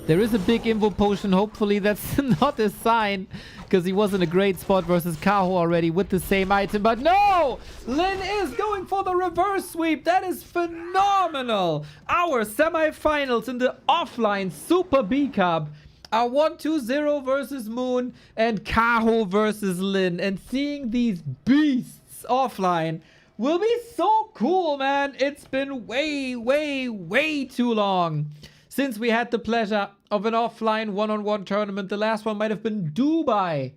There is a big invo potion. Hopefully that's not a sign, because he was in a great spot versus Kaho already with the same item. But no! Lin is going for the reverse sweep. That is phenomenal. Our semifinals in the offline Super B Cup are 1-2-0 versus Moon and Kaho versus Lin. And seeing these beasts offline will be so cool, man. It's been way too long since we had the pleasure of an offline one-on-one tournament. The last one might have been Dubai.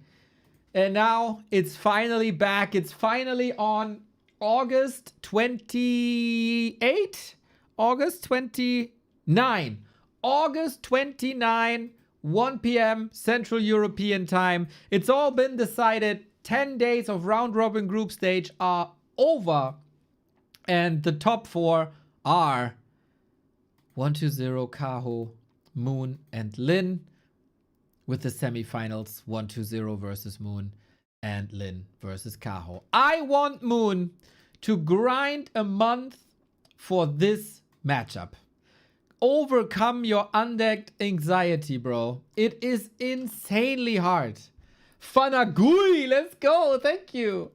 And now it's finally back. It's finally on August 28? August 29. August 29, 1 p.m. Central European time. It's all been decided. 10 days of round-robin group stage are over, and the top 4 are 1-0 Kaho, Moon, and Lin. With the semifinals, 1-0 versus Moon and Lin versus Kaho. I want Moon to grind a month for this matchup. Overcome your undecked anxiety, bro. It is insanely hard. Fanagui, let's go. Thank you.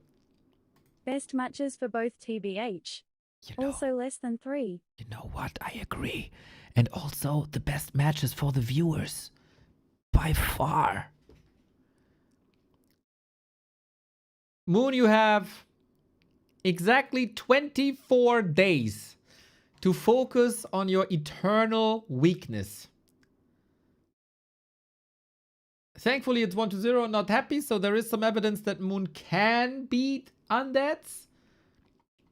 Best matches for both TBH. You know, Also less than 3. you know what? I agree. And also the best matches for the viewers. By far. Moon, you have exactly 24 days to focus on your eternal weakness. Thankfully, it's 1-0, not happy, so there is some evidence that Moon can beat undeads,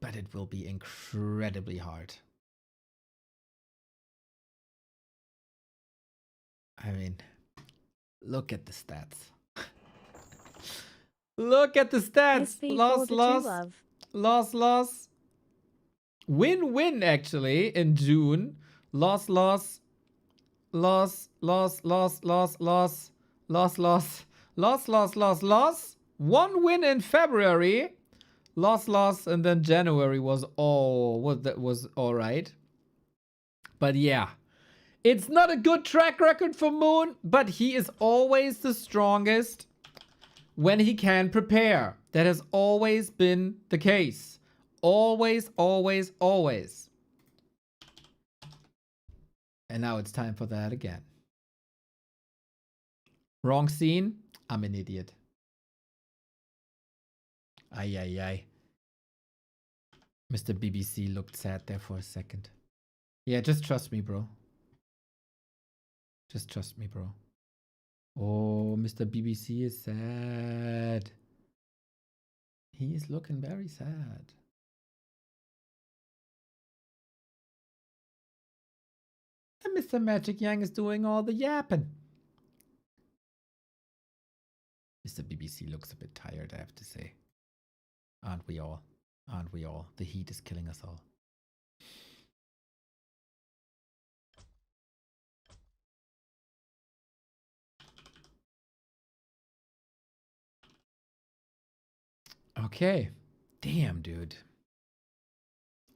but it will be incredibly hard. I mean, look at the stats. Look at the stats. SV4 Loss, the loss, true love. loss, loss. Win-win, actually, in June. Loss, loss. Loss, loss, loss, loss, loss. Loss, loss. Loss, loss, loss, loss. 1 win in February. Loss, loss, and then January was all right. But yeah. It's not a good track record for Moon, but he is always the strongest when he can prepare. That has always been the case. Always, always, always. And now it's time for that again. Wrong scene. I'm an idiot. Ay, ay, ay. Mr. BBC looked sad there for a second. Yeah, just trust me, bro. Just trust me, bro. Oh, Mr. BBC is sad. He is looking very sad. And Mr. Magic Yang is doing all the yapping. Mr. BBC looks a bit tired, I have to say. Aren't we all? Aren't we all? The heat is killing us all. Okay. Damn, dude.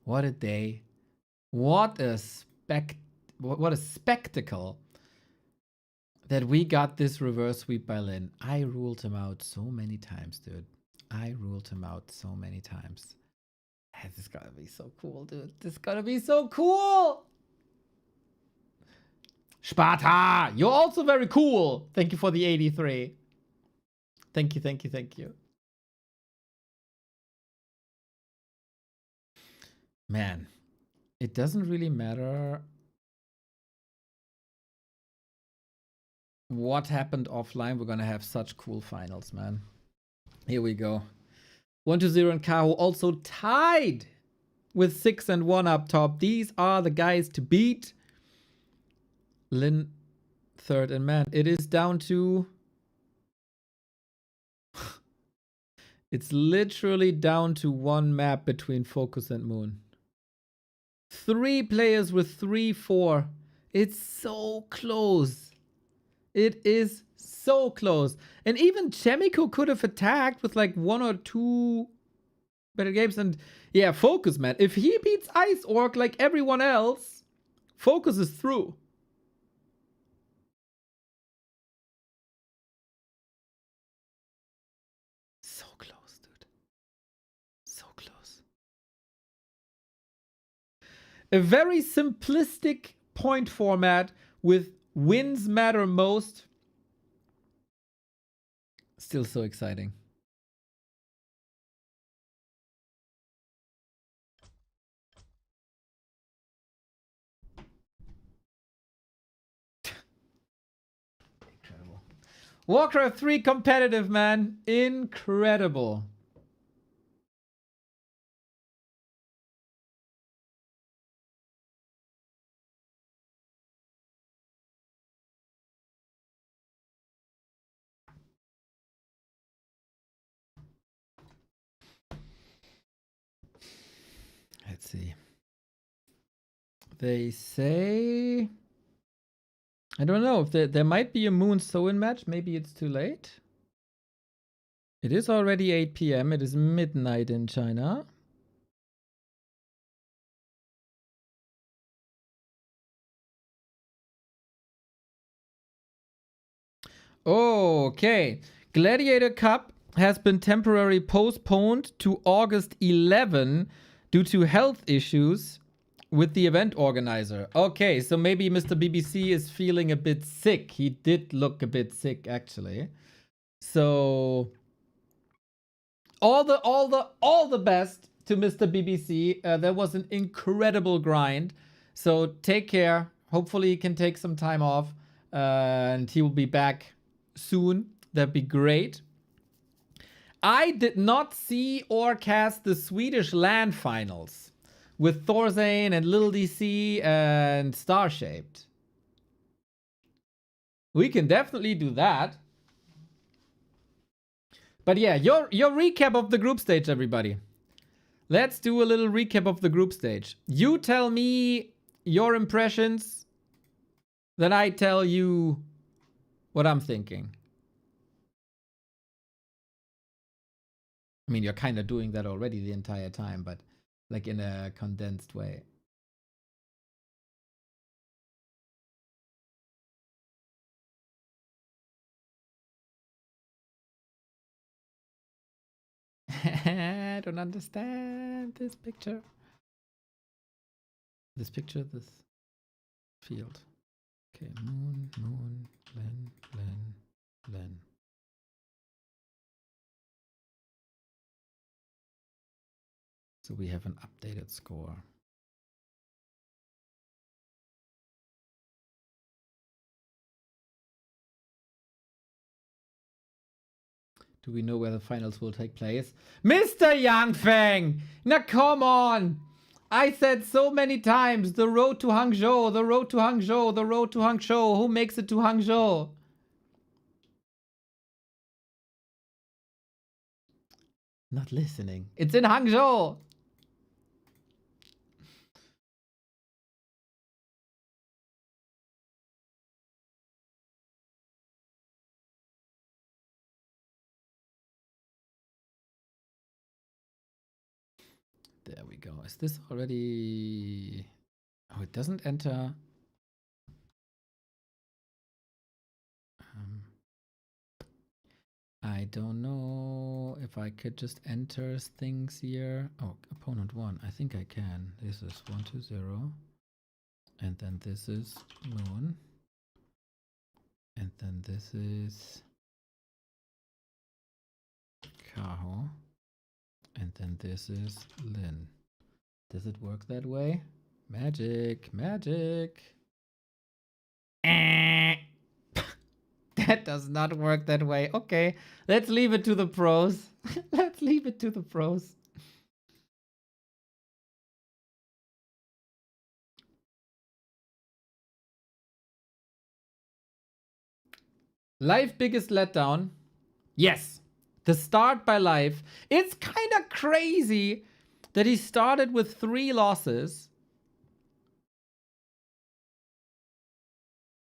What a day. What a spectacle that we got this reverse sweep by Lin. I ruled him out so many times, dude. I ruled him out so many times. This is gonna be so cool, dude. This is gonna be so cool. Sparta, you're also very cool. Thank you for the 83. Thank you, thank you, thank you. Man, it doesn't really matter what happened offline. We're gonna have such cool finals, man. Here we go. 1-0 and Kaho also tied with 6 and 1 up top. These are the guys to beat. Lin third, and man, it is down to... It's literally down to one map between Focus and Moon. 3 players with 3-4. It's so close. It is so close. And even Chemico could have attacked with like 1 or 2 better games. And yeah, Focus, man. If he beats Ice Orc like everyone else, Focus is through. So close, dude. So close. A very simplistic point format with wins matter most. Still so exciting. Incredible. Warcraft 3 competitive, man. Incredible. Let's see. They say... I don't know if there might be a Moon Soin match. Maybe it's too late. It is already 8 p.m. It is midnight in China. Okay. Gladiator Cup has been temporarily postponed to August 11 due to health issues with the event organizer. Okay, so maybe Mr. BBC is feeling a bit sick. He did look a bit sick, actually. So all the best to Mr. BBC. That was an incredible grind. So take care. Hopefully he can take some time off, and he will be back soon. That'd be great. I did not see or cast the Swedish LAN finals with Thorzane and Lil DC and Starshaped. We can definitely do that. But yeah, your recap of the group stage, everybody. Let's do a little recap of the group stage. You tell me your impressions, then I tell you what I'm thinking. I mean, you're kind of doing that already the entire time, but like in a condensed way. I don't understand this picture. This picture, this field. Okay, moon, Len. So we have an updated score. Do we know where the finals will take place? Mr. Yangfeng! Now come on! I said so many times, the road to Hangzhou, the road to Hangzhou, the road to Hangzhou. Who makes it to Hangzhou? Not listening. It's in Hangzhou! There we go. Is this already... Oh, it doesn't enter... I don't know if I could just enter things here. Oh, opponent 1. I think I can. This is 120. And then this is Moon. And then this is Kaho. And then this is Lin. Does it work that way? Magic, magic. That does not work that way. Okay, let's leave it to the pros. Let's leave it to the pros. Life biggest letdown. Yes. The start by Life. It's kind of crazy that he started with 3 losses.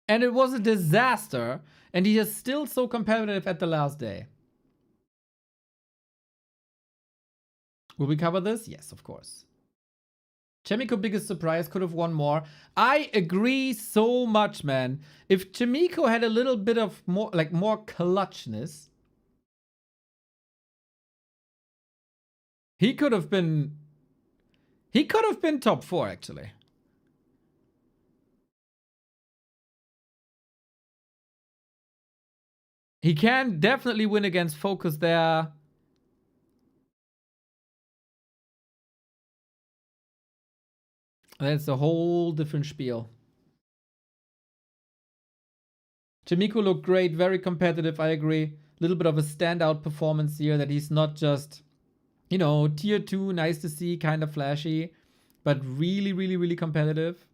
And it was a disaster. And he is still so competitive at the last day. Will we cover this? Yes, of course. Chemico biggest surprise, could have won more. I agree so much, man. If Chemico had a little bit of more clutchness, he could have been top 4 actually. He can definitely win against Focus there. That's a whole different spiel. Chimiku looked great, very competitive, I agree. A little bit of a standout performance here, that he's not just, you know, tier 2, nice to see, kind of flashy, but really, really, really competitive.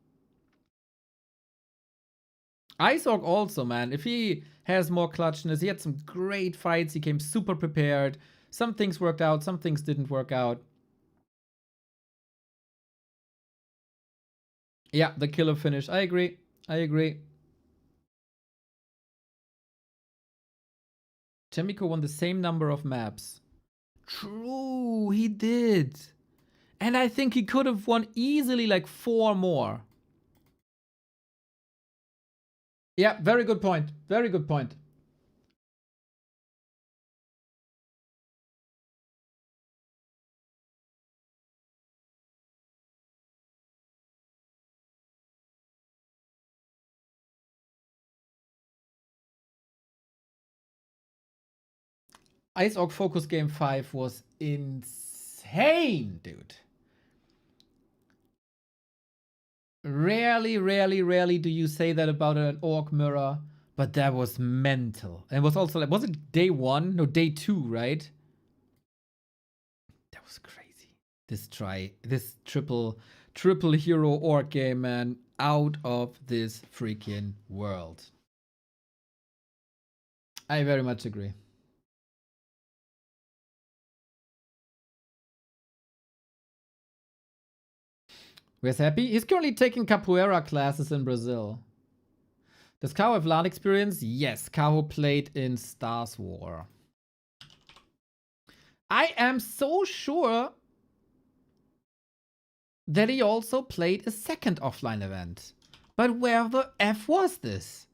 Isorg also, man, if he has more clutchness, he had some great fights, he came super prepared. Some things worked out, some things didn't work out. Yeah, the killer finish. I agree. I agree. Chemico won the same number of maps. True, he did. And I think he could have won easily like 4 more. Yeah, very good point. Very good point. Ice Orc Focus Game 5 was insane, dude. Rarely do you say that about an Orc Mirror, but that was mental. And it was also like, was it day 1? No, day 2, right? That was crazy. This triple hero Orc game, man, out of this freaking world. I very much agree. Where's Happy? He's currently taking capoeira classes in Brazil. Does Kaho have LAN experience? Yes, Kaho played in Stars War. I am so sure that he also played a second offline event. But where the F was this?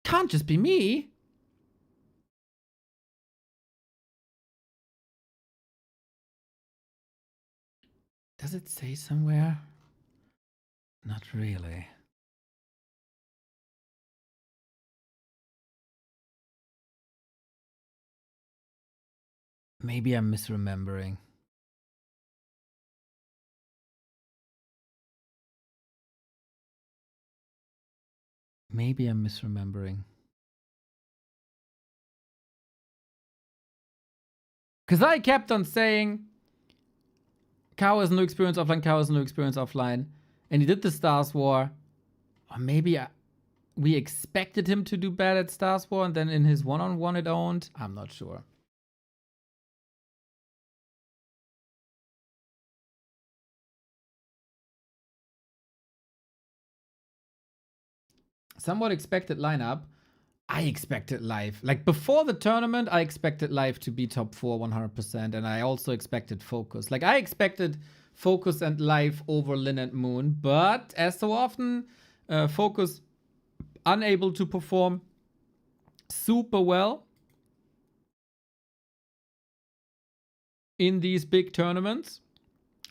Can't just be me. Does it say somewhere? Not really. Maybe I'm misremembering. Maybe I'm misremembering. Because I kept on saying Kaho has no experience offline, Kaho has no experience offline. And he did the Stars War. Or maybe we expected him to do bad at Stars War, and then in his one-on-one it owned. I'm not sure. Somewhat expected lineup. I expected live. Like before the tournament, I expected live to be top 4 100%. And I also expected focus. Like I expected focus and live over Lin and Moon. But as so often, focus unable to perform super well in these big tournaments.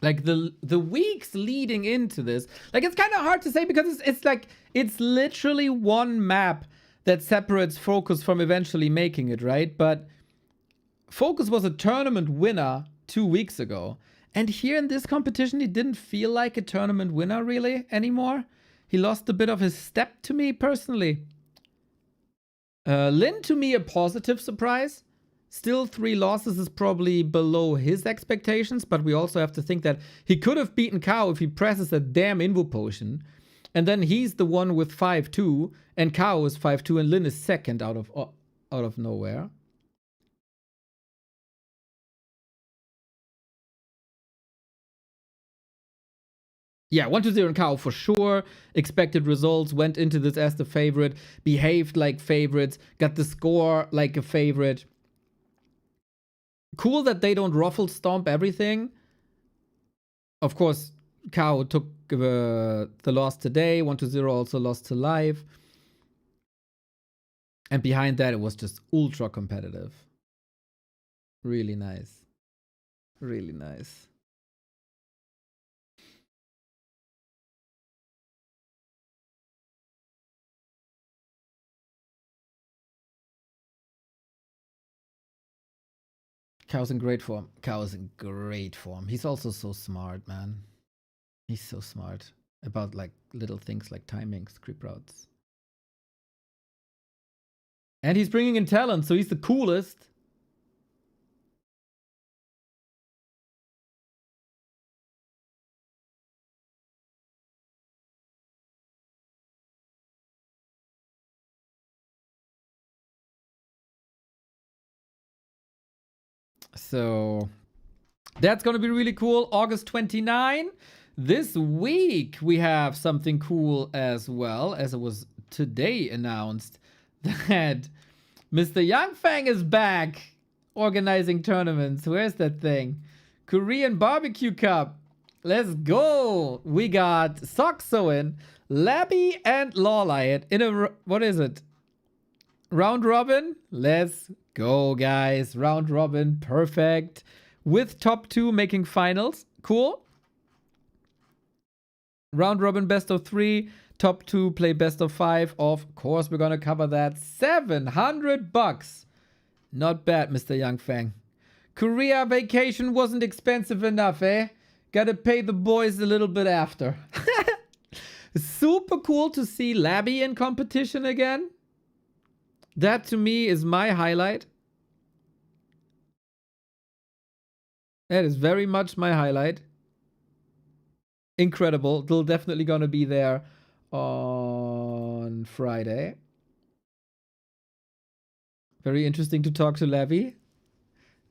Like the weeks leading into this, like it's kind of hard to say because it's like it's literally one map that separates Focus from eventually making it, right? But Focus was a tournament winner 2 weeks ago, and here in this competition, he didn't feel like a tournament winner really anymore. He lost a bit of his step to me personally. Lin to me a positive surprise. Still 3 losses is probably below his expectations, but we also have to think that he could have beaten Kaho if he presses that damn Invo Potion. And then he's the one with 5-2, and Kaho is 5-2, and Lin is second out of nowhere. Yeah, 1-0 and Kaho for sure. Expected results, went into this as the favorite, behaved like favorites, got the score like a favorite. Cool that they don't ruffle stomp everything. Of course, Kaho took the loss today. 1-0 also lost to live. And behind that, it was just ultra competitive. Really nice. Really nice. Kao's in great form. Kao's in great form. He's also so smart, man. He's so smart about like little things like timings, creep routes. And he's bringing in talent, so he's the coolest. So that's going to be really cool. August 29. This week we have something cool as well, as it was today announced that Mr. Yangfang is back organizing tournaments. Where's that thing? Korean Barbecue Cup. Let's go. We got Soxoin, Labby, and Lawliot in a, what is it? Round robin? Let's go, guys. Round robin, perfect. With top 2 making finals. Cool. Round robin, best of 3. Top 2 play best of 5. Of course, we're gonna cover that. $700. Not bad, Mr. Yangfang. Korea vacation wasn't expensive enough, eh? Gotta pay the boys a little bit after. Super cool to see Labby in competition again. That to me is my highlight. That is very much my highlight. Incredible. They're definitely gonna be there on Friday. Very interesting to talk to Labby.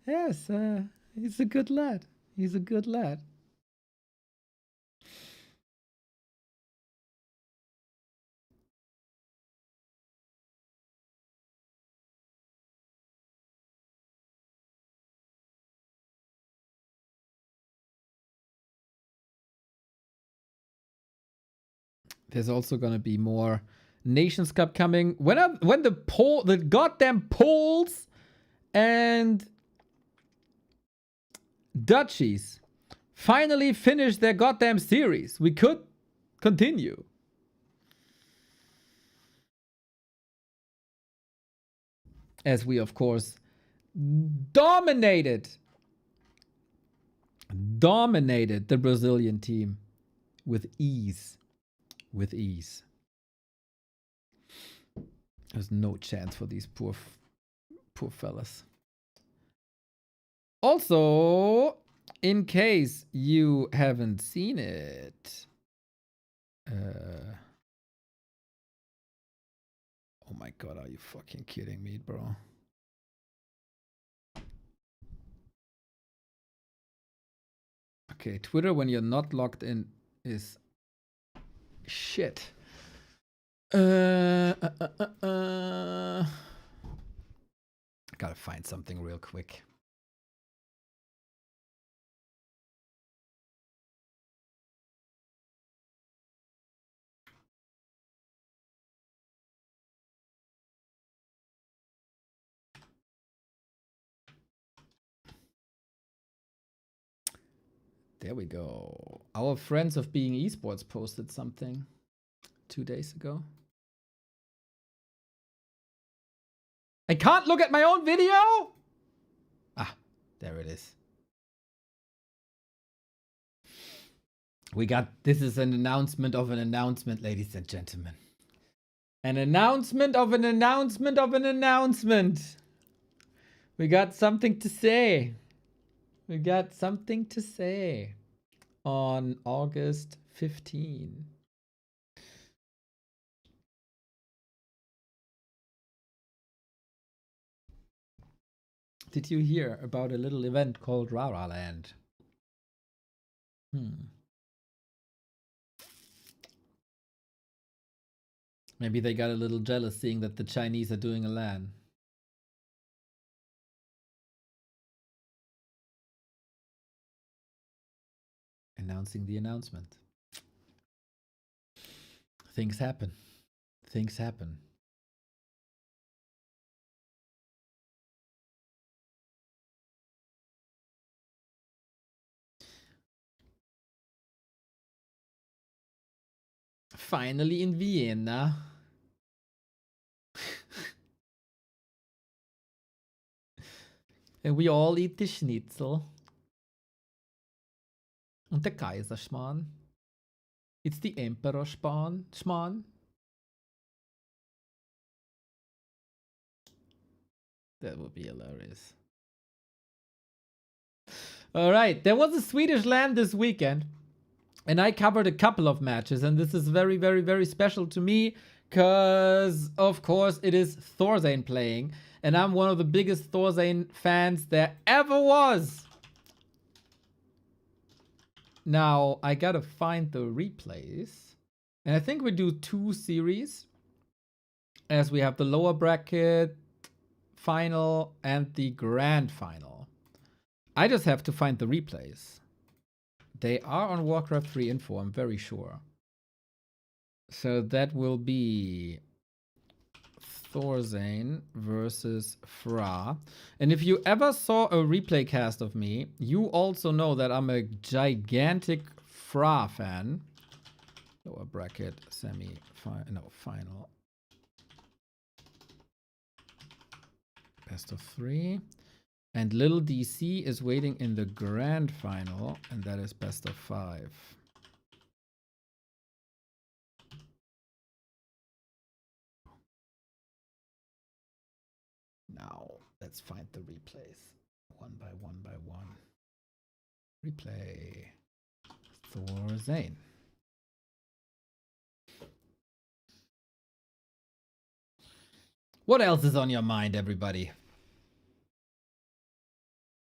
Yes, he's a good lad. He's a good lad. There's also gonna be more Nations Cup coming. When the goddamn Poles and Dutchies finally finished their goddamn series, we could continue. As we, of course, dominated the Brazilian team with ease. With ease. There's no chance for these poor fellas. Also, in case you haven't seen it, oh my god, are you fucking kidding me, bro? Okay, Twitter when you're not logged in is shit. Gotta find something real quick. There we go. Our friends of Being Esports posted something 2 days ago. I can't look at my own video? Ah, there it is. We got, this is an announcement of an announcement, ladies and gentlemen. An announcement of an announcement of an announcement. We got something to say. We got something to say on August 15. Did you hear about a little event called Rara Land? Maybe they got a little jealous seeing that the Chinese are doing a LAN. Announcing the announcement. Things happen. Things happen. Finally in Vienna. And we all eat the Schnitzel. Und der Kaiserschmarrn. It's the Emperor Schmarrn. That would be hilarious. Alright, there was a Swedish LAN this weekend. And I covered a couple of matches. And this is very, very, very special to me. Because, of course, it is Thorzane playing. And I'm one of the biggest Thorzane fans there ever was. Now, I gotta find the replays. And I think we do 2 series. As we have the lower bracket final and the grand final. I just have to find the replays. They are on Warcraft 3 info, I'm very sure. So that will be Thorzane versus Fra. And if you ever saw a replay cast of me, you also know that I'm a gigantic Fra fan. Lower bracket, final. Best of 3. And little DC is waiting in the grand final, and that is best of 5. Now, let's find the replays. One by one. Replay. Thorzane. What else is on your mind, everybody?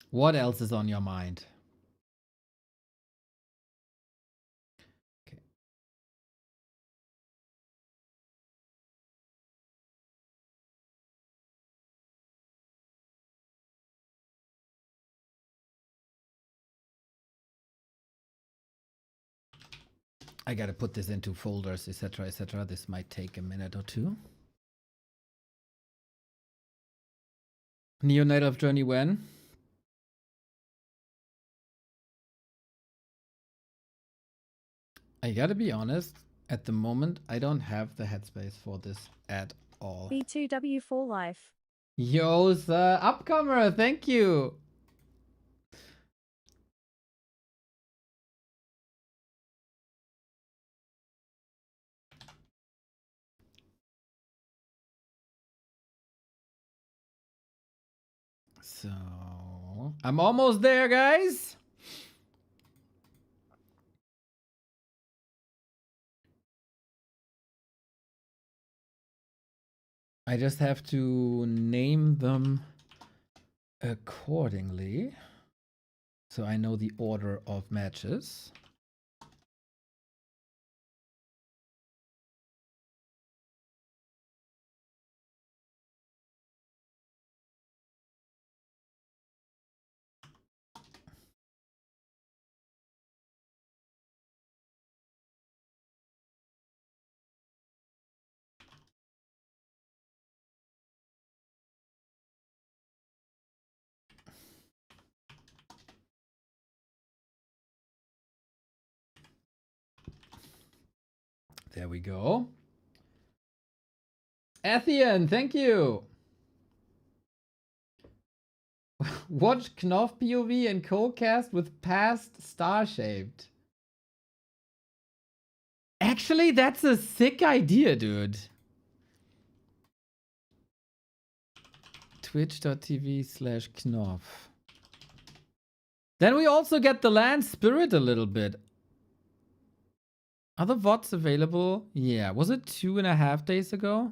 What else is on your mind? Okay. I gotta put this into folders, etc., etc. This might take a minute or two. Neonatal journey when? I gotta be honest, at the moment, I don't have the headspace for this at all. B2W for life. Yo, sir, upcomer, thank you. So, I'm almost there, guys. I just have to name them accordingly. So I know the order of matches. There we go. Athian, thank you. Watch Knopf POV and co-cast with past Star-Shaped. Actually, that's a sick idea, dude. Twitch.tv/Knopf. Then we also get the land spirit a little bit. Are the VODs available? Yeah. Was it 2.5 days ago?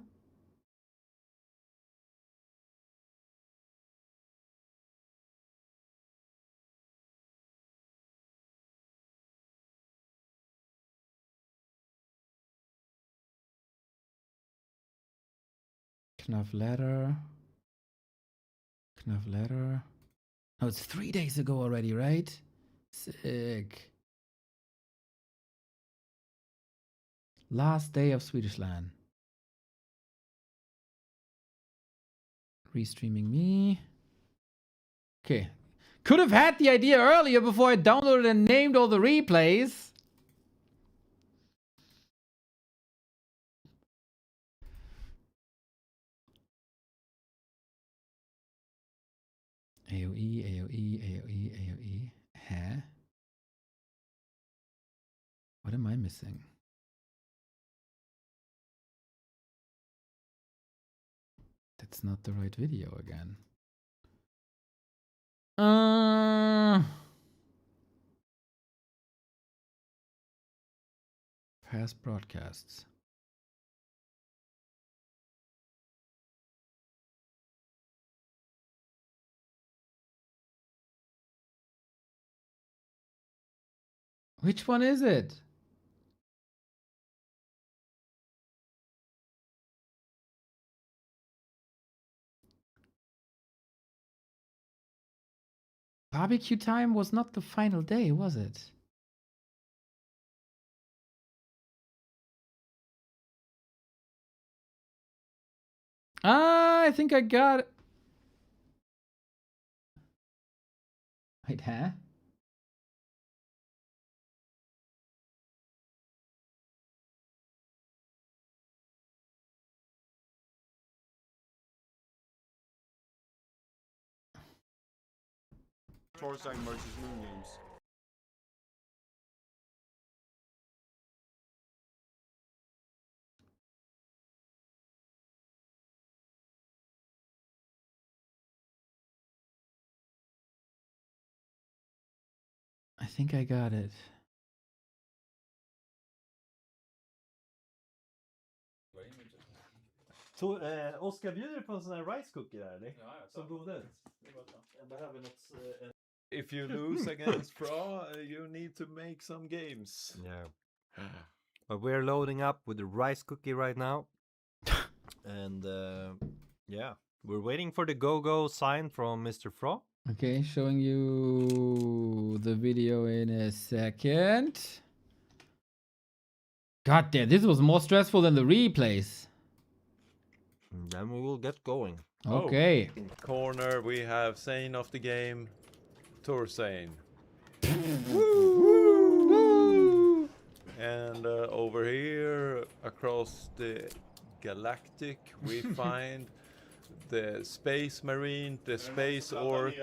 Knopf letter. Knopf letter. Oh, it's 3 days ago already, right? Sick. Last day of Swedish LAN. Restreaming me. Okay. Could have had the idea earlier before I downloaded and named all the replays. AOE, AOE, AOE, AOE. Huh? What am I missing? That's not the right video again. Past broadcasts. Which one is it? Barbecue time was not the final day, was it? Ah, I think I got it. Wait, huh? Torsang versus Moon Games. I think I got it. Oskar, bjuder du på en sån här rice cookie där eller? Som god ut. Jag behöver något... If you lose against Fra, you need to make some games. Yeah. But we're loading up with the rice cookie right now. And yeah, we're waiting for the go-go sign from Mr. Fra. Okay, showing you the video in a second. God damn, this was more stressful than the replays. And then we will get going. Okay. In corner, we have Sane of the game, Torsane. And over here, across the galactic, we find the Space Marine, the Space Orc,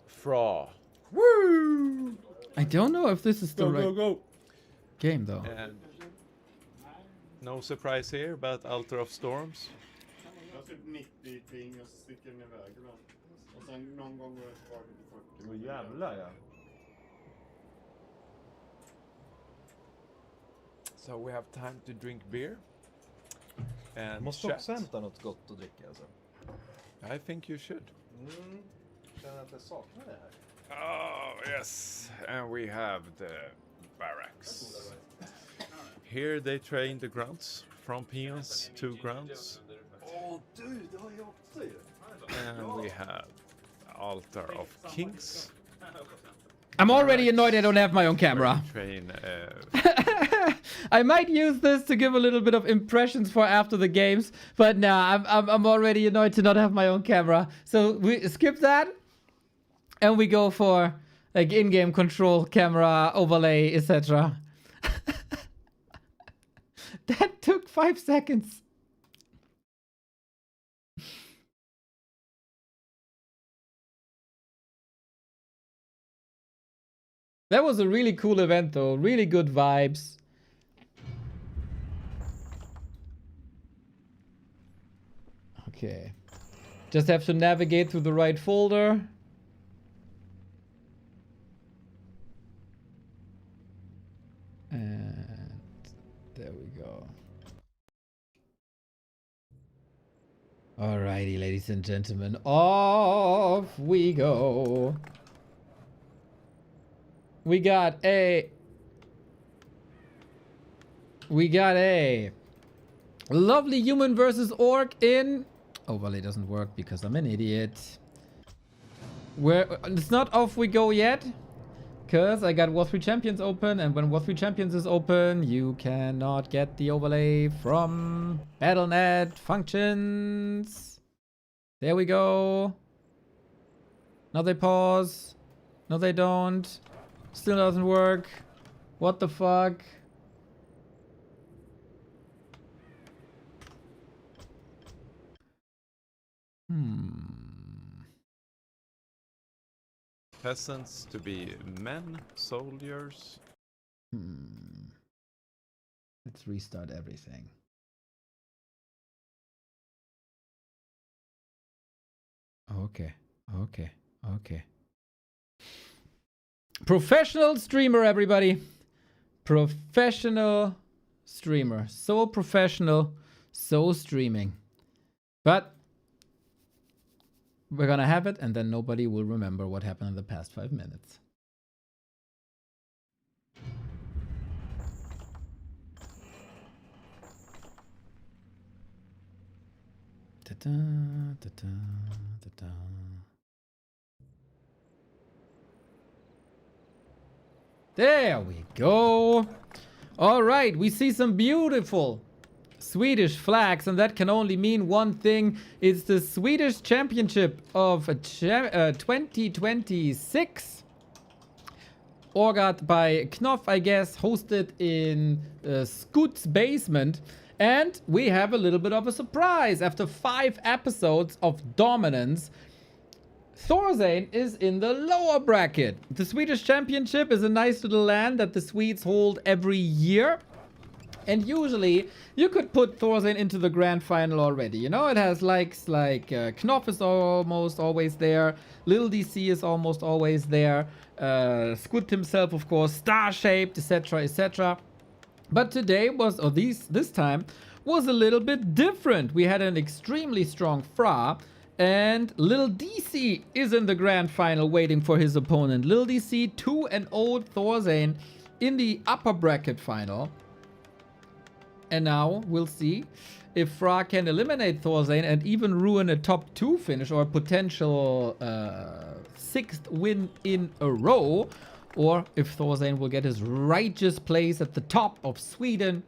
Fra. I don't know if this is the right Go! game though. And no surprise here, but Altar of Storms. Jag typ 90 ping och så sticker den iväg ibland. Och sen någon gång går det tillbaka till 40. Jävlar ja. So we have time to drink beer. And Måste chat. också hämta något gott att dricka alltså. I think you should. Känner att jag saknar det här. Oh, yes. And we have the barracks. Here they train the grunts from peons to grunts. Åh du, det har jag också ju. And we have Altar of Kings. I'm already annoyed I don't have my own camera. Train I might use this to give a little bit of impressions for after the games, but nah, I'm already annoyed to not have my own camera. So we skip that, and we go for like in-game control, camera, overlay, etc. That took 5 seconds. That was a really cool event though, really good vibes. Okay. Just have to navigate through the right folder. And there we go. Alrighty, ladies and gentlemen, off we go. We got a lovely human versus orc in overlay doesn't work because I'm an idiot. It's not off we go yet, because I got War 3 Champions open, and when War 3 Champions is open, you cannot get the overlay from BattleNet functions. There we go. Now they pause. No, they don't. Still doesn't work. What the fuck? peasants to be men, soldiers. Let's restart everything. Okay. Professional streamer, everybody. Professional streamer. So professional, so streaming. But we're gonna have it, and then nobody will remember what happened in the past 5 minutes. There we go. All right, we see some beautiful Swedish flags, and that can only mean one thing. It's the Swedish Championship of 2026. Orgad by Knopf, I guess, hosted in Scoot's basement. And we have a little bit of a surprise. After 5 episodes of dominance, Thorzane is in the lower bracket. The Swedish Championship is a nice little LAN that the Swedes hold every year. And usually, you could put Thorzane into the grand final already. You know, it has likes like Knopf is almost always there. Lil DC is almost always there. Squid himself, of course, star-shaped, etc., etc. But today was, or this time, was a little bit different. We had an extremely strong Fra. And Lil DC is in the grand final waiting for his opponent. Lil DC 2-0 Thorzane in the upper bracket final. And now we'll see if Fra can eliminate Thorzane and even ruin a top 2 finish or a potential 6th win in a row. Or if Thorzane will get his righteous place at the top of Sweden.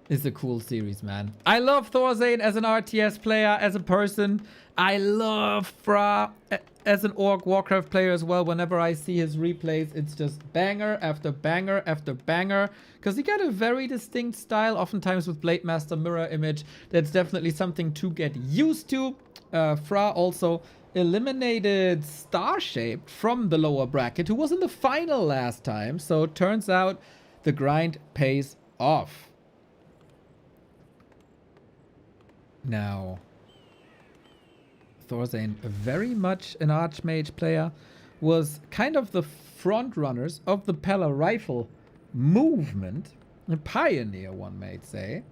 It's a cool series, man. I love Thorzane as an RTS player, as a person. I love Fra as an Orc Warcraft player as well. Whenever I see his replays, it's just banger after banger after banger. Because he got a very distinct style, oftentimes with Blade Master mirror image. That's definitely something to get used to. Fra also eliminated Star-Shaped from the lower bracket, who was in the final last time. So it turns out the grind pays off. Now, Thorzane, very much an Archmage player, was kind of the front runners of the Pella rifle movement. A pioneer, one might say.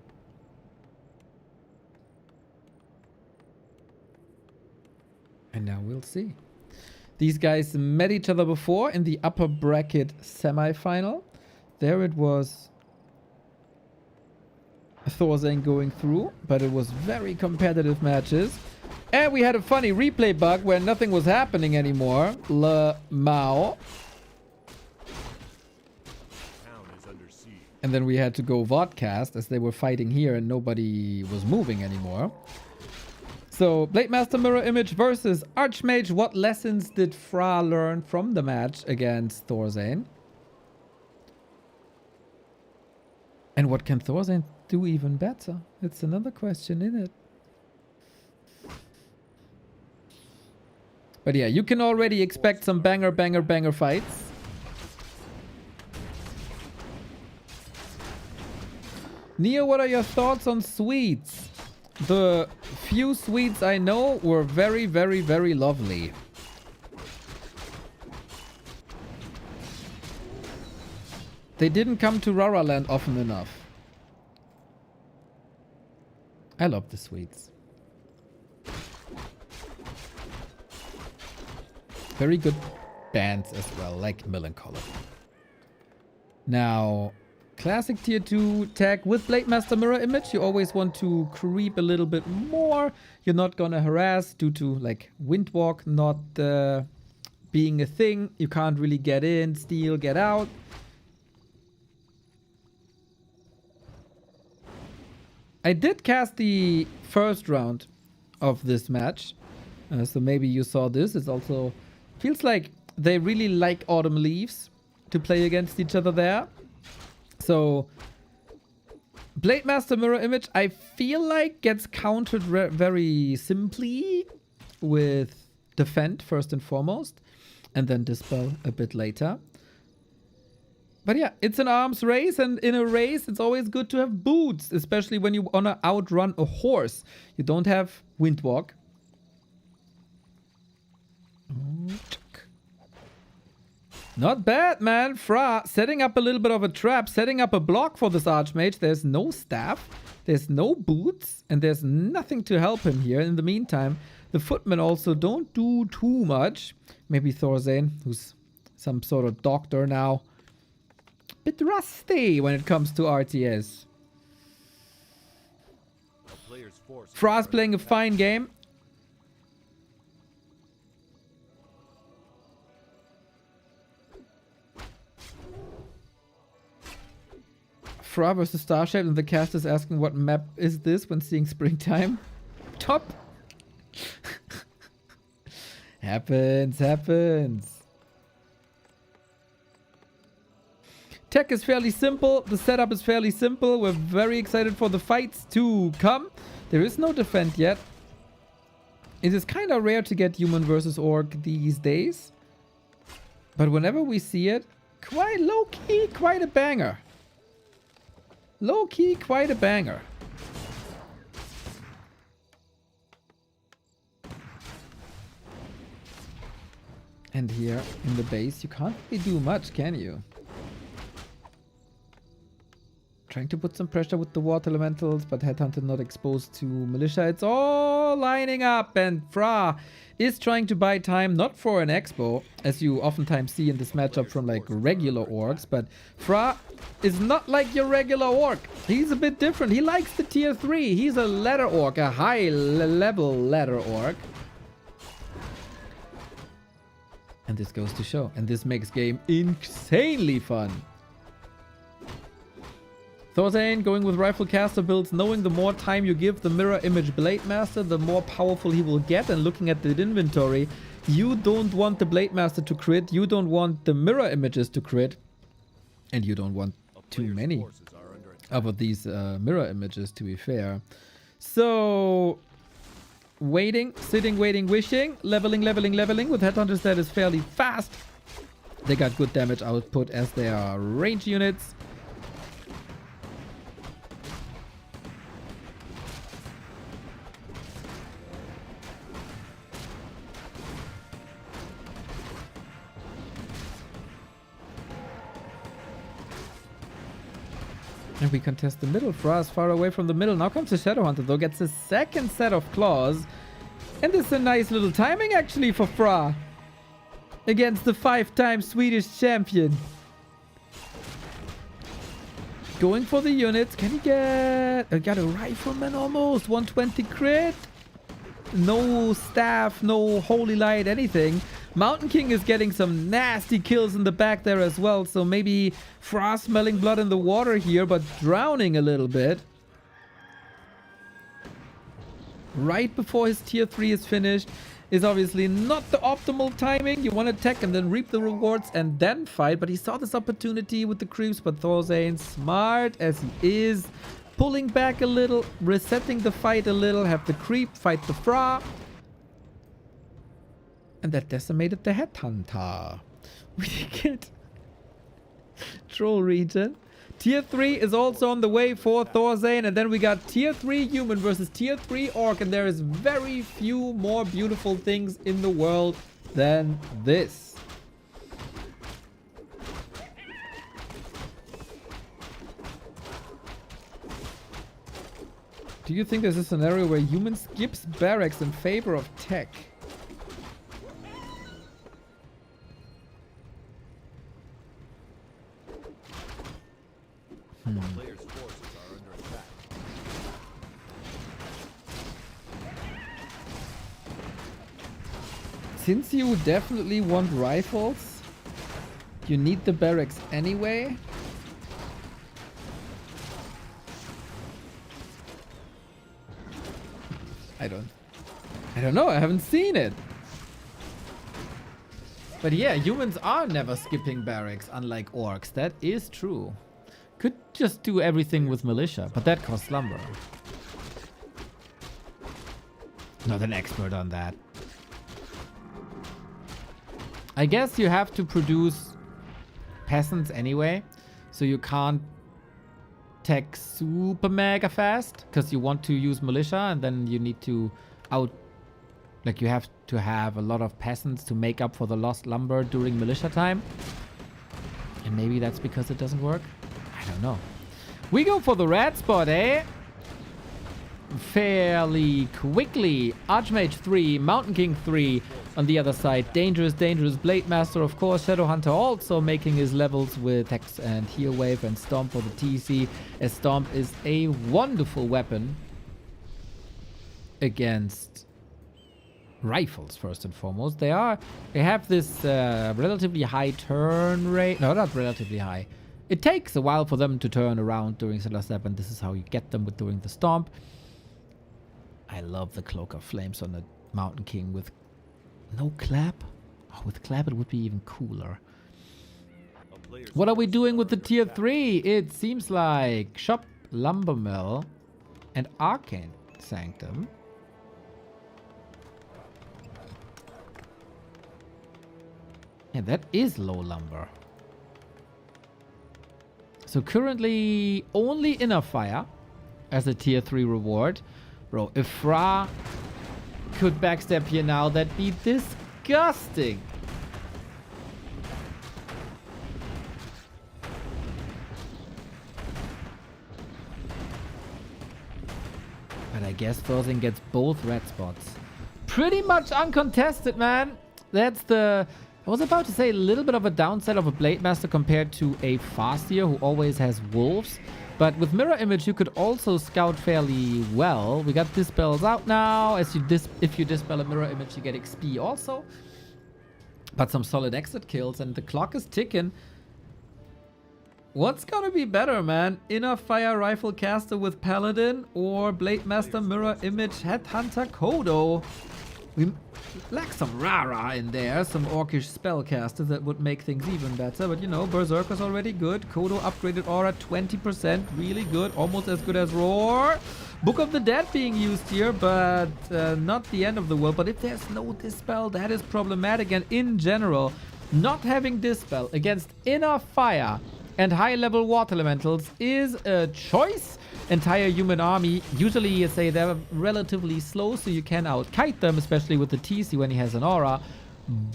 And now we'll see. These guys met each other before in the upper bracket semi-final. There it was Thorzane going through, but it was very competitive matches. And we had a funny replay bug where nothing was happening anymore. Le Mao. And then we had to go vodcast as they were fighting here and nobody was moving anymore. So, Blade Master Mirror Image versus Archmage. What lessons did Fra learn from the match against Thorzane? And what can Thorzane do even better? It's another question, isn't it? But yeah, you can already expect some banger fights. Neo, what are your thoughts on Swedes? The few Swedes I know were very lovely. They didn't come to Raraland often enough. I love the Swedes. Very good bands as well, like Melancholy. Now, classic tier 2 tag with Blade Master Mirror Image. You always want to creep a little bit more. You're not gonna harass due to like Windwalk not being a thing. You can't really get in, steal, get out. I did cast the first round of this match. So maybe you saw this. It's also feels like they really like Autumn Leaves to play against each other there. So Blade Master Mirror Image, I feel like gets countered very simply with Defend first and foremost, and then Dispel a bit later. But yeah, it's an arms race, and in a race, it's always good to have boots, especially when you want to outrun a horse. You don't have Windwalk. Not bad, man. Fra setting up a little bit of a trap, setting up a block for this Archmage. There's no staff, there's no boots, and there's nothing to help him here. In the meantime, the footmen also don't do too much. Maybe Thorzane, who's some sort of doctor now. Bit rusty when it comes to RTS. player's forces Frost are playing a under attack. fine game. Fra versus Starshape, and the cast is asking what map is this when seeing springtime. Top. Happens. Tech is fairly simple. The setup is fairly simple. We're very excited for the fights to come. There is no defend yet. It is kind of rare to get human versus orc these days. But whenever we see it, quite low-key, quite a banger. Low-key, quite a banger. And here in the base, you can't really do much, can you? Trying to put some pressure with the water elementals, but Headhunter not exposed to militia. It's all lining up, and Fra is trying to buy time, not for an expo, as you oftentimes see in this matchup from like regular orcs, but Fra is not like your regular orc. He's a bit different. He likes the tier 3. He's a ladder orc, a high level ladder orc. And this goes to show. And this makes game insanely fun. Thorzane going with Rifle Caster builds, knowing the more time you give the Mirror Image Blade Master, the more powerful he will get. And looking at the inventory, you don't want the Blade Master to crit, you don't want the Mirror Images to crit, and you don't want too many of these Mirror Images, to be fair. So... waiting, sitting, waiting, wishing, leveling with Headhunters that is fairly fast. They got good damage output as they are range units. And we contest the middle. Fra is far away from the middle. Now comes the Shadowhunter though. Gets a second set of claws. And this is a nice little timing actually for Fra. Against the 5-time Swedish champion. Going for the units. Can he get... got a rifleman almost. 120 crit. No staff, no holy light, anything. Mountain King is getting some nasty kills in the back there as well. So maybe Fra smelling blood in the water here, but drowning a little bit. Right before his tier 3 is finished is obviously not the optimal timing. You want to tech and then reap the rewards and then fight. But he saw this opportunity with the creeps. But Thorzane, smart as he is, pulling back a little, resetting the fight a little, have the creep fight the Fra. And that decimated the Headhunter. We get Troll region. Tier 3 is also on the way for Thorzane. And then we got Tier 3 human versus Tier 3 orc. And there is very few more beautiful things in the world than this. Do you think there's a scenario where human skips barracks in favor of tech? Player's forces are under attack. Since you definitely want rifles, you need the barracks anyway. I don't know, I haven't seen it. But yeah, humans are never skipping barracks, unlike orcs. That is true. Could just do everything with militia, but that costs lumber. Not an expert on that. I guess you have to produce peasants anyway, so you can't tech super mega fast, because you want to use militia, and then you need to you have to have a lot of peasants to make up for the lost lumber during militia time. And maybe that's because it doesn't work. I don't know. We go for the red spot, eh? Fairly quickly. Archmage 3, Mountain King 3 on the other side. Dangerous Blade Master, of course. Shadowhunter also making his levels with Hex and Heal Wave and Stomp for the TC, as Stomp is a wonderful weapon. against rifles first and foremost. They have this relatively high turn rate. No, not relatively high. It takes a while for them to turn around during Cellar Step, and this is how you get them with doing the stomp. I love the Cloak of Flames on the Mountain King with no clap. Oh, with clap it would be even cooler. What are we doing with the tier 3? It seems like Shop, Lumber Mill, and Arcane Sanctum. Yeah, that is low lumber. So currently only Inner Fire as a tier 3 reward. Bro, if Fra could backstab here now, that'd be disgusting. But I guess Thorzing gets both red spots. Pretty much uncontested, man. That's the... I was about to say a little bit of a downside of a Blade Master compared to a Fastier who always has wolves. But with Mirror Image, you could also scout fairly well. We got Dispels out now. If you Dispel a Mirror Image, you get XP also. But some solid exit kills, and the clock is ticking. What's gonna be better, man? Inner Fire Rifle Caster with Paladin or Blade Master Mirror Image Headhunter Kodo? We lack some Rara in there, some Orcish Spellcasters that would make things even better. But you know, Berserker's already good. Kodo upgraded Aura 20%, really good, almost as good as Roar. Book of the Dead being used here, but not the end of the world. But if there's no Dispel, that is problematic. And in general, not having Dispel against Inner Fire and high-level Water Elementals is a choice. Entire human army, usually you say they're relatively slow, so you can out-kite them, especially with the TC when he has an aura.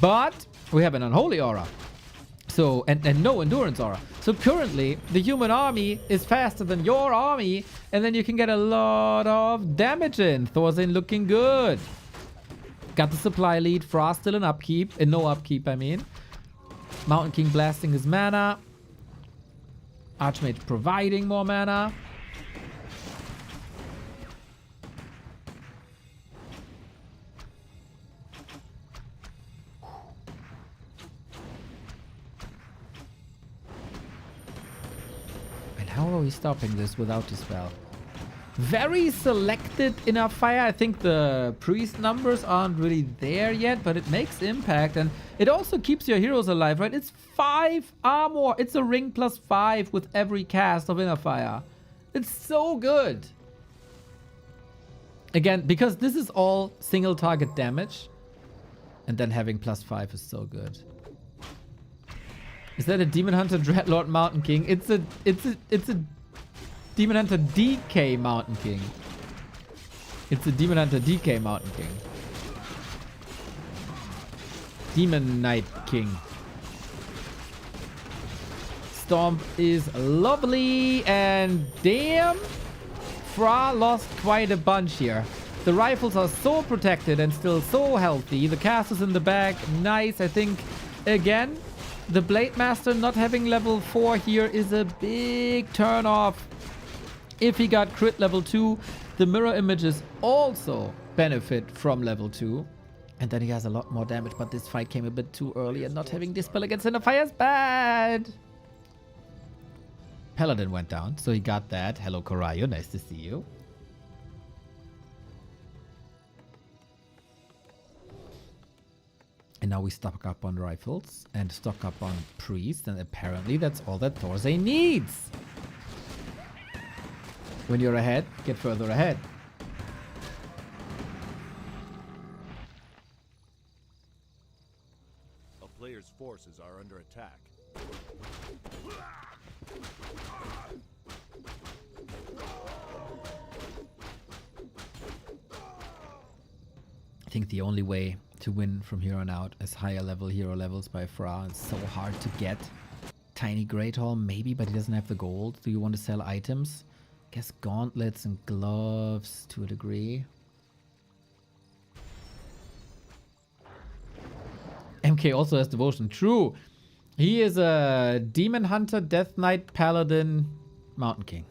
But we have an unholy aura. So, and no endurance aura. So currently, the human army is faster than your army, and then you can get a lot of damage in. Thorzin looking good. Got the supply lead. Frost still in upkeep. In no upkeep, I mean. Mountain King blasting his mana. Archmage providing more mana. How are we stopping this without Dispel? Very selected Inner Fire. I think the priest numbers aren't really there yet, but it makes impact, and it also keeps your heroes alive, right? It's 5 armor. It's a ring plus 5 with every cast of Inner Fire. It's so good. Again, because this is all single target damage, and then having plus 5 is so good. Is that a Demon Hunter Dreadlord Mountain King? It's a Demon Hunter DK Mountain King. It's a Demon Hunter DK Mountain King. Demon Knight King. Stomp is lovely, and damn, Fra lost quite a bunch here. The rifles are so protected and still so healthy. The cast is in the back. Nice. I think, again, the Blade Master not having level 4 here is a big turn off. If he got crit level 2, the mirror images also benefit from level 2. And then he has a lot more damage, but this fight came a bit too early, and not having Dispel against Inner Fire is bad. Paladin went down, so he got that. Hello, Korayo. Nice to see you. And now we stock up on rifles and stock up on priests, and apparently that's all that Thorzin needs. When you're ahead, get further ahead. A player's forces are under attack. I think the only way to win from here on out is higher level hero levels by Fra. It's so hard to get. Tiny Great Hall, maybe, but he doesn't have the gold. Do you want to sell items? Guess gauntlets and gloves to a degree. MK also has devotion. True. He is a Demon Hunter, Death Knight, Paladin, Mountain King.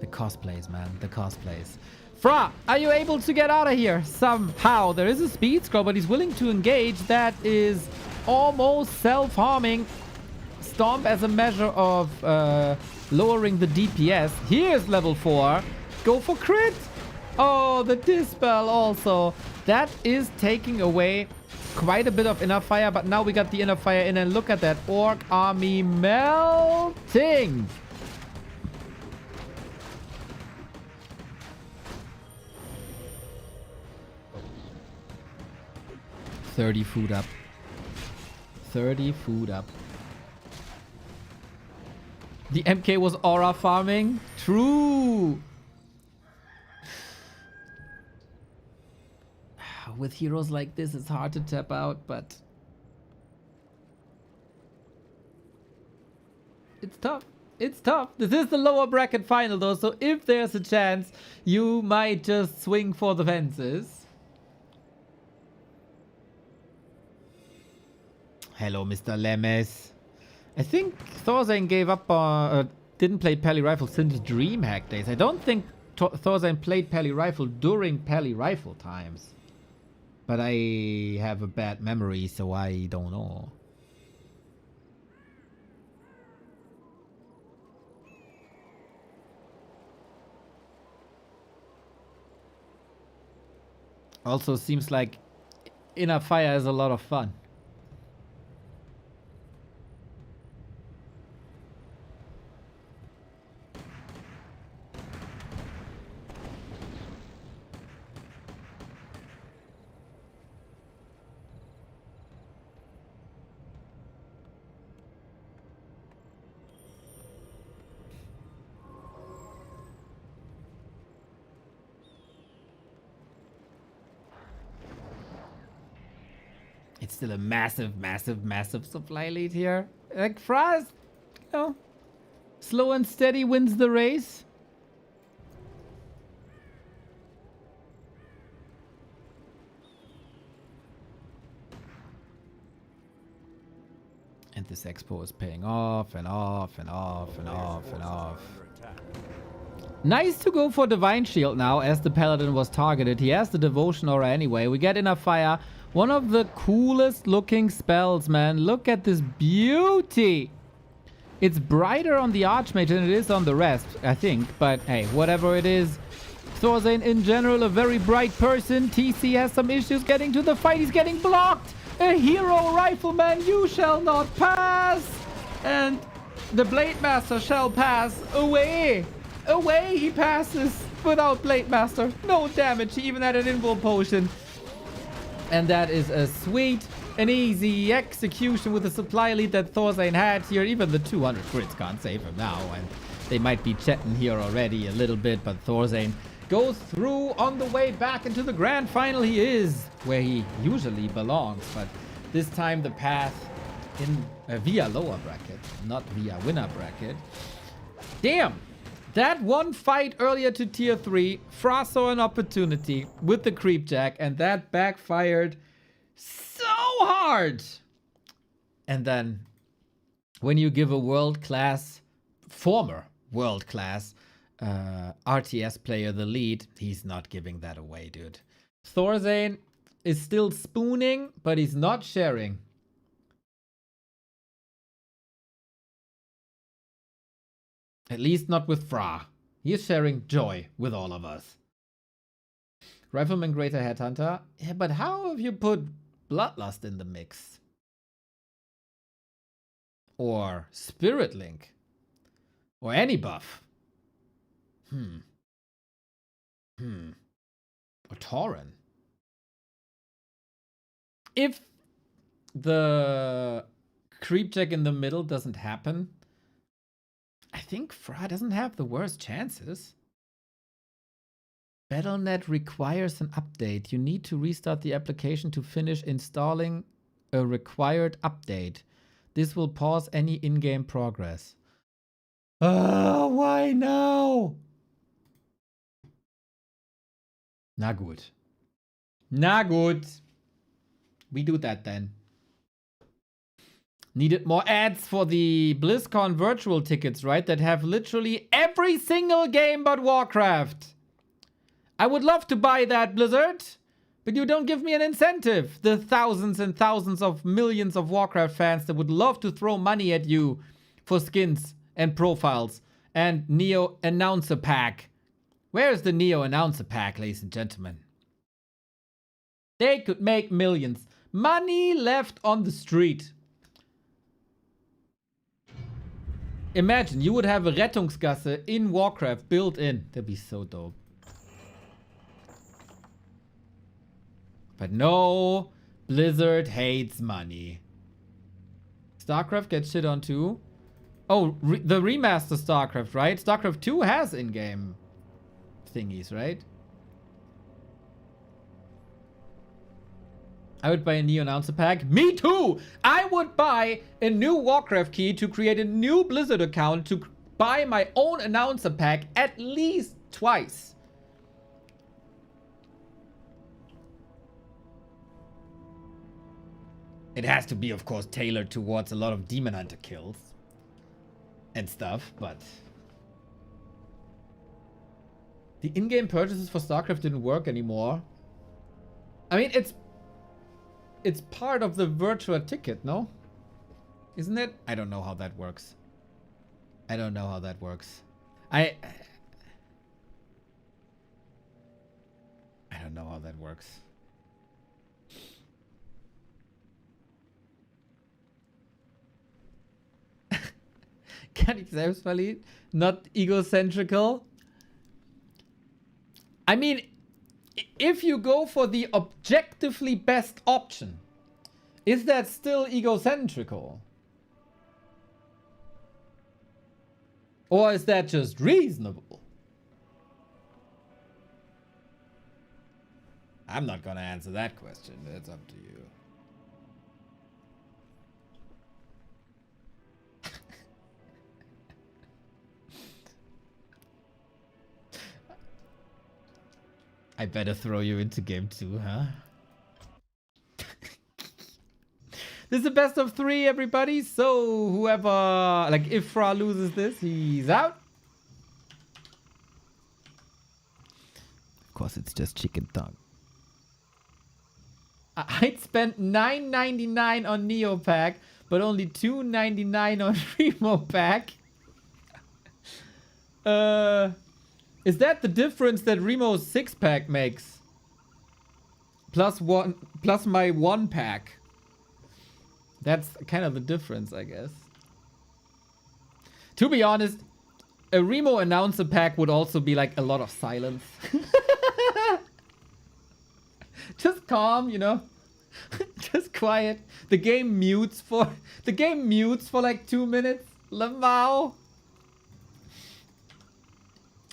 The cosplays, man. The cosplays. Fra, are you able to get out of here somehow? There is a speed scroll, but he's willing to engage. That is almost self-harming. Stomp as a measure of lowering the DPS. Here's level 4. Go for crit. Oh, the Dispel also. That is taking away quite a bit of inner fire, but now we got the inner fire in, and look at that orc army melting. $30 food up. 30 food up. The MK was aura farming. True. With heroes like this, it's hard to tap out, but it's tough. It's tough. This is the lower bracket final though, so if there's a chance, you might just swing for the fences. Hello, Mr. Lemes. I think Thorzane gave up didn't play Pally Rifle since DreamHack days. I don't think Thorzane played Pally Rifle during Pally Rifle times. But I have a bad memory, so I don't know. Also seems like Inner Fire is a lot of fun. It's still a massive, massive, massive supply lead here. Like Fraz, you know, slow and steady wins the race. And this expo is paying off and off and off and off and off. Nice to go for Divine Shield now, as the Paladin was targeted. He has the Devotion Aura anyway. We get Inner Fire. One of the coolest looking spells, man. Look at this beauty. It's brighter on the Archmage than it is on the rest, I think. But hey, whatever it is. Thorzane in general, a very bright person. TC has some issues getting to the fight. He's getting blocked. A hero rifleman, you shall not pass. And the Blade Master shall pass away. Away he passes without Blade Master. No damage. He even had an invul potion. And that is a sweet and easy execution with the supply lead that Thorzane had here. Even the 200 crits can't save him now. And they might be chatting here already a little bit. But Thorzane goes through on the way back into the grand final. He is where he usually belongs. But this time the path in via lower bracket, not via winner bracket. Damn! That one fight earlier to tier 3, Fra saw an opportunity with the creep jack, and that backfired so hard. And then when you give a world-class, former world-class RTS player the lead, he's not giving that away, dude. Thorzane is still spooning, but he's not sharing. At least not with Fra. He is sharing joy with all of us. Rifleman Greater Headhunter. Yeah, but how have you put Bloodlust in the mix? Or Spirit Link? Or any buff? Or Tauren? If the creep check in the middle doesn't happen, I think Fra doesn't have the worst chances. Battle.net requires an update. You need to restart the application to finish installing a required update. This will pause any in-game progress. Why now? Na gut. Na gut. We do that then. Needed more ads for the BlizzCon virtual tickets, right? That have literally every single game but Warcraft. I would love to buy that, Blizzard, but you don't give me an incentive. The thousands and thousands of millions of Warcraft fans that would love to throw money at you for skins and profiles and Neo Announcer Pack. Where's the Neo Announcer Pack, ladies and gentlemen? They could make millions. Money left on the street. Imagine, you would have a Rettungsgasse in Warcraft built in. That'd be so dope. But no, Blizzard hates money. StarCraft gets shit on too. Oh, the remaster StarCraft, right? StarCraft 2 has in-game thingies, right? I would buy a Neo Announcer Pack. Me too! I would buy a new Warcraft key to create a new Blizzard account to buy my own Announcer Pack at least twice. It has to be, of course, tailored towards a lot of Demon Hunter kills and stuff, but the in-game purchases for StarCraft didn't work anymore. I mean, it's part of the virtual ticket, no? Isn't it? I don't know how that works. I don't know how that works. I don't know how that works. Kann ich selbstverliebt? Not egocentrical? I mean, if you go for the objectively best option, is that still egocentrical? Or is that just reasonable? I'm not gonna answer that question. That's up to you. I better throw you into game 2, huh? This is the best of 3, everybody. So whoever, like, if Fra loses this, he's out. Of course, it's just chicken tongue. I'd spend $9.99 on Neo Pack, but only $2.99 on Remo Pack. Is that the difference that Remo's 6-pack makes? Plus my 1-pack. That's kind of the difference, I guess. To be honest, a Remo Announcer Pack would also be like a lot of silence. Just calm, you know? Just quiet. The game mutes for like 2 minutes. Lamau.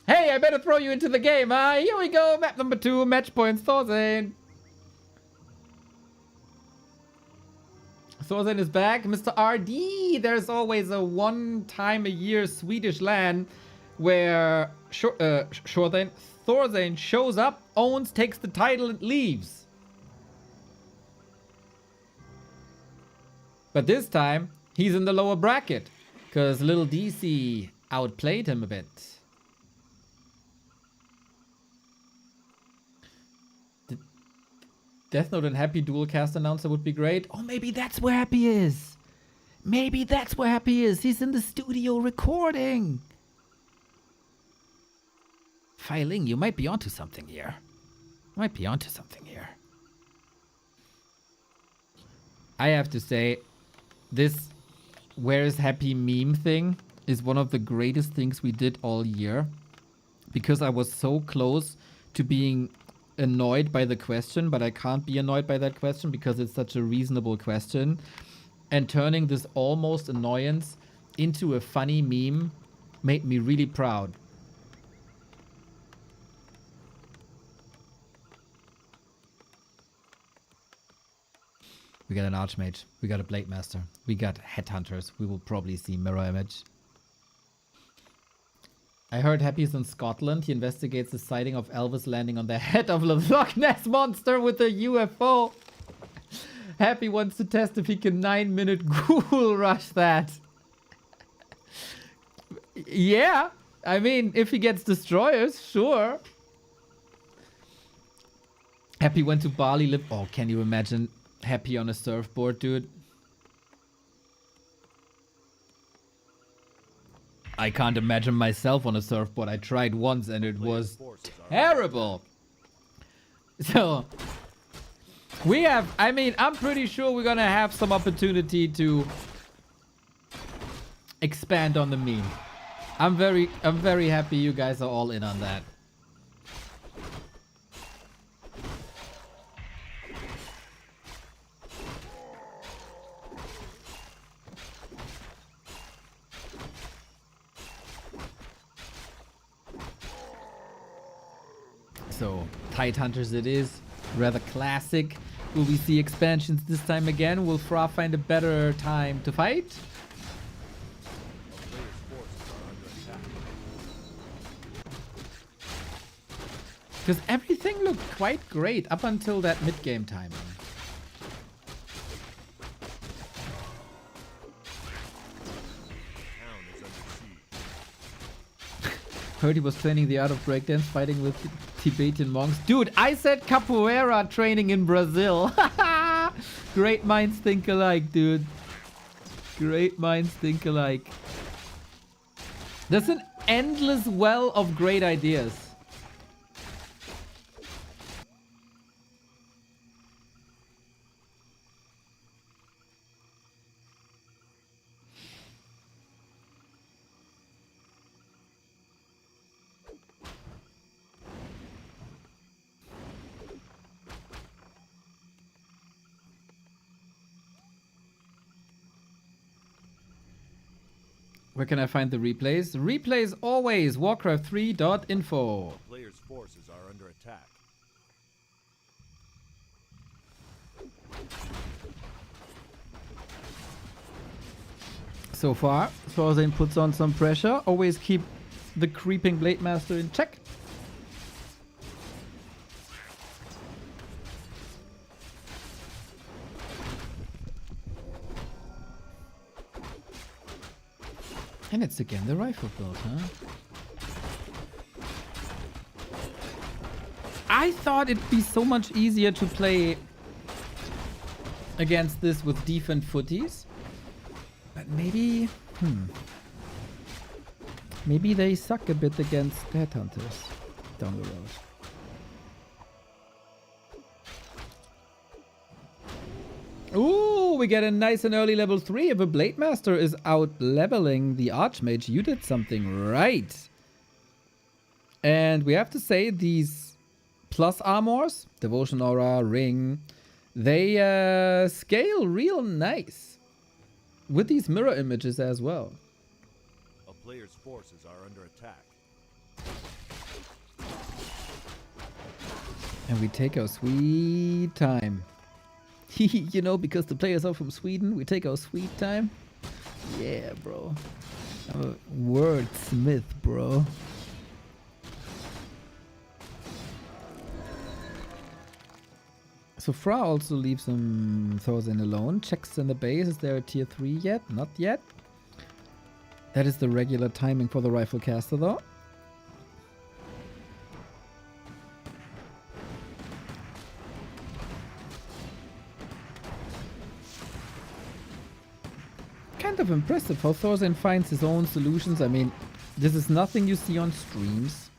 Hey, I better throw you into the game, huh? Here we go, map number 2, match points, Thorzain. Thorzain is back. Mr. RD, there's always a one-time-a-year Swedish LAN where Thorzain shows up, owns, takes the title, and leaves. But this time, he's in the lower bracket, because little DC outplayed him a bit. Death Note and Happy dual cast announcer would be great. Oh, maybe that's where Happy is. Maybe that's where Happy is. He's in the studio recording. Filing, you might be onto something here. I have to say, this Where is Happy meme thing is one of the greatest things we did all year. Because I was so close to being annoyed by the question, but I can't be annoyed by that question because it's such a reasonable question. And turning this almost annoyance into a funny meme made me really proud. We got an Archmage. We got a Blade Master. We got Headhunters. We will probably see Mirror Image. I heard Happy's in Scotland. He investigates the sighting of Elvis landing on the head of the Loch Ness Monster with a UFO. Happy wants to test if he can 9-minute ghoul rush that. Yeah, I mean, if he gets destroyers, sure. Happy went to Bali, live. Oh, can you imagine Happy on a surfboard, dude? I can't imagine myself on a surfboard. I tried once and it was terrible. So, we have, I mean, I'm pretty sure we're gonna have some opportunity to expand on the meme. I'm very happy you guys are all in on that. So, Tide Hunters it is. Rather classic. Will we see expansions this time again? Will Fra find a better time to fight? Because everything looked quite great up until that mid-game timing. Heard he was training the art of breakdance, fighting with Tibetan monks. Dude, I said capoeira training in Brazil. Great minds think alike, dude. Great minds think alike. There's an endless well of great ideas. Where can I find the replays? Replays always Warcraft3.info. Players' forces are under attack. So far, Thorzane puts on some pressure. Always keep the creeping Blade Master in check. And it's again the rifle build, huh? I thought it'd be so much easier to play against this with defense footies. But maybe... Maybe they suck a bit against headhunters down the road. Ooh, we get a nice and early level 3. If a Blade Master is out leveling the Archmage, you did something right. And we have to say these plus armors, Devotion Aura, Ring, they scale real nice. With these mirror images as well. A player's forces are under attack. And we take our sweet time. You know, because the players are from Sweden, we take our sweet time. Yeah, bro. I'm a wordsmith, bro. So Fra also leaves him Thorzane alone. Checks in the base. Is there a tier 3 yet? Not yet. That is the regular timing for the rifle caster, though. Kind of impressive how Thorzane finds his own solutions. I mean, this is nothing you see on streams.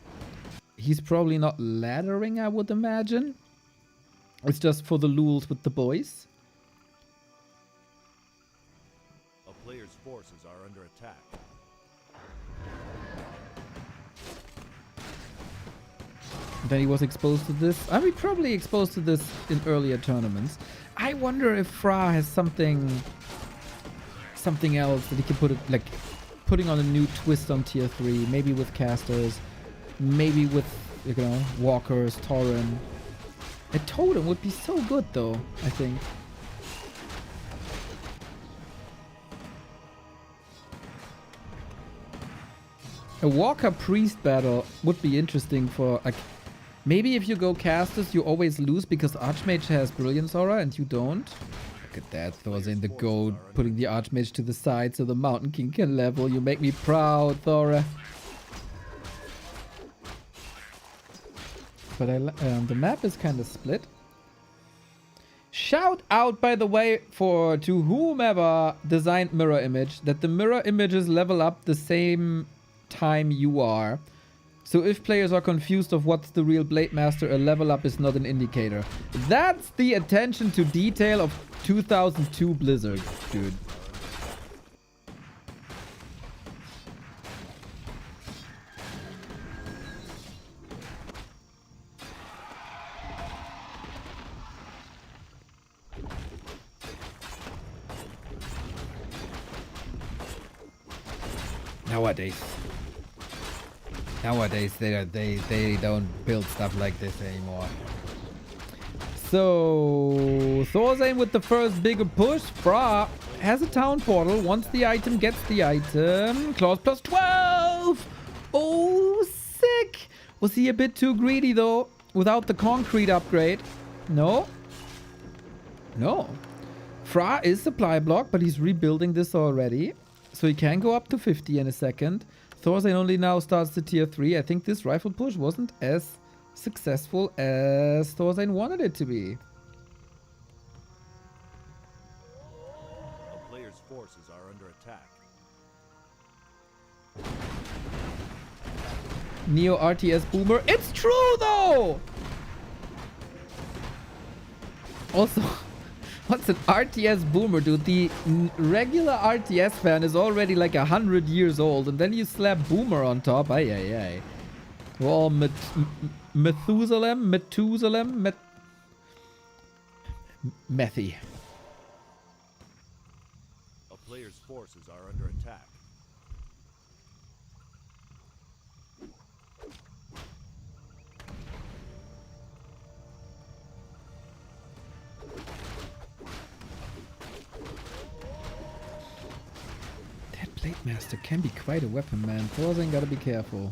He's probably not laddering, I would imagine. It's just for the lulz with the boys. A player's forces are under attack. Then he was exposed to this. I mean, probably exposed to this in earlier tournaments. I wonder if Fra has something else that he can put it, like putting on a new twist on tier 3, maybe with casters, maybe with, you know, walkers, Tauren. A totem would be so good though, I think. A walker priest battle would be interesting for, like, maybe if you go casters you always lose because Archmage has Brilliance Aura and you don't. Look at that, Thorzane the goat, putting the Archmage to the side so the Mountain King can level. You make me proud, Thora. But the map is kind of split. Shout out, by the way, to whomever designed mirror image, that the mirror images level up the same time you are. So if players are confused of what's the real Blade Master, a level up is not an indicator. That's the attention to detail of 2002 Blizzard, dude. Nowadays they don't build stuff like this anymore. So Thorzane with the first bigger push. Fra has a town portal. Once the item gets the item. Claws plus 12. Oh, sick. Was he a bit too greedy though? Without the concrete upgrade? No. No. Fra is supply block, but he's rebuilding this already. So he can go up to 50 in a second. Thorzane only now starts the tier 3. I think this rifle push wasn't as successful as Thorzane wanted it to be. A player's forces are under attack. Neo RTS Boomer. It's true though! Also, what's an RTS Boomer, dude? The regular RTS fan is already like 100 years old, and then you slap Boomer on top. Ay, ay, ay. We're all Methusalem? Methy. A player's forces are under attack. Blade Master can be quite a weapon, man. Thorzane gotta be careful.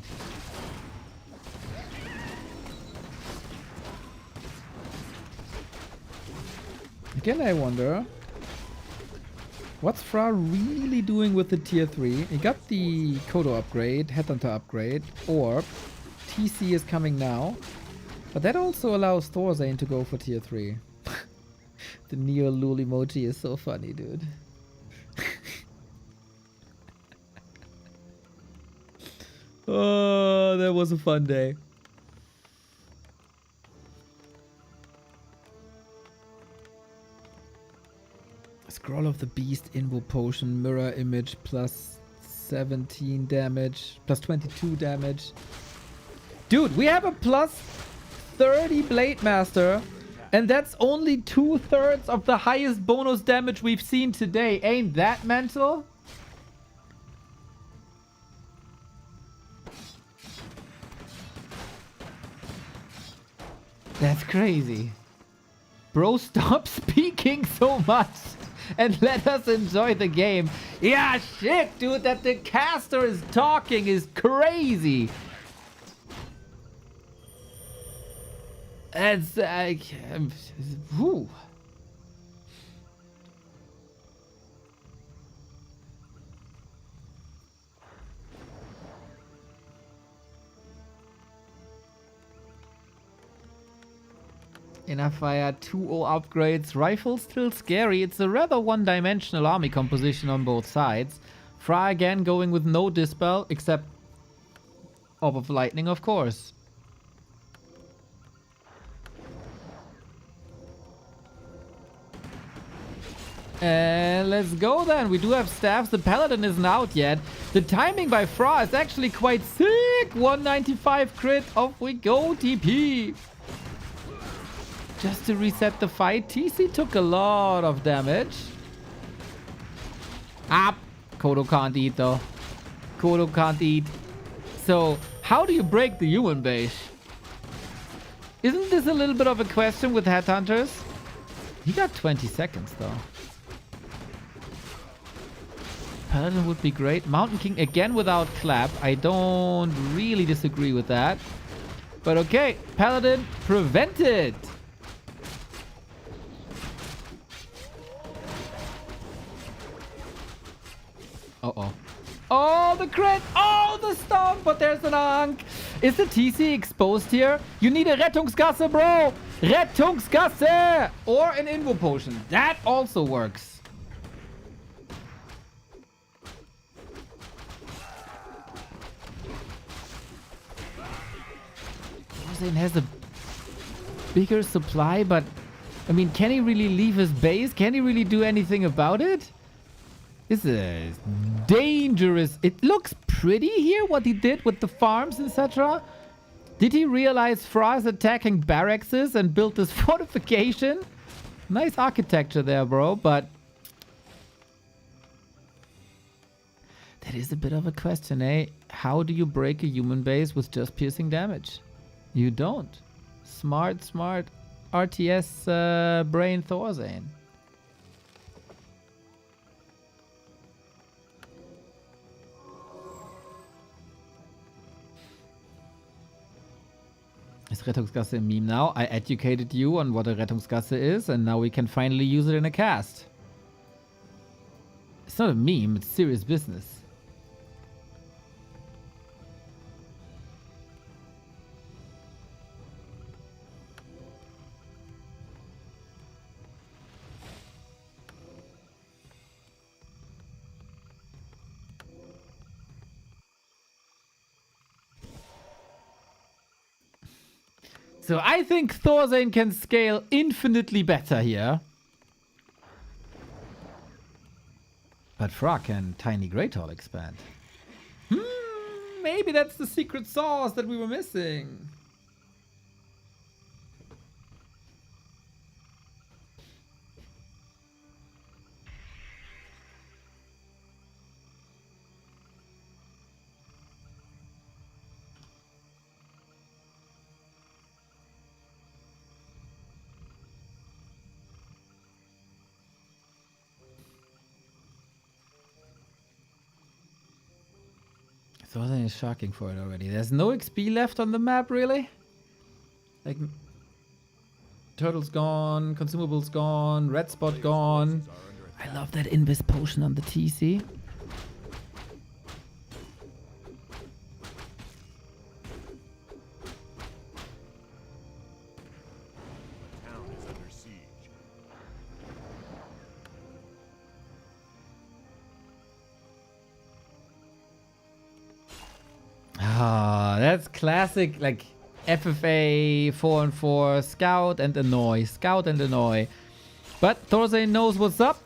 Again, I wonder, what's Fra really doing with the tier 3? He got the Kodo upgrade, Headhunter upgrade, Orb. TC is coming now. But that also allows Thorzane to go for tier 3. The Neo Lul emoji is so funny, dude. Oh, that was a fun day. Scroll of the Beast, Invo Potion, Mirror Image, plus 17 damage, plus 22 damage. Dude, we have a plus 30 Blade Master, and that's only 2/3 of the highest bonus damage we've seen today. Ain't that mental? That's crazy. Bro, stop speaking so much and let us enjoy the game. Yeah, shit, dude, that the caster is talking is crazy. That's like... whew. Enough fire, 2-0 upgrades. Rifle still scary. It's a rather one-dimensional army composition on both sides. Fra again going with no dispel, except Orb of Lightning, of course. And let's go then. We do have staffs. The Paladin isn't out yet. The timing by Fra is actually quite sick. 195 crit. Off we go, TP. Just to reset the fight. TC took a lot of damage. Up. Kodo can't eat though. Kodo can't eat. So, how do you break the human base? Isn't this a little bit of a question with Headhunters? He got 20 seconds though. Paladin would be great. Mountain King again without clap. I don't really disagree with that. But okay, Paladin prevented. Uh-oh. Oh, the crit! Oh, the stomp! But there's an Ankh! Is the TC exposed here? You need a Rettungsgasse, bro! Rettungsgasse! Or an Invo Potion. That also works. Thorstein has a bigger supply, but I mean, can he really leave his base? Can he really do anything about it? This is dangerous. It looks pretty here, what he did with the farms, etc. Did he realize Fra is attacking barracks and built this fortification? Nice architecture there, bro, but that is a bit of a question, eh? How do you break a human base with just piercing damage? You don't. Smart RTS brain Thorstein. Is Rettungsgasse a meme now? I educated you on what a Rettungsgasse is, and now we can finally use it in a cast. It's not a meme, it's serious business. So I think Thorstein can scale infinitely better here. But Fra can Tiny Great Hall expand. Maybe that's the secret sauce that we were missing. Thorstein is shocking for it already. There's no XP left on the map, really? Like, turtle's gone, consumables gone, red spot gone. I love that Invis potion on the TC. Town is under siege. Ah, that's classic, like FFA 4-4, scout and annoy, scout and annoy. But Thorstein knows what's up.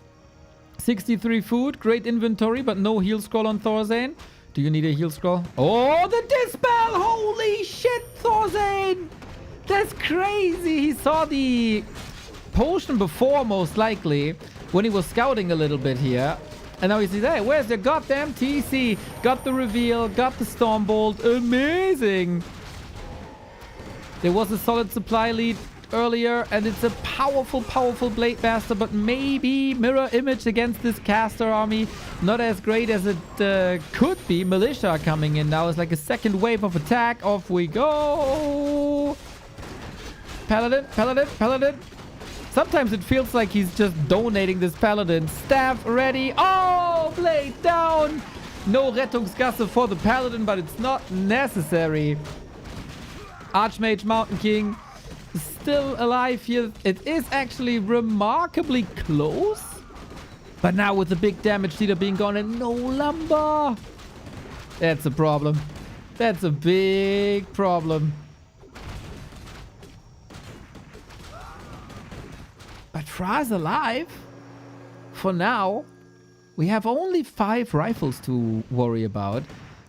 63 food, great inventory, but no heal scroll on Thorstein. Do you need a heal scroll? Oh, the dispel! Holy shit, Thorstein! That's crazy! He saw the potion before, most likely, when he was scouting a little bit here. And now he sees, hey, where's the goddamn TC? Got the reveal, got the Stormbolt. Amazing! There was a solid supply lead earlier, and it's a powerful, powerful Blade Master, but maybe mirror image against this caster army. Not as great as it could be. Militia coming in now. It's like a second wave of attack. Off we go! Paladin, Paladin, Paladin. Sometimes it feels like he's just donating this Paladin. Staff ready. Oh, blade down. No Rettungsgasse for the Paladin, but it's not necessary. Archmage Mountain King still alive here. It is actually remarkably close. But now with the big damage leader being gone and no lumber. That's a problem. That's a big problem. But Fra's alive. For now, we have only 5 rifles to worry about.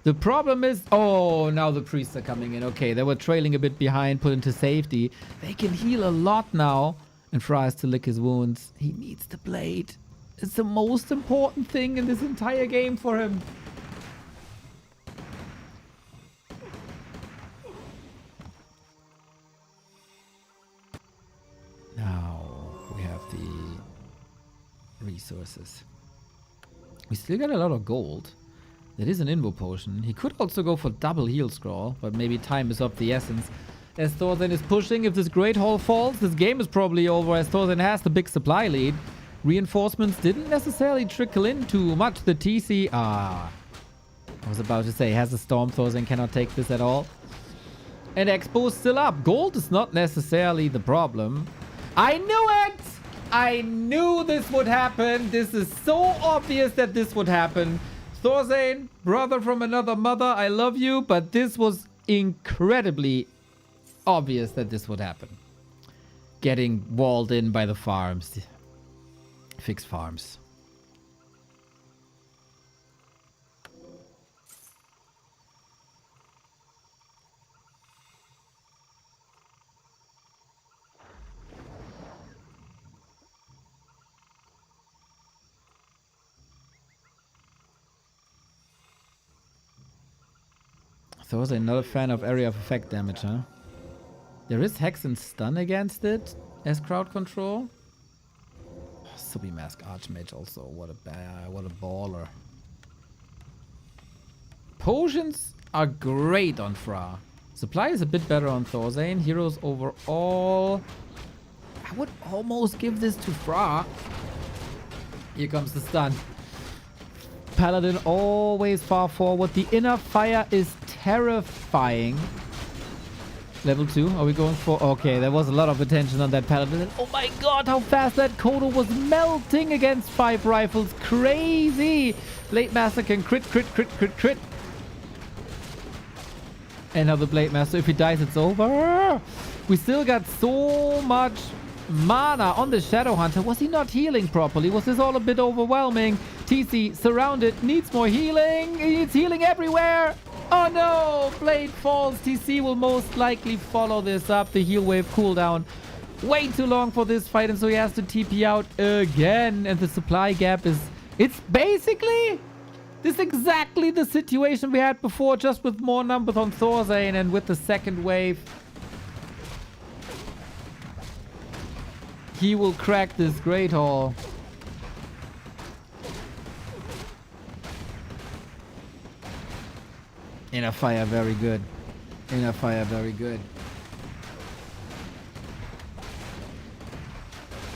The problem is... Oh, now the priests are coming in. Okay, they were trailing a bit behind, put into safety. They can heal a lot now. And Fra has to lick his wounds. He needs the blade. It's the most important thing in this entire game for him. Now we have the resources. We still got a lot of gold. That is an Invo Potion. He could also go for double heal scroll, but maybe time is of the essence. As Thorstein is pushing, if this Great Hall falls, this game is probably over as Thorstein has the big supply lead. Reinforcements didn't necessarily trickle in too much. The TC... I was about to say, has a storm. Thorstein cannot take this at all. And Expo's still up. Gold is not necessarily the problem. I knew it! I knew this would happen. This is so obvious that this would happen. Thorzane, brother from another mother, I love you, but this was incredibly obvious that this would happen. Getting walled in by the farms. Fix farms. So was I not a fan of area of effect damage, huh? There is Hex and Stun against it as crowd control. Subi Mask Archmage also. What a baller. Potions are great on Fra. Supply is a bit better on Thorzane. Heroes overall. I would almost give this to Fra. Here comes the stun. Paladin always far forward. The inner fire is terrifying. Level 2. Are we going for... Okay, there was a lot of attention on that Paladin. Oh my god, how fast that Kaho was melting against 5 rifles. Crazy. Blade Master can crit. And now the Blade Master, if he dies, it's over. We still got so much mana on the Shadow Hunter. Was he not healing properly? Was this all a bit overwhelming? TC surrounded, needs more healing. He needs healing everywhere. Oh no, Blade falls. TC will most likely follow this up. The heal wave cooldown way too long for this fight, and so he has to TP out again. And the supply gap is... It's basically... This is exactly the situation we had before, just with more numbers on Thorzane and with the second wave. He will crack this Great Hall. Inner fire, very good. Inner fire, very good.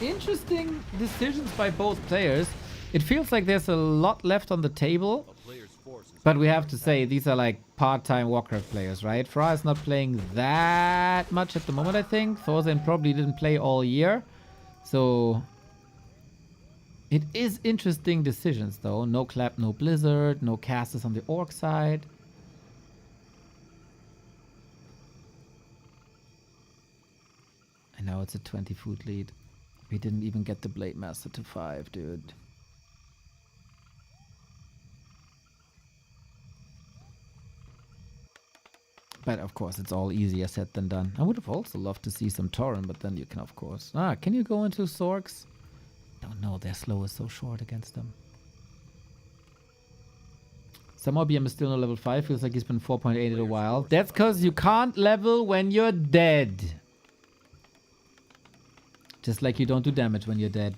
Interesting decisions by both players. It feels like there's a lot left on the table. But we have to say, these are like part-time Warcraft players, right? Fra is not playing that much at the moment, I think. Thorzane probably didn't play all year. So it is interesting decisions though. No clap, no blizzard, no casters on the orc side. And now it's a 20 food lead. We didn't even get the Blade Master to 5, dude. But of course, it's all easier said than done. I would have also loved to see some Tauren, but then you can, of course... can you go into Sorks? Don't know, their slow is so short against them. Somehow BM is still no level 5. Feels like he's been 4.8 in a while. That's because you can't level when you're dead. Just like you don't do damage when you're dead.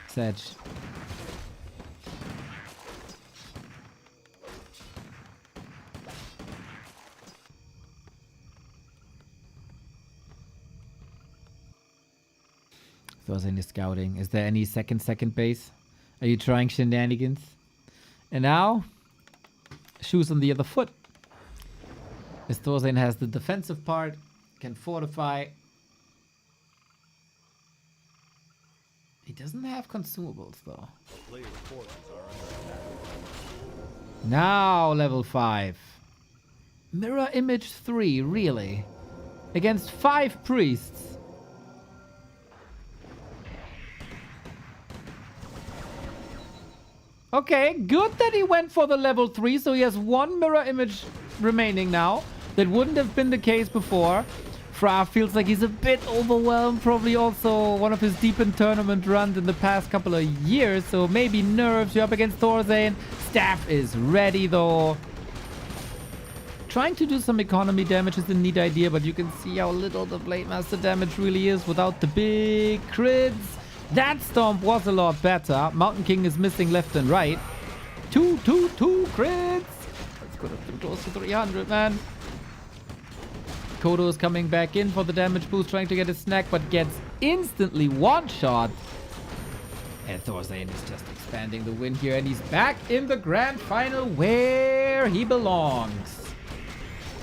Sedge. Was any scouting? Is there any second base? Are you trying shenanigans? And now, shoes on the other foot. As Thorzane has the defensive part, can fortify. He doesn't have consumables though. Now level 5. Mirror image 3, really? Against 5 priests. Okay, good that he went for the level 3, so he has 1 mirror image remaining now. That wouldn't have been the case before. Fra feels like he's a bit overwhelmed, probably also one of his deepened tournament runs in the past couple of years, so maybe nerves. You're up against Thorzane. Staff is ready though. Trying to do some economy damage is a neat idea, but you can see how little the Blade Master damage really is without the big crits. That stomp was a lot better. Mountain King is missing left and right. 2 crits. Let's go to close to 300, man. Kodo is coming back in for the damage boost, trying to get a snack, but gets instantly one-shot. And Thorzane is just expanding the win here, and he's back in the grand final where he belongs.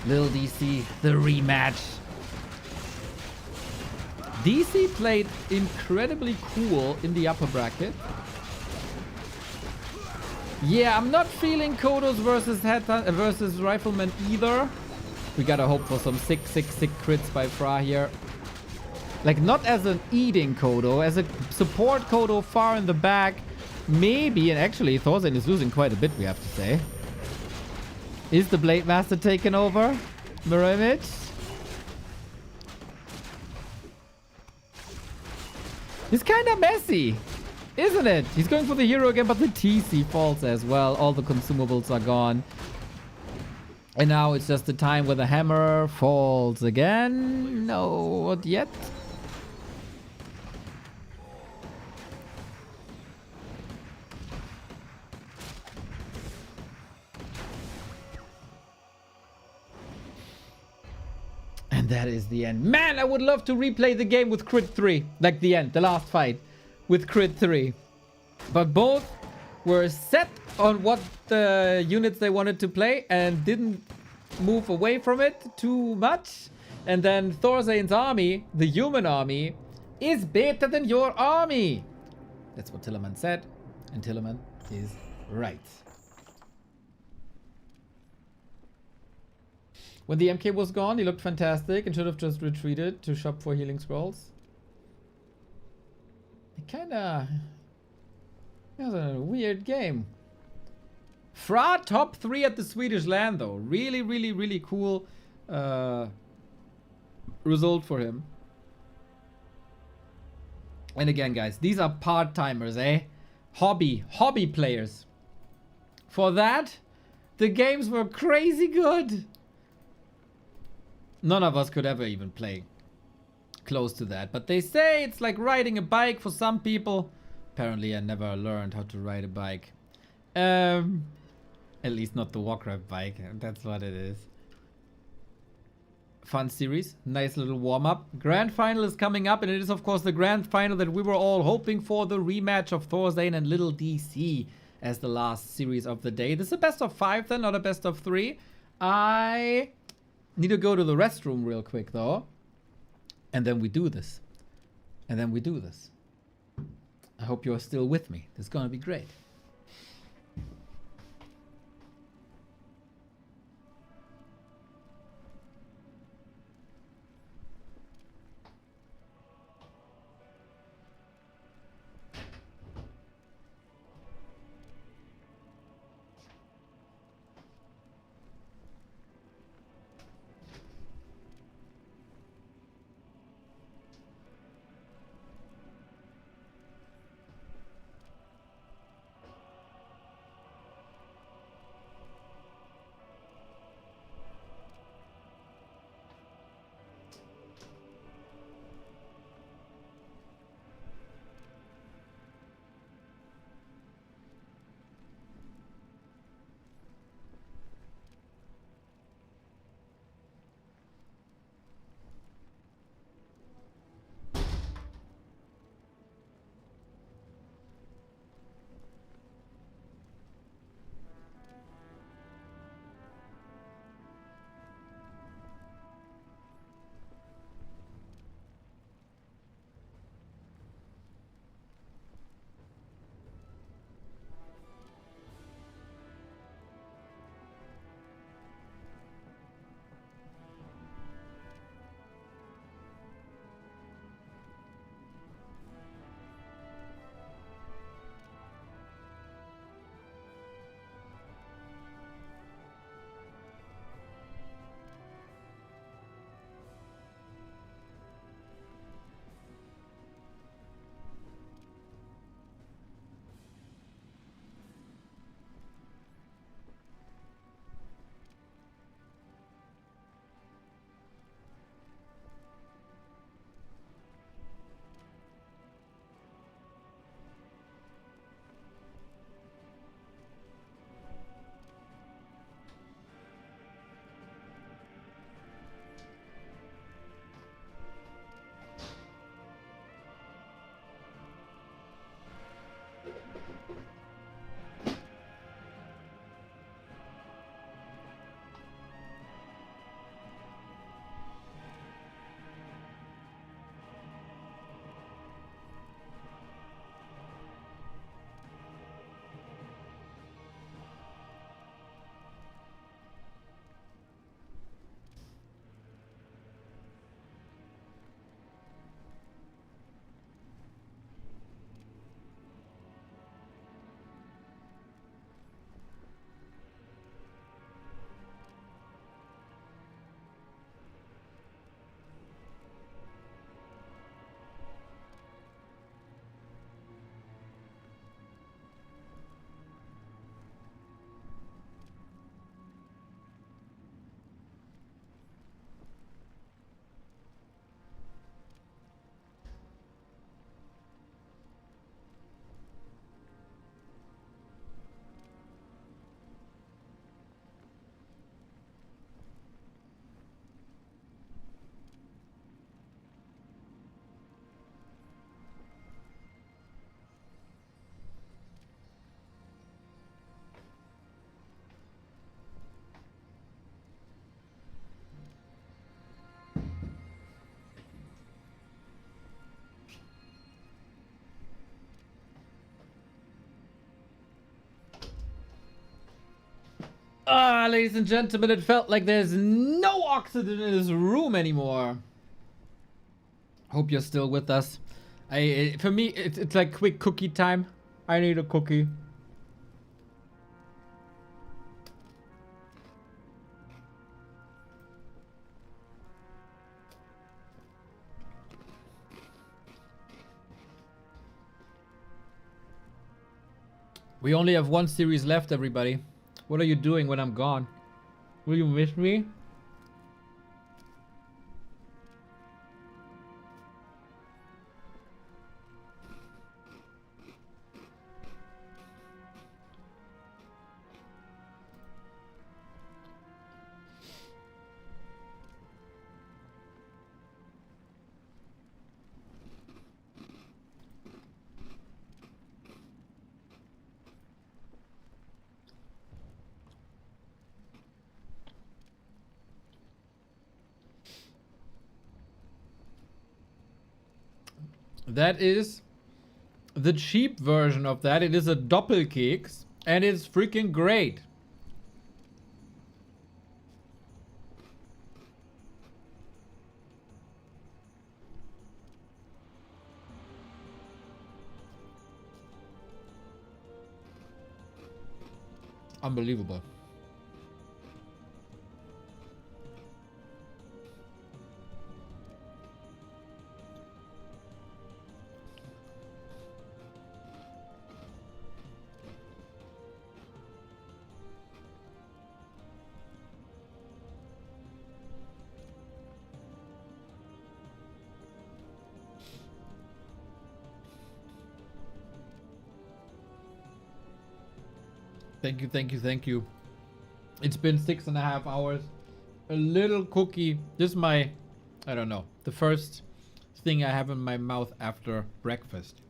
Lil DC, the rematch. DC played incredibly cool in the upper bracket. Yeah, I'm not feeling Kodos versus Rifleman either. We gotta hope for some sick crits by Fra here. Like, not as an eating Kodo, as a support Kodo far in the back. Maybe, and actually Thorzen is losing quite a bit, we have to say. Is the Blade Master taken over? Mirror image? It's kind of messy, isn't it? He's going for the hero again, but the TC falls as well. All the consumables are gone. And now it's just the time where the hammer falls again. No, not yet. And that is the end. Man, I would love to replay the game with Crit 3. Like the end, the last fight with Crit 3. But both were set on what the units they wanted to play and didn't move away from it too much. And then Thorzane's army, the human army, is better than your army. That's what Tillerman said. And Tillerman is right. When the MK was gone, he looked fantastic and should have just retreated to shop for healing scrolls. It kinda... It was a weird game. Fra top 3 at the Swedish land though. Really cool result for him. And again, guys, these are part-timers, eh? Hobby players. For that, the games were crazy good. None of us could ever even play close to that. But they say it's like riding a bike for some people. Apparently, I never learned how to ride a bike. At least not the Warcraft bike. That's what it is. Fun series. Nice little warm-up. Grand final is coming up. And it is, of course, the grand final that we were all hoping for. The rematch of Thorzane and Little DC as the last series of the day. This is a best of 5 then, not a best of 3. I... need to go to the restroom real quick though. And then we do this. And then we do this. I hope you're still with me. This is gonna be great. Ladies and gentlemen, it felt like there's no oxygen in this room anymore. Hope you're still with us. For me, it's like quick cookie time. I need a cookie. We only have one series left, everybody. What are you doing when I'm gone? Will you miss me? That is the cheap version of that. It is a Doppelkeks and it's freaking great. Unbelievable. Thank you, thank you, thank you. It's been 6.5 hours. A little cookie. This is my, I don't know, the first thing I have in my mouth after breakfast.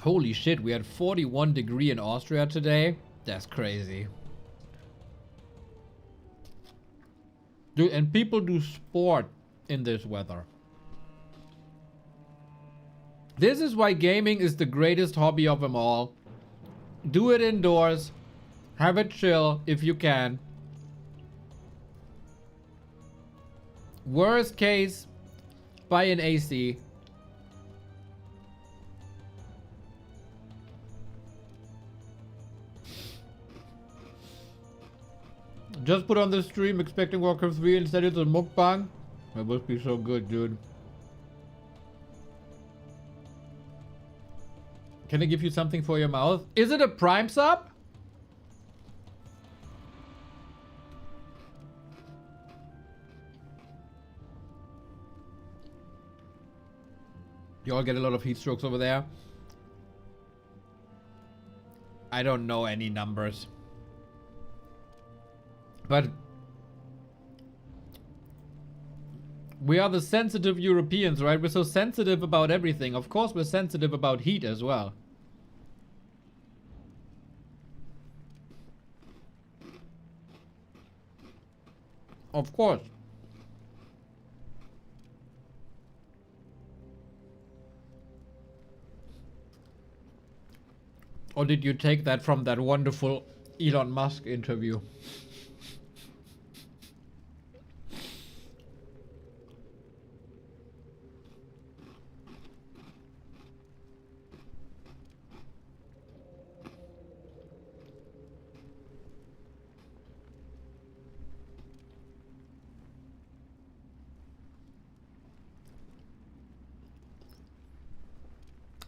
Holy shit, we had 41 degrees in Austria today. That's crazy. Dude, and people do sport in this weather. This is why gaming is the greatest hobby of them all. Do it indoors. Have it chill if you can. Worst case, buy an AC. Just put on the stream expecting Warcraft 3 instead it's a mukbang. That must be so good, dude. Can I give you something for your mouth? Is it a Prime sub? You all get a lot of heat strokes over there. I don't know any numbers. But we are the sensitive Europeans, right? We're so sensitive about everything. Of course, we're sensitive about heat as well. Of course. Or did you take that from that wonderful Elon Musk interview?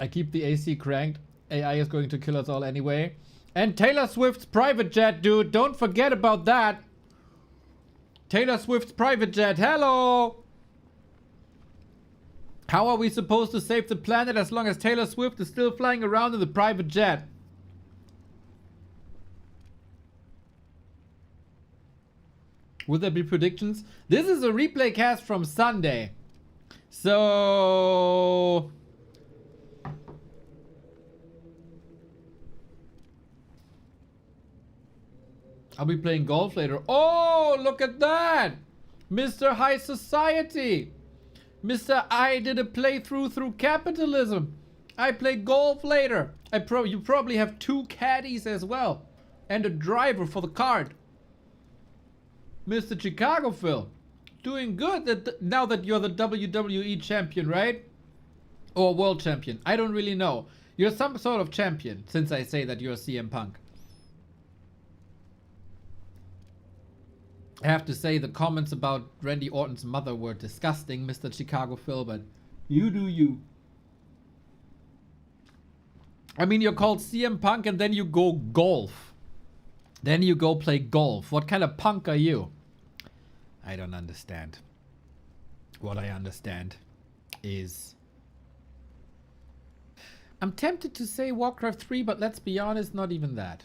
I keep the AC cranked. AI is going to kill us all anyway. And Taylor Swift's private jet, dude. Don't forget about that. Taylor Swift's private jet. Hello. How are we supposed to save the planet as long as Taylor Swift is still flying around in the private jet? Would there be predictions? This is a replay cast from Sunday. So... I'll be playing golf later. Oh, look at that! Mr. High Society! Mr. I did a playthrough through capitalism. I play golf later. You probably have 2 caddies as well. And a driver for the cart. Mr. Chicago Phil. Doing good now that you're the WWE champion, right? Or world champion. I don't really know. You're some sort of champion, since I say that you're CM Punk. I have to say the comments about Randy Orton's mother were disgusting, Mr. Chicago Phil, but you do you. I mean, you're called CM Punk and then you go golf. Then you go play golf. What kind of punk are you? I don't understand. What I understand is... I'm tempted to say Warcraft 3, but let's be honest, not even that.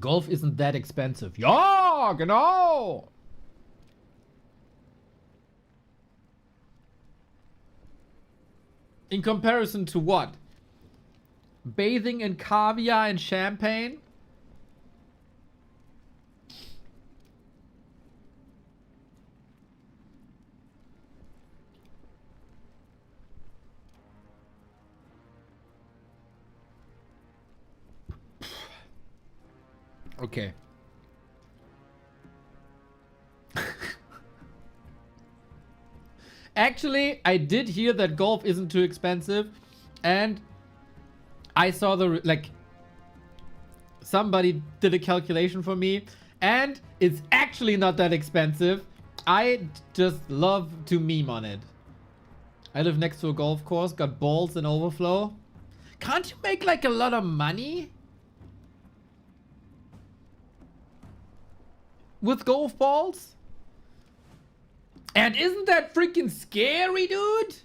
Golf isn't that expensive. Ja, genau! In comparison to what? Bathing in caviar and champagne? Okay. Actually, I did hear that golf isn't too expensive, and I saw somebody did a calculation for me, and it's actually not that expensive. I just love to meme on it. I live next to a golf course, got balls in overflow. Can't you make like a lot of money with golf balls? And isn't that freaking scary, dude?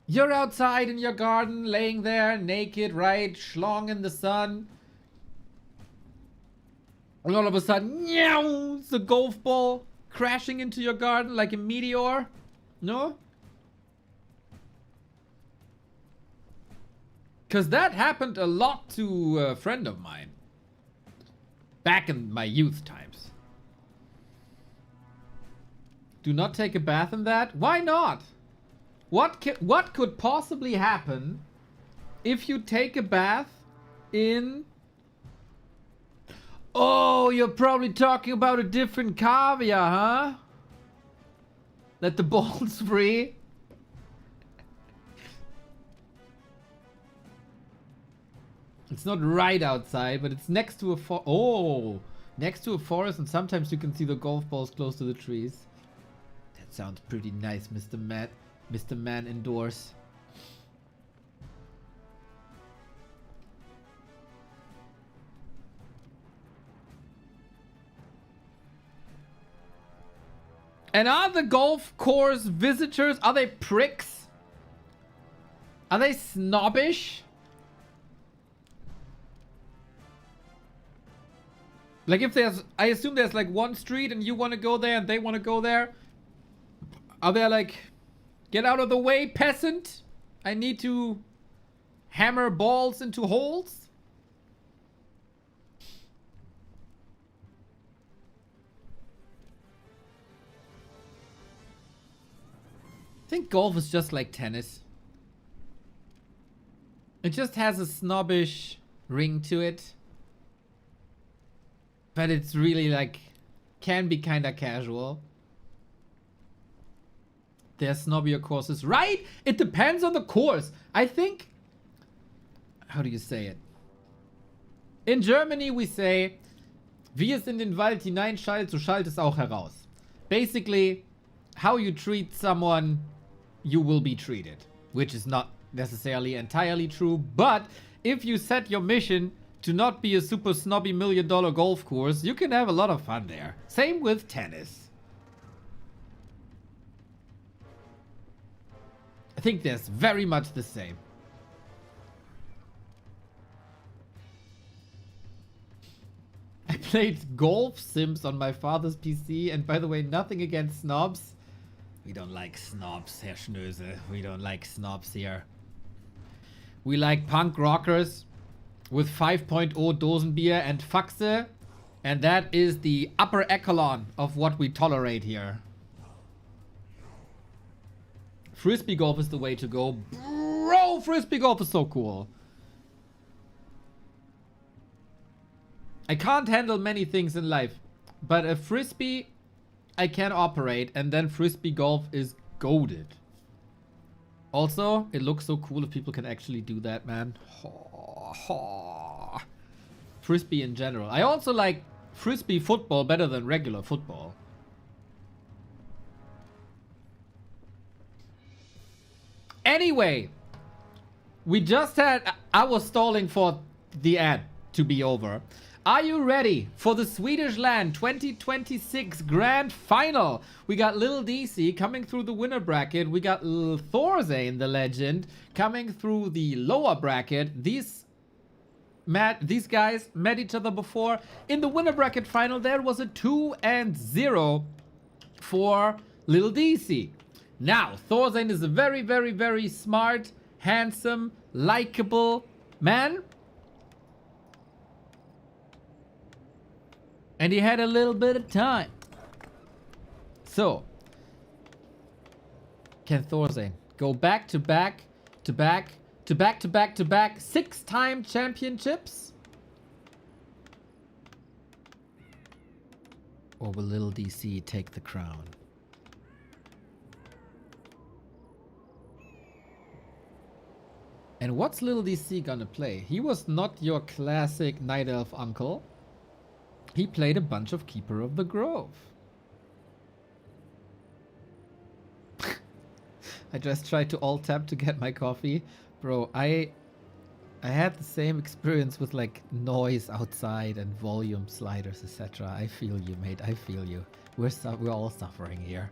You're outside in your garden, laying there naked, right? Schlong in the sun. And all of a sudden, meow, it's a golf ball crashing into your garden like a meteor. No? Because that happened a lot to a friend of mine. Back in my youth times. Do not take a bath in that? Why not? What could possibly happen if you take a bath in... Oh, you're probably talking about a different caviar, huh? That the ball's free? It's not right outside, but it's next to a next to a forest, and sometimes you can see the golf balls close to the trees. That sounds pretty nice, Mr. Matt. Mr. Man indoors. And are the golf course visitors, are they pricks? Are they snobbish? Like if there's, I assume there's like one street and you want to go there and they want to go there. Are they like, get out of the way, peasant? I need to hammer balls into holes? I think golf is just like tennis. It just has a snobbish ring to it. But it's really like, can be kinda casual. There's snobbier courses, right? It depends on the course. I think, how do you say it? In Germany we say, wie es in den Wald hineinschallt, so schallt es auch heraus. Basically, how you treat someone, you will be treated. Which is not necessarily entirely true, but if you set your mission to not be a super snobby $1 million golf course, you can have a lot of fun there. Same with tennis. I think there's very much the same. I played Golf Sims on my father's PC, and by the way, nothing against snobs. We don't like snobs, Herr Schnöse. We don't like snobs here. We like punk rockers with 5.0 Dosenbier and Faxe And that is the upper echelon of what we tolerate here. Frisbee golf is the way to go. Bro, Frisbee golf is so cool. I can't handle many things in life, but a Frisbee I can operate, and then Frisbee golf is goated. Also, it looks so cool if people can actually do that, man. Frisbee in general. I also like Frisbee football better than regular football. Anyway, we just had... I was stalling for the ad to be over. Are you ready for the Swedish LAN 2026 Grand Final? We got Lil DC coming through the winner bracket. We got Thorzane, the legend, coming through the lower bracket. These guys met each other before. In the winner bracket final, there was a 2-0 for Lil DC. Now, Thorzane is a very, very, very smart, handsome, likable man. And he had a little bit of time. So, can Thorzane go back to back to back to back to back to back 6-time championships? Or will Lil DC take the crown? And what's Lil DC gonna play? He was not your classic Night Elf uncle. He played a bunch of Keeper of the Grove. I just tried to alt-tab to get my coffee. Bro, I had the same experience with like noise outside and volume sliders, etc. I feel you, mate. I feel you. We're all suffering here.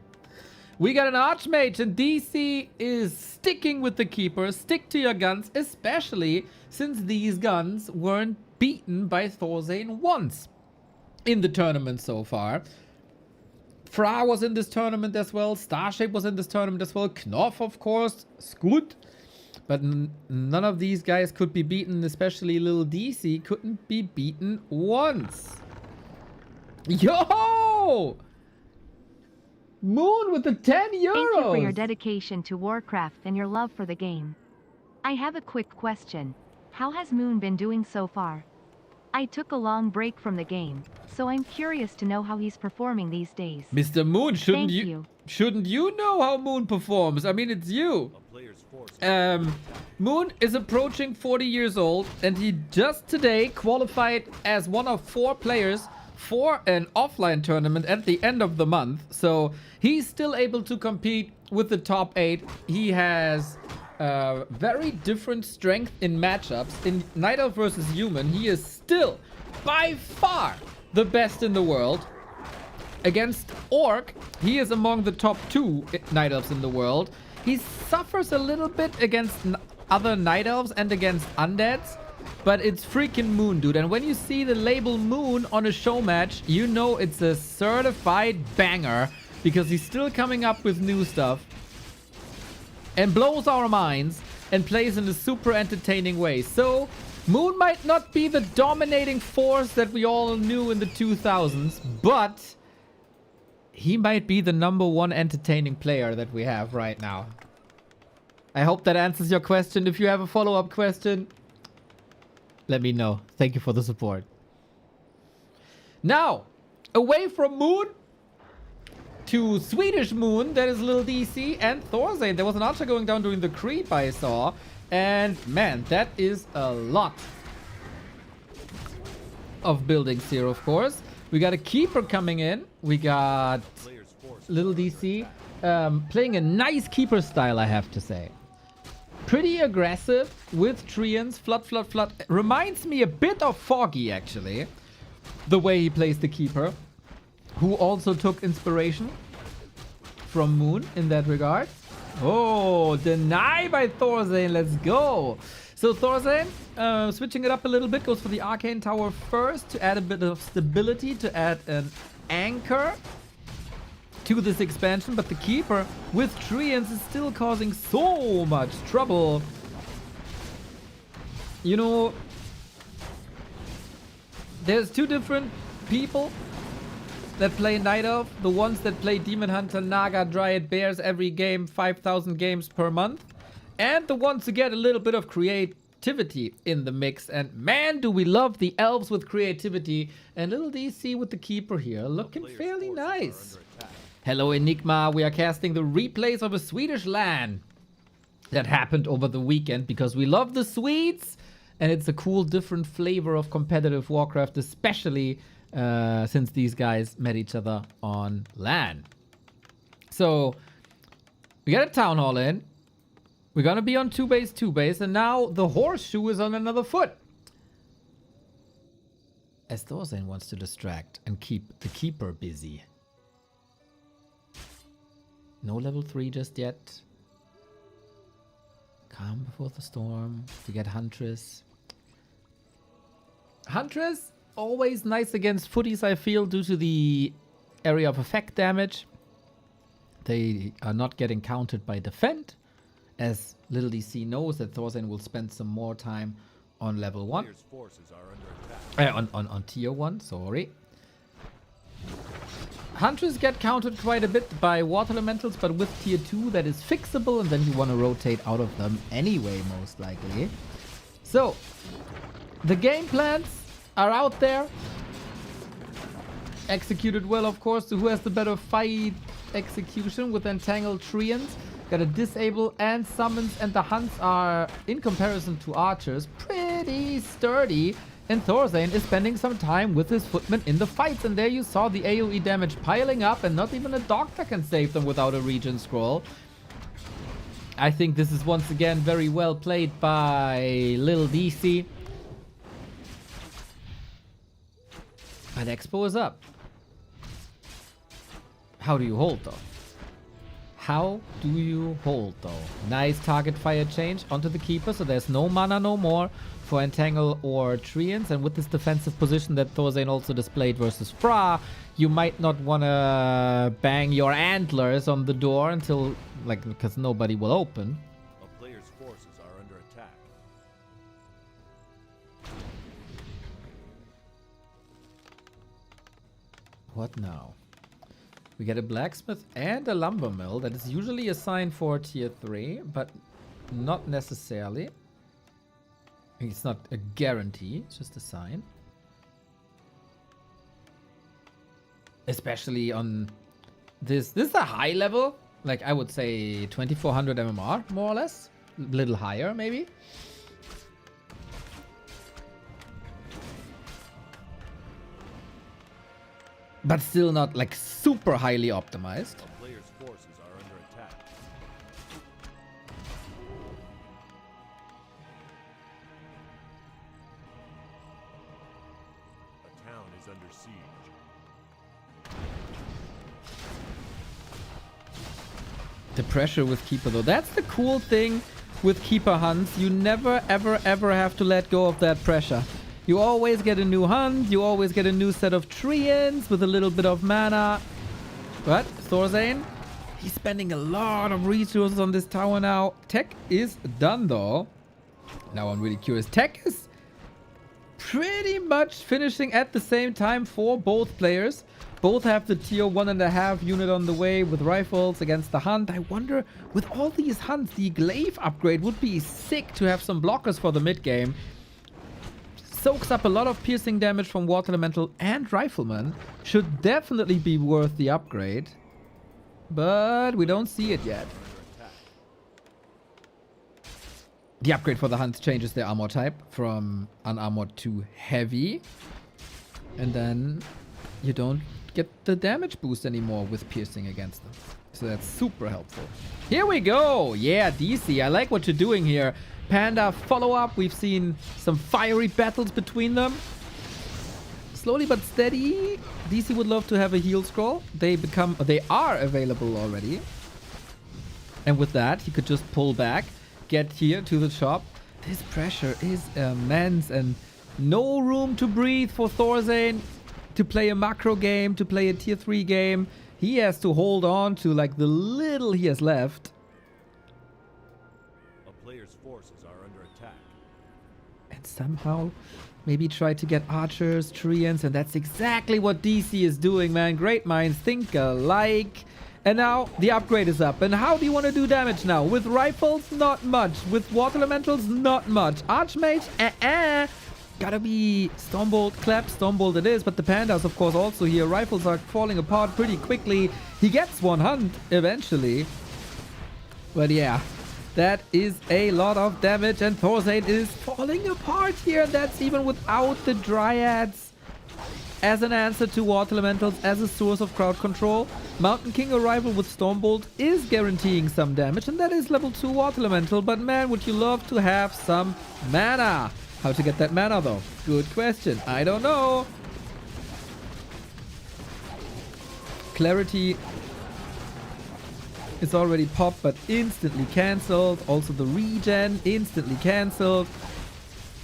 We got an Archmage, and DC is sticking with the Keeper. Stick to your guns, especially since these guns weren't beaten by Thorzane once in the tournament so far. Fra was in this tournament as well. Starshape was in this tournament as well. Knopf, of course. Scoot. But none of these guys could be beaten, especially Lil DC couldn't be beaten once. Yo! Moon with the 10 euros! Thank you for your dedication to Warcraft and your love for the game. I have a quick question. How has Moon been doing so far? I took a long break from the game, so I'm curious to know how he's performing these days. Mr. Moon, shouldn't Thank you shouldn't you know how Moon performs? I mean, it's you. Moon is approaching 40 years old, and he just today qualified as one of 4 players for an offline tournament at the end of the month. So he's still able to compete with the top 8. He has very different strength in matchups. In Night Elf versus Human, he is still by far the best in the world. Against Orc, he is among the top 2 Night Elves in the world. He suffers a little bit against other Night Elves and against Undeads, but it's freaking Moon, dude. And when you see the label Moon on a show match, you know it's a certified banger, because he's still coming up with new stuff and blows our minds and plays in a super entertaining way. So Moon might not be the dominating force that we all knew in the 2000s, but he might be the #1 entertaining player that we have right now. I hope that answers your question. If you have a follow-up question, let me know. Thank you for the support. Now, away from Moon to Swedish Moon, that is Lil DC and Thorzane. There was an archer going down during the creep I saw. And man, that is a lot of buildings here, of course. We got a Keeper coming in. We got Lil DC playing a nice Keeper style, I have to say. Pretty aggressive with Treants, flood, flood, flood. Reminds me a bit of Foggy, actually. The way he plays the Keeper, who also took inspiration from Moon in that regard. Oh, deny by Thorzane. Let's go. So Thorzane, switching it up a little bit, goes for the Arcane Tower first to add a bit of stability, to add an anchor to this expansion. But the Keeper with Treants is still causing so much trouble. You know, there's two different people that play Night Elf, the ones that play Demon Hunter, Naga, Dryad, Bears every game, 5,000 games per month, and the ones who get a little bit of creativity in the mix. And man, do we love the elves with creativity. And little DC with the keeper here, looking fairly nice. Hello Enigma, we are casting the replays of a Swedish LAN that happened over the weekend because we love the Swedes, and it's a cool different flavor of competitive Warcraft, especially since these guys met each other on LAN. So we got a town hall in. We're gonna be on 2-base, and now the horseshoe is on another foot. As Thorstein wants to distract and keep the keeper busy. No level 3 just yet. Calm before the storm. We get Huntress. Huntress, always nice against footies, I feel, due to the area of effect damage. They are not getting countered by defend, as little DC knows that Thorstein will spend some more time on level 1. On tier 1, sorry. Hunters get countered quite a bit by water elementals, but with tier 2 that is fixable, and then you want to rotate out of them anyway, most likely. So, the game plans are out there. Executed well, of course. So who has the better fight execution with Entangled Treants? Gotta disable and summons, and the hunts are, in comparison to archers, pretty sturdy. And Thorstein is spending some time with his footmen in the fights. And there you saw the AoE damage piling up, and not even a doctor can save them without a regen scroll. I think this is once again very well played by Lil DC. And Expo is up. How do you hold though? How do you hold though? Nice target fire change onto the keeper, so there's no mana no more for Entangle or Treants. And with this defensive position that Thorstein also displayed versus Fra, you might not want to bang your antlers on the door until, like, because nobody will open. A player's forces are under attack. What now? We get a blacksmith and a lumber mill that is usually assigned for tier 3, but not necessarily. It's not a guarantee, it's just a sign. Especially on this. This is a high level. Like, I would say 2400 MMR, more or less. A little higher, maybe. But still not, like, super highly optimized. A player's forces are under attack. A town is under siege. The pressure with Keeper, though. That's the cool thing with Keeper hunts. You never, ever, ever have to let go of that pressure. You always get a new hunt. You always get a new set of treants with a little bit of mana. But Thorstein, he's spending a lot of resources on this tower now. Tech is done, though. Now I'm really curious. Tech is pretty much finishing at the same time for both players. Both have the tier 1.5 unit on the way with rifles against the hunt. I wonder, with all these hunts, the glaive upgrade would be sick to have some blockers for the mid game. Soaks up a lot of piercing damage from Water Elemental and Rifleman. Should definitely be worth the upgrade. But we don't see it yet. The upgrade for the Hunt changes their armor type from unarmored to heavy. And then you don't get the damage boost anymore with piercing against them. So that's super helpful. Here we go. Yeah, DC, I like what you're doing here. Panda follow-up. We've seen some fiery battles between them. Slowly but steady. DC would love to have a heal scroll. They are available already. And with that, he could just pull back, get here to the shop. This pressure is immense, and no room to breathe for Thorstein to play a macro game, to play a tier 3 game. He has to hold on to like the little he has left. somehow maybe try to get archers, treants, and that's exactly what DC is doing, man. Great minds think alike. And now the upgrade is up. And how do you want to do damage now? With rifles, not much. With water elementals, not much. Archmage, gotta be Stormbolt, Clap, Stormbolt it is. But the pandas, of course, also here. Rifles are falling apart pretty quickly. He gets one hunt eventually. But yeah, that is a lot of damage. And Thorzane is falling apart here. That's even without the Dryads as an answer to water elementals, as a source of crowd control. Mountain King arrival with Stormbolt is guaranteeing some damage, and that is level 2 water elemental. But man, would you love to have some mana? How to get that mana though? Good question. I don't know. Clarity is already popped, but instantly cancelled. Also the regen, instantly cancelled.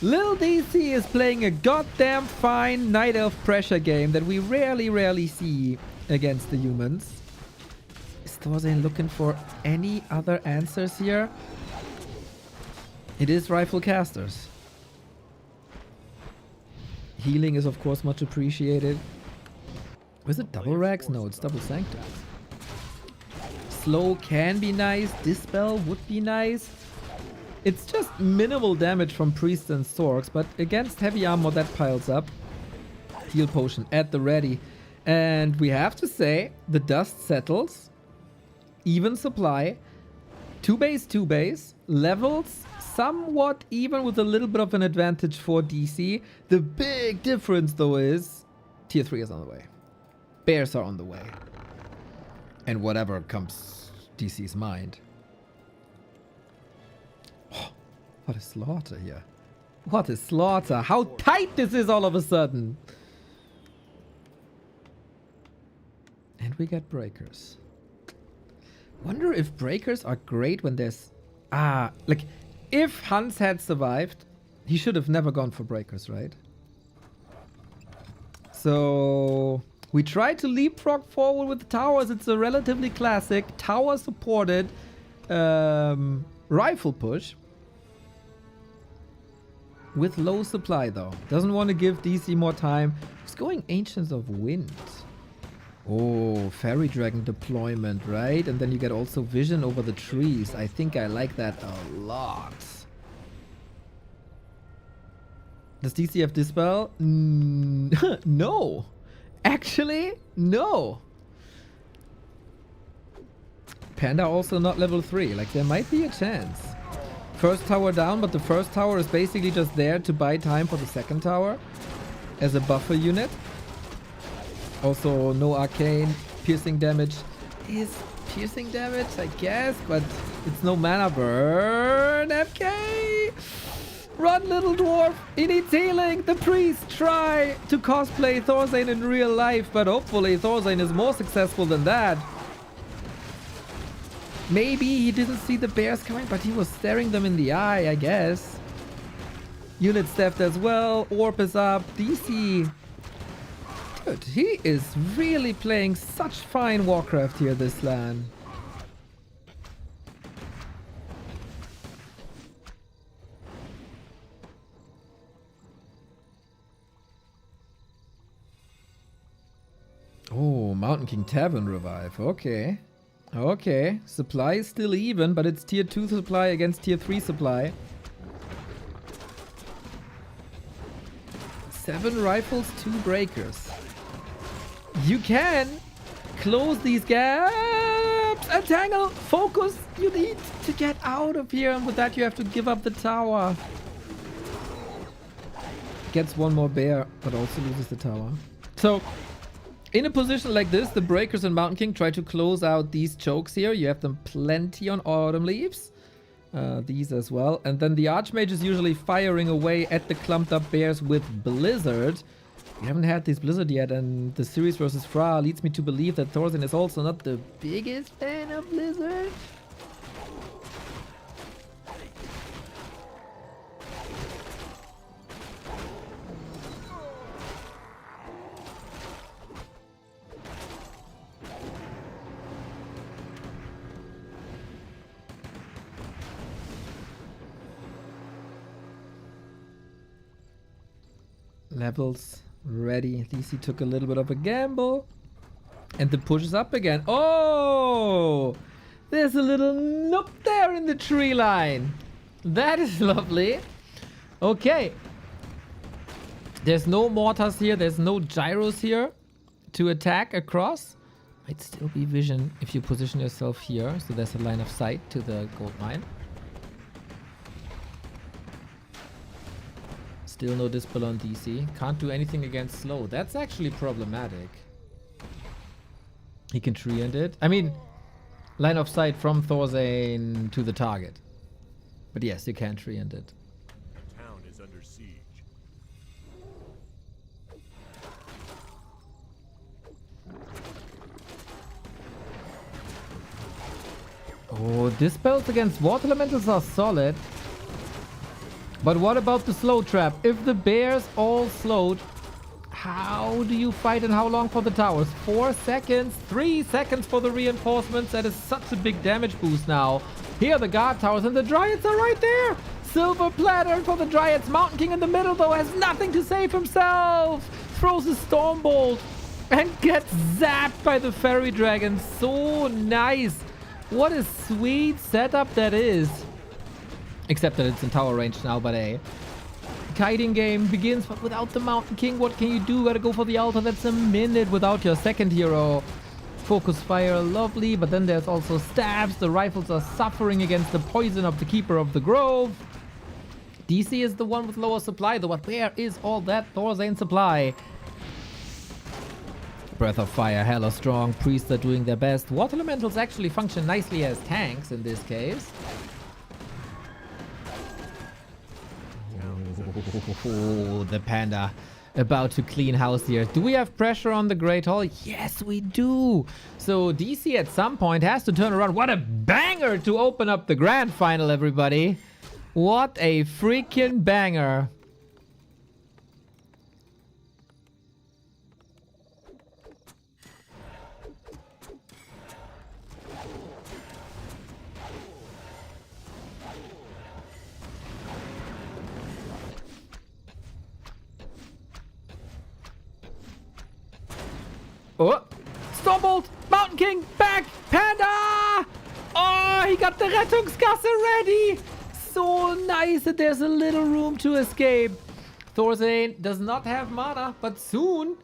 Lil DC is playing a goddamn fine Night Elf pressure game that we rarely see against the humans. Is Thorzane looking for any other answers here? It is rifle casters. Healing is of course much appreciated. Was it double rags? No, it's double sanctum. Slow can be nice. Dispel would be nice. It's just minimal damage from priests and storks, but against heavy armor that piles up. Heal potion at the ready. And we have to say, the dust settles. Even supply. 2 base. Levels somewhat even with a little bit of an advantage for DC. The big difference though is tier 3 is on the way. Bears are on the way. And whatever comes DC's mind. Oh, what a slaughter here. What a slaughter. How tight this is all of a sudden. And we get breakers. Wonder if breakers are great when there's... like, if Hans had survived, he should have never gone for breakers, right? So... we try to leapfrog forward with the towers. It's a relatively classic tower-supported rifle push. With low supply, though. Doesn't want to give DC more time. He's going Ancients of Wind. Oh, Fairy Dragon deployment, right? And then you get also vision over the trees. I think I like that a lot. Does DC have Dispel? No. Actually, no. Panda also not level 3. Like, there might be a chance. First tower down, but the first tower is basically just there to buy time for the second tower as a buffer unit. Also, no arcane. Piercing damage is piercing damage, I guess, but it's no mana burn. FK! Run, little dwarf! He needs healing! The priests try to cosplay Thorzane in real life, but hopefully Thorzane is more successful than that. Maybe he didn't see the bears coming, but he was staring them in the eye, I guess. Unit staffed as well. Orb is up. DC. Dude, he is really playing such fine Warcraft here, this LAN. Oh, Mountain King Tavern revive. Okay. Okay. Supply is still even, but it's tier 2 supply against tier 3 supply. 7 rifles, 2 breakers. You can close these gaps. Entangle. Focus. You need to get out of here. And with that, you have to give up the tower. Gets one more bear, but also loses the tower. So... in a position like this, the Breakers and Mountain King try to close out these chokes here. You have them plenty on Autumn Leaves. These as well. And then the Archmage is usually firing away at the clumped up bears with Blizzard. We haven't had this Blizzard yet, and the series versus Fra leads me to believe that Thorzane is also not the biggest fan of Blizzard. Levels ready. DC took a little bit of a gamble. And the push is up again. Oh! There's a little nook there in the tree line. That is lovely. Okay. There's no mortars here. There's no gyros here to attack across. Might still be vision if you position yourself here. So there's a line of sight to the gold mine. Still no dispel on DC. Can't do anything against slow. That's actually problematic. He can tree end it. I mean, line of sight from Thorzane to the target. But yes, you can tree end it. Town is under siege. Oh, dispels against water elementals are solid. But what about the slow trap? If the bears all slowed, how do you fight and how long for the towers? 4 seconds, 3 seconds for the reinforcements. That is such a big damage boost now. Here are the guard towers and the dryads are right there. Silver platter for the dryads. Mountain King in the middle though has nothing to save himself. Throws a storm bolt and gets zapped by the fairy dragon. So nice. What a sweet setup that is. Except that it's in tower range now, but a kiting game begins, but without the Mountain King, what can you do? Gotta go for the altar. That's a minute without your second hero. Focus fire, lovely, but then there's also stabs. The rifles are suffering against the poison of the Keeper of the Grove. DC is the one with lower supply though, but where is all that Thorzane supply? Breath of Fire, hella strong. Priests are doing their best. Water elementals actually function nicely as tanks in this case. Oh, the panda about to clean house here. Do we have pressure on the Great Hall? Yes, we do. So DC at some point has to turn around. What a banger to open up the grand final, everybody. What a freaking banger. Oh, Stormbolt, Mountain King, back, Panda! Oh, he got the Rettungsgasse ready! So nice that there's a little room to escape. Thorzane does not have mana, but soon.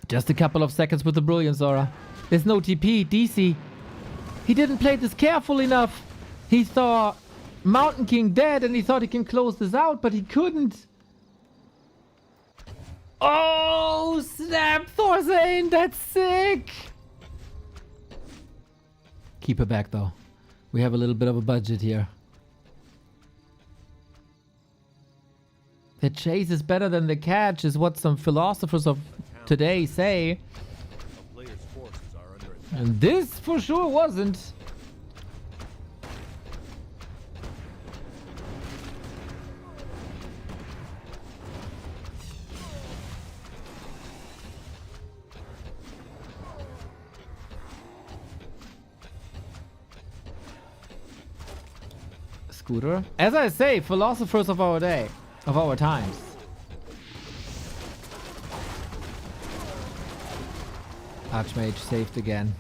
Just a couple of seconds with the Brilliance Aura. There's no TP, DC. He didn't play this careful enough. He saw Mountain King dead and he thought he can close this out, but he couldn't. Oh, snap, Thorzane, that's sick. Keep her back, though. We have a little bit of a budget here. The chase is better than the catch, is what some philosophers of today say. A player's forces are under attack. And this for sure wasn't. Scooter. As I say, philosophers of our day, of our times. Archmage saved again.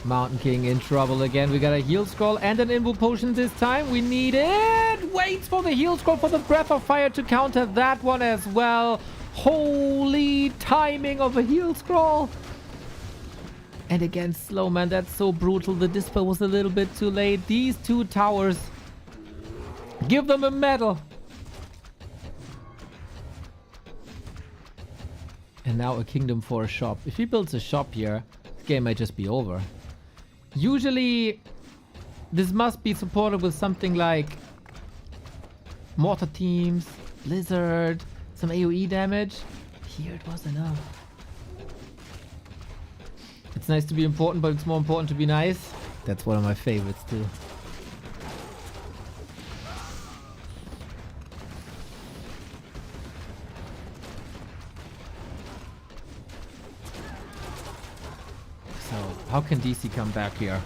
Mountain King in trouble again. We got a heal scroll and an invo potion this time. We need it. Waits for the heal scroll for the Breath of Fire to counter that one as well. Holy timing of a heal scroll. And again, slow, man. That's so brutal. The dispel was a little bit too late. These two towers. Give them a medal. And now a kingdom for a shop. If he builds a shop here, the game might just be over. Usually, this must be supported with something like mortar teams, blizzard, some AoE damage. Here it was enough. It's nice to be important, but it's more important to be nice. That's one of my favorites too. So, how can DC come back here?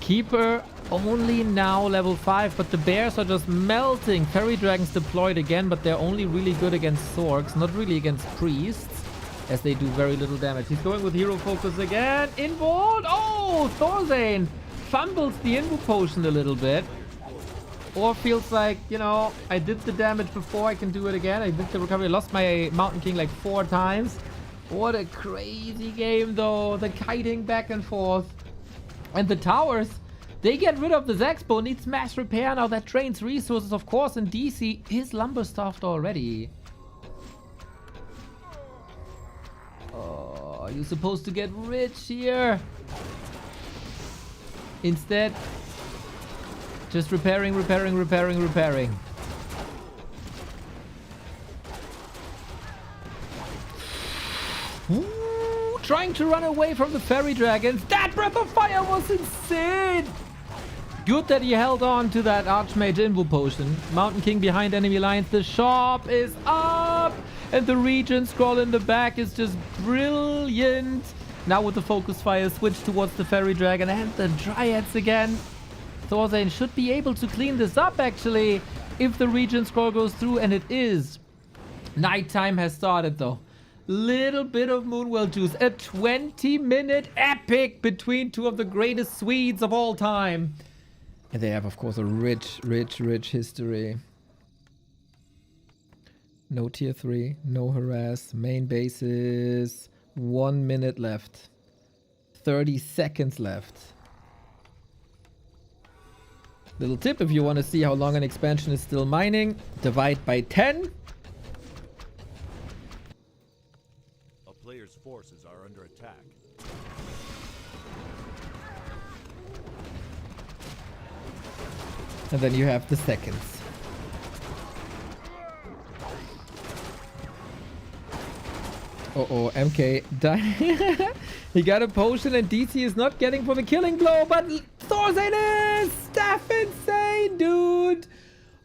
Keeper only now level 5, but the bears are just melting. Fairy dragons deployed again, but they're only really good against Zorks, not really against priests, as they do very little damage. He's going with hero focus again. Inboard. Oh, Thorzane fumbles the invo potion a little bit. Or feels like, you know, I did the damage before, I can do it again. I did the recovery. I lost my Mountain King like 4 times. What a crazy game, though. The kiting back and forth. And the towers, they get rid of the Zexpo. Needs mass repair now. That drains resources, of course. And DC is lumber stuffed already. Oh, you're supposed to get rich here. Instead, just repairing. Ooh, trying to run away from the fairy dragons. That breath of fire was insane. Good that he held on to that Archmage Invo potion. Mountain King behind enemy lines. The shop is up. And the region scroll in the back is just brilliant. Now with the focus fire switch towards the fairy dragon and the dryads again. Thorzane should be able to clean this up actually if the region scroll goes through, and it is. Nighttime has started though. Little bit of Moonwell juice. A 20-minute epic between two of the greatest Swedes of all time. And they have, of course, a rich history. No tier 3, no harass, main bases. 1 minute left. 30 seconds left. Little tip, if you want to see how long an expansion is still mining, divide by 10. A player's forces are under attack. And then you have the seconds. Uh-oh, MK died. He got a potion and DC is not getting for the killing blow, but Thorzane is staff insane, dude.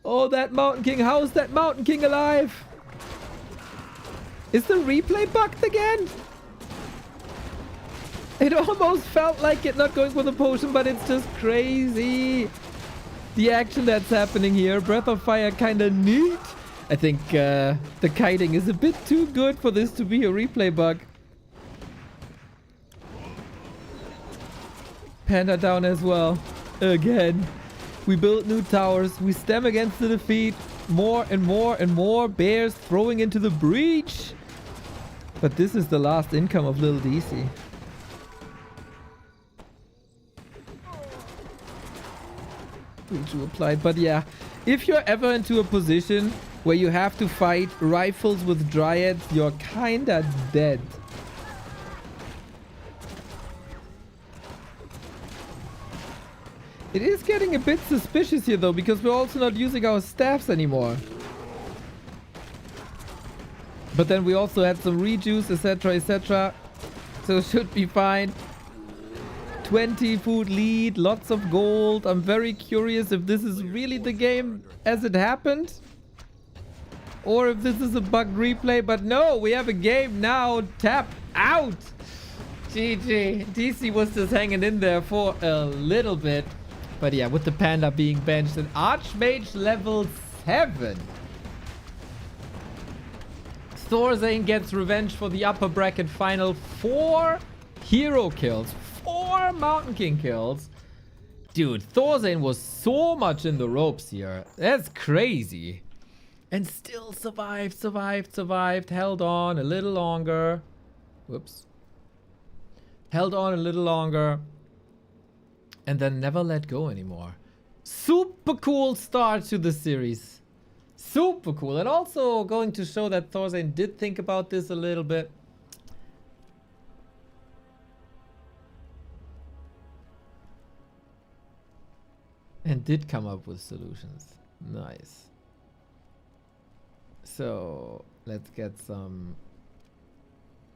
Oh, that Mountain King. How is that Mountain King alive? Is the replay bugged again? It almost felt like it not going for the potion, but it's just crazy. The action that's happening here. Breath of Fire kind of neat. I think the kiting is a bit too good for this to be a replay bug. Panda down as well. Again. We build new towers. We stem against the defeat. More and more and more bears throwing into the breach. But this is the last income of little DC. Breach applied. But yeah, if you're ever into a position where you have to fight rifles with dryads, you're kinda dead. It is getting a bit suspicious here though, because we're also not using our staffs anymore. But then we also had some rejuice, etc, etc. So it should be fine. 20 food lead, lots of gold. I'm very curious if this is really the game as it happened. Or if this is a bug replay, but no, we have a game now. Tap out. GG. DC was just hanging in there for a little bit. But yeah, with the panda being benched and Archmage level 7. Thorzane gets revenge for the upper bracket final. 4 hero kills. 4 Mountain King kills. Dude, Thorzane was so much in the ropes here. That's crazy. And still survived. Held on a little longer. Whoops. Held on a little longer. And then never let go anymore. Super cool start to the series. Super cool. And also going to show that Thorzane did think about this a little bit. And did come up with solutions. Nice. So let's get some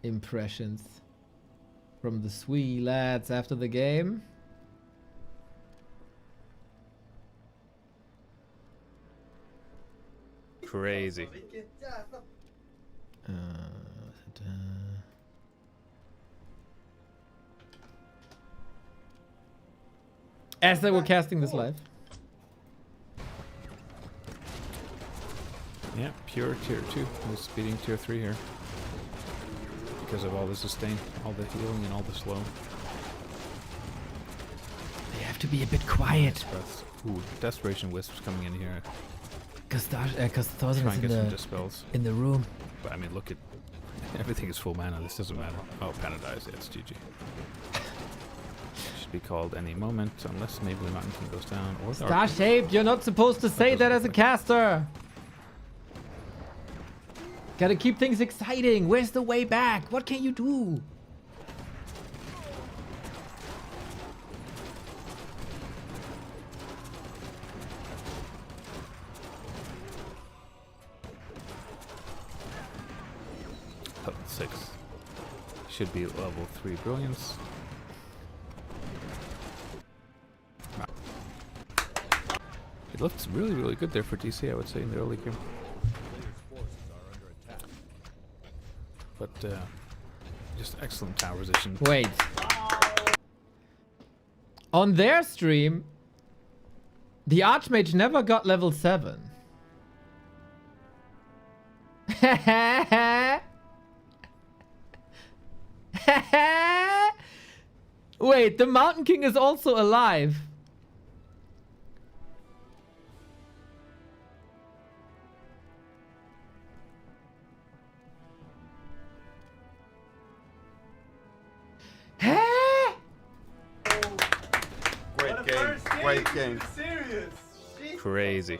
impressions from the Swee lads after the game. Crazy. as they were casting this live. Yeah, pure tier 2. Who's beating tier 3 here. Because of all the sustain, all the healing, and all the slow. They have to be a bit quiet. Ooh, Desperation Wisps coming in here. Because Thousand Try is and in get some the, dispels. in the room. But I mean, look at... Everything is full mana, this doesn't matter. Oh, Panda dies, yeah, it's GG. Should be called any moment, unless maybe the Mountain King goes down, or... Star Shaped, you're not supposed to say that as a caster. Gotta keep things exciting. Where's the way back? What can you do? Level 6. Should be level 3 Brilliance. It looks really, really good there for DC, I would say, in the early game. But, just excellent tower position. Wait. On their stream, the Archmage never got level 7. Wait, the Mountain King is also alive. Great game. Great game. Crazy.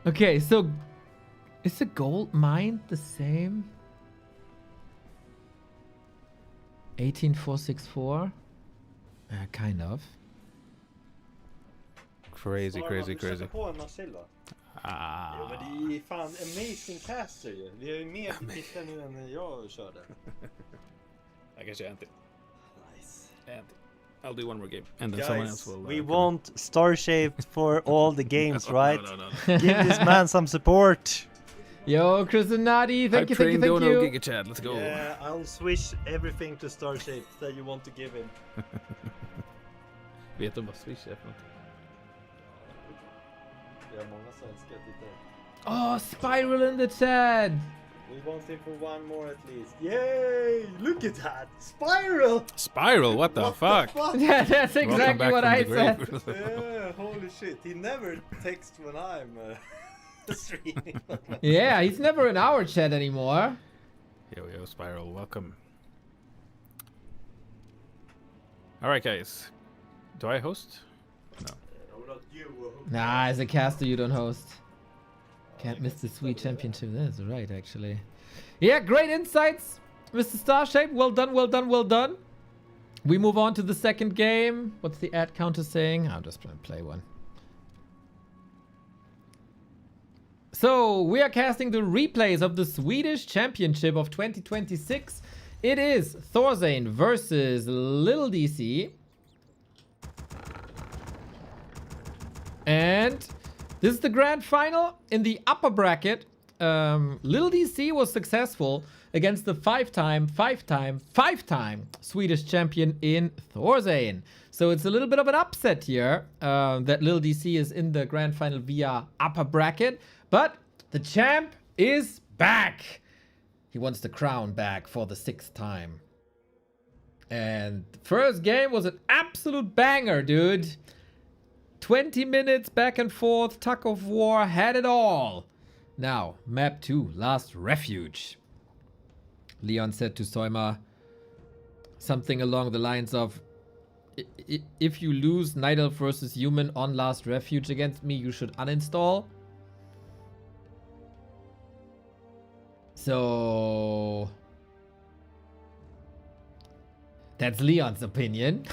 Okay, so is the gold mine the same? 18464? Kind of. Crazy, crazy, crazy. på en Marcella. Ah. Jo, men det är fan amazing caster ju. Vi har ju mer tittar nu än när jag körde. I guess anti. Nice. Anti. I'll do one more game, and then Guys, someone else will. we want Star Shaped for all the games, right? No. Give this man some support. Yo, Chris and Nadi, thank you. Giga Chad, let's go. Yeah, I'll switch everything to Star Shaped that you want to give him. Vet du vad Swish är för något? Vi har många svenska tittare. Oh, Spiral in the chat. We want him for one more at least. Yay! Look at that! Spiral! Spiral, what the fuck? Yeah, that's exactly what I said. Yeah, holy shit. He never texts when I'm streaming. Yeah, he's never in our chat anymore. Yo, Spiral, welcome. Alright, guys. Do I host? No. Nah, as a caster, you don't host. Can't miss the sweet championship. That's right, actually. Yeah, great insights, Mr. Starshape. Well done, well done, well done. We move on to the second game. What's the ad counter saying? I'm just trying to play one. So, we are casting the replays of the Swedish Championship of 2026. It is Thorzane versus Lil DC. And this is the grand final. In the upper bracket, Lil DC was successful against the five-time Swedish champion in Thorzane. So it's a little bit of an upset here that Lil DC is in the grand final via upper bracket. But the champ is back. He wants the crown back for the 6th time. And the first game was an absolute banger, dude. 20 minutes back and forth, tug of war, had it all. Now, map 2, Last Refuge. Leon said to Soima something along the lines of, if you lose Night Elf versus Human on Last Refuge against me, you should uninstall. So that's Leon's opinion.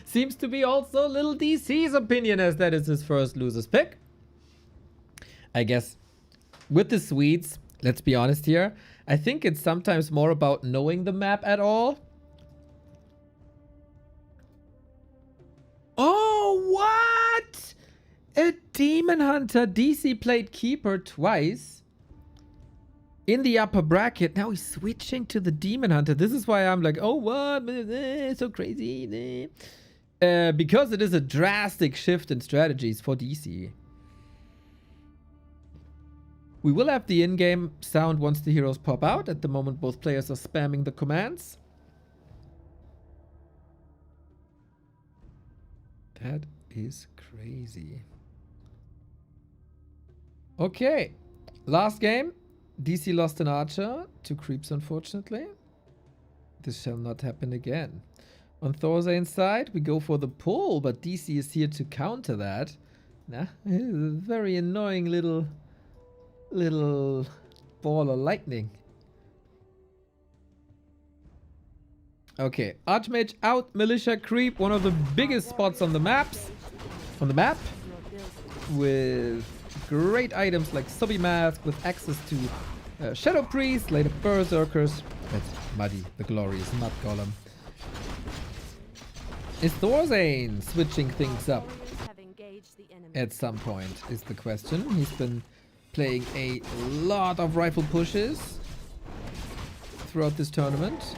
Seems to be also Lil DC's opinion, as that is his first loser's pick. I guess with the Swedes, let's be honest here, I think it's sometimes more about knowing the map at all. Oh, what? A Demon Hunter DC played Keeper twice. in the upper bracket. Now he's switching to the Demon Hunter. This is why I'm like, oh, what? So crazy. Because it is a drastic shift in strategies for DC. We will have the in-game sound once the heroes pop out. At the moment, both players are spamming the commands. That is crazy. Okay. Last game. DC lost an archer to creeps, unfortunately. This shall not happen again. On Thorzane's side, we go for the pull, but DC is here to counter that. Nah, a very annoying little ball of lightning. Okay, Archmage out, Militia creep, one of the biggest spots on the map, with great items like Subby Mask, with access to Shadow Priest, later Berserkers. That's Muddy, the glorious Mud Golem. Is Thorzane switching things up at some point, is the question. He's been playing a lot of rifle pushes throughout this tournament.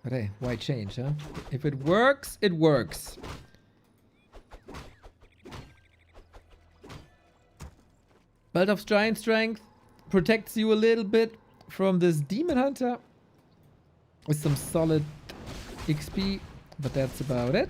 But hey, why change, huh? If it works, it works. Belt of Giant Strength protects you a little bit from this Demon Hunter with some solid XP, but that's about it.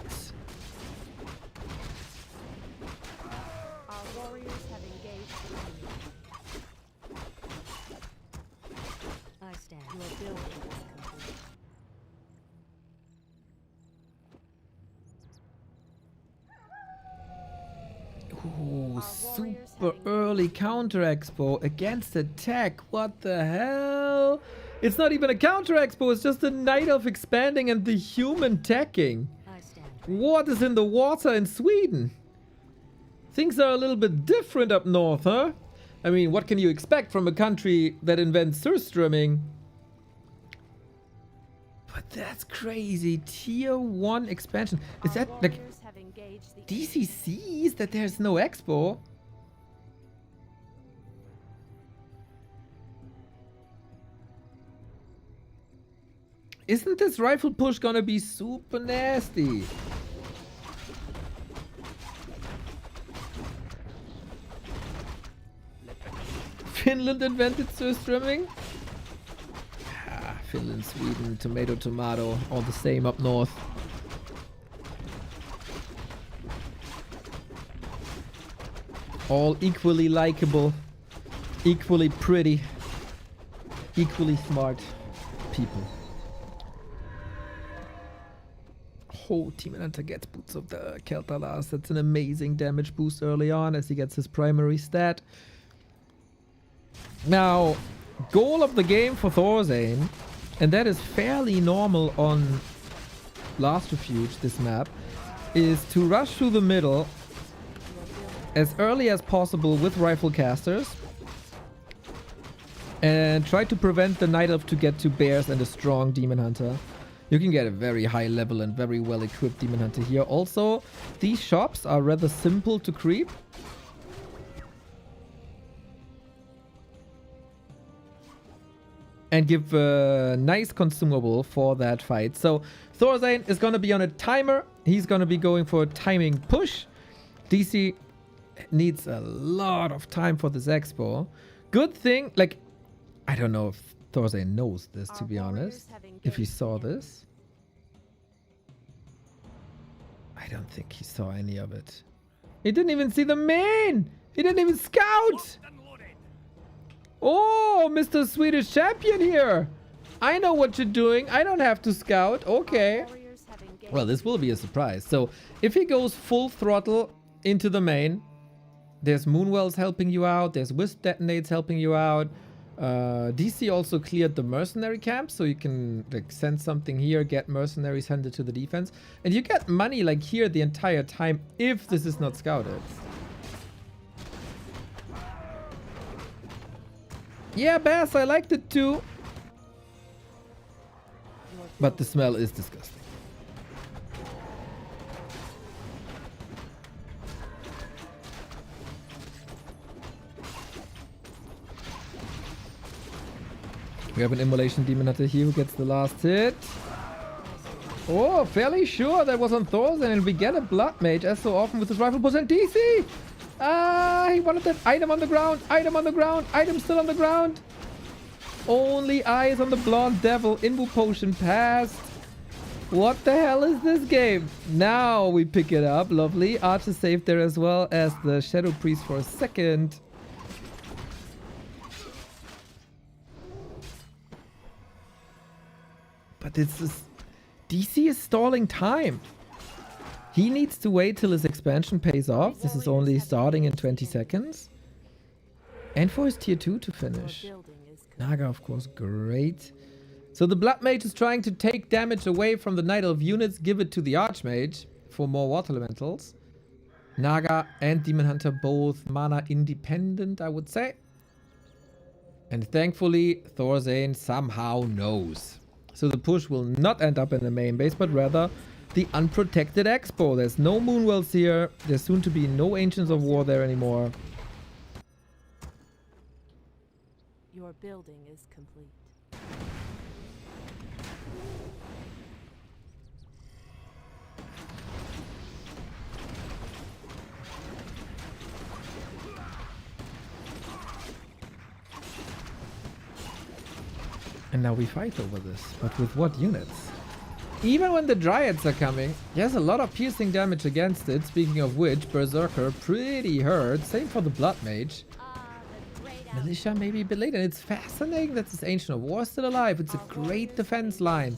Ooh, super early counter expo against attack. What the hell? It's not even a counter expo, it's just a Night Elf expanding and the human teching. What is in the water in Sweden? Things are a little bit different up north, huh? I mean, what can you expect from a country that invents surströmming? But that's crazy. Tier 1 expansion. Is that like DC sees that there's no expo? Isn't this rifle push gonna be super nasty? Finland invented surströmming? Ah, Finland, Sweden, tomato, tomato, all the same up north. All equally likable, equally pretty, equally smart people. Oh, Demon Hunter gets Boots of the Keltalas. That's an amazing damage boost early on as he gets his primary stat. Now, goal of the game for Thorzane, and that is fairly normal on Last Refuge, this map, is to rush through the middle as early as possible with rifle casters and try to prevent the Night Elf to get to bears and a strong Demon Hunter. You can get a very high level and very well equipped Demon Hunter here. Also, these shops are rather simple to creep. And give a nice consumable for that fight. So Thorzane is going to be on a timer. He's going to be going for a timing push. DC needs a lot of time for this expo. Good thing, like, I don't know if Thorzane knows this, to be honest. If he saw this. I don't think he saw any of it. He didn't even see the main! He didn't even scout! Oh, Mr. Swedish Champion here! I know what you're doing. I don't have to scout. Okay. Well, this will be a surprise. So, if he goes full throttle into the main, there's Moonwells helping you out. There's Wisp Detonates helping you out. DC also cleared the mercenary camp, so you can like send something here, get mercenaries handed to the defense, and you get money like here the entire time if this is not scouted. Yeah, Bass, I liked it too, but the smell is disgusting. We have an Immolation Demon Hunter here who gets the last hit. Oh, fairly sure that was on Thorzen, and we get a Blood Mage as so often with his rifle push and DC. He wanted that item on the ground, item on the ground, item still on the ground. Only eyes on the Blonde Devil. Invu Potion passed. What the hell is this game? Now we pick it up. Lovely. Archer saved there as well as the Shadow Priest for a second. But this is... DC is stalling time. He needs to wait till his expansion pays off. This is only starting in 20 seconds. And for his tier 2 to finish. Naga, of course, great. So the Blood Mage is trying to take damage away from the Night Elf units, give it to the Archmage for more Water Elementals. Naga and Demon Hunter both mana independent, I would say. And thankfully, Thorzen somehow knows. So the push will not end up in the main base, but rather the unprotected Expo. There's no Moonwells here. There's soon to be no Ancients of War there anymore. Your building is complete. And now we fight over this. But with what units? Even when the Dryads are coming, there's a lot of piercing damage against it. Speaking of which, Berserker pretty hurt. Same for the Blood Mage. Militia maybe a bit later. And it's fascinating that this Ancient of War is still alive. It's a great defense line.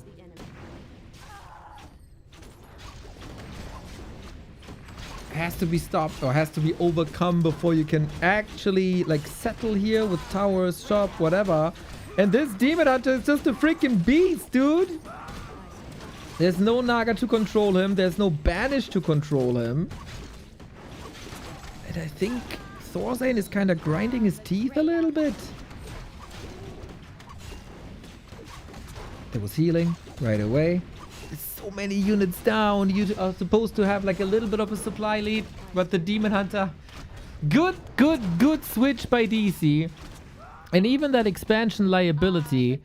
Has to be stopped or has to be overcome before you can actually like settle here with towers, shop, whatever. And this Demon Hunter is just a freaking beast, dude. There's no Naga to control him. There's no Banish to control him. And I think Thorzen is kind of grinding his teeth a little bit. There was healing right away. There's so many units down. You are supposed to have like a little bit of a supply lead. But the Demon Hunter... Good switch by DC. And even that expansion liability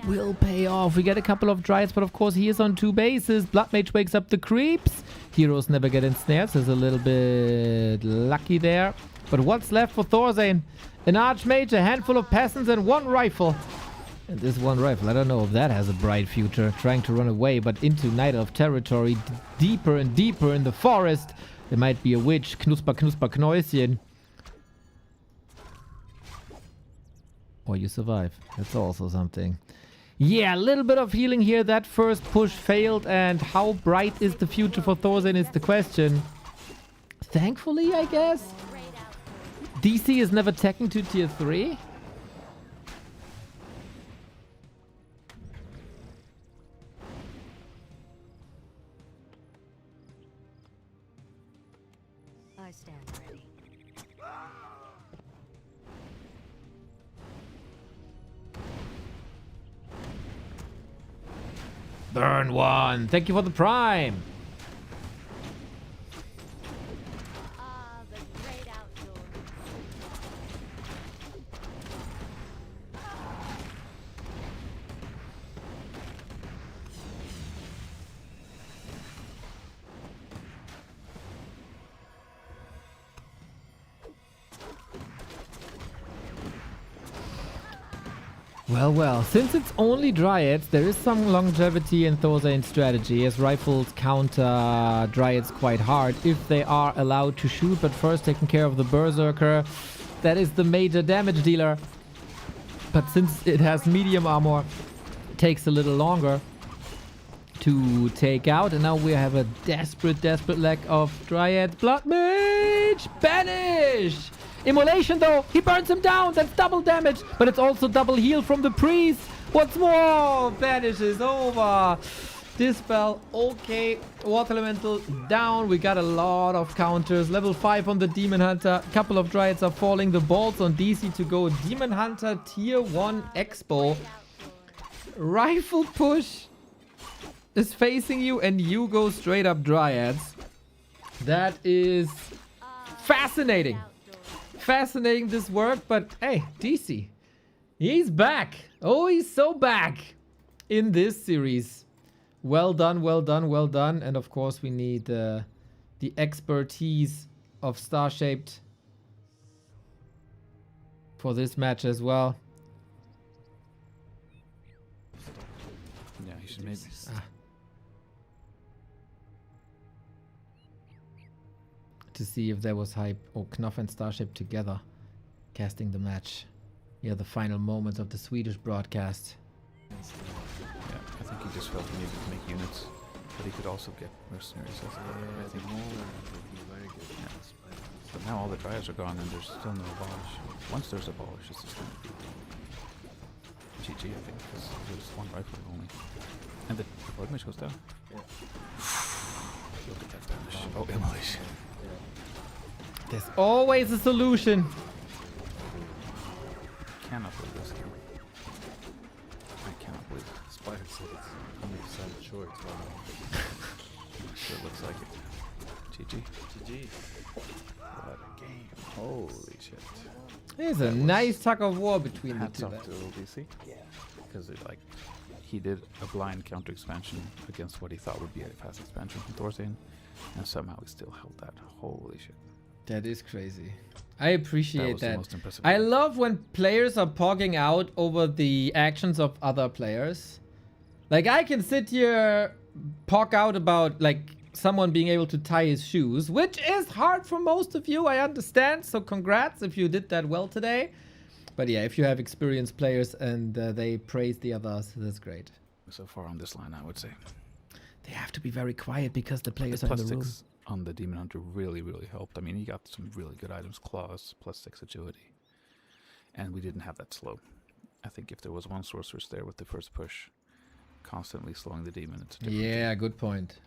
will pay off. We get a couple of Dryads, but of course he is on 2 bases. Blood Mage wakes up the creeps. Heroes never get ensnared, so it's a little bit lucky there. But what's left for Thorzen? An Archmage, a handful of peasants, and 1 rifle. And this 1 rifle, I don't know if that has a bright future. Trying to run away, but into Night Elf territory, deeper and deeper in the forest. There might be a witch. Knusper, Knusper, Knäuschen. Or you survive. That's also something. Yeah, a little bit of healing here. That first push failed. And how bright is the future for Thorzen is the question. Thankfully, I guess. DC is never taken to tier 3. I stand ready. Burn 1. Thank you for the prime. The great outdoors. Well, since it's only Dryads, there is some longevity in Thorzen's strategy, as rifles counter Dryads quite hard if they are allowed to shoot, but first taking care of the Berserker. That is the major damage dealer. But since it has medium armor, it takes a little longer to take out. And now we have a desperate lack of Dryad. Blood Mage! Banish! Immolation though, he burns him down, that's double damage, but it's also double heal from the priest. What's more? Banish is over. Dispel, okay. Water Elemental down, we got a lot of counters. Level 5 on the Demon Hunter, couple of Dryads are falling. The balls on DC to go. Demon Hunter tier 1 Expo. Rifle push is facing you and you go straight up Dryads. That is fascinating. Fascinating this work, but hey, DC. He's back. Oh, he's so back in this series. Well done, well done, well done. And of course, we need the expertise of Star-Shaped for this match as well. Yeah, he should maybe. To see if there was hype. Oh, Knopf and Starship together casting the match. Yeah, the final moments of the Swedish broadcast. Yeah, I think he just felt he needed to make units, but he could also get mercenaries. I think. Yeah. But now all the trials are gone and there's still no abolish. Once there's abolish, it's just going to be GG, I think, because there's one rifle only. And the blood mage goes down. Yeah. Look at that damage. Oh, immolation. There's always a solution. Cannot believe this game. I cannot believe it. Spider said it's 100% sure it's one. Sure looks like it. GG. GG. What a game. Holy shit. There's a nice tug of war between the Hats two. off to OBC. Yeah. Because it, like, he did a blind counter expansion against what he thought would be a fast expansion from Thorstein, and somehow he still held that. Holy shit. That is crazy. I appreciate The that. most impressive I game. love when players are pogging out over the actions of other players. Like, I can sit here, pog out about, like, someone being able to tie his shoes, which is hard for most of you, I understand. So congrats if you did that well today. But yeah, if you have experienced players and they praise the others, that's great. So far on this line, I would say. They have to be very quiet because the players The are in plus the room. 6 on the Demon Hunter really, really helped. I mean, he got some really good items, claws, plus 6 agility. And we didn't have that slow. I think if there was one sorceress there with the first push, constantly slowing the demon, it's a different Yeah, game. good point.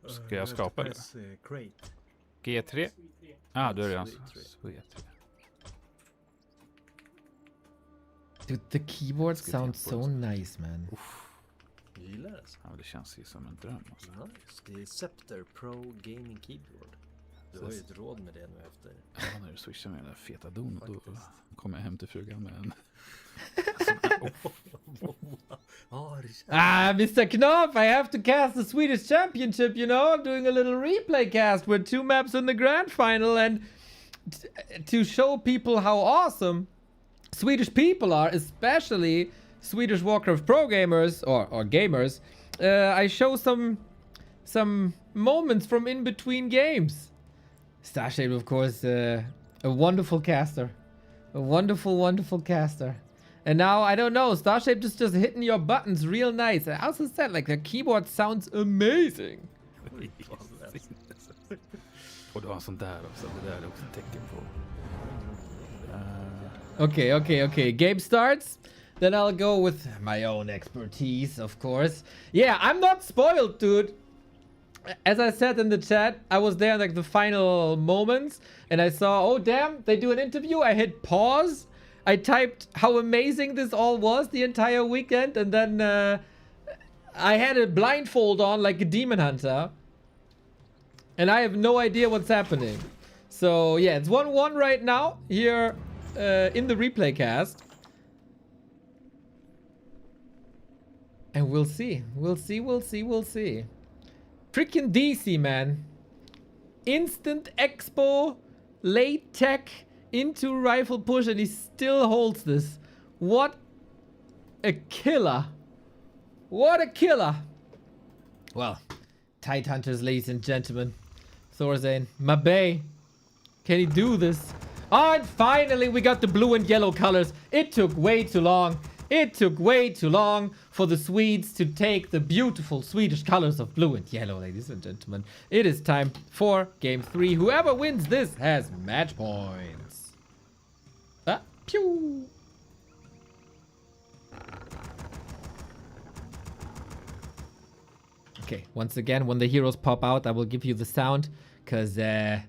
Ska jag skapa eller? Crate. G3? Ah, du är redan... Sweet. Dude, the keyboard Let's get sounds the so keyboards. nice, man. Gillar det. Ja, det känns ju som en dröm alltså. Nice. Det är Scepter Pro Gaming Keyboard. Du har ju ett råd med det nu efter. Ja, när du swishar med den där feta don, då kommer jag hem till frugan med en... Mr. Knopf, I have to cast the Swedish Championship, you know? I'm doing a little replay cast with 2 maps in the grand final, and to show people how awesome Swedish people are, especially Swedish Warcraft pro gamers, or gamers, I show some moments from in between games. Starshade, of course, a wonderful caster. A wonderful, wonderful caster. And now, I don't know, Starshape just hitting your buttons real nice. I also said, like, the keyboard sounds amazing. Och du har en sån där också, det där är också ett tecken på... Okay. Game starts. Then I'll go with my own expertise, of course. Yeah, I'm not spoiled, dude. As I said in the chat, I was there in, like, the final moments, and I saw, oh damn, they do an interview. I hit pause. I typed how amazing this all was the entire weekend, and then I had a blindfold on like a demon hunter, and I have no idea what's happening. So yeah, it's 1-1 right now here in the replay cast. And we'll see. We'll see. Freaking DC, man. Instant expo, late tech, into rifle push, and he still holds this. What a killer. What a killer. Well, Tide Hunters, ladies and gentlemen. Thorzane, Mabey. Can he do this? Oh, and finally we got the blue and yellow colors. It took way too long. It took way too long for the Swedes to take the beautiful Swedish colors of blue and yellow, ladies and gentlemen. It is time for game 3. Whoever wins this has match points. Pew! Okay, once again, when the heroes pop out, I will give you the sound, because that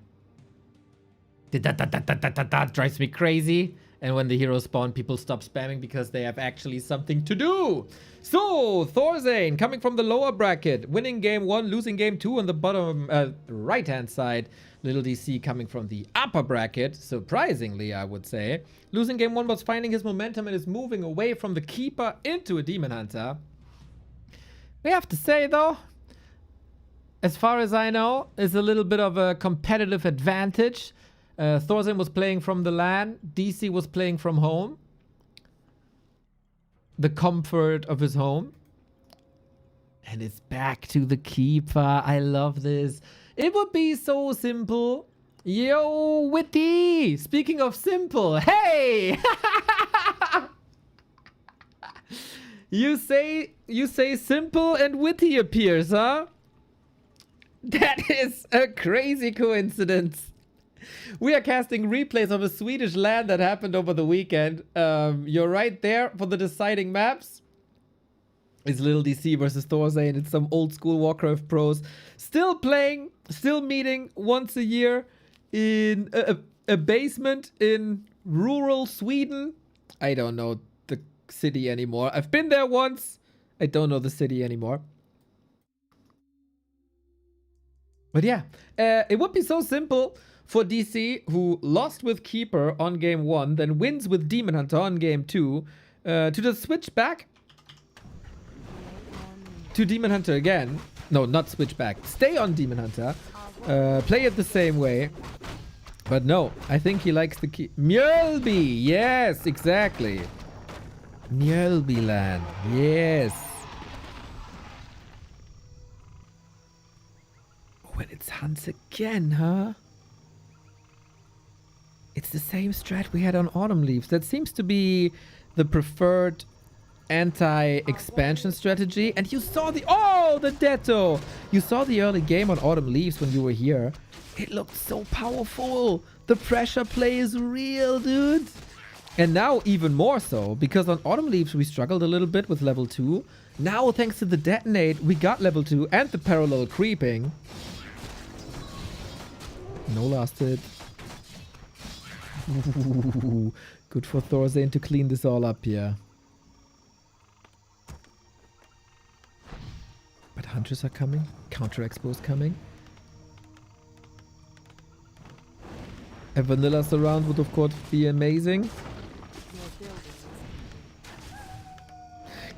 drives me crazy. And when the heroes spawn, people stop spamming because they have actually something to do. So, Thorzane coming from the lower bracket, winning game 1, losing game 2 on the bottom right-hand side. Little DC coming from the upper bracket, surprisingly, I would say. Losing game 1 was finding his momentum and is moving away from the Keeper into a Demon Hunter. We have to say, though, as far as I know, is a little bit of a competitive advantage. Thorzane was playing from the LAN. DC was playing from home. The comfort of his home. And it's back to the Keeper. I love this. It would be so simple. Yo, Witty! Speaking of simple, hey! You say simple and Witty appears, huh? That is a crazy coincidence. We are casting replays of a Swedish LAN that happened over the weekend. You're right there for the deciding maps. It's Little DC versus Thorzane. It's some old school Warcraft pros. Still playing, still meeting once a year in a basement in rural Sweden. I don't know the city anymore. I've been there once. I don't know the city anymore. But yeah, it would be so simple for DC, who lost with Keeper on game 1, then wins with Demon Hunter on game 2, to just switch back to Demon Hunter again. No, not switch back. Stay on Demon Hunter. Play it the same way. But no, I think he likes the key. Mjölby! Yes, exactly. Mjölby land. Yes. When it's hunts again, huh? It's the same strat we had on Autumn Leaves. That seems to be the preferred anti-expansion strategy. And you saw the... Oh, the Detto! You saw the early game on Autumn Leaves when you were here. It looked so powerful. The pressure play is real, dude. And now even more so, because on Autumn Leaves we struggled a little bit with level 2. Now, thanks to the Detonate, we got level 2 and the parallel creeping. No last hit. Ooh, good for Thorzane to clean this all up here. But Hunters are coming. Counter Expo is coming. A vanilla surround would of course be amazing.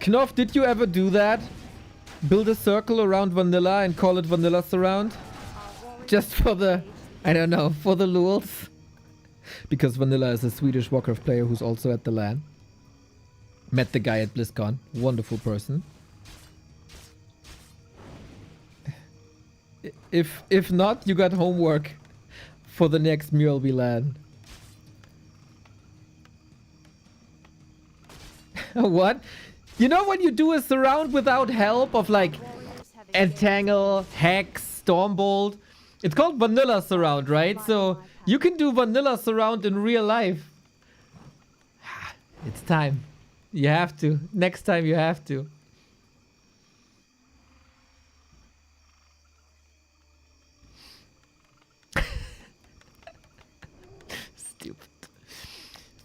Knopf, did you ever do that? Build a circle around vanilla and call it vanilla surround? Just for the... I don't know, for the lulz. Because Vanilla is a Swedish Warcraft player who's also at the LAN. Met the guy at BlizzCon. Wonderful person. If not, you got homework for the next Mjölby LAN. What? You know when you do a surround without help of like Entangle, Hex, Stormbolt? It's called vanilla surround, right? So you can do vanilla surround in real life. It's time. You have to. Next time you have to. Stupid.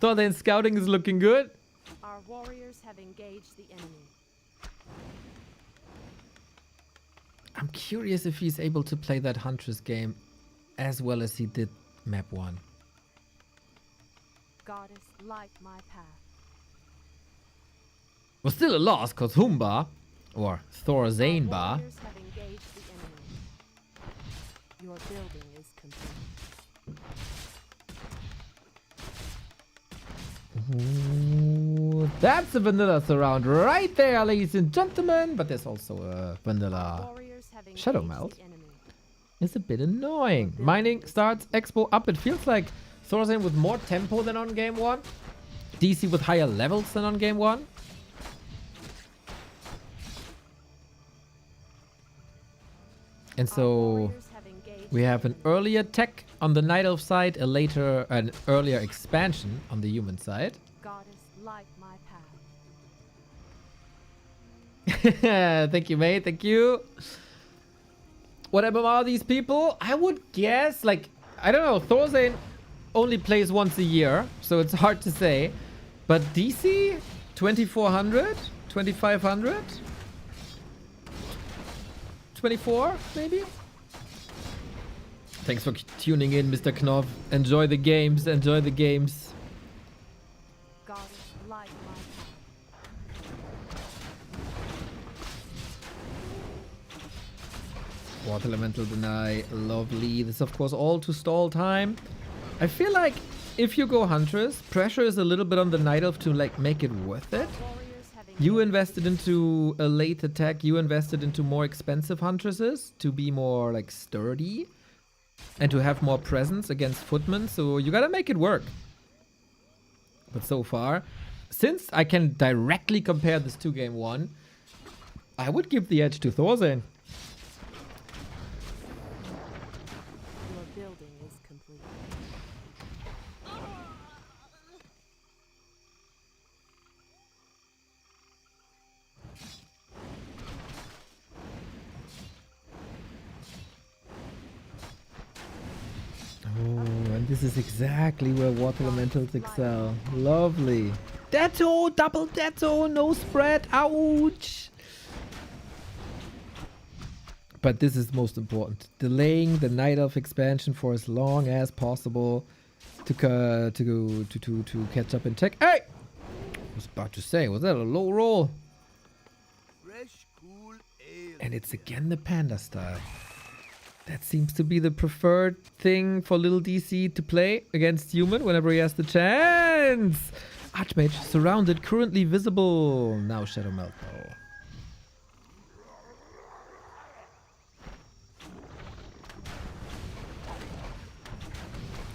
Thorzane scouting is looking good. Our warriors have engaged the enemy. I'm curious if he's able to play that Huntress game as well as he did map 1. Goddess, light my path. Was still a loss because Humba, or Thorzane Bar, Warriors have engaged the enemy. Your building is complete. Ooh, that's a vanilla surround right there, ladies and gentlemen. But there's also a vanilla Shadow Melt. It's a bit annoying. Mining starts, Expo up. It feels like Thorzane with more tempo than on game 1. DC with higher levels than on game 1. And so we have an earlier tech on the Night Elf side, an earlier expansion on the human side. Goddess, light my path. Thank you, mate. Thank you. What MMR are these people? I would guess, like, I don't know, Thorzane only plays once a year, so it's hard to say. But DC, 2400, 2500, 24 maybe. Thanks for tuning in, Mr. Knopf. Enjoy the games. Enjoy the games. Goddess light my Water Elemental deny. Lovely. This, of course, all to stall time. I feel like if you go Huntress, pressure is a little bit on the Night Elf to like make it worth it. You invested into a late attack. You invested into more expensive Huntresses to be more like sturdy and to have more presence against footmen. So you gotta make it work. But so far, since I can directly compare this to game 1, I would give the edge to Thorstein. Your building is complete. Oh, and this is exactly where Water Elementals excel. Lovely. Datto! Double Datto! No spread! Ouch! But this is most important. Delaying the Night Elf expansion for as long as possible to catch up in tech. Hey! I was about to say, was that a low roll? And it's again the panda style. That seems to be the preferred thing for little DC to play against human whenever he has the chance. Archmage surrounded, currently visible. Now Shadow Melt.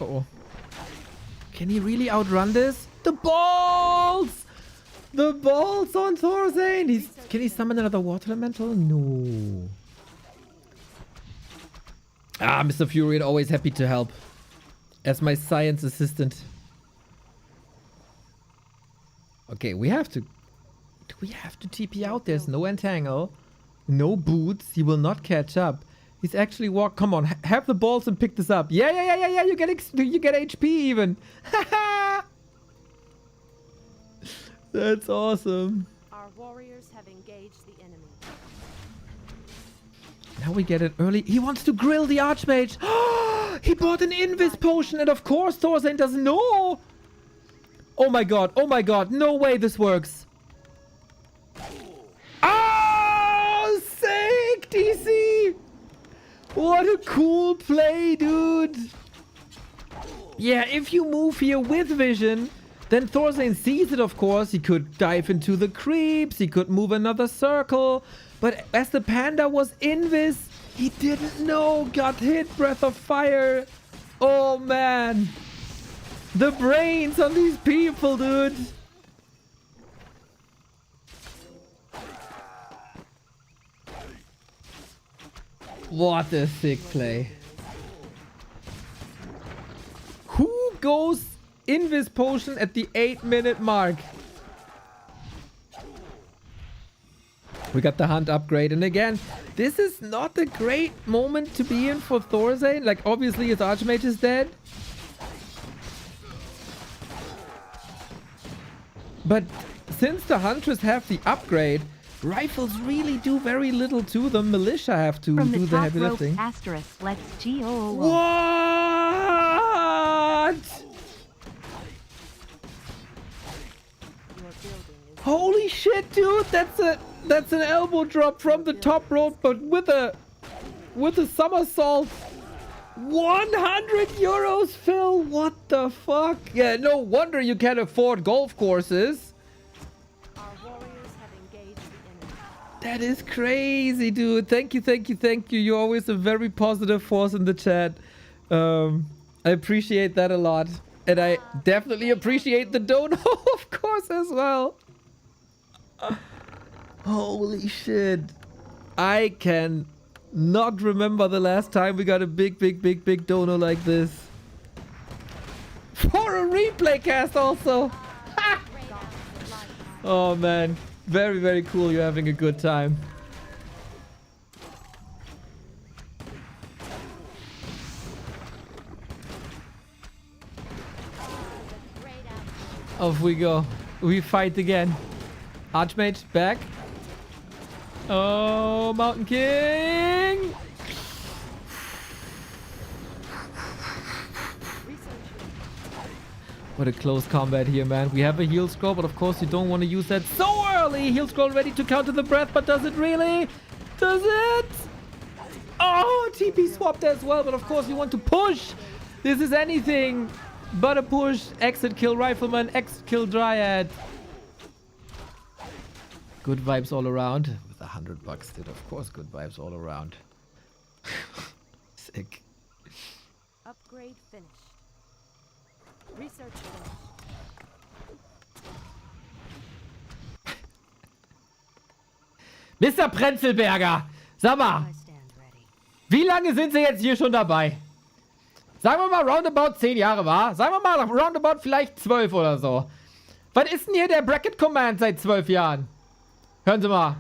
Uh-oh. Can he really outrun this? The balls! The balls on Thorstein! Can he summon another Water Elemental? No. Ah, Mr. Furion, always happy to help. As my science assistant. Okay, we have to... Do we have to TP out? There's no entangle. No boots. He will not catch up. He's actually walk... Come on, have the balls and pick this up. Yeah. You get HP even. That's awesome. Our warriors have engaged the enemy. Now we get it early. He wants to grill the Archmage. He bought an Invis potion and of course Thorstein doesn't know. Oh my god. Oh my god. No way this works. Oh, sick DC. What a cool play, dude. Yeah, if you move here with vision, then Thorstein sees it, of course. He could dive into the creeps. He could move another circle. But as the panda was invis, he didn't know. Got hit. Breath of fire. Oh, man. The brains on these people, dude. What a sick play. Who goes Invis potion at the 8-minute mark? We got the hunt upgrade, and again, this is not a great moment to be in for Thorstein. Like, obviously his Archmage is dead. But since the Huntress have the upgrade, rifles really do very little to them. Militia have to From do the heavy rope, lifting. asterisk, let's GO. What? Holy shit, dude! That's an elbow drop from the top rope, but with a somersault. 100 euros, Phil. What the fuck? Yeah, no wonder you can't afford golf courses. Our warriors have engaged the enemy. That is crazy, dude. Thank you. You're always a very positive force in the chat. I appreciate that a lot. And I definitely appreciate the dono, of course, as well. Holy shit. I can not remember the last time we got a big dono like this. For a replay cast also. Oh man. Very cool. You're having a good time. Off we go. We fight again. Archmage back. Oh, Mountain King. What a close combat here, man. We have a heal scroll, but of course you don't want to use that so early. Heal scroll ready to counter the breath, but does it really? Does it? Oh, TP swapped as well, but of course we want to push. This is anything but a push. Exit kill Rifleman, exit kill Dryad. Good vibes all around. With $100, dude. Of course, good vibes all around. Sick. Upgrade finished. Research finished. Mr. Prenzelberger, sag mal, wie lange sind Sie jetzt hier schon dabei? Sagen wir mal roundabout 10 Jahre, wa? Sagen wir mal roundabout vielleicht 12 oder so. Was ist denn hier der Bracket Command seit 12 Jahren? Hören Sie mal.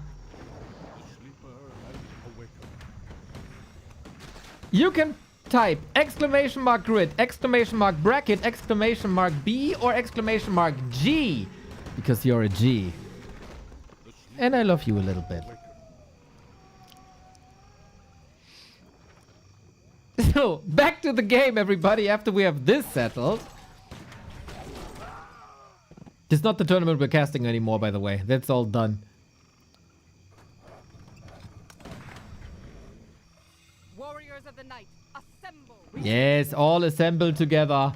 You can type exclamation mark grid, exclamation mark bracket, exclamation mark B or exclamation mark G. Because you're a G. And I love you a little bit. So, back to the game, everybody, after we have this settled. It's not the tournament we're casting anymore, by the way. That's all done. Warriors of the night, assemble. Yes, all assembled together.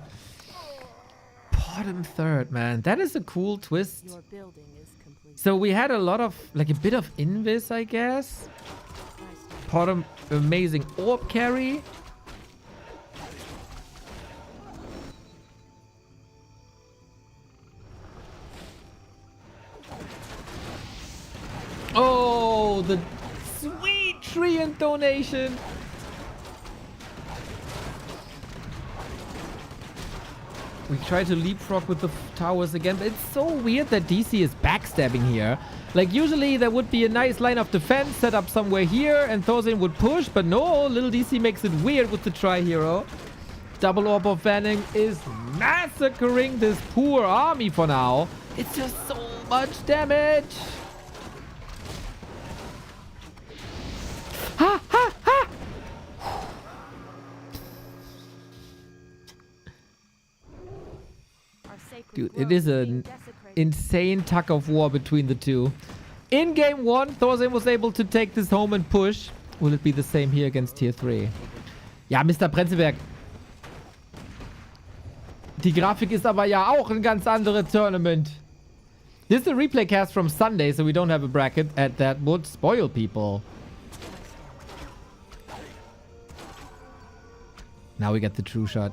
Bottom third, man. That is a cool twist. Your building is complete. So we had a lot of, like a bit of invis, I guess. Bottom, amazing orb carry. Oh, the sweet Treant donation. We try to leapfrog with the towers again, but it's so weird that DC is backstabbing here. Like, usually there would be a nice line of defense set up somewhere here, and Thorzin would push, but no, little DC makes it weird with the Tri-Hero. Double Orb of Vanning is massacring this poor army for now. It's just so much damage. Ha ha ha! Dude, it is an insane tug of war between the two. In game 1, Thorzin was able to take this home and push. Will it be the same here against Tier 3? Ja, Mr. Prenzelberg. Die Grafik ist aber ja auch ein ganz anderes Tournament. This is a replay cast from Sunday, so we don't have a bracket, and that would spoil people. Now we get the true shot.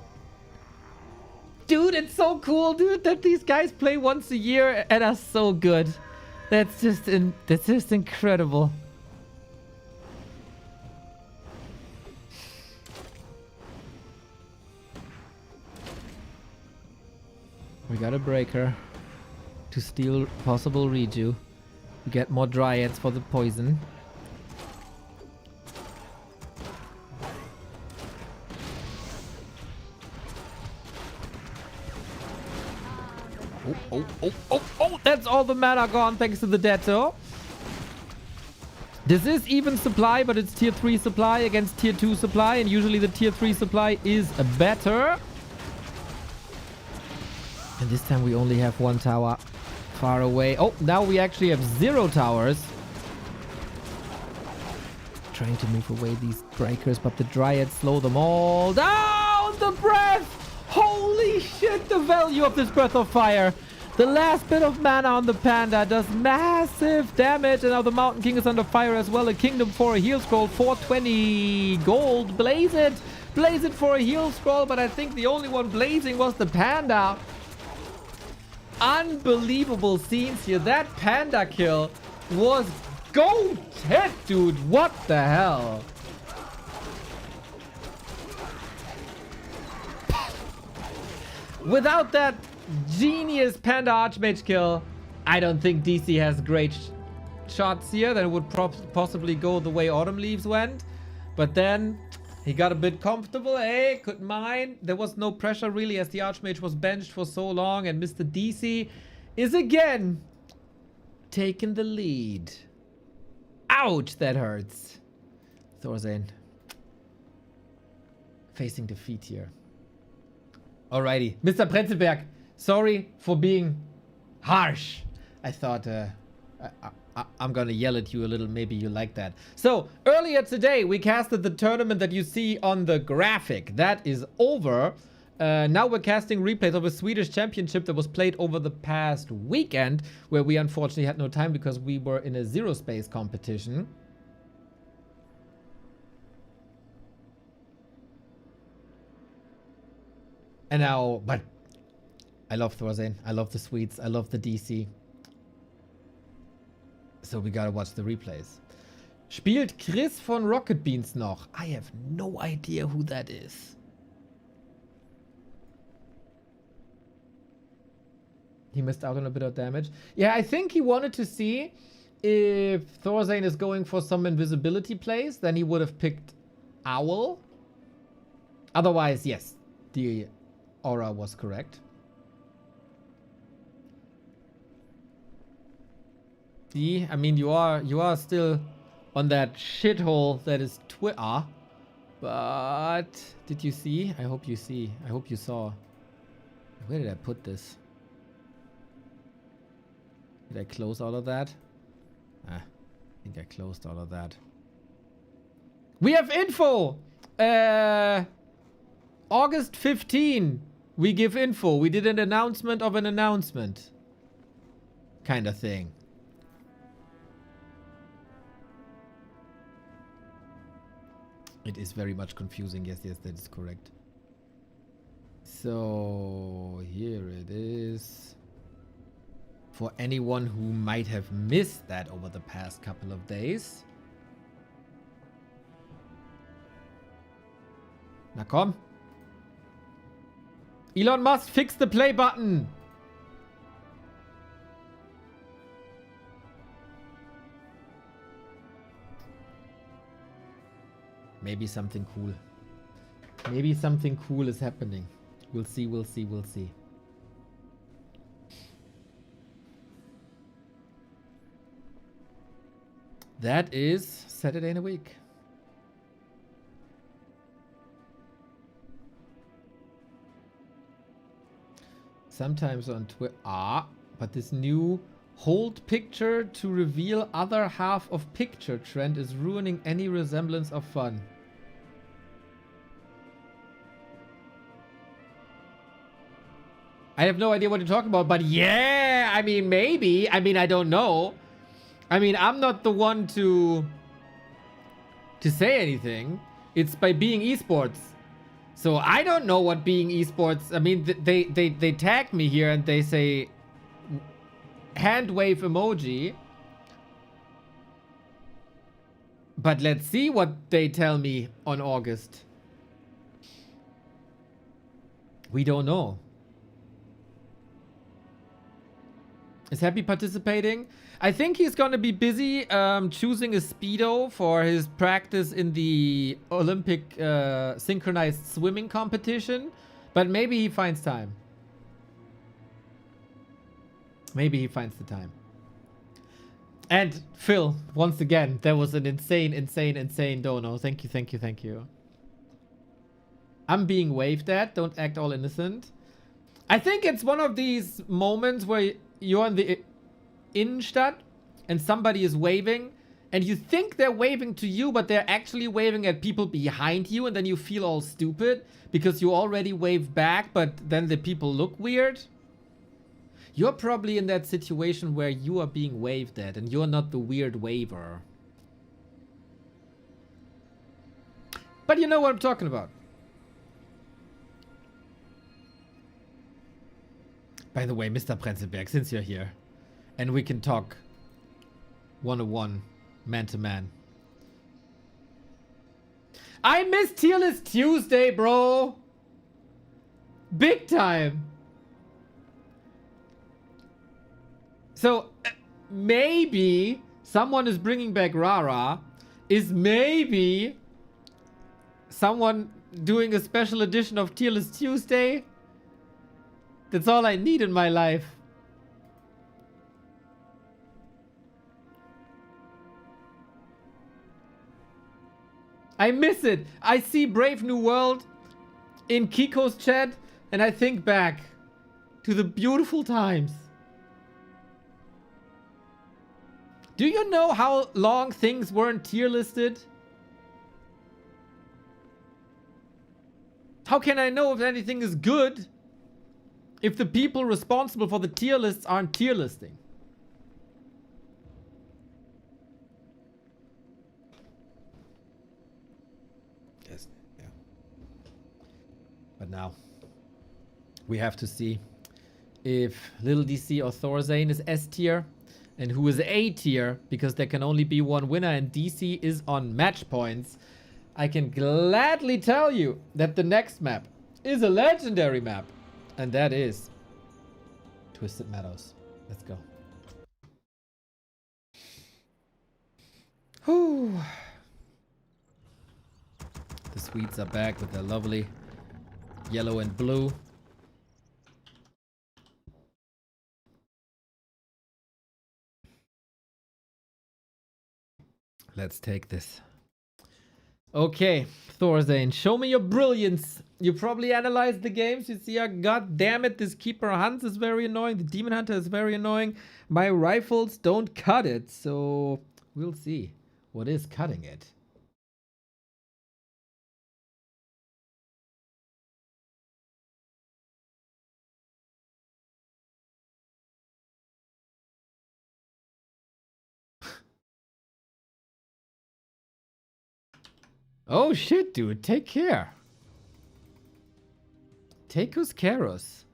Dude, it's so cool, dude, that these guys play once a year and are so good. That's just incredible. We got a breaker to steal possible reju. We get more dryads for the poison. Oh, that's all the mana gone thanks to the Detto. This is even supply, but it's tier 3 supply against tier 2 supply, and usually the tier 3 supply is better. And this time we only have one tower far away. Oh, now we actually have 0 towers. Trying to move away these breakers, but the dryads slow them all down. The breath! Holy shit, the value of this Breath of Fire. The last bit of mana on the Panda does massive damage, and now the Mountain King is under fire as well. A Kingdom for a heal scroll, 420 gold. Blaze it! Blaze it for a heal scroll, but I think the only one blazing was the Panda. Unbelievable scenes here. That Panda kill was goated, dude. What the hell? Without that genius Panda Archmage kill, I don't think DC has great shots here. Then it would possibly go the way Autumn Leaves went. But then He got a bit comfortable. Hey, couldn't mind. There was no pressure really as the Archmage was benched for so long. And Mr. DC is again taking the lead. Ouch, that hurts. Thorzane facing defeat here. Alrighty. Mr. Prenzelberg, sorry for being harsh. I thought I'm gonna yell at you a little. Maybe you like that. So, earlier today, we casted the tournament that you see on the graphic. That is over. Now we're casting replays of a Swedish championship that was played over the past weekend, where we unfortunately had no time because we were in a zero space competition. And now, but I love Thorzane. I love the Swedes. I love the DC. So we gotta watch the replays. Spielt Chris von Rocket Beans noch? I have no idea who that is. He missed out on a bit of damage. Yeah, I think he wanted to see if Thorzane is going for some invisibility plays, then he would have picked Owl. Otherwise, yes, the aura was correct. See, I mean, you are still on that shithole that is Twitter. But did you see? I hope you see. I hope you saw. Where did I put this? Did I close all of that? I think I closed all of that. We have info! August 15. We give info. We did an announcement of an announcement. Kind of thing. It is very much confusing. Yes, yes, that is correct. So, here it is. For anyone who might have missed that over the past couple of days. Na komm. Elon Musk, fix the play button. Maybe something cool. Maybe something cool is happening. We'll see, we'll see, we'll see. That is Saturday in a week. Sometimes on Twitter. But this new hold picture to reveal other half of picture trend is ruining any resemblance of fun. I have no idea what you're talking about, but yeah, I mean, maybe. I mean, I don't know. I mean, I'm not the one to say anything. It's by being esports. So I don't know what being esports. I mean, they tagged me here and they say hand wave emoji. But let's see what they tell me on August. We don't know. Is Happy participating? I think he's gonna be busy choosing a speedo for his practice in the Olympic synchronized swimming competition. But maybe he finds time. Maybe he finds the time. And Phil, once again, that was an insane dono. Thank you, thank you, thank you. I'm being waved at. Don't act all innocent. I think it's one of these moments where you're in the Innenstadt and somebody is waving and you think they're waving to you, but they're actually waving at people behind you, and then you feel all stupid because you already waved back, but then the people look weird. You're probably in that situation where you are being waved at and you're not the weird waver. But you know what I'm talking about. By the way, Mr. Prenzelberg, since you're here and we can talk one-on-one, man-to-man. I miss Tier List Tuesday, bro. Big time. So, maybe someone is bringing back Rara. Is maybe someone doing a special edition of Tier List Tuesday. That's all I need in my life. I miss it. I see Brave New World in Kiko's chat and I think back to the beautiful times. Do you know how long things weren't tier listed? How can I know if anything is good if the people responsible for the tier lists aren't tier listing? Yes, yeah. But now we have to see if Little DC or Thorzane is S tier and who is A tier, because there can only be one winner and DC is on match points. I can gladly tell you that the next map is a legendary map, and that is Twisted Meadows. Let's go. Whew. The Swedes are back with their lovely yellow and blue. Let's take this. Okay, Thorzane, show me your brilliance. You probably analyzed the games. You see, god damn it, this Keeper Hans is very annoying. The Demon Hunter is very annoying. My rifles don't cut it. So we'll see what is cutting it. Oh shit, dude. Take care. Take who's caros.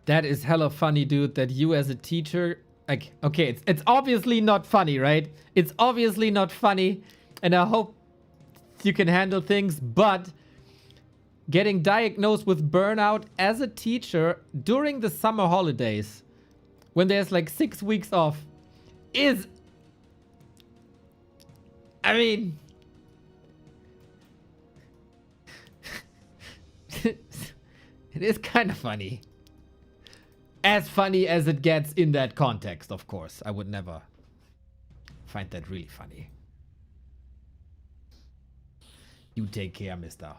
That is hella funny, dude, that you as a teacher... Like, okay, it's obviously not funny, right? It's obviously not funny. And I hope you can handle things, but... Getting diagnosed with burnout as a teacher during the summer holidays, when there's like 6 weeks off, is, I mean, it is kind of funny. As funny as it gets in that context, of course. I would never find that really funny. You take care, mister.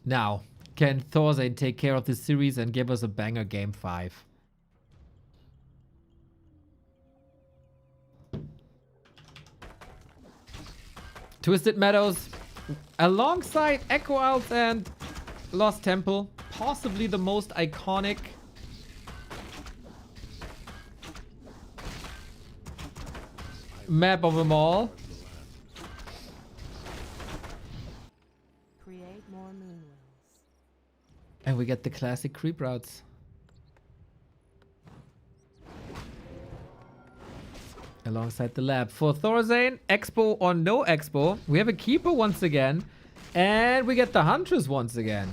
Now, can Thorzane take care of this series and give us a banger game 5? Twisted Meadows, alongside Echo Isles and Lost Temple, possibly the most iconic map of them all. Create more moonwells. And we get the classic creep routes. Alongside the lab. For Thorzane, Expo or no Expo, we have a Keeper once again. And we get the Huntress once again.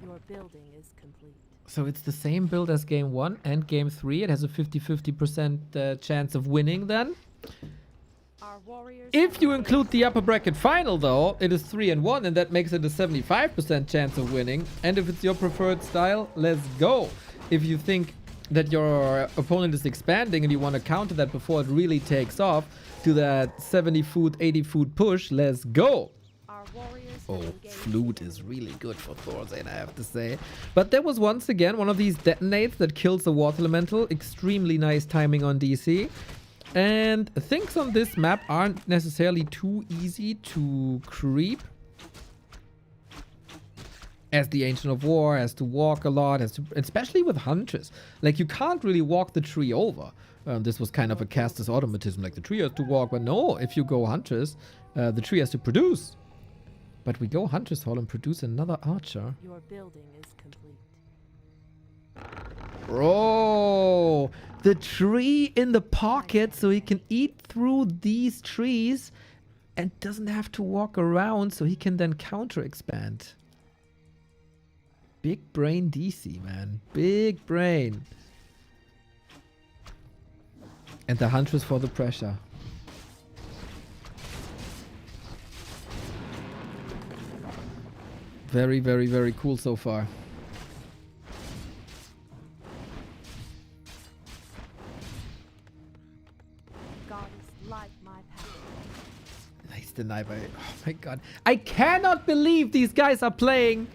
Your building is complete. So it's the same build as game 1 and game 3. It has a 50-50% chance of winning then. Our warriors If you include the upper bracket final though, it is 3-1 and that makes it a 75% chance of winning. And if it's your preferred style, let's go. If you think that your opponent is expanding and you want to counter that before it really takes off to that 70 food, 80 food push, let's go. Our warriors Oh, Flute is really good for Thorzane, I have to say. But there was once again one of these detonates that kills the Water Elemental. Extremely nice timing on DC. And things on this map aren't necessarily too easy to creep. As the Ancient of War, has to walk a lot, especially with Huntress. Like, you can't really walk the tree over. This was kind of a caster's automatism, like the tree has to walk, but no, if you go Huntress, the tree has to produce. But we go Huntress Hall and produce another Archer. Your building is complete. Bro, the tree in the pocket so he can eat through these trees and doesn't have to walk around so he can then counter expand. Big brain DC, man. Big brain. And the Huntress for the pressure. Very, very, very cool so far. Goddess, light my path. Nice deny by... Oh my god. I cannot believe these guys are playing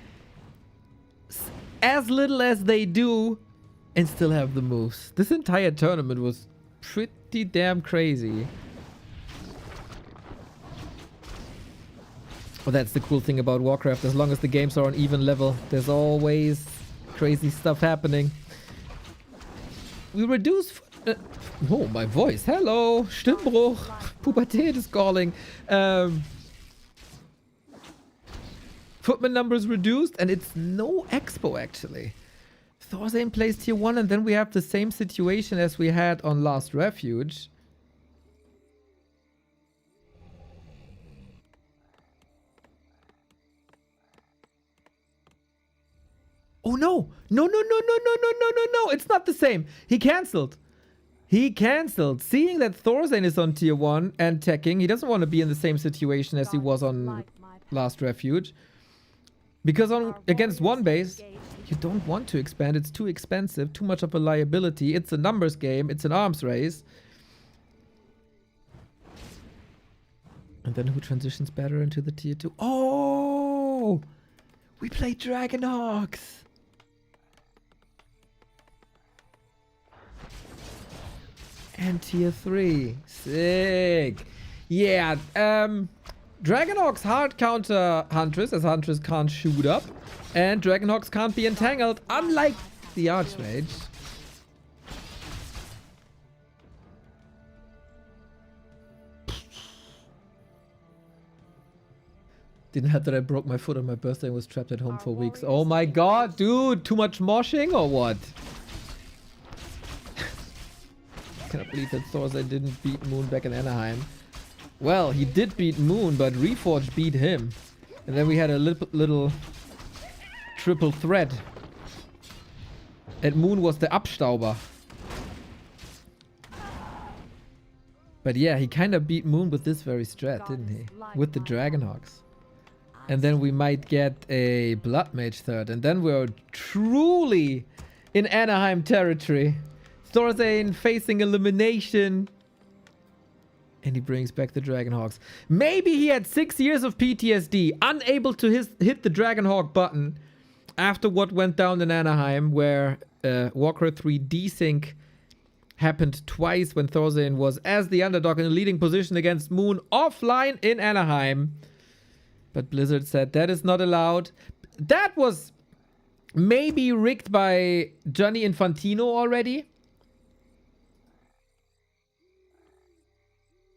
as little as they do and still have the moves. This entire tournament was pretty damn crazy. Well, that's the cool thing about Warcraft. As long as the games are on even level, there's always crazy stuff happening. We reduce... oh, my voice. Hello. Stimmbruch. Pubertät is calling. Footman numbers reduced, and it's no expo, actually. Thorzane plays tier 1, and then we have the same situation as we had on Last Refuge. Oh no! No, no, no, no, no, no, no, no, no! It's not the same! He cancelled! He cancelled! Seeing that Thorzane is on tier 1 and teching, he doesn't want to be in the same situation as he was on Last Refuge. Because against one base, you don't want to expand. It's too expensive, too much of a liability. It's a numbers game. It's an arms race. And then who transitions better into the tier 2? Oh! We played Dragonhawks! And tier 3. Sick! Yeah, Dragonhawks hard counter Huntress, as Huntress can't shoot up. And Dragonhawks can't be entangled, unlike the Archmage. Didn't help that I broke my foot on my birthday and was trapped at home for weeks. Oh my god, dude! Too much moshing or what? I cannot believe that Thorzane didn't beat Moon back in Anaheim. Well, he did beat Moon, but Reforged beat him. And then we had a little triple threat. And Moon was the Abstauber. But yeah, he kind of beat Moon with this very strat, didn't he? With the Dragonhawks. And then we might get a Blood Mage third. And then we're truly in Anaheim territory. Thorzane facing elimination. And he brings back the Dragonhawks. Maybe he had 6 years of PTSD, unable to hit the Dragonhawk button after what went down in Anaheim, where Warcraft 3 desync happened twice when Thorzane was as the underdog in a leading position against Moon offline in Anaheim. But Blizzard said that is not allowed. That was maybe rigged by Gianni Infantino already.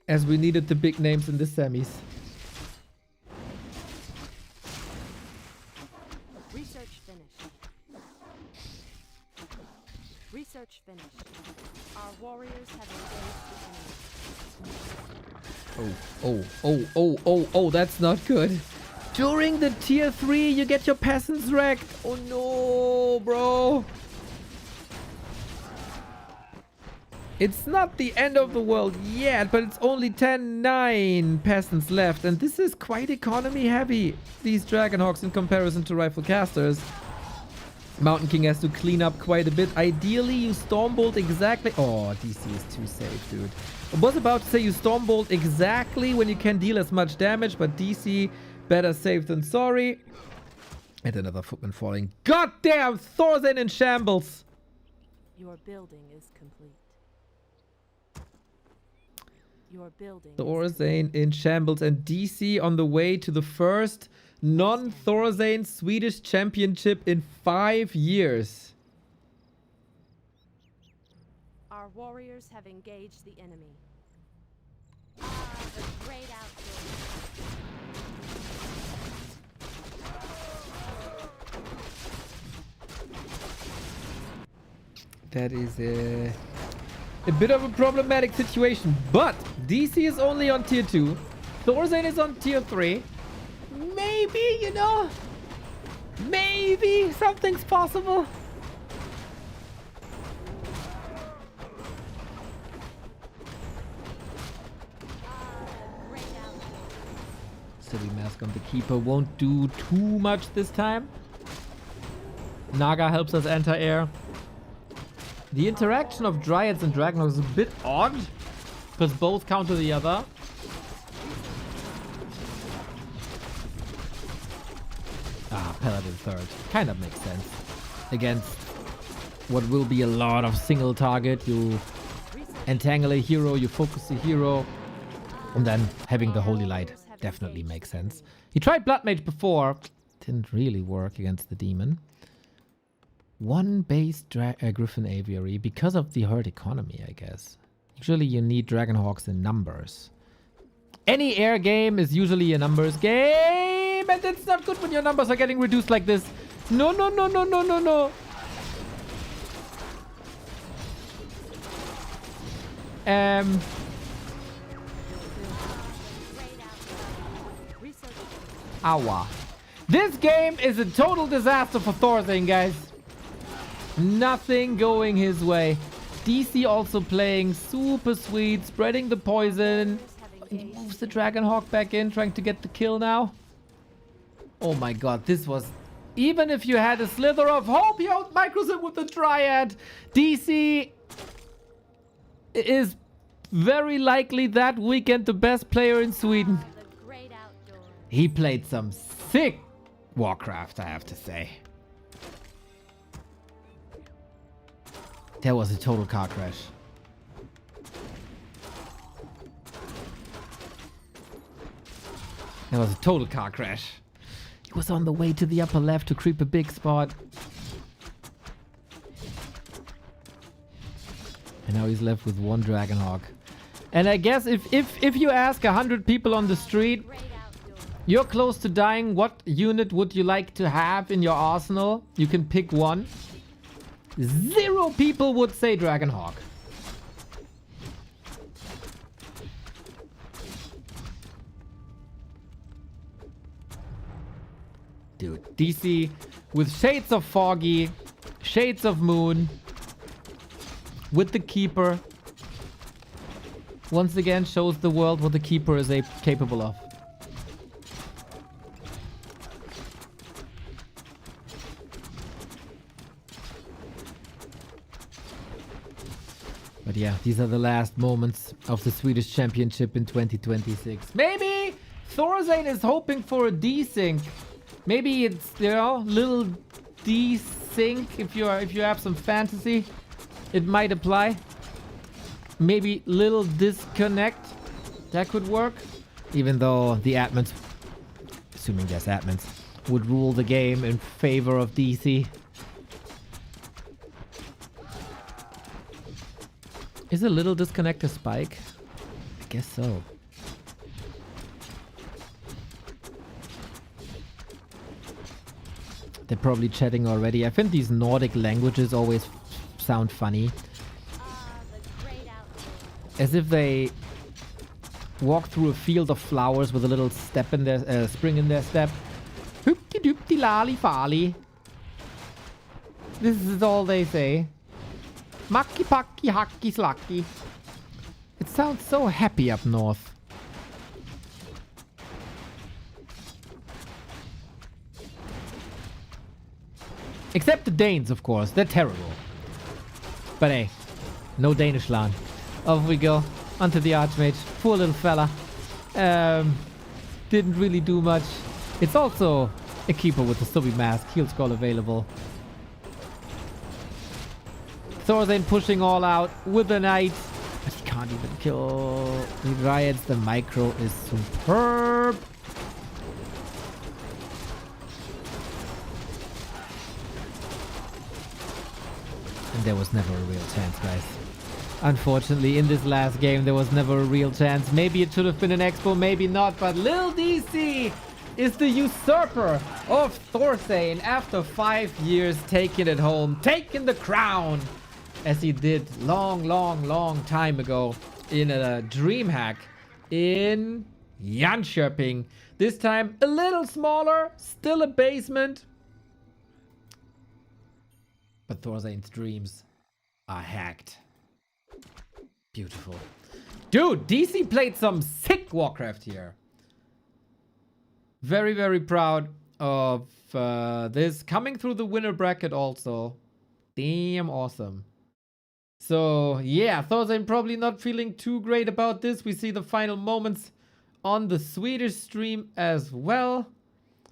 As we needed the big names in the semis. Research finished. Research finished. Our warriors have engaged the enemy. Oh, that's not good. During the tier 3, you get your peasants wrecked. Oh no, bro. It's not the end of the world yet, but it's only 10-9 peasants left. And this is quite economy heavy, these Dragonhawks, in comparison to Rifle Casters. Mountain King has to clean up quite a bit. Ideally, you Stormbolt exactly... Oh, DC is too safe, dude. I was about to say you Stormbolt exactly when you can deal as much damage, but DC, better safe than sorry. And another Footman falling. Goddamn, Thorzane in shambles! Your building is complete. Your building. Thorzane in shambles, and DC on the way to the first non-Thorzane Swedish championship in 5 years. Our warriors have engaged the enemy. The great outdoors. That is a bit of a problematic situation, but DC is only on tier 2. Thorzane is on tier 3. Maybe, you know, maybe something's possible. Silly Mask on the Keeper won't do too much this time. Naga helps us anti-air. The interaction of Dryads and Dragonlords is a bit odd, because both counter the other. Ah, Paladin third. Kind of makes sense. Against what will be a lot of single target. You entangle a hero, you focus a hero, and then having the Holy Light definitely makes sense. He tried Blood Mage before. Didn't really work against the demon. One base Griffin Aviary because of the herd economy, I guess. Usually you need Dragonhawks in numbers. Any air game is usually a numbers game, and it's not good when your numbers are getting reduced like this. No, no, no, no, no, no, no. Awa. This game is a total disaster for Thorzane, guys. Nothing going his way. DC also playing super sweet, spreading the poison. He moves the Dragonhawk back in, trying to get the kill now. Oh my god, this was... Even if you had a slither of hope, you out micros it with the Dryad. DC is very likely that weekend the best player in Sweden. He played some sick Warcraft, I have to say. That was a total car crash. That was a total car crash. He was on the way to the upper left to creep a big spot. And now he's left with one Dragonhawk. And I guess if you ask 100 people on the street, you're close to dying, what unit would you like to have in your arsenal? You can pick one. 0 people would say Dragonhawk. Dude, DC with shades of Foggy, shades of Moon, with the Keeper. Once again shows the world what the Keeper is capable of. But yeah, these are the last moments of the Swedish Championship in 2026. Maybe Thorzane is hoping for a desync. Maybe it's, you know, little desync if you have some fantasy. It might apply. Maybe little disconnect. That could work. Even though the admins, assuming there's admins, would rule the game in favor of DC. Is a little disconnect a spike? I guess so. They're probably chatting already. I think these Nordic languages always sound funny. As if they walk through a field of flowers with a little step in their spring in their step. Hoopty doopty lali fali. This is all they say. Maki paki haki slacky. It sounds so happy up north. Except the Danes, of course. They're terrible. But hey, no Danish land. Off we go. Onto the Archmage. Poor little fella. Didn't really do much. It's also a Keeper with the Stubby Mask. Heal scroll available. Thorzane pushing all out with the Knight. But he can't even kill the Dryads. The micro is superb. And there was never a real chance, guys. Unfortunately, in this last game, there was never a real chance. Maybe it should have been an expo, maybe not. But Lil DC is the usurper of Thorzane after 5 years, taking it home, taking the crown. As he did long time ago in a dream hack in Jönköping. This time a little smaller, still a basement. But Thorzane's dreams are hacked. Beautiful. Dude, DC played some sick Warcraft here. Very, very proud of this. Coming through the winner bracket also. Damn awesome. So, yeah, Thorzane probably not feeling too great about this. We see the final moments on the Swedish stream as well.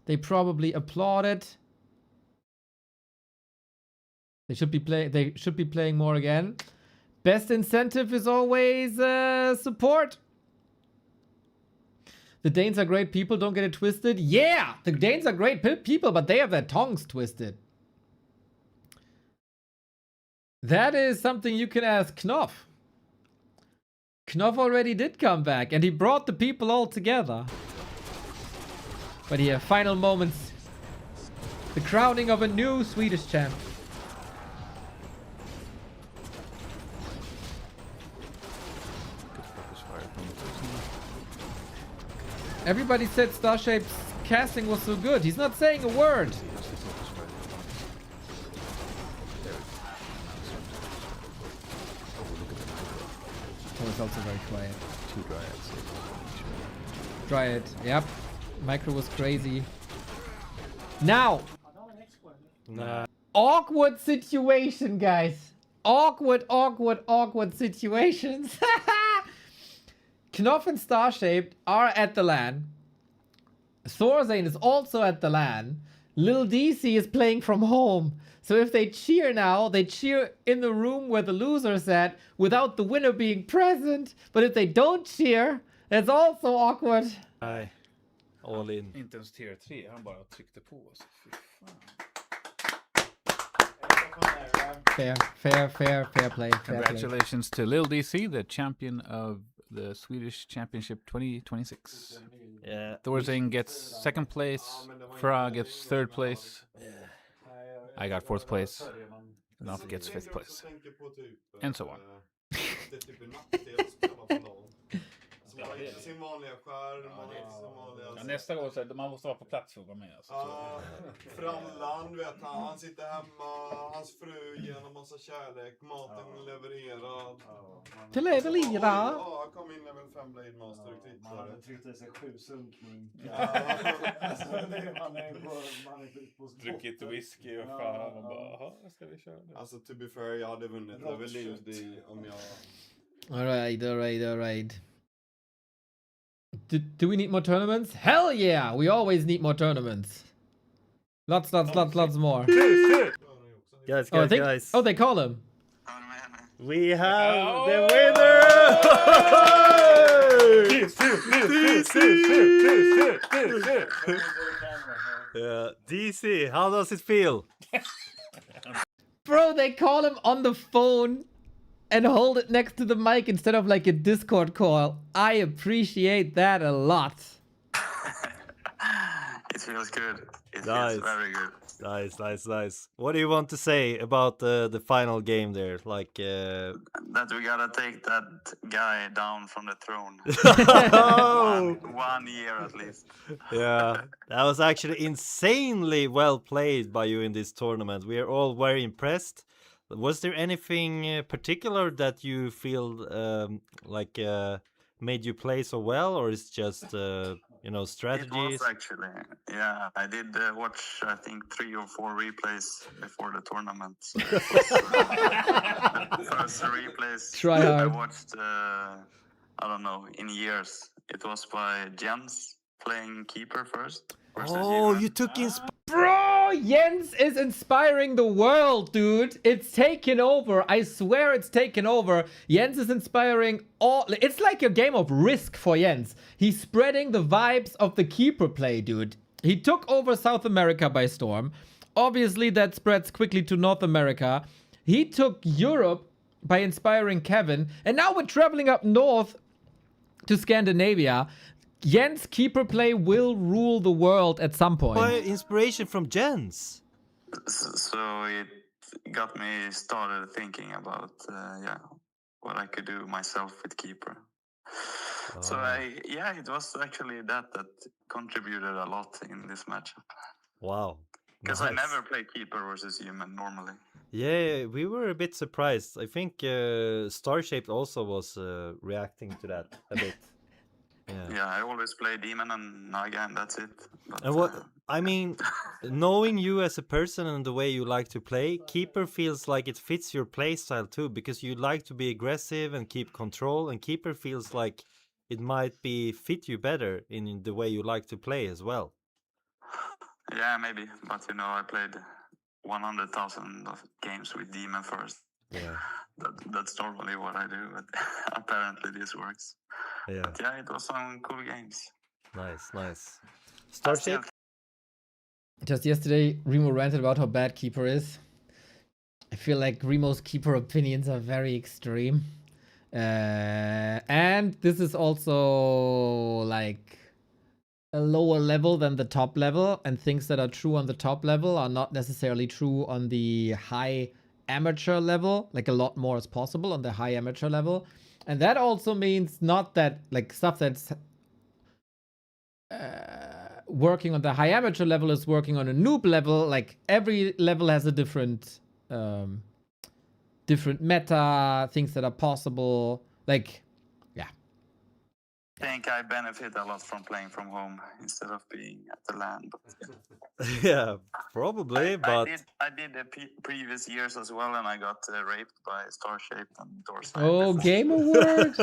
They probably applauded. They should be playing more again. Best incentive is always support. The Danes are great people, don't get it twisted. Yeah, the Danes are great people, but they have their tongues twisted. That is something you can ask Knopf. Knopf already did come back, and he brought the people all together. But here, final moments. The crowning of a new Swedish champ. Everybody said Starshape's casting was so good. He's not saying a word. Oh, it's also very quiet. 2 dryads. Dryad, yep. Micro was crazy. Now! Awkward situation, guys. Awkward situations. Knopf and Starshaped are at the LAN. Thorzane is also at the LAN. Lil DC is playing from home. So if they cheer now, they cheer in the room where the loser's at without the winner being present. But if they don't cheer, that's also awkward. Nej. All in. Inte ens tier 3, han bara tryckte på oss. Fy fan. Fair play. Congratulations to Lil DC, the champion of the Swedish Championship 2026. Yeah. Thorzane gets 2nd place. Fra gets 3rd place. I got 4th place. Knopf gets 5th place. And so on. Sin vanliga skärm och sin vanliga... Ja, nästa gång så man måste vara på plats för att vara med. Alltså. Ja, Frallan, vet han sitter hemma, hans fru ger en massa kärlek, maten levererad. Ja, kom in level 5 Blade Master och tittade. Man hade tryckt i sig 7 sunkning. Druckit whisky och fan och bara, jaha, ska vi köra det? Alltså, to be fair, jag hade vunnit över Lindy om jag... Alright. Do we need more tournaments? Hell yeah! We always need more tournaments. Lots more. Guys. Oh, they call him. We have the winner! DC, how does it feel? Bro, they call him on the phone and hold it next to the mic instead of like a Discord call. I appreciate that a lot. It feels good. It Nice. feels very good. Nice. What do you want to say about the final game there? Like That we gotta take that guy down from the throne. one year at least. Yeah, that was actually insanely well played by you in this tournament. We are all very impressed. Was there anything particular that you feel made you play so well, or is just strategies? It was actually, yeah. I did watch, I think, 3 or 4 replays before the tournament. So it was, the first replays Try hard. I watched, I don't know, in years. It was by Jens playing keeper first. Oh, you took Bro, Jens is inspiring the world, dude. It's taken over. I swear it's taken over. Jens is inspiring all... It's like a game of Risk for Jens. He's spreading the vibes of the keeper play, dude. He took over South America by storm. Obviously, that spreads quickly to North America. He took Europe by inspiring Kevin. And now we're traveling up north to Scandinavia. Jens' keeper play will rule the world at some point. By inspiration from Jens. So it got me started thinking about what I could do myself with keeper. So it was actually that contributed a lot in this matchup. Wow. Because I never play keeper versus human normally. Yeah, we were a bit surprised. I think Starshaped also was reacting to that a bit. Yeah, I always play Demon and Naga, and that's it. But, And what I mean, knowing you as a person and the way you like to play, Keeper feels like it fits your play style too, because you like to be aggressive and keep control, and Keeper feels like it might be fit you better in the way you like to play as well. yeah, maybe. But I played 100,000 of games with Demon first. Yeah. That's normally what I do, but apparently this works. Yeah. But yeah, it was some cool games. Nice. I still Just yesterday, Remo ranted about how bad Keeper is. I feel like Remo's Keeper opinions are very extreme. And this is also like a lower level than the top level, and things that are true on the top level are not necessarily true on the high amateur level. Like a lot more is possible on the high amateur level. And that also means not that like stuff that's working on the high amateur level is working on a noob level. Like every level has a different different meta, things that are possible. Like, yeah. I think I benefit a lot from playing from home instead of being at the LAN. But Yeah, probably, but I did the previous years as well, and I got raped by Starshaped and Dorside. Oh, Game Awards!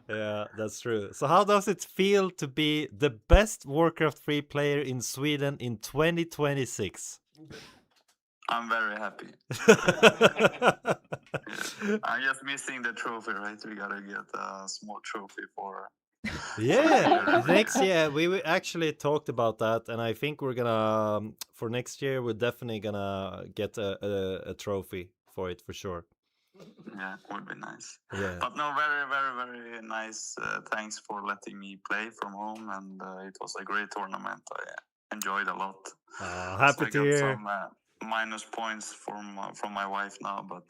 yeah, that's true. So how does it feel to be the best Warcraft 3 player in Sweden in 2026? I'm very happy. I'm just missing the trophy, right? We gotta get a small trophy for. Yeah, next year we actually talked about that, and I think we're gonna for next year we're definitely gonna get a trophy for it for sure. Yeah, would be nice. Yeah. But no, very, very, very nice. Thanks for letting me play from home, and it was a great tournament. I enjoyed a lot. Happy to hear. Some minus points from my wife now, but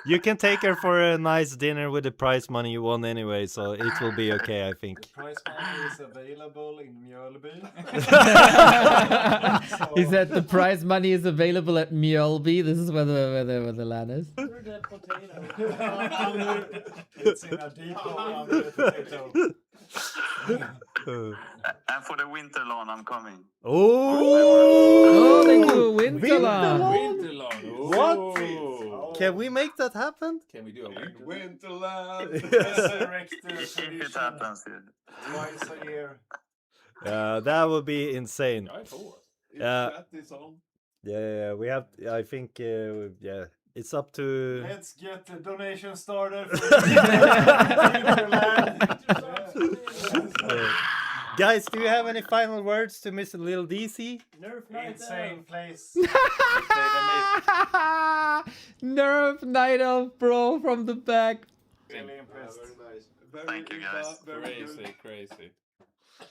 you can take her for a nice dinner with the prize money you won anyway, so it will be okay, I think. Prize money is available in Mjölby. He said the prize money is available at Mjölby. This is where the LAN is. Under the potato. It's in a depot under the potato. And for the winter lawn, I'm coming. Oh, they do a winter lawn. What? Can we make that happen? Can we do a Winterland. Resurrect the If it tradition happens, yeah. twice a year. That would be insane. That is on. Yeah, we have. I think. Yeah, it's up to. Let's get the donation started. Guys, do you have any final words to Mr. Lil DC? Insane place. Nerf Night Elf, bro, from the back. Really impressed. Very nice. Very Thank you, guys. Very good. Crazy.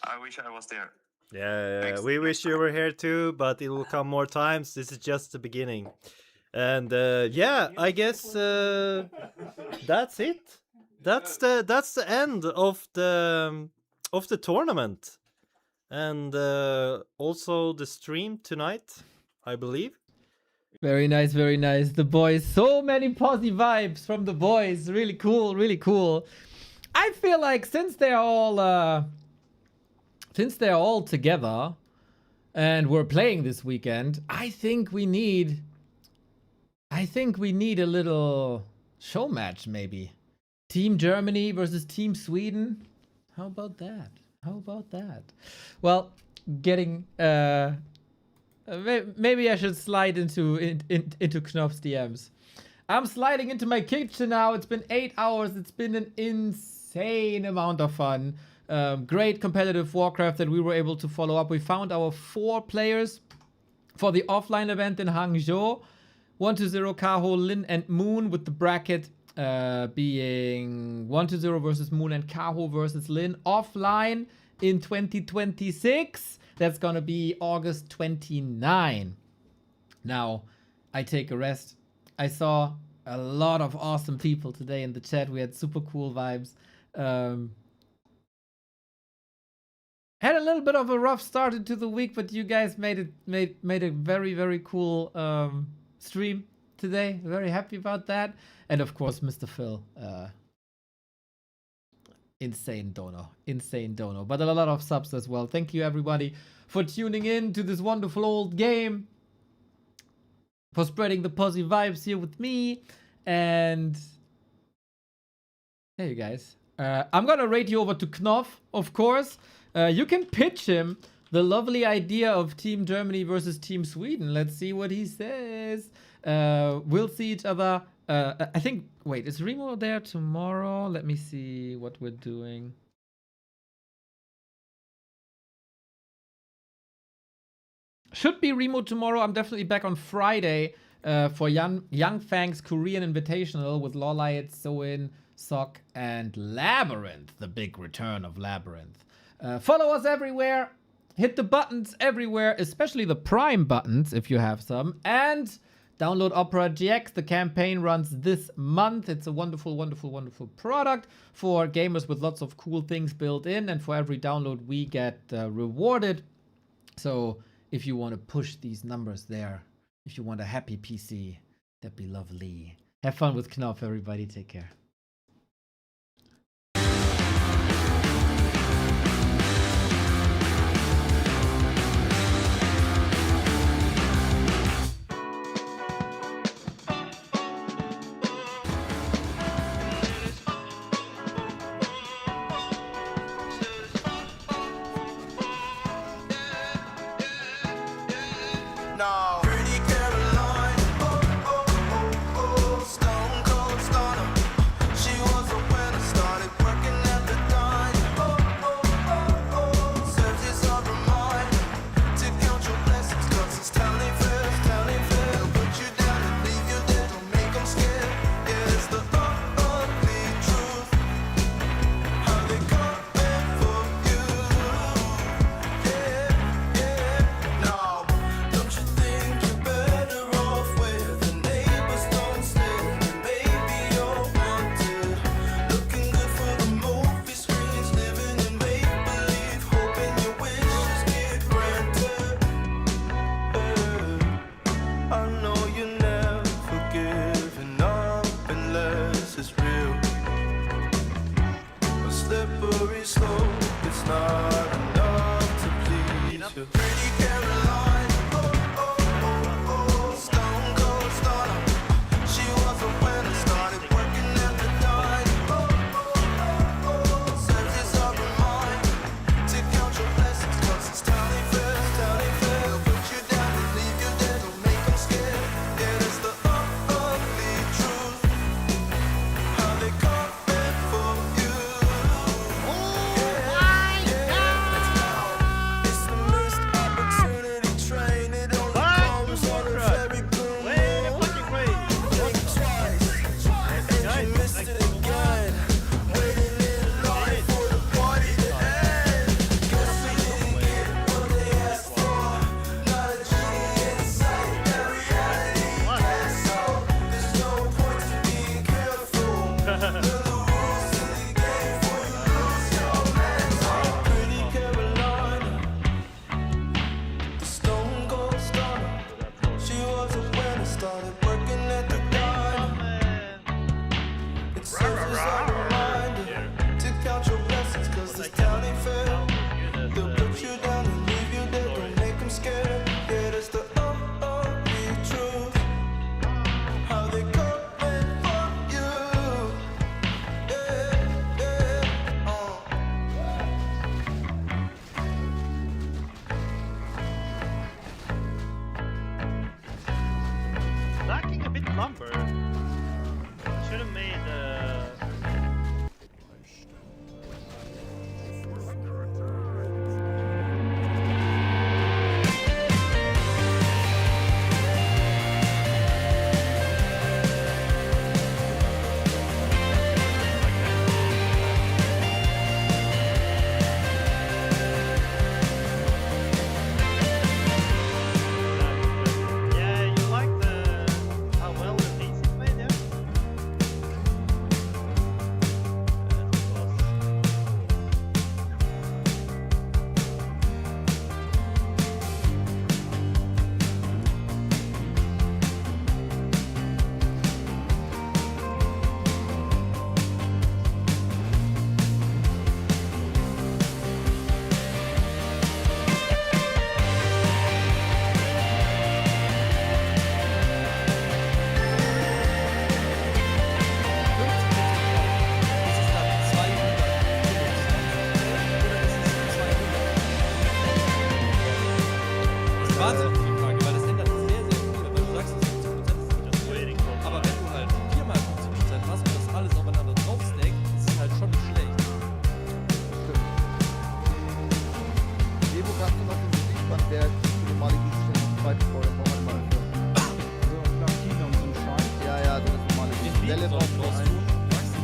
I wish I was there. Yeah, Thanks. we wish you were here too, but it will come more times. This is just the beginning. And yeah, I guess that's it. That's the end of the tournament, and also the stream tonight, I believe. Very nice, very nice. The boys, so many posy vibes from the boys. Really cool, really cool. I feel like since they're all together and we're playing this weekend, I think we need a little show match maybe. Team Germany versus Team Sweden. How about that? How about that? Well, getting maybe I should slide into Knopf's DMs. I'm sliding into my kitchen now. It's been 8 hours. It's been an insane amount of fun. Great competitive Warcraft that we were able to follow up. We found our 4 players for the offline event in Hangzhou. 1-0 Kaho, Lin, and Moon, with the bracket being 1-0 versus Moon and Kaho versus Lin. Offline in 2026. That's gonna be August 29. Now, I take a rest. I saw a lot of awesome people today in the chat. We had super cool vibes. Had a little bit of a rough start into the week, but you guys made a very, very cool stream today. Very happy about that. And of course, Mr. Phil. Insane dono. Insane dono. But a lot of subs as well. Thank you, everybody, for tuning in to this wonderful old game. For spreading the positive vibes here with me. And hey, you guys. I'm gonna rate you over to Knopf, of course. You can pitch him the lovely idea of Team Germany versus Team Sweden. Let's see what he says. We'll see each other. I think, wait, is Remo there tomorrow? Let me see what we're doing. Should be Remo tomorrow. I'm definitely back on Friday for Young Fang's Korean Invitational with Lawlight, Soin, Sok, and Labyrinth. The big return of Labyrinth. Follow us everywhere. Hit the buttons everywhere, especially the Prime buttons if you have some. And download Opera GX. The campaign runs this month. It's a wonderful, wonderful, wonderful product for gamers with lots of cool things built in. And for every download, we get rewarded. So if you want to push these numbers there, if you want a happy PC, that'd be lovely. Have fun with Knopf, everybody. Take care. No. Pretty Caroline, oh, oh, oh, oh, stone cold stunner. She was a winner, started working at the dime. Oh, oh, oh, oh, serves as a reminder to count your blessings, 'cause it's telling fast, telling fast. Put you down and leave you there, don't make them scared. Yeah, it's the ugly truth. How they coming for you. Yeah, yeah, no. Don't you think you're better off where the neighbors don't stare? Maybe you're wanted, looking good for the movie screens, living in make-believe, hoping your wishes get granted. I know you're never giving up unless it's real. A slippery slope, it's not enough to please you. Pretty Caroline, oh, oh, oh, oh, stone cold stunner. She was a winner, started working at the dime. Oh, oh, oh, oh, serves as a reminder to count your blessings, 'cause it's telling fast, telling fast. They'll put you down and leave you there, don't make them scared. Yeah, it's the ugly truth. How they coming for you. It's the missed opportunity train. It only comes on a very blue moon. Think twice, and you missed it again. Waiting in line for the party to end. Guess we didn't get what they asked for. Not a genie in sight, that reality gets so. There's no point to being careful. Learn the rules in the game before you lose your mental. Pretty Carolina, the stone cold stunner. She was a winner, started working at the dime. It serves as a reminder to count your blessings, 'cause it's counting fair. They'll put you down and leave you there, don't make them scared. Yeah, that's the ugly truth. How they coming for you. Yeah, yeah, Lacking a bit lumber. Should have made yeah, you like the how well it needs L'éléphant.